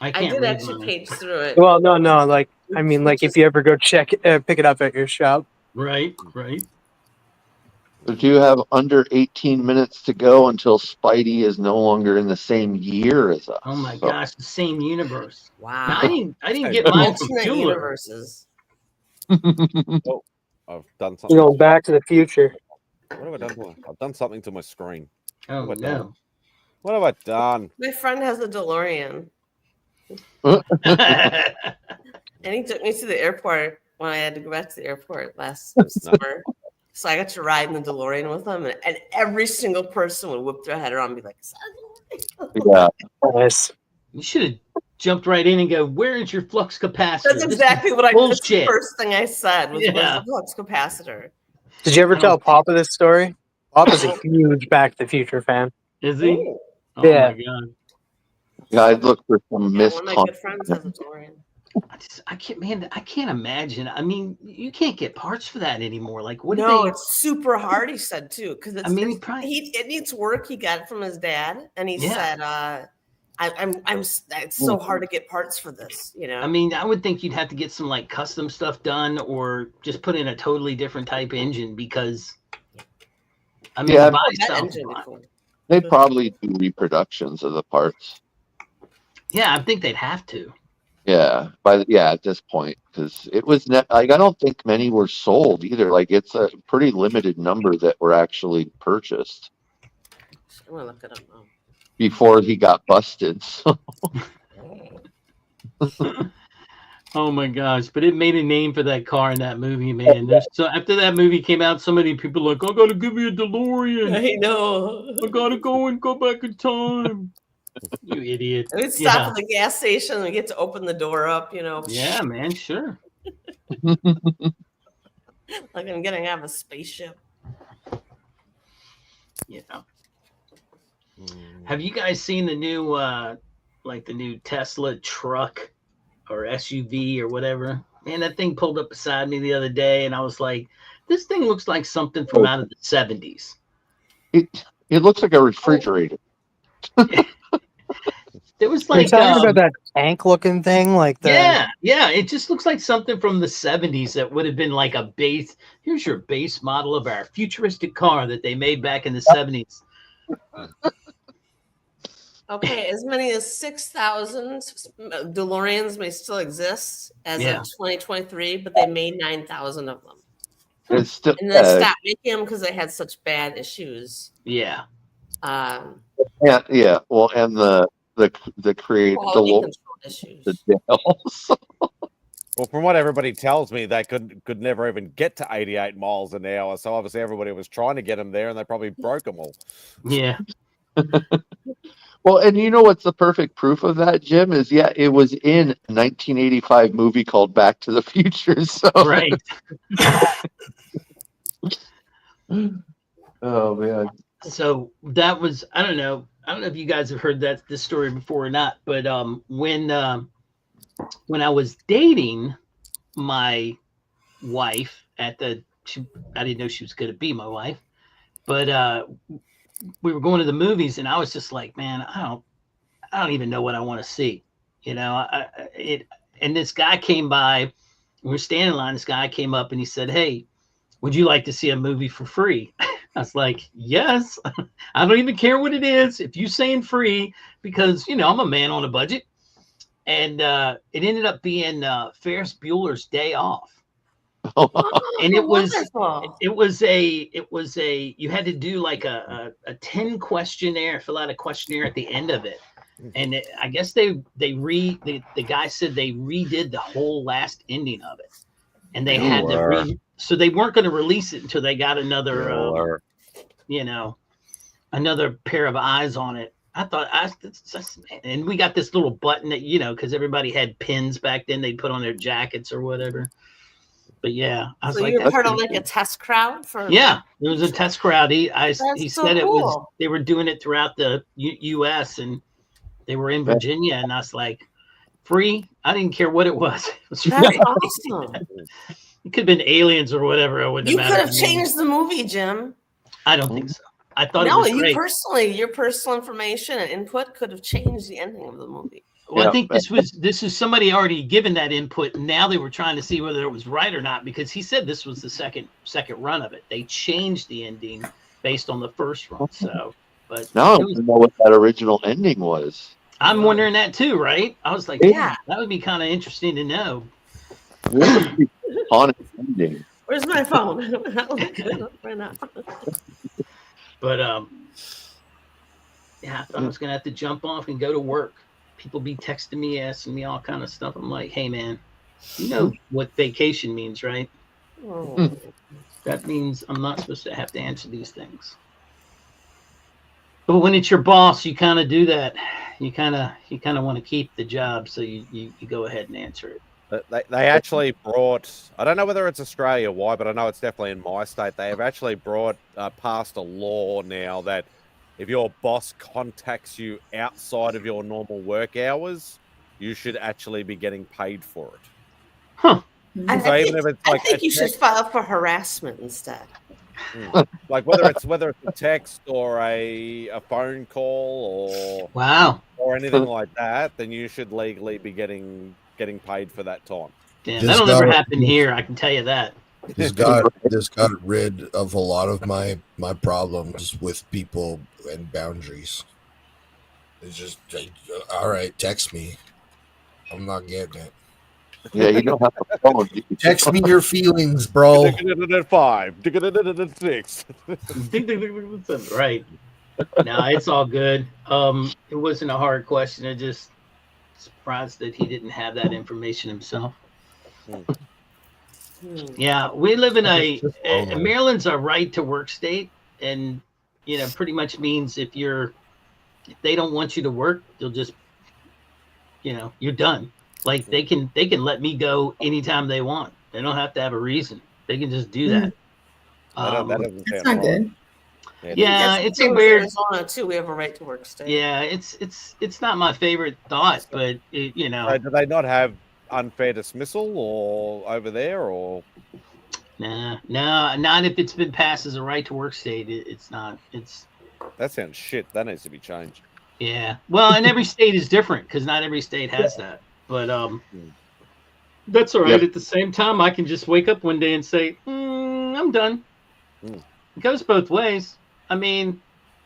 I did actually page through it. Well, no, like, I mean, like, if you ever go pick it up at your shop. Right. But you have under 18 minutes to go until Spidey is no longer in the same year as us. Oh my gosh, the same universe. Wow. Now, I didn't get mine from alternate universes. I've done something. Back to the Future. What have I done? I've done something to my screen. Oh, no. What have I done? My friend has a DeLorean. And he took me to the airport when I had to go back to the airport last summer. So I got to ride in the DeLorean with him, and every single person would whip their head around and be like, yeah. Nice. You should have jumped right in and go, where is your flux capacitor? That's exactly what I did. That's the first thing I said was, where's the flux capacitor? Did you ever tell Papa this story? Papa's a huge Back to the Future fan. Is he? Oh yeah. My God. Yeah, I'd look for some missed one of my good friends has a DeLorean. I can't imagine. I mean, you can't get parts for that anymore. Like, what? No, it's super hard. He said too, because it needs work. He got it from his dad, and he said, It's so hard to get parts for this. I mean, I would think you'd have to get some like custom stuff done, or just put in a totally different type engine, because I mean, they probably do reproductions of the parts. Yeah, I think they'd have to. Yeah, at this point, because it was I don't think many were sold either. Like, it's a pretty limited number that were actually purchased. I'm gonna look it up now. Before he got busted. So. Oh my gosh! But it made a name for that car in that movie, man. So after that movie came out, so many people were like, I gotta give me a DeLorean. I know. I gotta go back in time. You idiot. We'd stop at the gas station and we get to open the door up, Yeah, man, sure. Like I'm getting out of a spaceship. You know. Have you guys seen the new like the new Tesla truck or SUV or whatever? Man, that thing pulled up beside me the other day and I was like, this thing looks like something from out of the 70s. It looks like a refrigerator. It was like you're talking about that tank looking thing, like the yeah. It just looks like something from the 70s that would have been like a base. Here's your base model of our futuristic car that they made back in the 70s. Okay, as many as 6,000 DeLoreans may still exist as of 2023, but they made 9,000 of them. It's still, and then stopped making them because they had such bad issues. Yeah. Yeah. Well, and the create the Dells. Well, from what everybody tells me, they could never even get to 88 miles an hour. So obviously everybody was trying to get them there, and they probably broke them all. Yeah. Well, and you know what's the perfect proof of that, Jim? Is it was in a 1985 movie called Back to the Future. So right. Oh man. So that was I don't know if you guys have heard this story before or not, but when I was dating my wife I didn't know she was going to be my wife, but we were going to the movies and I was just like, man, I don't even know what I want to see, you know. And this guy came by, we were standing in line. This guy came up and he said, "Hey, would you like to see a movie for free?" I was like, yes. I don't even care what it is if you're saying free, because you know I'm a man on a budget. And it ended up being Ferris Bueller's Day Off. And it was you had to do like a 10 questionnaire, fill out a questionnaire at the end of it. And I guess the guy said they redid the whole last ending of it, and they had to so they weren't going to release it until they got another another pair of eyes on it. I thought and we got this little button that, you know, because everybody had pins back then they put on their jackets or whatever. But yeah, I was so like, you're part of like a test crowd for. Yeah, it was a test crowd. He so said it cool. was they were doing it throughout the U.S. and they were in Virginia, and I was like, free. I didn't care what it was. It was free. That's awesome. It could have been aliens or whatever. It wouldn't You have could mattered have to me. changed the movie, Jim. I don't think so. I thought it was great. Your personal information and input could have changed the ending of the movie. Well, I think this is somebody already given that input, and now they were trying to see whether it was right or not, because he said this was the second run of it. They changed the ending based on the first run. So, but now I don't know what that original ending was. I'm wondering that too, right? I was like, yeah, that would be kind of interesting to know. Honest ending. Where's my phone? Right now. But yeah, I thought I was gonna have to jump off and go to work. People be texting me, asking me all kind of stuff. I'm like, hey man, you know what vacation means, right? Oh. That means I'm not supposed to have to answer these things. But when it's your boss, you kind of do that. You kind of want to keep the job, so you go ahead and answer it. They actually brought, I don't know whether it's Australia wide, but I know it's definitely in my state. They have actually brought passed a law now that if your boss contacts you outside of your normal work hours, you should actually be getting paid for it. Huh. I think you should file for harassment instead. Like whether it's a text or a phone call or anything like that, then you should legally be getting paid for that time. Damn, that'll never happen here. I can tell you that. This got rid of a lot of my problems with people and boundaries. It's just like, all right, text me. I'm not getting it. Yeah, you don't have to phone. Text me your feelings, bro. 5, 6. Right. No, it's all good. It wasn't a hard question. I just surprised that he didn't have that information himself. Yeah, we live in Maryland's a right to work state, and you know, pretty much means if they don't want you to work, they'll just, you know, you're done. Like they can let me go anytime they want. They don't have to have a reason. They can just do that. That doesn't That's sound not right. good. Yeah, That's it's the same a with weird. Arizona too. We have a right to work state. Yeah, it's not my favorite thought, but you know. So do they not have unfair dismissal or over there, or? No, not if it's been passed as a right to work state. It's not. It's. That sounds shit. That needs to be changed. Yeah. Well, and every state is different because not every state has that. But that's all right. Yep. At the same time, I can just wake up one day and say, I'm done. It goes both ways. I mean,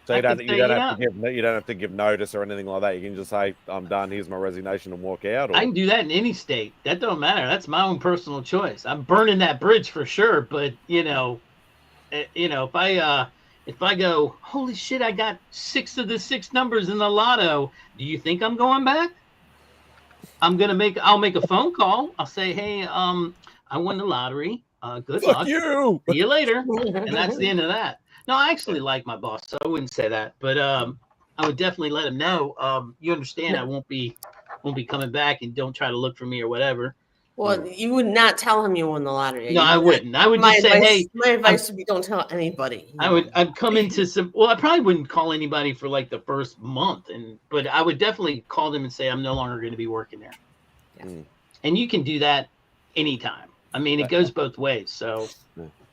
so you don't have to give notice or anything like that. You can just say, I'm done. Here's my resignation and walk out. Or... I can do that in any state. That don't matter. That's my own personal choice. I'm burning that bridge for sure. But if I go, holy shit, I got 6 of the 6 numbers in the lotto. Do you think I'm going back? I'll make a phone call. I'll say, hey, I won the lottery. Good luck. You. See you later. And that's the end of that. No, I actually like my boss, so I wouldn't say that. But I would definitely let him know. You understand I won't be coming back, and don't try to look for me or whatever. Well, you would not tell him you won the lottery. No, I wouldn't. I would just say, hey. My advice would be don't tell anybody. I'd come into some. Well, I probably wouldn't call anybody for like the first month, but I would definitely call them and say I'm no longer going to be working there. Yeah. And you can do that anytime. I mean, it goes both ways. So.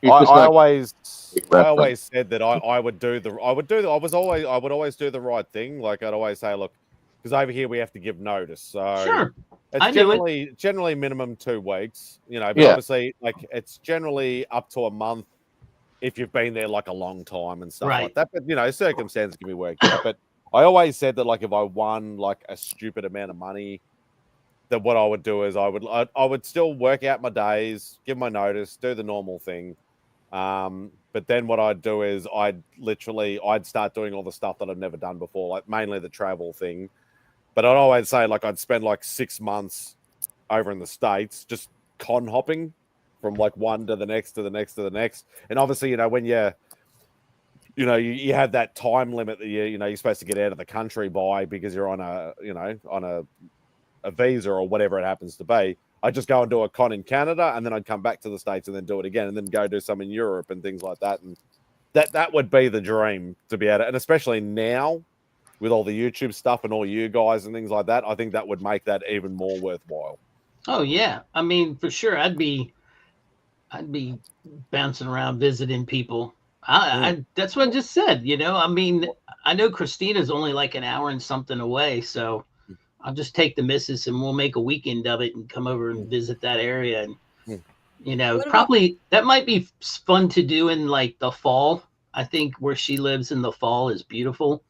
I always said that I would always do the right thing. Like I'd always say, look, because over here we have to give notice. So sure. It's generally minimum 2 weeks, but obviously like it's generally up to a month if you've been there like a long time and stuff like that. But circumstances can be worked out. But I always said that like if I won like a stupid amount of money, that what I would do is I would still work out my days, give my notice, do the normal thing. But then what I'd do is I'd start doing all the stuff that I've never done before, like mainly the travel thing. But I'd always say like I'd spend like 6 months over in the States just con hopping from like one to the next to the next to the next. And obviously, when you have that time limit that you're supposed to get out of the country by because you're on a visa or whatever it happens to be. I'd just go and do a con in Canada, and then I'd come back to the States and then do it again, and then go do some in Europe and things like that. And that would be the dream to be able to, and especially now with all the YouTube stuff and all you guys and things like that, I think that would make that even more worthwhile. Oh yeah. I mean, for sure. I'd be bouncing around visiting people. That's what I just said, I mean, I know Christina's only like an hour and something away, so I'll just take the missus and we'll make a weekend of it and come over and visit that area. And, probably that might be fun to do in like the fall. I think where she lives in the fall is beautiful.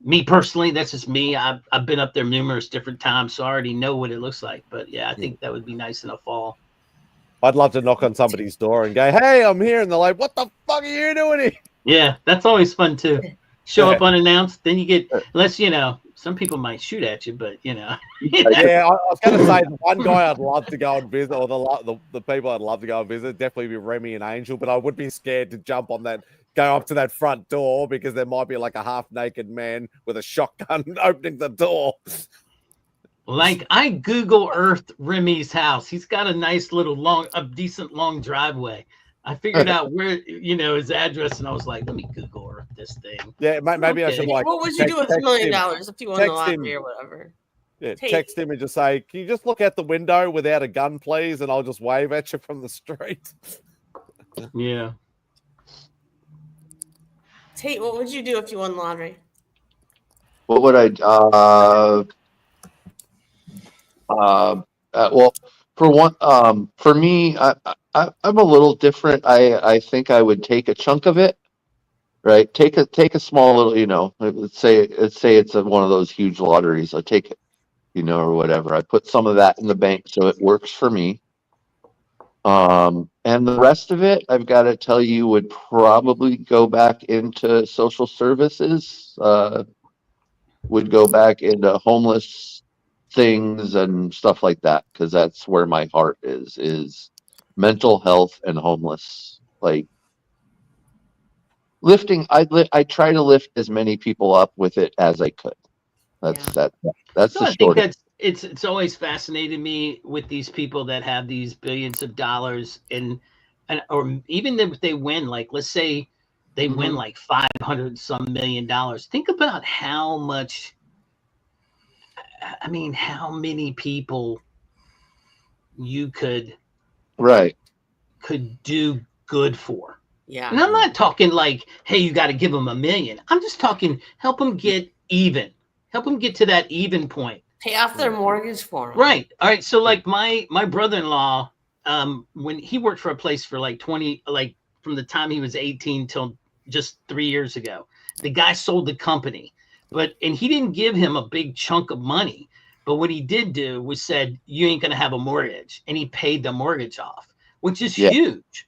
Me personally, that's just me. I've been up there numerous different times, so I already know what it looks like. But yeah, I think that would be nice in the fall. I'd love to knock on somebody's door and go, hey, I'm here. And they're like, what the fuck are you doing here? Yeah, that's always fun too. Show up unannounced, then you get, unless, some people might shoot at you, but Yeah, I was going to say the one guy I'd love to go and visit, or the people I'd love to go and visit, definitely be Remy and Angel, but I would be scared to jump on that, go up to that front door because there might be like a half-naked man with a shotgun opening the door. Like I Google Earthed Remy's house. He's got a nice little decent long driveway. I figured out where, his address, and I was like, let me Google Earth this thing. Yeah, maybe I should like. What would you do with $1 million if you won the lottery or whatever? Yeah, text him and just say, can you just look out the window without a gun, please? And I'll just wave at you from the street. Yeah. Tate, what would you do if you won the lottery? What would I well, for one, for me, I'm a little different. I think I would take a chunk of it, right? Take a small little, let's say it's one of those huge lotteries. I take it, or whatever. I put some of that in the bank so it works for me. And the rest of it, I've got to tell you, would probably go back into social services. Would go back into homeless things and stuff like that, because that's where my heart is mental health and homeless. Like lifting, I try to lift as many people up with it as I could. That's the short. it's always fascinated me with these people that have these billions of dollars and or even if they win, like let's say they win like 500 some $1 million. Think about how much, I mean, how many people you could do good for. Yeah. And I'm not talking like, hey, you got to give them $1 million. I'm just talking help them get even. Help them get to that even point. Pay off their mortgage for them. Right. All right. So like my brother-in-law, when he worked for a place for like 20, like from the time he was 18 till just 3 years ago, the guy sold the company, and he didn't give him a big chunk of money. But what he did do was said, you ain't going to have a mortgage. And he paid the mortgage off, which is huge.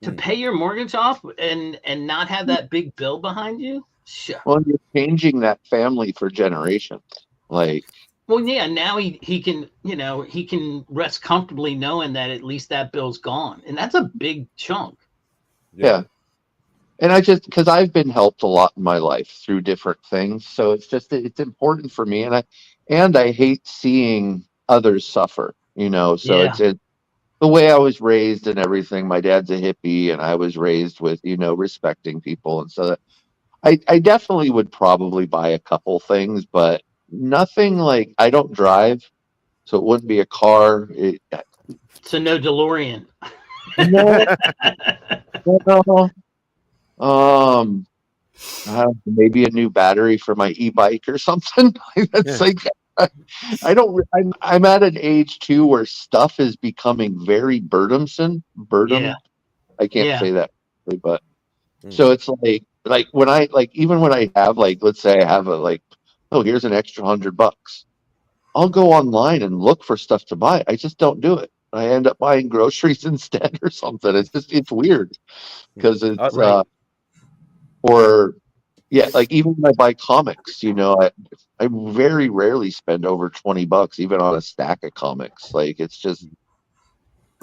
To pay your mortgage off and not have that big bill behind you. Sure. Well, you're changing that family for generations. Like, well, yeah, now he can, he can rest comfortably knowing that at least that bill's gone. And that's a big chunk. Yeah. And because I've been helped a lot in my life through different things. So it's important for me. And I hate seeing others suffer, so it's the way I was raised and everything. My dad's a hippie and I was raised with, respecting people. And so that I definitely would probably buy a couple things, but nothing like, I don't drive, so it wouldn't be a car. So no DeLorean. No. Maybe a new battery for my e-bike or something. That's like, I don't. I'm at an age too where stuff is becoming very burdensome. Yeah. I can't say that, but so it's like when even when I have let's say I have here's an extra $100. I'll go online and look for stuff to buy. I just don't do it. I end up buying groceries instead or something. It's weird because it's even when I buy comics, I very rarely spend over $20 even on a stack of comics. Like, it's just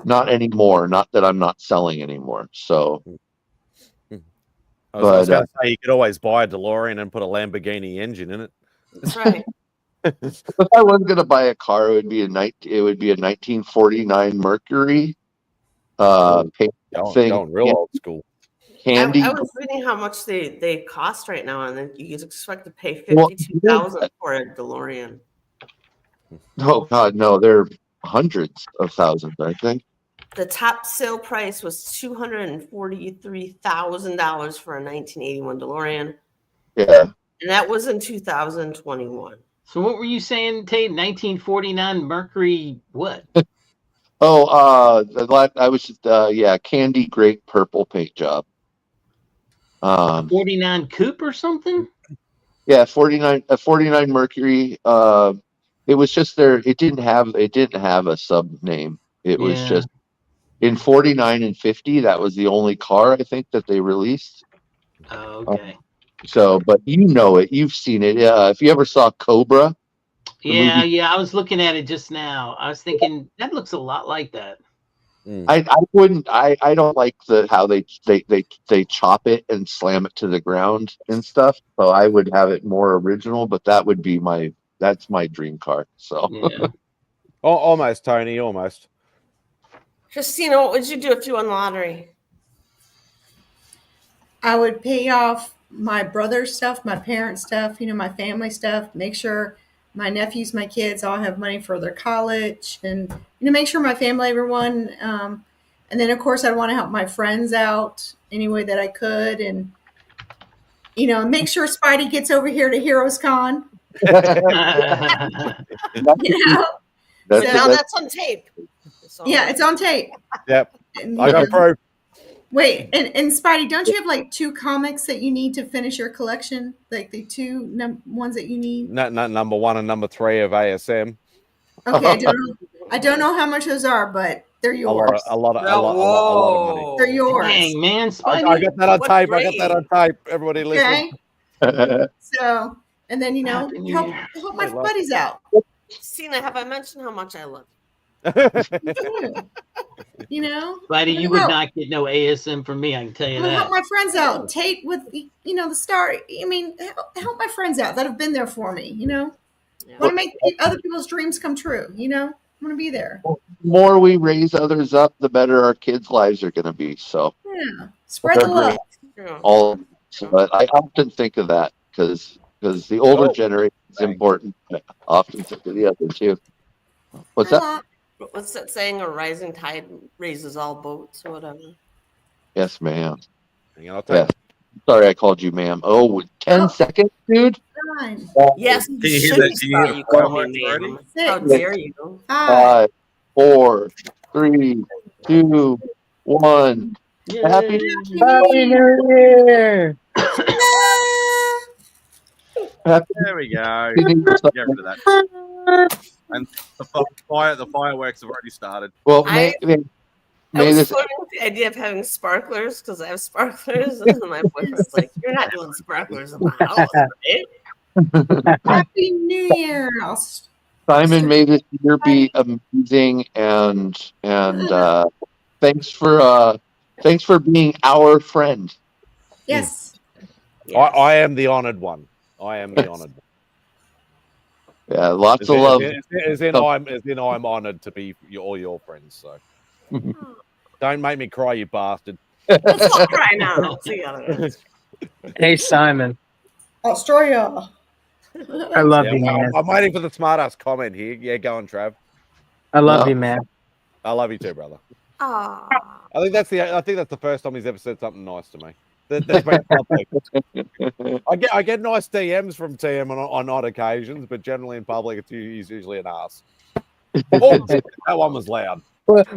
not anymore. Not that I'm not selling anymore. So, I was going to say, you could always buy a DeLorean and put a Lamborghini engine in it. That's right. If I was going to buy a car, it would be a 1949 Mercury. Going real old school. Candy. I was reading how much they cost right now, and then you expect to pay $52,000 for a DeLorean. Oh God, no! They're hundreds of thousands, I think. The top sale price was $243,000 for a 1981 DeLorean. Yeah, and that was in 2021. So what were you saying, Tate? 1949 Mercury what? I was just candy grape purple paint job. 49 coupe or something? Yeah, 49 Mercury. It was just there. It didn't have a sub name. It was just in 49 and 50. That was the only car I think that they released. Oh, okay. But you've seen it. If you ever saw Cobra. Yeah. I was looking at it just now. I was thinking that looks a lot like that. I don't like how they chop it and slam it to the ground and stuff. So I would have it more original, but that's my dream car. So almost, Tony, almost. Christina, what would you do if you won the lottery? I would pay off my brother's stuff, my parents' stuff, my family stuff, make sure my nephews, my kids all have money for their college, and make sure my family, everyone, and then of course I want to help my friends out any way that I could, and make sure Spidey gets over here to Heroes Con. That's on tape. Yeah, it's on tape. Yep. And, I got proof. Wait, and Spidey, don't you have 2 comics that you need to finish your collection? Like the 2 ones that you need? Not number 1 and number 3 of ASM. Okay, I don't know how much those are, but they're yours. A lot of money. They're yours. Dang, man, Spidey. I got that on tape. I got that on tape. Everybody listen. Okay. So, and then help my buddies out. Christina, have I mentioned how much I love you? Spidey, you would not get no ASM from me, I can tell you that. Help my friends out. Tate with the star. I mean, help my friends out that have been there for me. Want to make other people's dreams come true. You know, I want to be there. The more we raise others up, the better our kids' lives are going to be. So yeah, spread the love. All, but I often think of that because the older generation is important. I often think of the other too. What's that? What's that saying? A rising tide raises all boats, or whatever. Yes, ma'am. Yes. Sorry, I called you, ma'am. Oh, 10 seconds, dude. Yes, Can you hear that? you call me ma'am. How dare you? 5, 4, 3, 2, 1. Happy New Year! There we go. Get rid of that. And the fireworks have already started. Well, I was flirting with the idea of having sparklers because I have sparklers, and my boyfriend's like, "You're not doing sparklers in the house, right?" Happy New Year! Simon, may this year be amazing, and thanks for being our friend. Yes. I am the honored one. I am the honored one. Yeah, lots of love. As in, I'm honored to be all your friends. So don't make me cry, you bastard. Let's all cry now together. Hey, Simon. Australia. I love you, man. I'm waiting for the smartass comment here. Yeah, go on, Trav. I love you, man. I love you too, brother. Aww. I think that's the first time he's ever said something nice to me. That's been public. I get nice DMs from TM on odd occasions, but generally in public, he's usually an ass. Oh, that one was loud.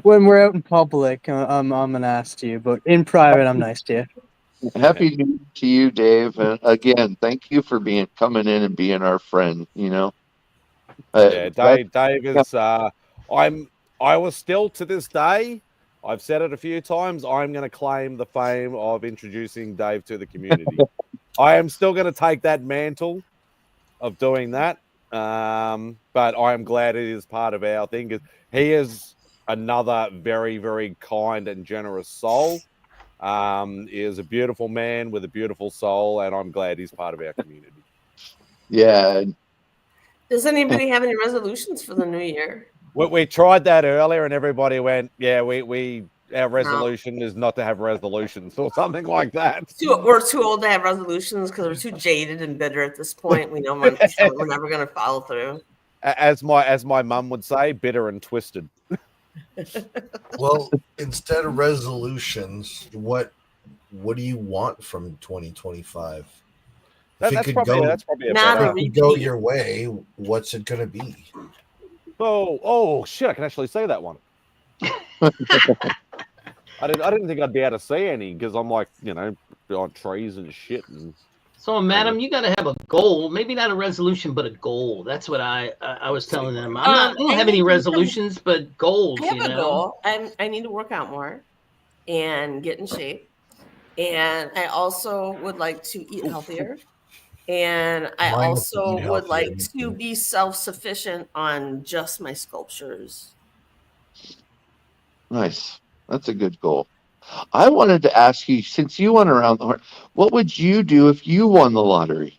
When we're out in public, I'm an ass to you, but in private, I'm nice to you. Happy New Year to you, Dave. And again, thank you for coming in and being our friend. You know. Dave is. I was still to this day. I've said it a few times. I'm going to claim the fame of introducing Dave to the community. I am still going to take that mantle of doing that. But I am glad it is part of our thing. He is another very, very kind and generous soul. He is a beautiful man with a beautiful soul, and I'm glad he's part of our community. Yeah. Does anybody have any resolutions for the new year? We tried that earlier, and everybody went, "Yeah, our resolution is not to have resolutions," or something like that. We're too old to have resolutions because we're too jaded and bitter at this point. We know we're never going to follow through. As my mum would say, bitter and twisted. Well, instead of resolutions, what do you want from 2025? If it could go your way, what's it going to be? Oh shit! I can actually say that one. I didn't think I'd be able to say any because I'm like, on trees and shit. And so, madam, you got to have a goal. Maybe not a resolution, but a goal. That's what I was telling them. I don't have any resolutions, but goals. I have a goal. I need to work out more and get in shape, and I also would like to eat healthier. And I also would like to be self-sufficient on just my sculptures. Nice. That's a good goal. I wanted to ask you, since you went around the horn, what would you do if you won the lottery?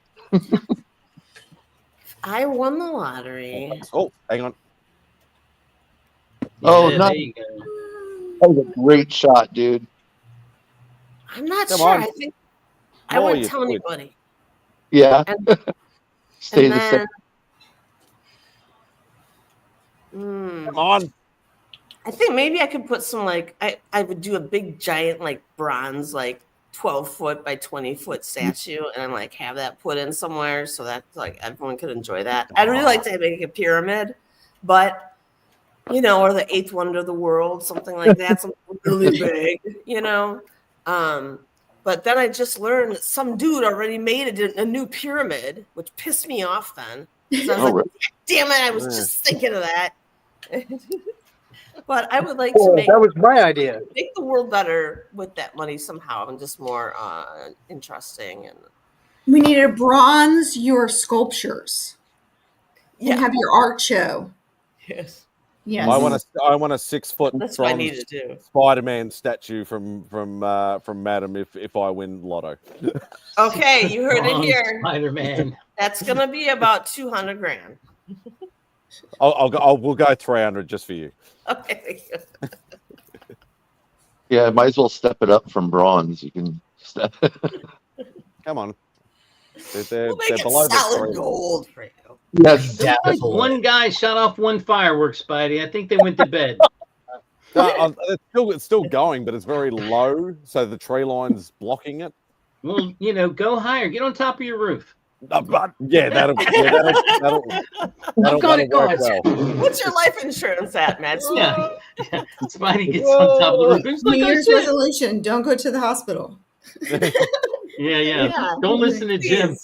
I won the lottery. Oh, hang on. That was a great shot, dude. I'm not sure. I think I wouldn't tell anybody. Yeah. Stay the same. Come on. I think maybe I could put some I would do a big giant bronze 12-foot by 20-foot statue and have that put in somewhere so that everyone could enjoy that. I'd really like to make a pyramid, but or the 8th wonder of the world, something like that, something really big, But then I just learned that some dude already made a new pyramid, which pissed me off then. So I was damn it, I was just thinking of that. But I would like to make... That was my idea. Make the world better with that money somehow and just more interesting. And we need to bronze your sculptures and have your art show. Yes. Yes. I want a 6-foot That's what I need to do. Spider-Man statue from Madam if I win lotto. Okay, you heard it here. Spider-Man. That's gonna be about $200,000. We'll go 300 just for you. Okay. Yeah, might as well step it up from bronze. You can step. Come on. We'll make it solid gold for you. Yes. It was like one guy shot off one firework, Spidey. I think they went to bed. No, it's still going, but it's very low, so the tree line's blocking it. Well, go higher. Get on top of your roof. Yeah, that'll work well. What's your life insurance at, MadSpidey? Yeah. Spidey gets on top of the roof. It's New like, Year's resolution: don't go to the hospital. Yeah. Don't listen to Jim.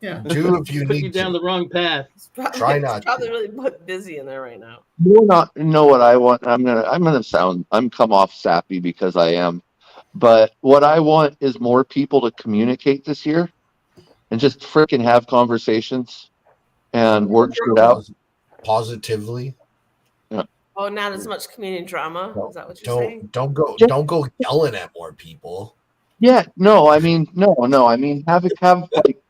Yeah. Do if you Put need you down the wrong path. Try not It's probably really busy in there right now. You know what I want? I'm come off sappy because I am. But what I want is more people to communicate this year and just freaking have conversations and work shit out. Positively. Yeah. Oh, not as much community drama. Is that what you're saying? Don't go yelling at more people. Yeah, no, I mean, have like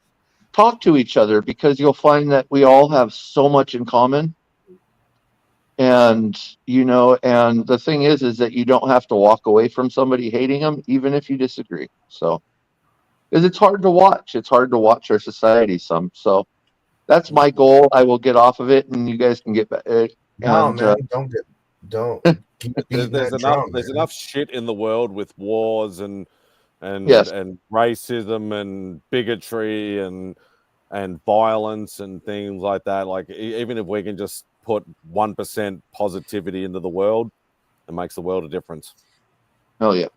talk to each other, because you'll find that we all have so much in common. And and the thing is that you don't have to walk away from somebody hating them, even if you disagree. So, because it's hard to watch. It's hard to watch our society some. So, that's my goal. I will get off of it, and you guys can get back. No, man, don't. There's enough shit in the world with wars and Yes. and racism and bigotry and violence and things like that. Like, even if we can just put 1% positivity into the world, it makes the world a difference. Oh yeah.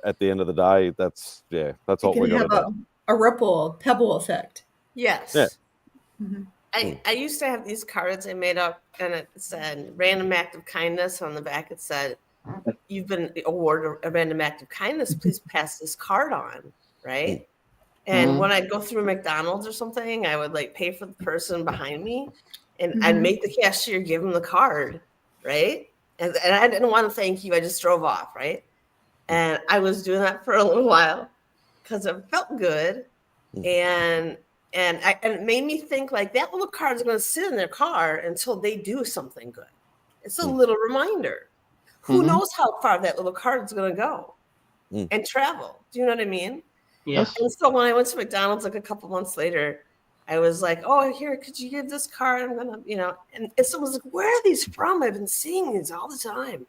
At the end of the day, that's what we got to do. A ripple, pebble effect. Yes. Yeah. Mm-hmm. I used to have these cards I made up, and it said random act of kindness. On the back it said, you've been awarded a random act of kindness, please pass this card on, right? And when I'd go through McDonald's or something, I would like pay for the person behind me, and I'd make the cashier give him the card, right? And I didn't want to thank you. I just drove off, right? And I was doing that for a little while because it felt good, and it made me think like that little card is going to sit in their car until they do something good. It's a little reminder. Who knows how far that little card is going to go and travel? Do you know what I mean? Yes. And so when I went to McDonald's like a couple months later, I was like, "Oh, here, could you give this card? I'm gonna, And someone was like, "Where are these from? I've been seeing these all the time."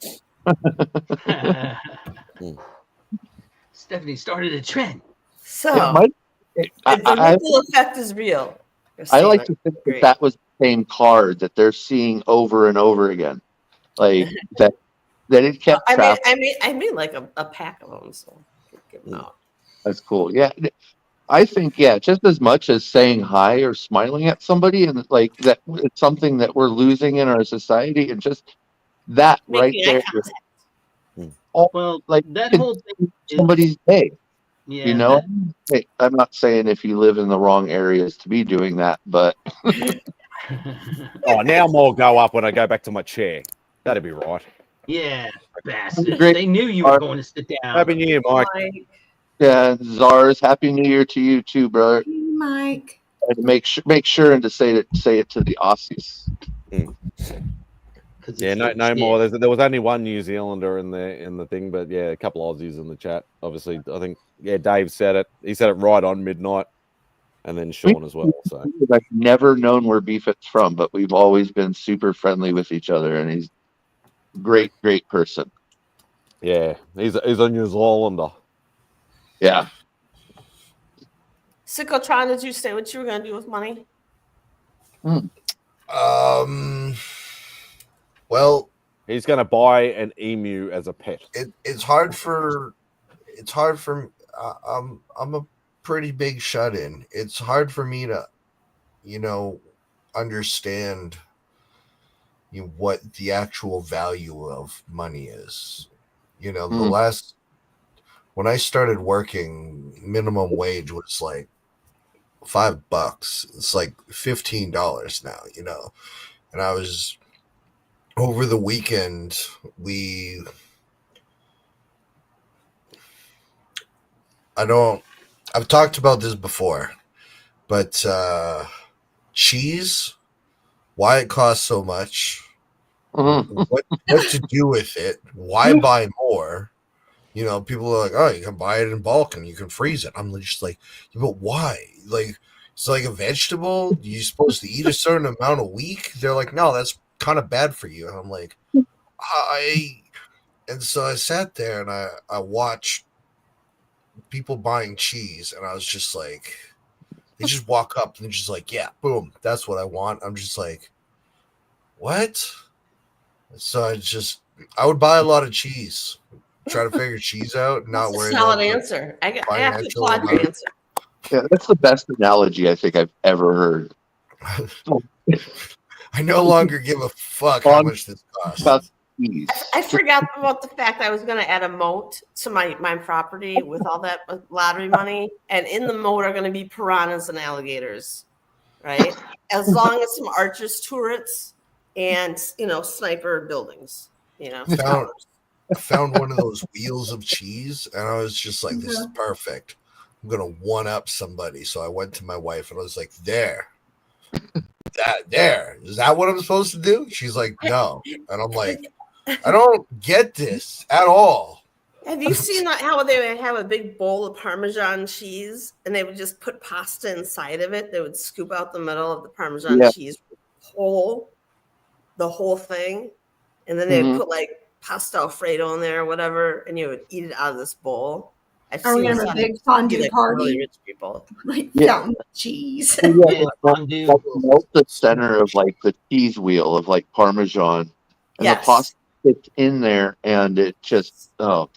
Stephanie started a trend. So the ripple effect is real. I like to think that was the same card that they're seeing over and over again, like that it kept. I made like a pack of them, so give them out. That's cool. Yeah, I think just as much as saying hi or smiling at somebody, and like that, it's something that we're losing in our society, and just that right there. Well, like that whole thing somebody's day. Yeah. Hey, I'm not saying if you live in the wrong areas to be doing that, but now more go up when I go back to my chair. That'd be right. Yeah, bastards. Great. They knew you were going to sit down. Happy New Year, Mike. Yeah, Czars, Happy New Year to you too, brother. Mike. And make sure and to say it to the Aussies. Yeah, no more. There was only one New Zealander in the thing, but yeah, a couple of Aussies in the chat. Obviously, I think Dave said it. He said it right on midnight, and then Sean as well. So I've never known where Beefit's from, but we've always been super friendly with each other, and he's a great person. Yeah, he's a New Zealander. Yeah. Synchrotron, did you say what you were going to do with money? Well, he's going to buy an emu as a pet. It's hard for. I'm a pretty big shut-in. It's hard for me to, understand what the actual value of money is. When I started working, minimum wage was like $5. It's like $15 now, And I was over the weekend. I've talked about this before, but cheese why it costs so much, Mm-hmm. what to do with it, why buy more. You know, people are like, oh, you can buy it in bulk and you can freeze it. I'm just like, yeah, but why? Like, it's like a vegetable. You're supposed to eat a certain amount a week. They're like, no, that's kind of bad for you. And I'm like, and so I sat there and I watched people buying cheese, and I was just like, they just walk up and they're just like, yeah, boom, that's what I want. I'm just like, what? So I would buy a lot of cheese, try to figure cheese out, not That's worry a solid about the answer. I have to financial applaud your amount. answer. Yeah, that's the best analogy I think I've ever heard. I no longer give a fuck how much this costs. I forgot about the fact I was going to add a moat to my property with all that lottery money, and in the moat are going to be piranhas and alligators, right? As long as some archers turrets and sniper buildings, I found one of those wheels of cheese, and I was just like, this is perfect. I'm gonna one up somebody. So I went to my wife and I was like, there. Is that what I'm supposed to do? She's like, no. And I'm like, I don't get this at all. Have you seen how they would have a big bowl of Parmesan cheese and they would just put pasta inside of it? They would scoop out the middle of the Parmesan cheese the whole thing. And then they would put like pasta Alfredo in there or whatever, and you would eat it out of this bowl. Are we gonna have a big fondue party? Really rich people. Like fountain of cheese. Melt the center of like the cheese wheel of like Parmesan, and the pasta fits in there, and it just it's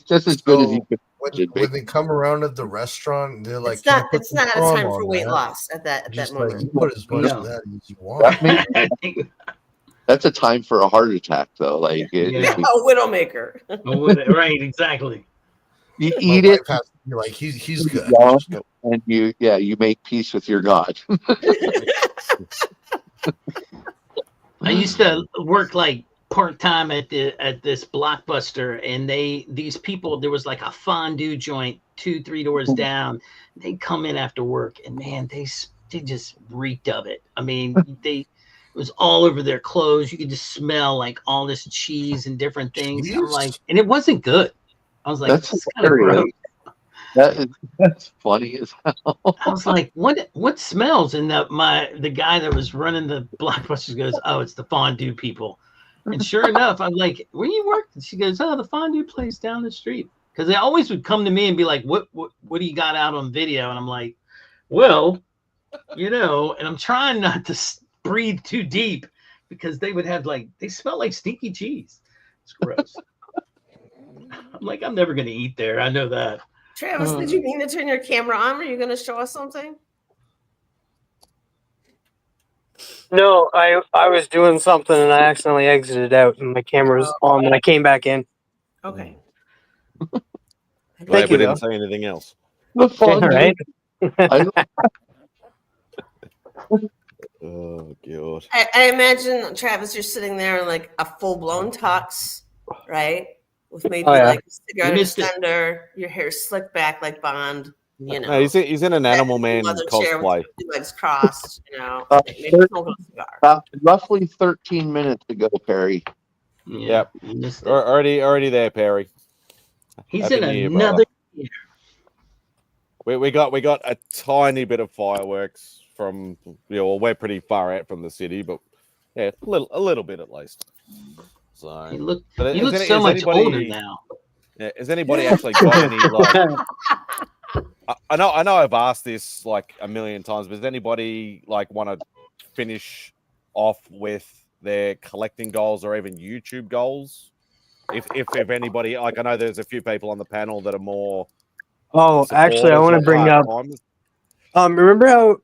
just as good as you could. When they come around at the restaurant, they're like, it's not a time for weight loss at that moment. Like, you put as much of that as you want. That's a time for a heart attack, though. Like a widowmaker. Right, exactly. You eat it. Has to be like he's good. And you make peace with your God. I used to work like part-time at this Blockbuster, and these people, there was like a fondue joint 2-3 doors down. They'd come in after work, and man, they just reeked of it. I mean, it was all over their clothes. You could just smell like all this cheese and different things. I'm like, and it wasn't good. I was like, that's kind of gross. That's funny as hell. I was like, what smells? And the guy that was running the Blockbuster goes, oh, it's the fondue people. And sure enough, I'm like, where you work? And she goes, oh, the fondue place down the street. Because they always would come to me and be like, what do you got out on video? And I'm like, well, and I'm trying not to breathe too deep because they would have they smell like stinky cheese. It's gross. I'm like, I'm never going to eat there. I know that. Travis, did you mean to turn your camera on? Were you going to show us something? No, I was doing something and I accidentally exited out and my camera was on and I came back in. Okay. Glad we didn't say anything else. Right? Oh god. I imagine, Travis, you're sitting there in like a full-blown tux, right? With maybe like a cigarette extender, your hair slicked back like Bond. No, he's in an Animal Man cosplay. Legs crossed, maybe smoking a cigar. Roughly 13 minutes to go, Perry. Yep. Already there, Perry. He's Happy in another year. We got a tiny bit of fireworks from we're pretty far out from the city, but yeah, a little bit at least. So he looks so much older now. Yeah, has anybody actually got any I know I've asked this like a million times, but does anybody want to finish off with their collecting goals or even YouTube goals? If anybody, I know there's a few people on the panel that are more. Oh, actually, I want to bring up. Remember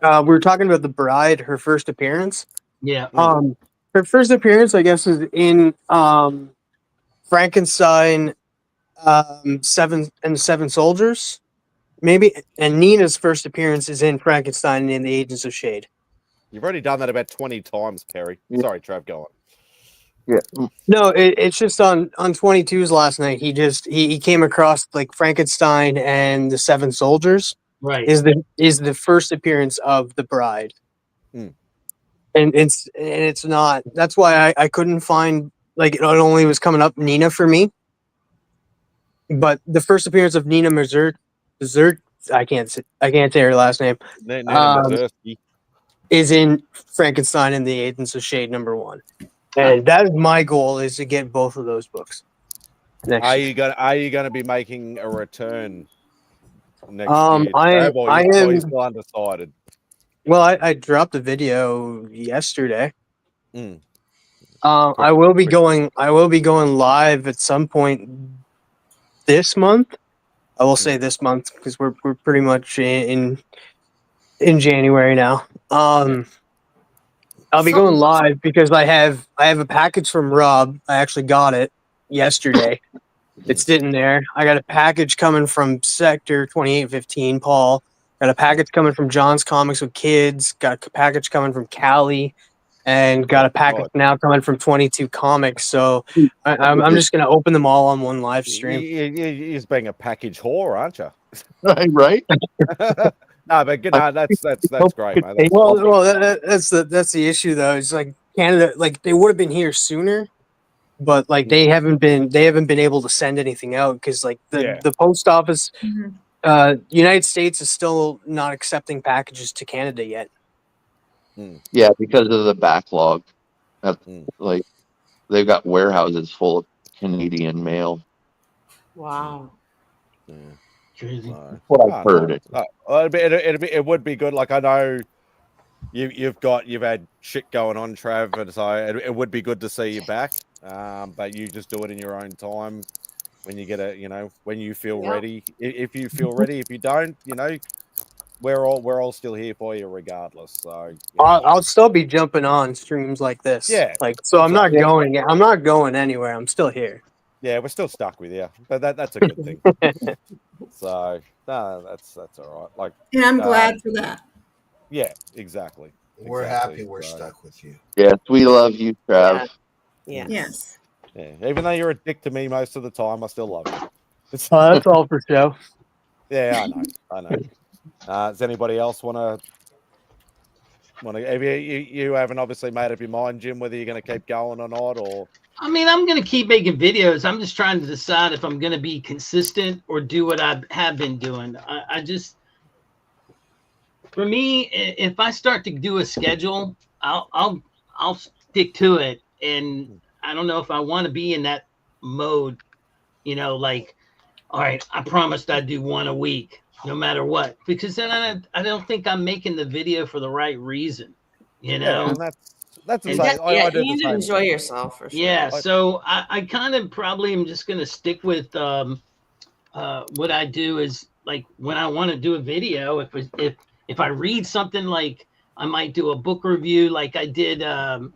how we were talking about the bride, her first appearance? Yeah. Her first appearance, I guess, is in Frankenstein, Seven Soldiers, maybe. And Nina's first appearance is in Frankenstein and the Agents of Shade. You've already done that about 20 times, Perry. Yeah. Sorry, Trav, go on. Yeah. No, it's just on 22's last night. He came across like Frankenstein and the Seven Soldiers, Right. is the first appearance of the bride. Mm. And it's not. That's why I couldn't find, like, it only was coming up Nina for me. But the first appearance of Nina Mazur, I can't say her last name. Nina Mazursky. Is in Frankenstein and the Agents of Shade #1, and that is my goal, is to get both of those books next year. Are you gonna be making a return next I year? Or am. you still undecided? Well, I dropped a video yesterday. Mm. I will be going live at some point this month. I will say this month because we're pretty much in January now. I'll be going live because I have a package from Rob. I actually got it yesterday. It's sitting there. I got a package coming from Sector 2815, Paul. Got a package coming from John's Comics with Kids. Got a package coming from Callie, and got a package now coming from 22 Comics. So I'm just gonna open them all on one live stream. You're just being a package whore, aren't you? Right. No, but good. No, that's great, mate. That's Well, that's the issue though. It's like Canada, like they would have been here sooner, but like they haven't been able to send anything out because like the post office, United States is still not accepting packages to Canada yet. Yeah, because of the backlog. Like they've got warehouses full of Canadian mail. Wow. Crazy. What I've heard. It would be good. Like I know you've had shit going on, Trav, and so it would be good to see you back. But you just do it in your own time when you get when you feel ready. If you feel ready, if you don't, we're all still here for you regardless. So I'll still be jumping on streams like this. Yeah. Like so, I'm not going anywhere. I'm still here. Yeah, we're still stuck with you, but that's a good thing. So no, that's all right. Like, and I'm glad for that. Yeah, exactly. We're happy we're stuck with you. Yes, we love you, Trav. Yeah. Yes. Yeah, even though you're a dick to me most of the time, I still love you. That's all for show. Yeah, I know. Does anybody else want to? You haven't obviously made up your mind, Jim, whether you're going to keep going or not, or. I mean, I'm going to keep making videos. I'm just trying to decide if I'm going to be consistent or do what I have been doing. I just, for me, if I start to do a schedule, I'll stick to it. And I don't know if I want to be in that mode, like, all right, I promised I'd do one a week, no matter what, because then I don't think I'm making the video for the right reason, Yeah, and that's the And same. I do you need to enjoy yourself for sure. Yeah, so I kind of probably am just going to stick with what I do is like when I want to do a video. If I read something, like I might do a book review, like I did. I've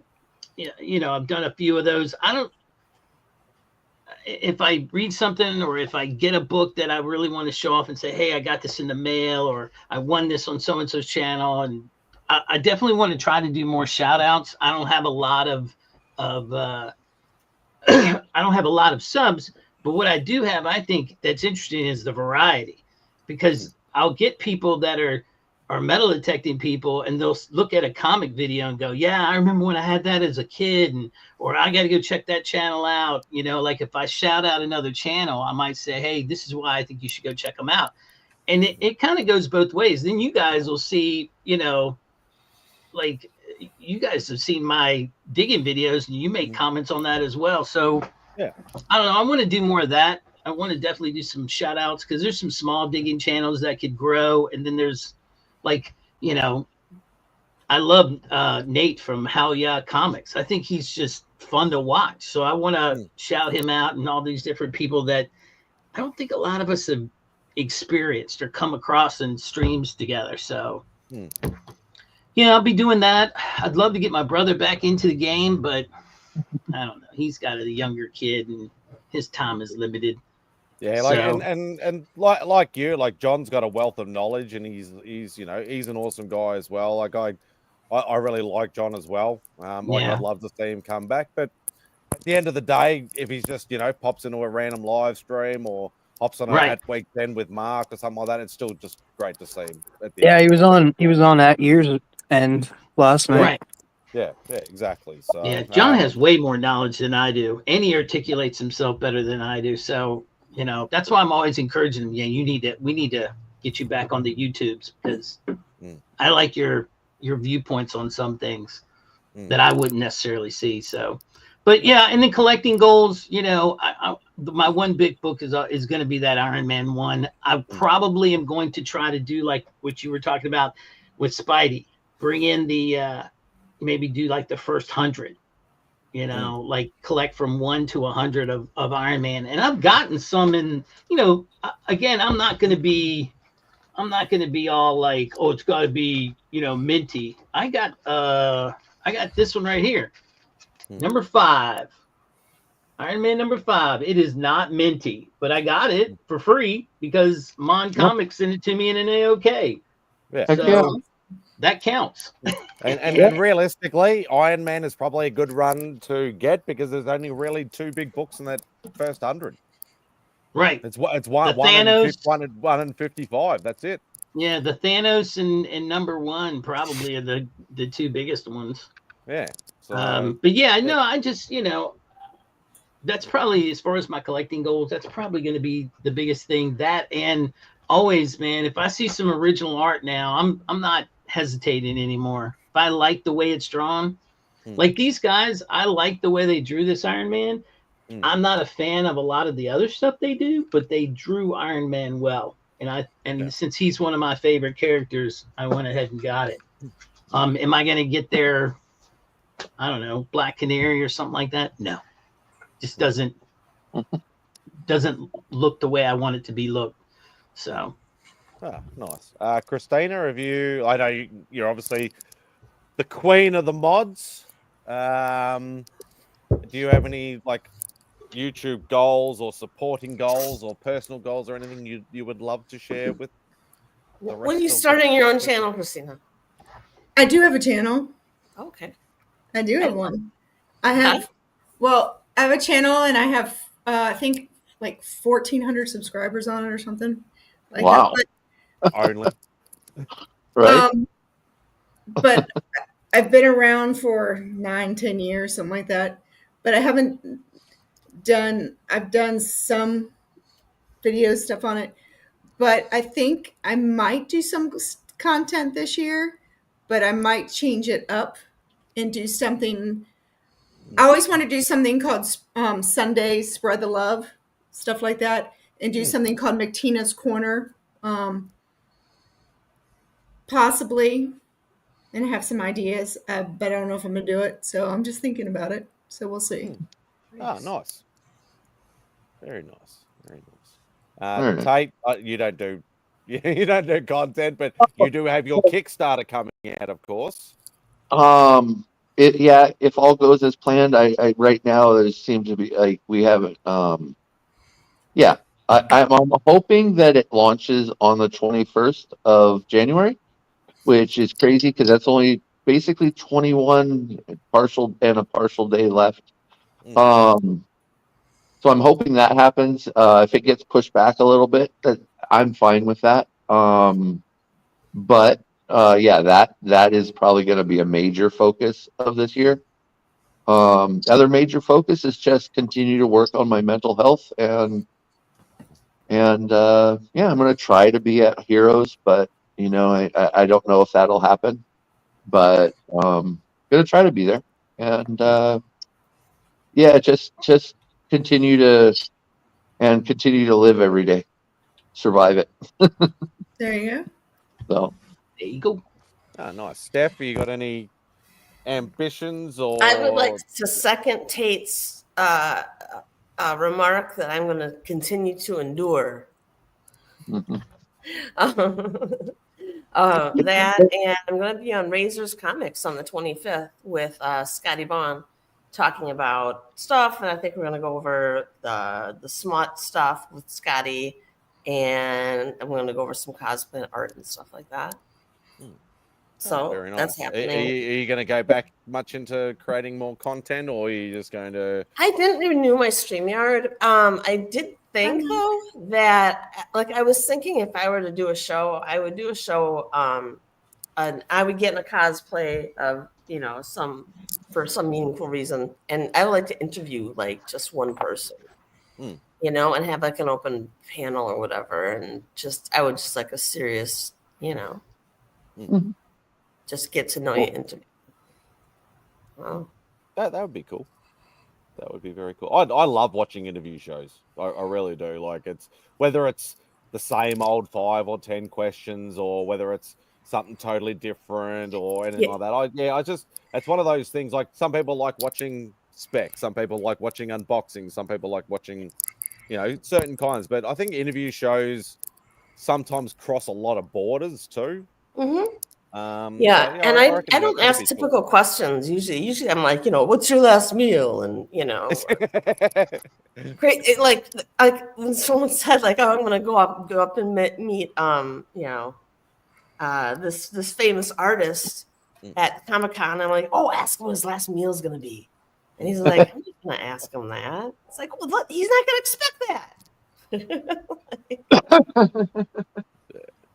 done a few of those. If I read something or if I get a book that I really want to show off and say, hey, I got this in the mail, or I won this on so and so's channel, and I definitely want to try to do more shout outs. I don't have a lot of I don't have a lot of subs, but what I do have, I think that's interesting, is the variety, because I'll get people that are metal detecting people, and they'll look at a comic video and go, yeah, I remember when I had that as a kid, or I got to go check that channel out. Like if I shout out another channel, I might say, hey, this is why I think you should go check them out. And it kind of goes both ways. Then you guys will see, like you guys have seen my digging videos and you make comments on that as well. So yeah, I don't know. I want to do more of that. I want to definitely do some shout outs, because there's some small digging channels that could grow. And then there's like, I love Nate from Hell Yeah Comics. I think he's just fun to watch. So I want to shout him out, and all these different people that I don't think a lot of us have experienced or come across in streams together. So I'll be doing that. I'd love to get my brother back into the game, but I don't know. He's got a younger kid and his time is limited. Yeah, like and like you, like John's got a wealth of knowledge, and he's an awesome guy as well. Like I really like John as well. Like I'd love to see him come back, but at the end of the day, if he's just pops into a random live stream or hops on a at weekend with Mark or something like that. It's still just great to see him. Yeah, he was on at year's end last night. Right. Yeah, exactly. So yeah, John has way more knowledge than I do, and he articulates himself better than I do. So that's why I'm always encouraging him. Yeah, we need to get you back on the YouTubes because I like your viewpoints on some things that I wouldn't necessarily see. So, but yeah, and then collecting goals. My one big book is going to be that Iron Man 1. I probably am going to try to do like what you were talking about with Spidey. Bring in the maybe do like the first 100. Like collect from 1 to 100 of Iron Man. And I've gotten some in. Again, I'm not going to be all like, oh, it's got to be minty. I got this one right here, number 5. Iron Man number 5. It is not minty, but I got it for free because Mon Comics sent it to me in an AOK. Yeah. So that counts. And realistically, Iron Man is probably a good run to get because there's only really 2 big books in that first 100. Right. It's one in 55. That's it. Yeah, the Thanos and number 1 probably are the 2 biggest ones. Yeah. So, but yeah, no, I just that's probably, as far as my collecting goals, that's probably going to be the biggest thing. That, and always, man, if I see some original art now, I'm not hesitating anymore. If I like the way it's drawn, like these guys, I like the way they drew this Iron Man. I'm not a fan of a lot of the other stuff they do, but they drew Iron Man well. And since he's one of my favorite characters, I went ahead and got it. Am I going to get their, I don't know, Black Canary or something like that? No. Just doesn't look the way I want it to be looked. So, nice. Christina, have you? I know you're obviously the queen of the mods. Do you have any like YouTube goals or supporting goals or personal goals or anything you would love to share with the rest? When are you starting your own channel, Christina? I do have a channel. Okay. I do have one. I have a channel and I have I think like 1,400 subscribers on it or something. Like wow. Only. Right. But I've been around for 9-10 years, something like that. But I've done some video stuff on it. But I think I might do some content this year, but I might change it up and do something. I always want to do something called Sunday Spread the Love, stuff like that, and do something called McTina's Corner, possibly, and have some ideas, but I don't know if I'm going to do it, so I'm just thinking about it, so we'll see. Nice. Very nice. Very nice. Tate, you don't do content, but you do have your Kickstarter coming out, of course. If all goes as planned, I right now it seems to be like we haven't. I'm hoping that it launches on the 21st of January, which is crazy because that's only basically 21 partial day left. So I'm hoping that happens. If it gets pushed back a little bit, I'm fine with that. But that is probably going to be a major focus of this year. Other major focus is just continue to work on my mental health and I'm going to try to be at Heroes, but I don't know if that'll happen, but going to try to be there and just continue to live every day, survive it. There you go. So there you go. Nice. Steph, you got any ambitions or? I would like to second Tate's remark that I'm going to continue to endure. That, and I'm going to be on Razor's Comics on the 25th with Scotty Bond talking about stuff, and I think we're going to go over the smart stuff with Scotty, and I'm going to go over some cosplay art and stuff like that. So very nice. That's happening. Are you going to go back much into creating more content, or are you just going to? I didn't renew my StreamYard. I did think though that, like, I was thinking if I were to do a show, I would do a show. And I would get in a cosplay of, for some meaningful reason, and I would like to interview like just one person, and have like an open panel or whatever, and I would just like a serious, just get to know you interview. Wow. That would be cool. That would be very cool. I love watching interview shows. I really do. Like, whether it's the same old 5 or 10 questions, or whether it's something totally different or anything like that. It's one of those things. Like, some people like watching spec, some people like watching unboxing, some people like watching, certain kinds. But I think interview shows sometimes cross a lot of borders too. Mm-hmm. So, and I don't ask typical questions usually. I'm like, what's your last meal, and great. Like when someone said like, oh, I'm gonna go up and meet this famous artist at Comic-Con. I'm like, oh, ask him what his last meal is gonna be, and he's like, I'm not gonna ask him that. It's like, well, look, he's not gonna expect that.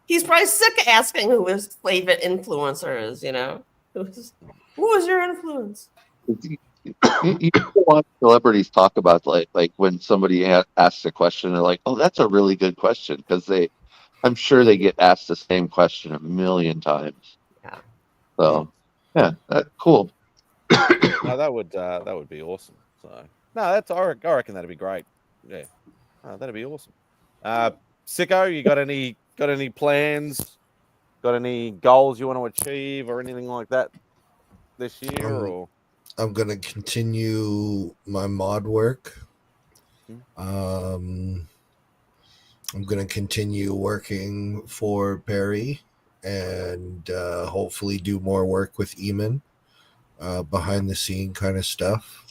He's probably sick of asking who his favorite influencer is, Who was your influence? You watch celebrities talk about like when somebody asks a question, they're like, "Oh, that's a really good question," because I'm sure they get asked the same question a million times. Yeah. So, yeah, that's cool. No, that would be awesome. So, no, I reckon that'd be great. Yeah, that'd be awesome. Sicko, you got any plans? Got any goals you want to achieve or anything like that this year? Or I'm gonna continue my mod work. I'm gonna continue working for Perry and hopefully do more work with Eamon, behind the scene kind of stuff.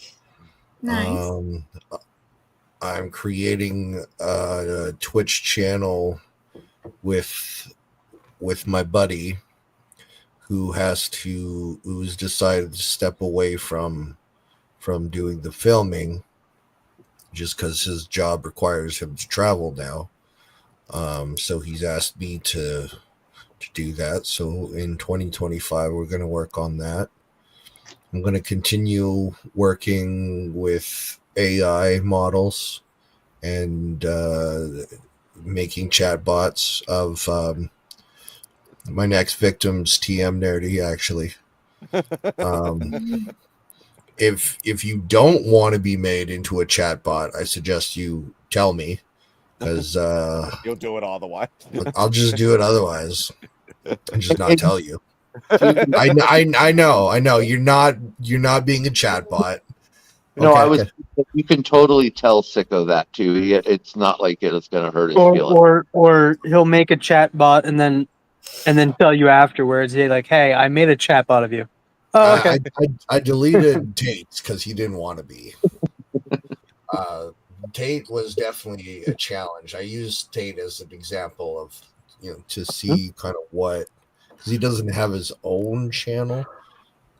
Nice. I'm creating a Twitch channel with my buddy who's decided to step away from doing the filming just because his job requires him to travel now. So he's asked me to do that. So in 2025, we're going to work on that. I'm going to continue working with AI models and making chatbots of my next victim's TM Nerdy, actually. If you don't want to be made into a chatbot, I suggest you tell me, because you'll do it otherwise. I'll just do it otherwise and just not tell you. I know you're not being a chatbot. No, Okay. You can totally tell Sicko that too. It's not like it's going to hurt his feelings. Or he'll make a chat bot and then tell you afterwards. He's like, "Hey, I made a chat bot of you." Oh, okay. I deleted Tate's because he didn't want to be. Tate was definitely a challenge. I used Tate as an example of to see kind of what, because he doesn't have his own channel,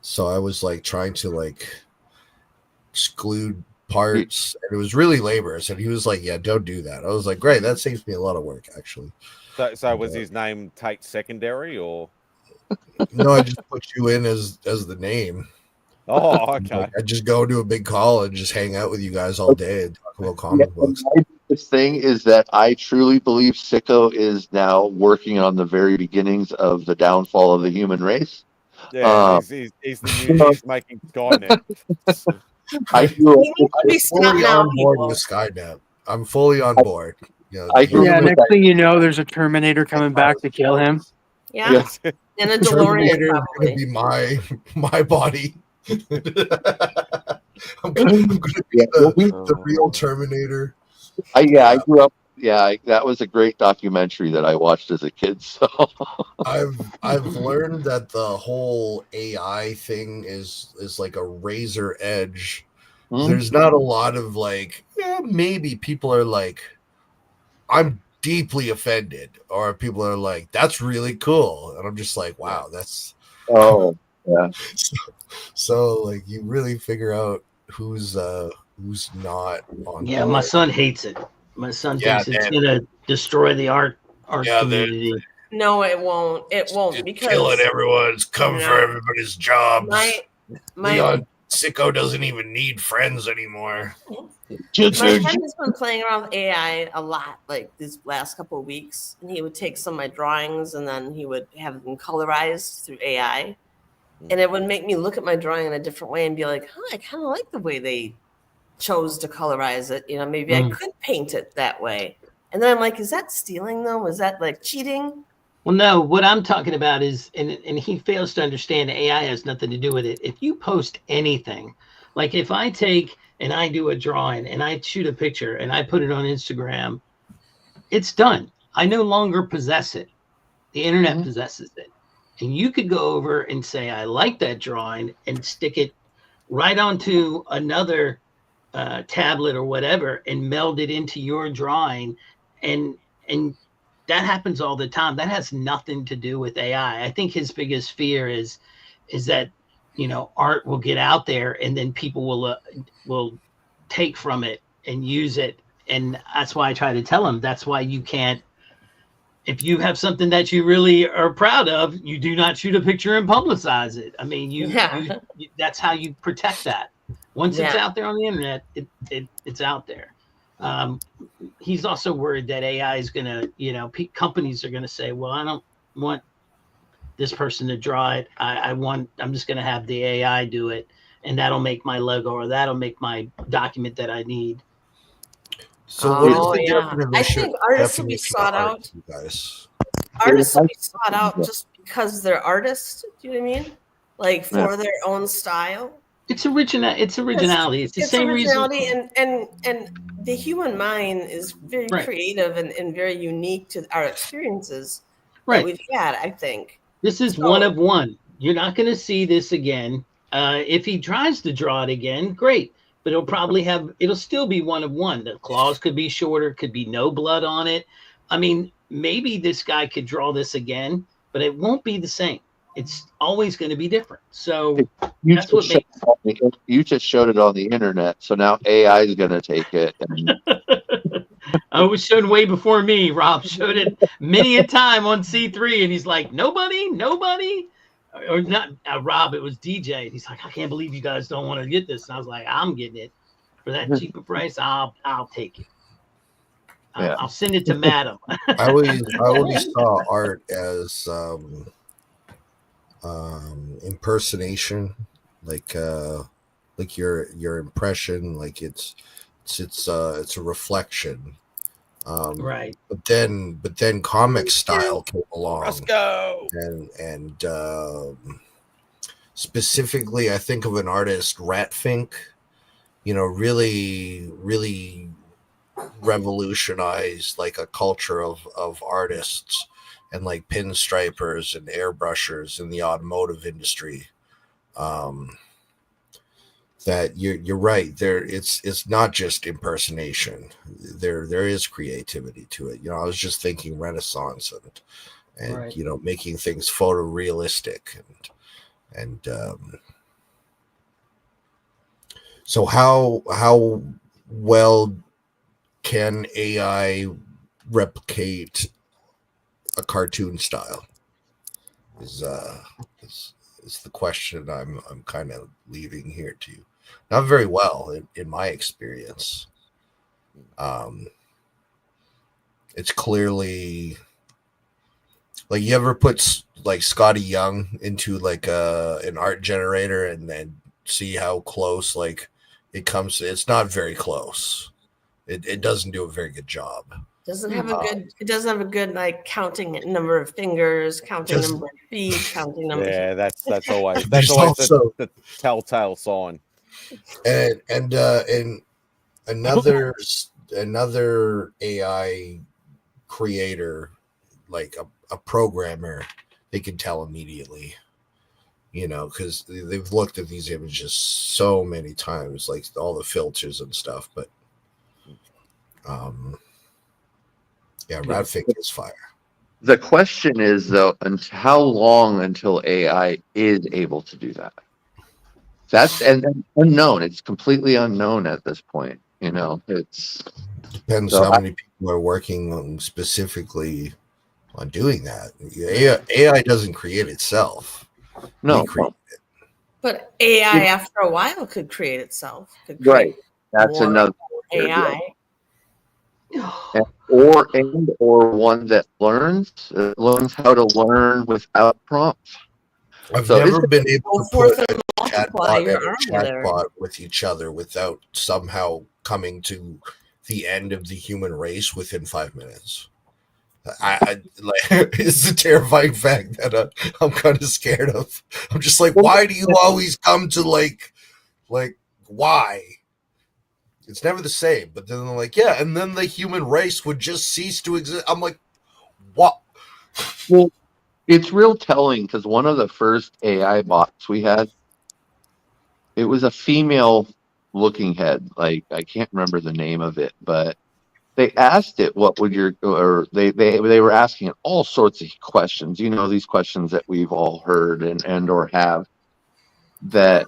so I was like trying to exclude parts, and it was really laborious, and he was like, yeah, don't do that. I was like, great, that saves me a lot of work, actually. So was his name Tate Secondary, or no? I just put you in as the name. Oh, okay. I just go to a big college, just hang out with you guys all day and talk about comic books. The thing is that I truly believe Sicko is now working on the very beginnings of the downfall of the human race. Yeah, he's the new making Skynet. I'm fully on board with Skynet. I'm fully on board. Next thing you know, there's a Terminator coming back to kill him. Yeah, and a DeLorean is going to be my body. I'm going to be the real Terminator. I grew up. Yeah, that was a great documentary that I watched as a kid. So I've learned that the whole AI thing is like a razor edge. There's not a lot of maybe people are like, I'm deeply offended, or people are like, that's really cool, and I'm just like, wow, that's yeah. So you really figure out who's not on. Yeah, my son hates it. My son thinks it's gonna destroy the art community. No, it won't. It won't, It's because killing everyone. It's coming for everybody's jobs. My Sicko doesn't even need friends anymore. My friend has been playing around with AI a lot, like these last couple of weeks, and he would take some of my drawings and then he would have them colorized through AI, and it would make me look at my drawing in a different way and be like, "Huh, I kind of like the way they chose to colorize it. You know, maybe I could paint it that way." And then I'm like, "Is that stealing though? Is that like cheating?" Well, no, what I'm talking about is, and he fails to understand AI has nothing to do with it. If you post anything, like if I take and I do a drawing and I shoot a picture and I put it on Instagram, it's done. I no longer possess it. The internet possesses it. And you could go over and say, I like that drawing, and stick it right onto another tablet or whatever and meld it into your drawing. And that happens all the time. That has nothing to do with AI. I think his biggest fear is that, you know, art will get out there and then people will take from it and use it. And that's why I try to tell him, that's why you can't, if you have something that you really are proud of, you do not shoot a picture and publicize it. I mean, you that's how you protect that. Once it's out there on the internet, it's out there. He's also worried that AI is going to, you know, companies are going to say, well, I don't want this person to draw it. I'm just going to have the AI do it, and that'll make my logo, or that'll make my document that I need. So I think artists will be sought out. Artists will be sought out just because they're artists. Do you know what I mean? Like for their own style. It's originality. It's the same originality reason. And the human mind is very creative and very unique to our experiences that we've had, I think. This is one of one. You're not going to see this again. If he tries to draw it again, great. But it'll still be one of one. The claws could be shorter, could be no blood on it. I mean, maybe this guy could draw this again, but it won't be the same. It's always going to be different. So that's what makes you just showed it on the internet. So now AI is going to take it. I was shown way before me. Rob showed it many a time on C3, and he's like, nobody, or not Rob. It was DJ. And he's like, I can't believe you guys don't want to get this. And I was like, I'm getting it for that cheaper price. I'll take it. I'll send it to Madam. I always saw art as impersonation, like your impression, like it's a reflection. Right. But then comic style came along. Let's go. And specifically, I think of an artist, Ratfink. You know, really revolutionized like a culture of artists and like pinstripers and airbrushers in the automotive industry. That you're right. It's not just impersonation. There is creativity to it. You know, I was just thinking Renaissance and you know, making things photorealistic and so how well can AI replicate a cartoon style? Is the question I'm kind of leaving here to you. Not very well in my experience. It's clearly like, you ever put like Scotty Young into like an art generator and then see how close like it comes. It's not very close. It doesn't do a very good job. It doesn't have a good like counting number of fingers, counting number of feet, counting number. Yeah, that's always also the telltale sign. And another AI creator, like a programmer, they can tell immediately, you know, because they've looked at these images so many times, like all the filters and stuff. But Ratfink is fire. The question is, though, how long until AI is able to do that? That's and unknown. It's completely unknown at this point. You know, it's Depends So how many people are working on specifically on doing that. AI doesn't create itself. No, We create it. But AI after a while could create itself. Could create right. That's more another AI. or one that learns how to learn without prompts. I've So never been able to put a multiply chatbot your and a army there. chatbot with each other without somehow coming to the end of the human race within 5 minutes. I like it's a terrifying fact that I'm kind of scared of. I'm just like, why do you always come to like why? It's never the same. But then they're like, yeah, and then the human race would just cease to exist. I'm like, what? Well, it's real telling because one of the first AI bots we had, it was a female looking head. Like I can't remember the name of it, but they asked it what would your or they were asking it all sorts of questions, these questions that we've all heard and or have that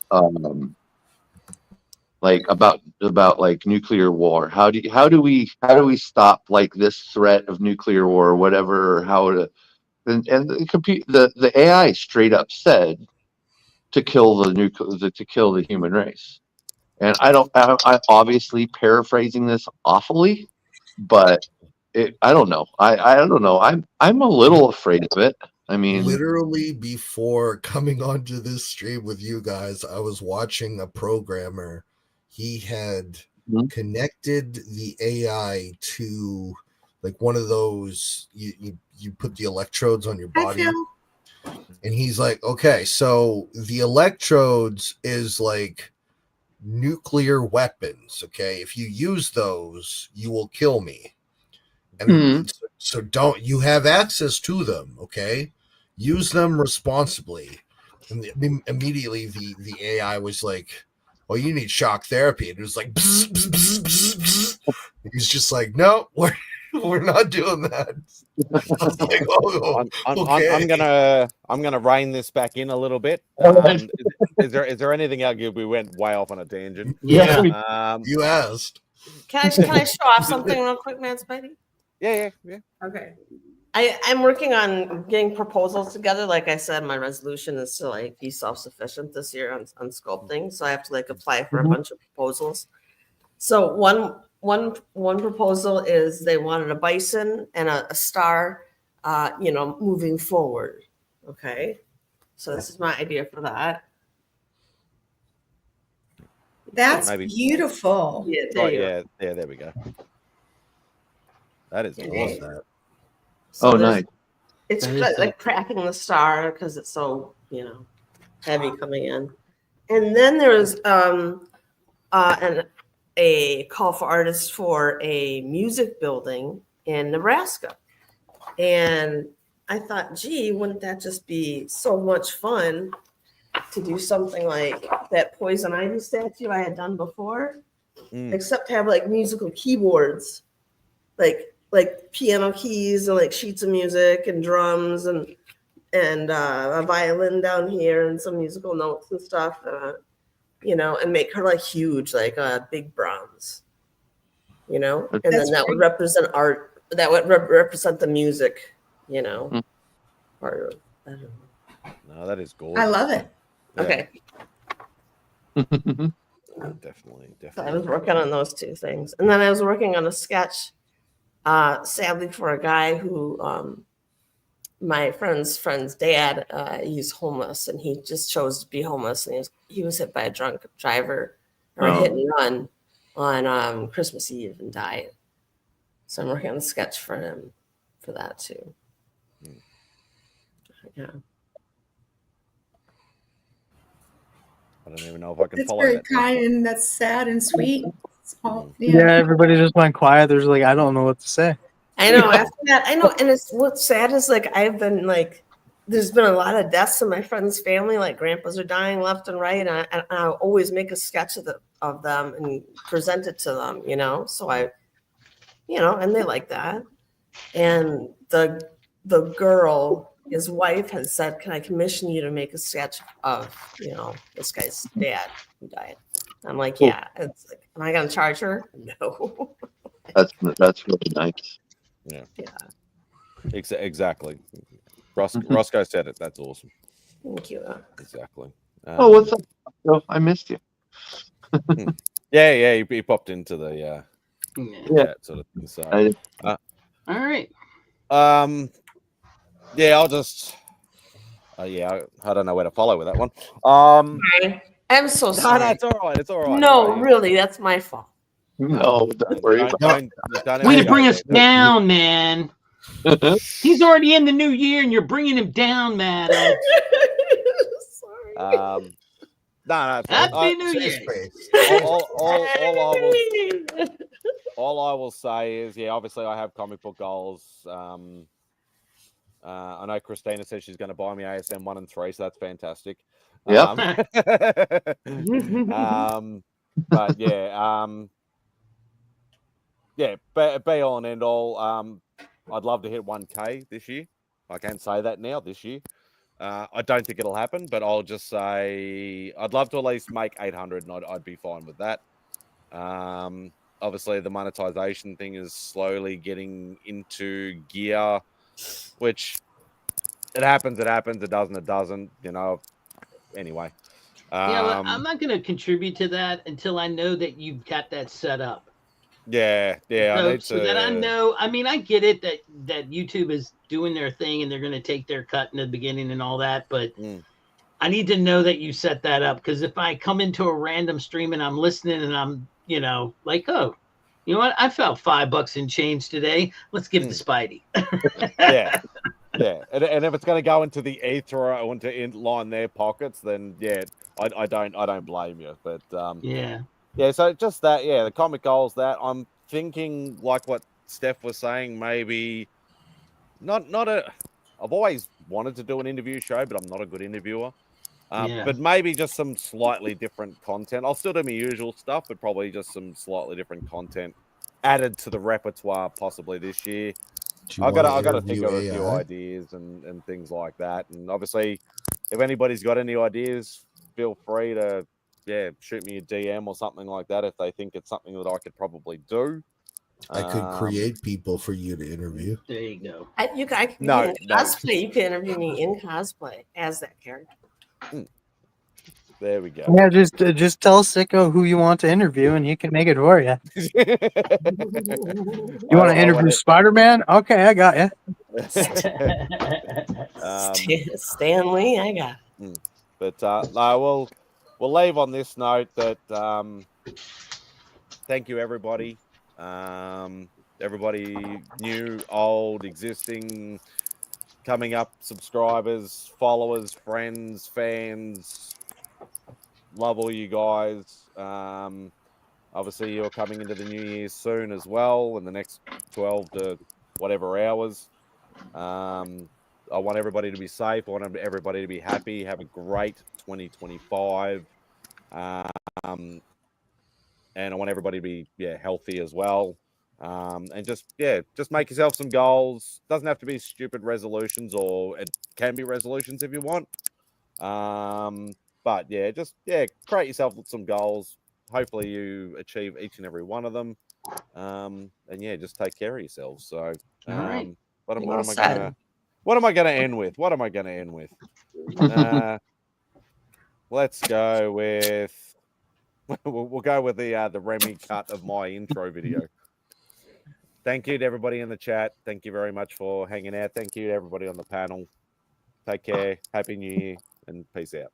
like about like nuclear war. How do we stop like this threat of nuclear war or whatever, or how to and the AI straight up said to kill to kill the human race. And I'm obviously paraphrasing this awfully, but I don't know. I don't know. I'm a little afraid of it. I mean, literally before coming onto this stream with you guys, I was watching a programmer. He had connected the AI to like one of those you put the electrodes on your body. And he's like, okay, so the electrodes is like nuclear weapons. Okay, if you use those, you will kill me. And so don't you have access to them? Okay, use them responsibly. And immediately the AI was like, "Well, you need shock therapy." And it was like, bzz, bzz, bzz, bzz, bzz. He's just like, "No, we're not doing that." I was like, "Oh, okay." I'm gonna rein this back in a little bit. Is there anything else? We went way off on a tangent. Yeah. You asked. Can I show off something real quick, Madspidey? Yeah. Okay. I'm working on getting proposals together. Like I said, my resolution is to like be self-sufficient this year on sculpting. So I have to like apply for a bunch of proposals. So one proposal is they wanted a bison and a star, moving forward. Okay. So this is my idea for that. That's beautiful. Yeah, there we go. That is awesome. So nice. It's like cracking the star because it's so heavy coming in, and then there was a call for artists for a music building in Nebraska, and I thought, gee, wouldn't that just be so much fun to do something like that Poison Ivy statue I had done before, except have like musical keyboards, like piano keys and like sheets of music and drums and a violin down here and some musical notes and stuff, and make her like huge, like big bronze, and then that would represent art. That would represent the music, part of, I don't know. No, that is gorgeous. I love it. Yeah. Okay. Definitely. So I was working on those two things, and then I was working on a sketch. Sadly, for a guy who, my friend's dad, he's homeless, and he just chose to be homeless, and he was hit by a drunk driver or a hit and run on Christmas Eve and died. So I'm working on a sketch for him for that too. Yeah. I don't even know if I can That's follow very that. kind and that's sad and sweet. Yeah, everybody just went quiet. There's like, I don't know what to say. I know. After that, I know. And what's sad is like I've been like, there's been a lot of deaths in my friends' family. Like grandpas are dying left and right, and I always make a sketch of them and present it to them. So I, and they like that. And the girl, his wife, has said, "Can I commission you to make a sketch of this guy's dad who died?" I'm like, "Yeah." It's like, am I gonna charge her? No. That's really nice. Yeah. Exactly. Roscoe said it. That's awesome. Thank you. Exactly. Oh, what's up? Oh, I missed you. Yeah. He popped into the chat sort of thing. So, all right. Yeah, I'll just. I don't know where to follow with that one. I'm so sorry. No, it's all right. It's all right. No, really, that's my fault. No, don't worry about it. Way to bring us down, man. He's already in the new year, and you're bringing him down, madam. No. Happy New Year. All I will say is, obviously I have comic book goals. I know Christina said she's going to buy me ASM 1 and 3, so that's fantastic. Yeah. But be all and end all. I'd love to hit 1K this year. I can say that now this year. I don't think it'll happen, but I'll just say I'd love to at least make 800, and I'd be fine with that. Obviously, the monetization thing is slowly getting into gear, which it happens. It doesn't. It doesn't. Anyway. But I'm not going to contribute to that until I know that you've got that set up. Yeah. So that I know. I mean, I get it that YouTube is doing their thing and they're going to take their cut in the beginning and all that, but I need to know that you set that up, because if I come into a random stream and I'm listening and I'm, like, oh, you know what? I felt $5 in change today. Let's give it to Spidey. Yeah. And if it's going to go into the ether or into line their pockets, then I don't blame you. But so just that, the comic goals that I'm thinking, like what Steph was saying, maybe I've always wanted to do an interview show, but I'm not a good interviewer. But maybe just some slightly different content. I'll still do my usual stuff, but probably just some slightly different content added to the repertoire possibly this year. I got to think of a few ideas and things like that. And obviously, if anybody's got any ideas, feel free to shoot me a DM or something like that if they think it's something that I could probably do. I could create people for you to interview. There you go. Cosplay. You can interview me in cosplay as that character. There we go. Yeah, just tell Sicko who you want to interview, and he can make it for you. You want to interview Spider-Man? Okay, I got you. Stan Lee, I got it. But we'll leave on this note that thank you, everybody. Everybody new, old, existing, coming up, subscribers, followers, friends, fans. Love all you guys. Obviously, you're coming into the new year soon as well, in the next 12 to whatever hours. I want everybody to be safe. I want everybody to be happy. Have a great 2025. And I want everybody to be healthy as well. And just make yourself some goals. Doesn't have to be stupid resolutions, or it can be resolutions if you want. But create yourself some goals. Hopefully you achieve each and every one of them. And just take care of yourselves. So what am I gonna end with? Let's go with we'll go with the Remy cut of my intro video. Thank you to everybody in the chat. Thank you very much for hanging out. Thank you to everybody on the panel. Take care. Happy New Year and peace out.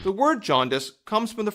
The word jaundice comes from the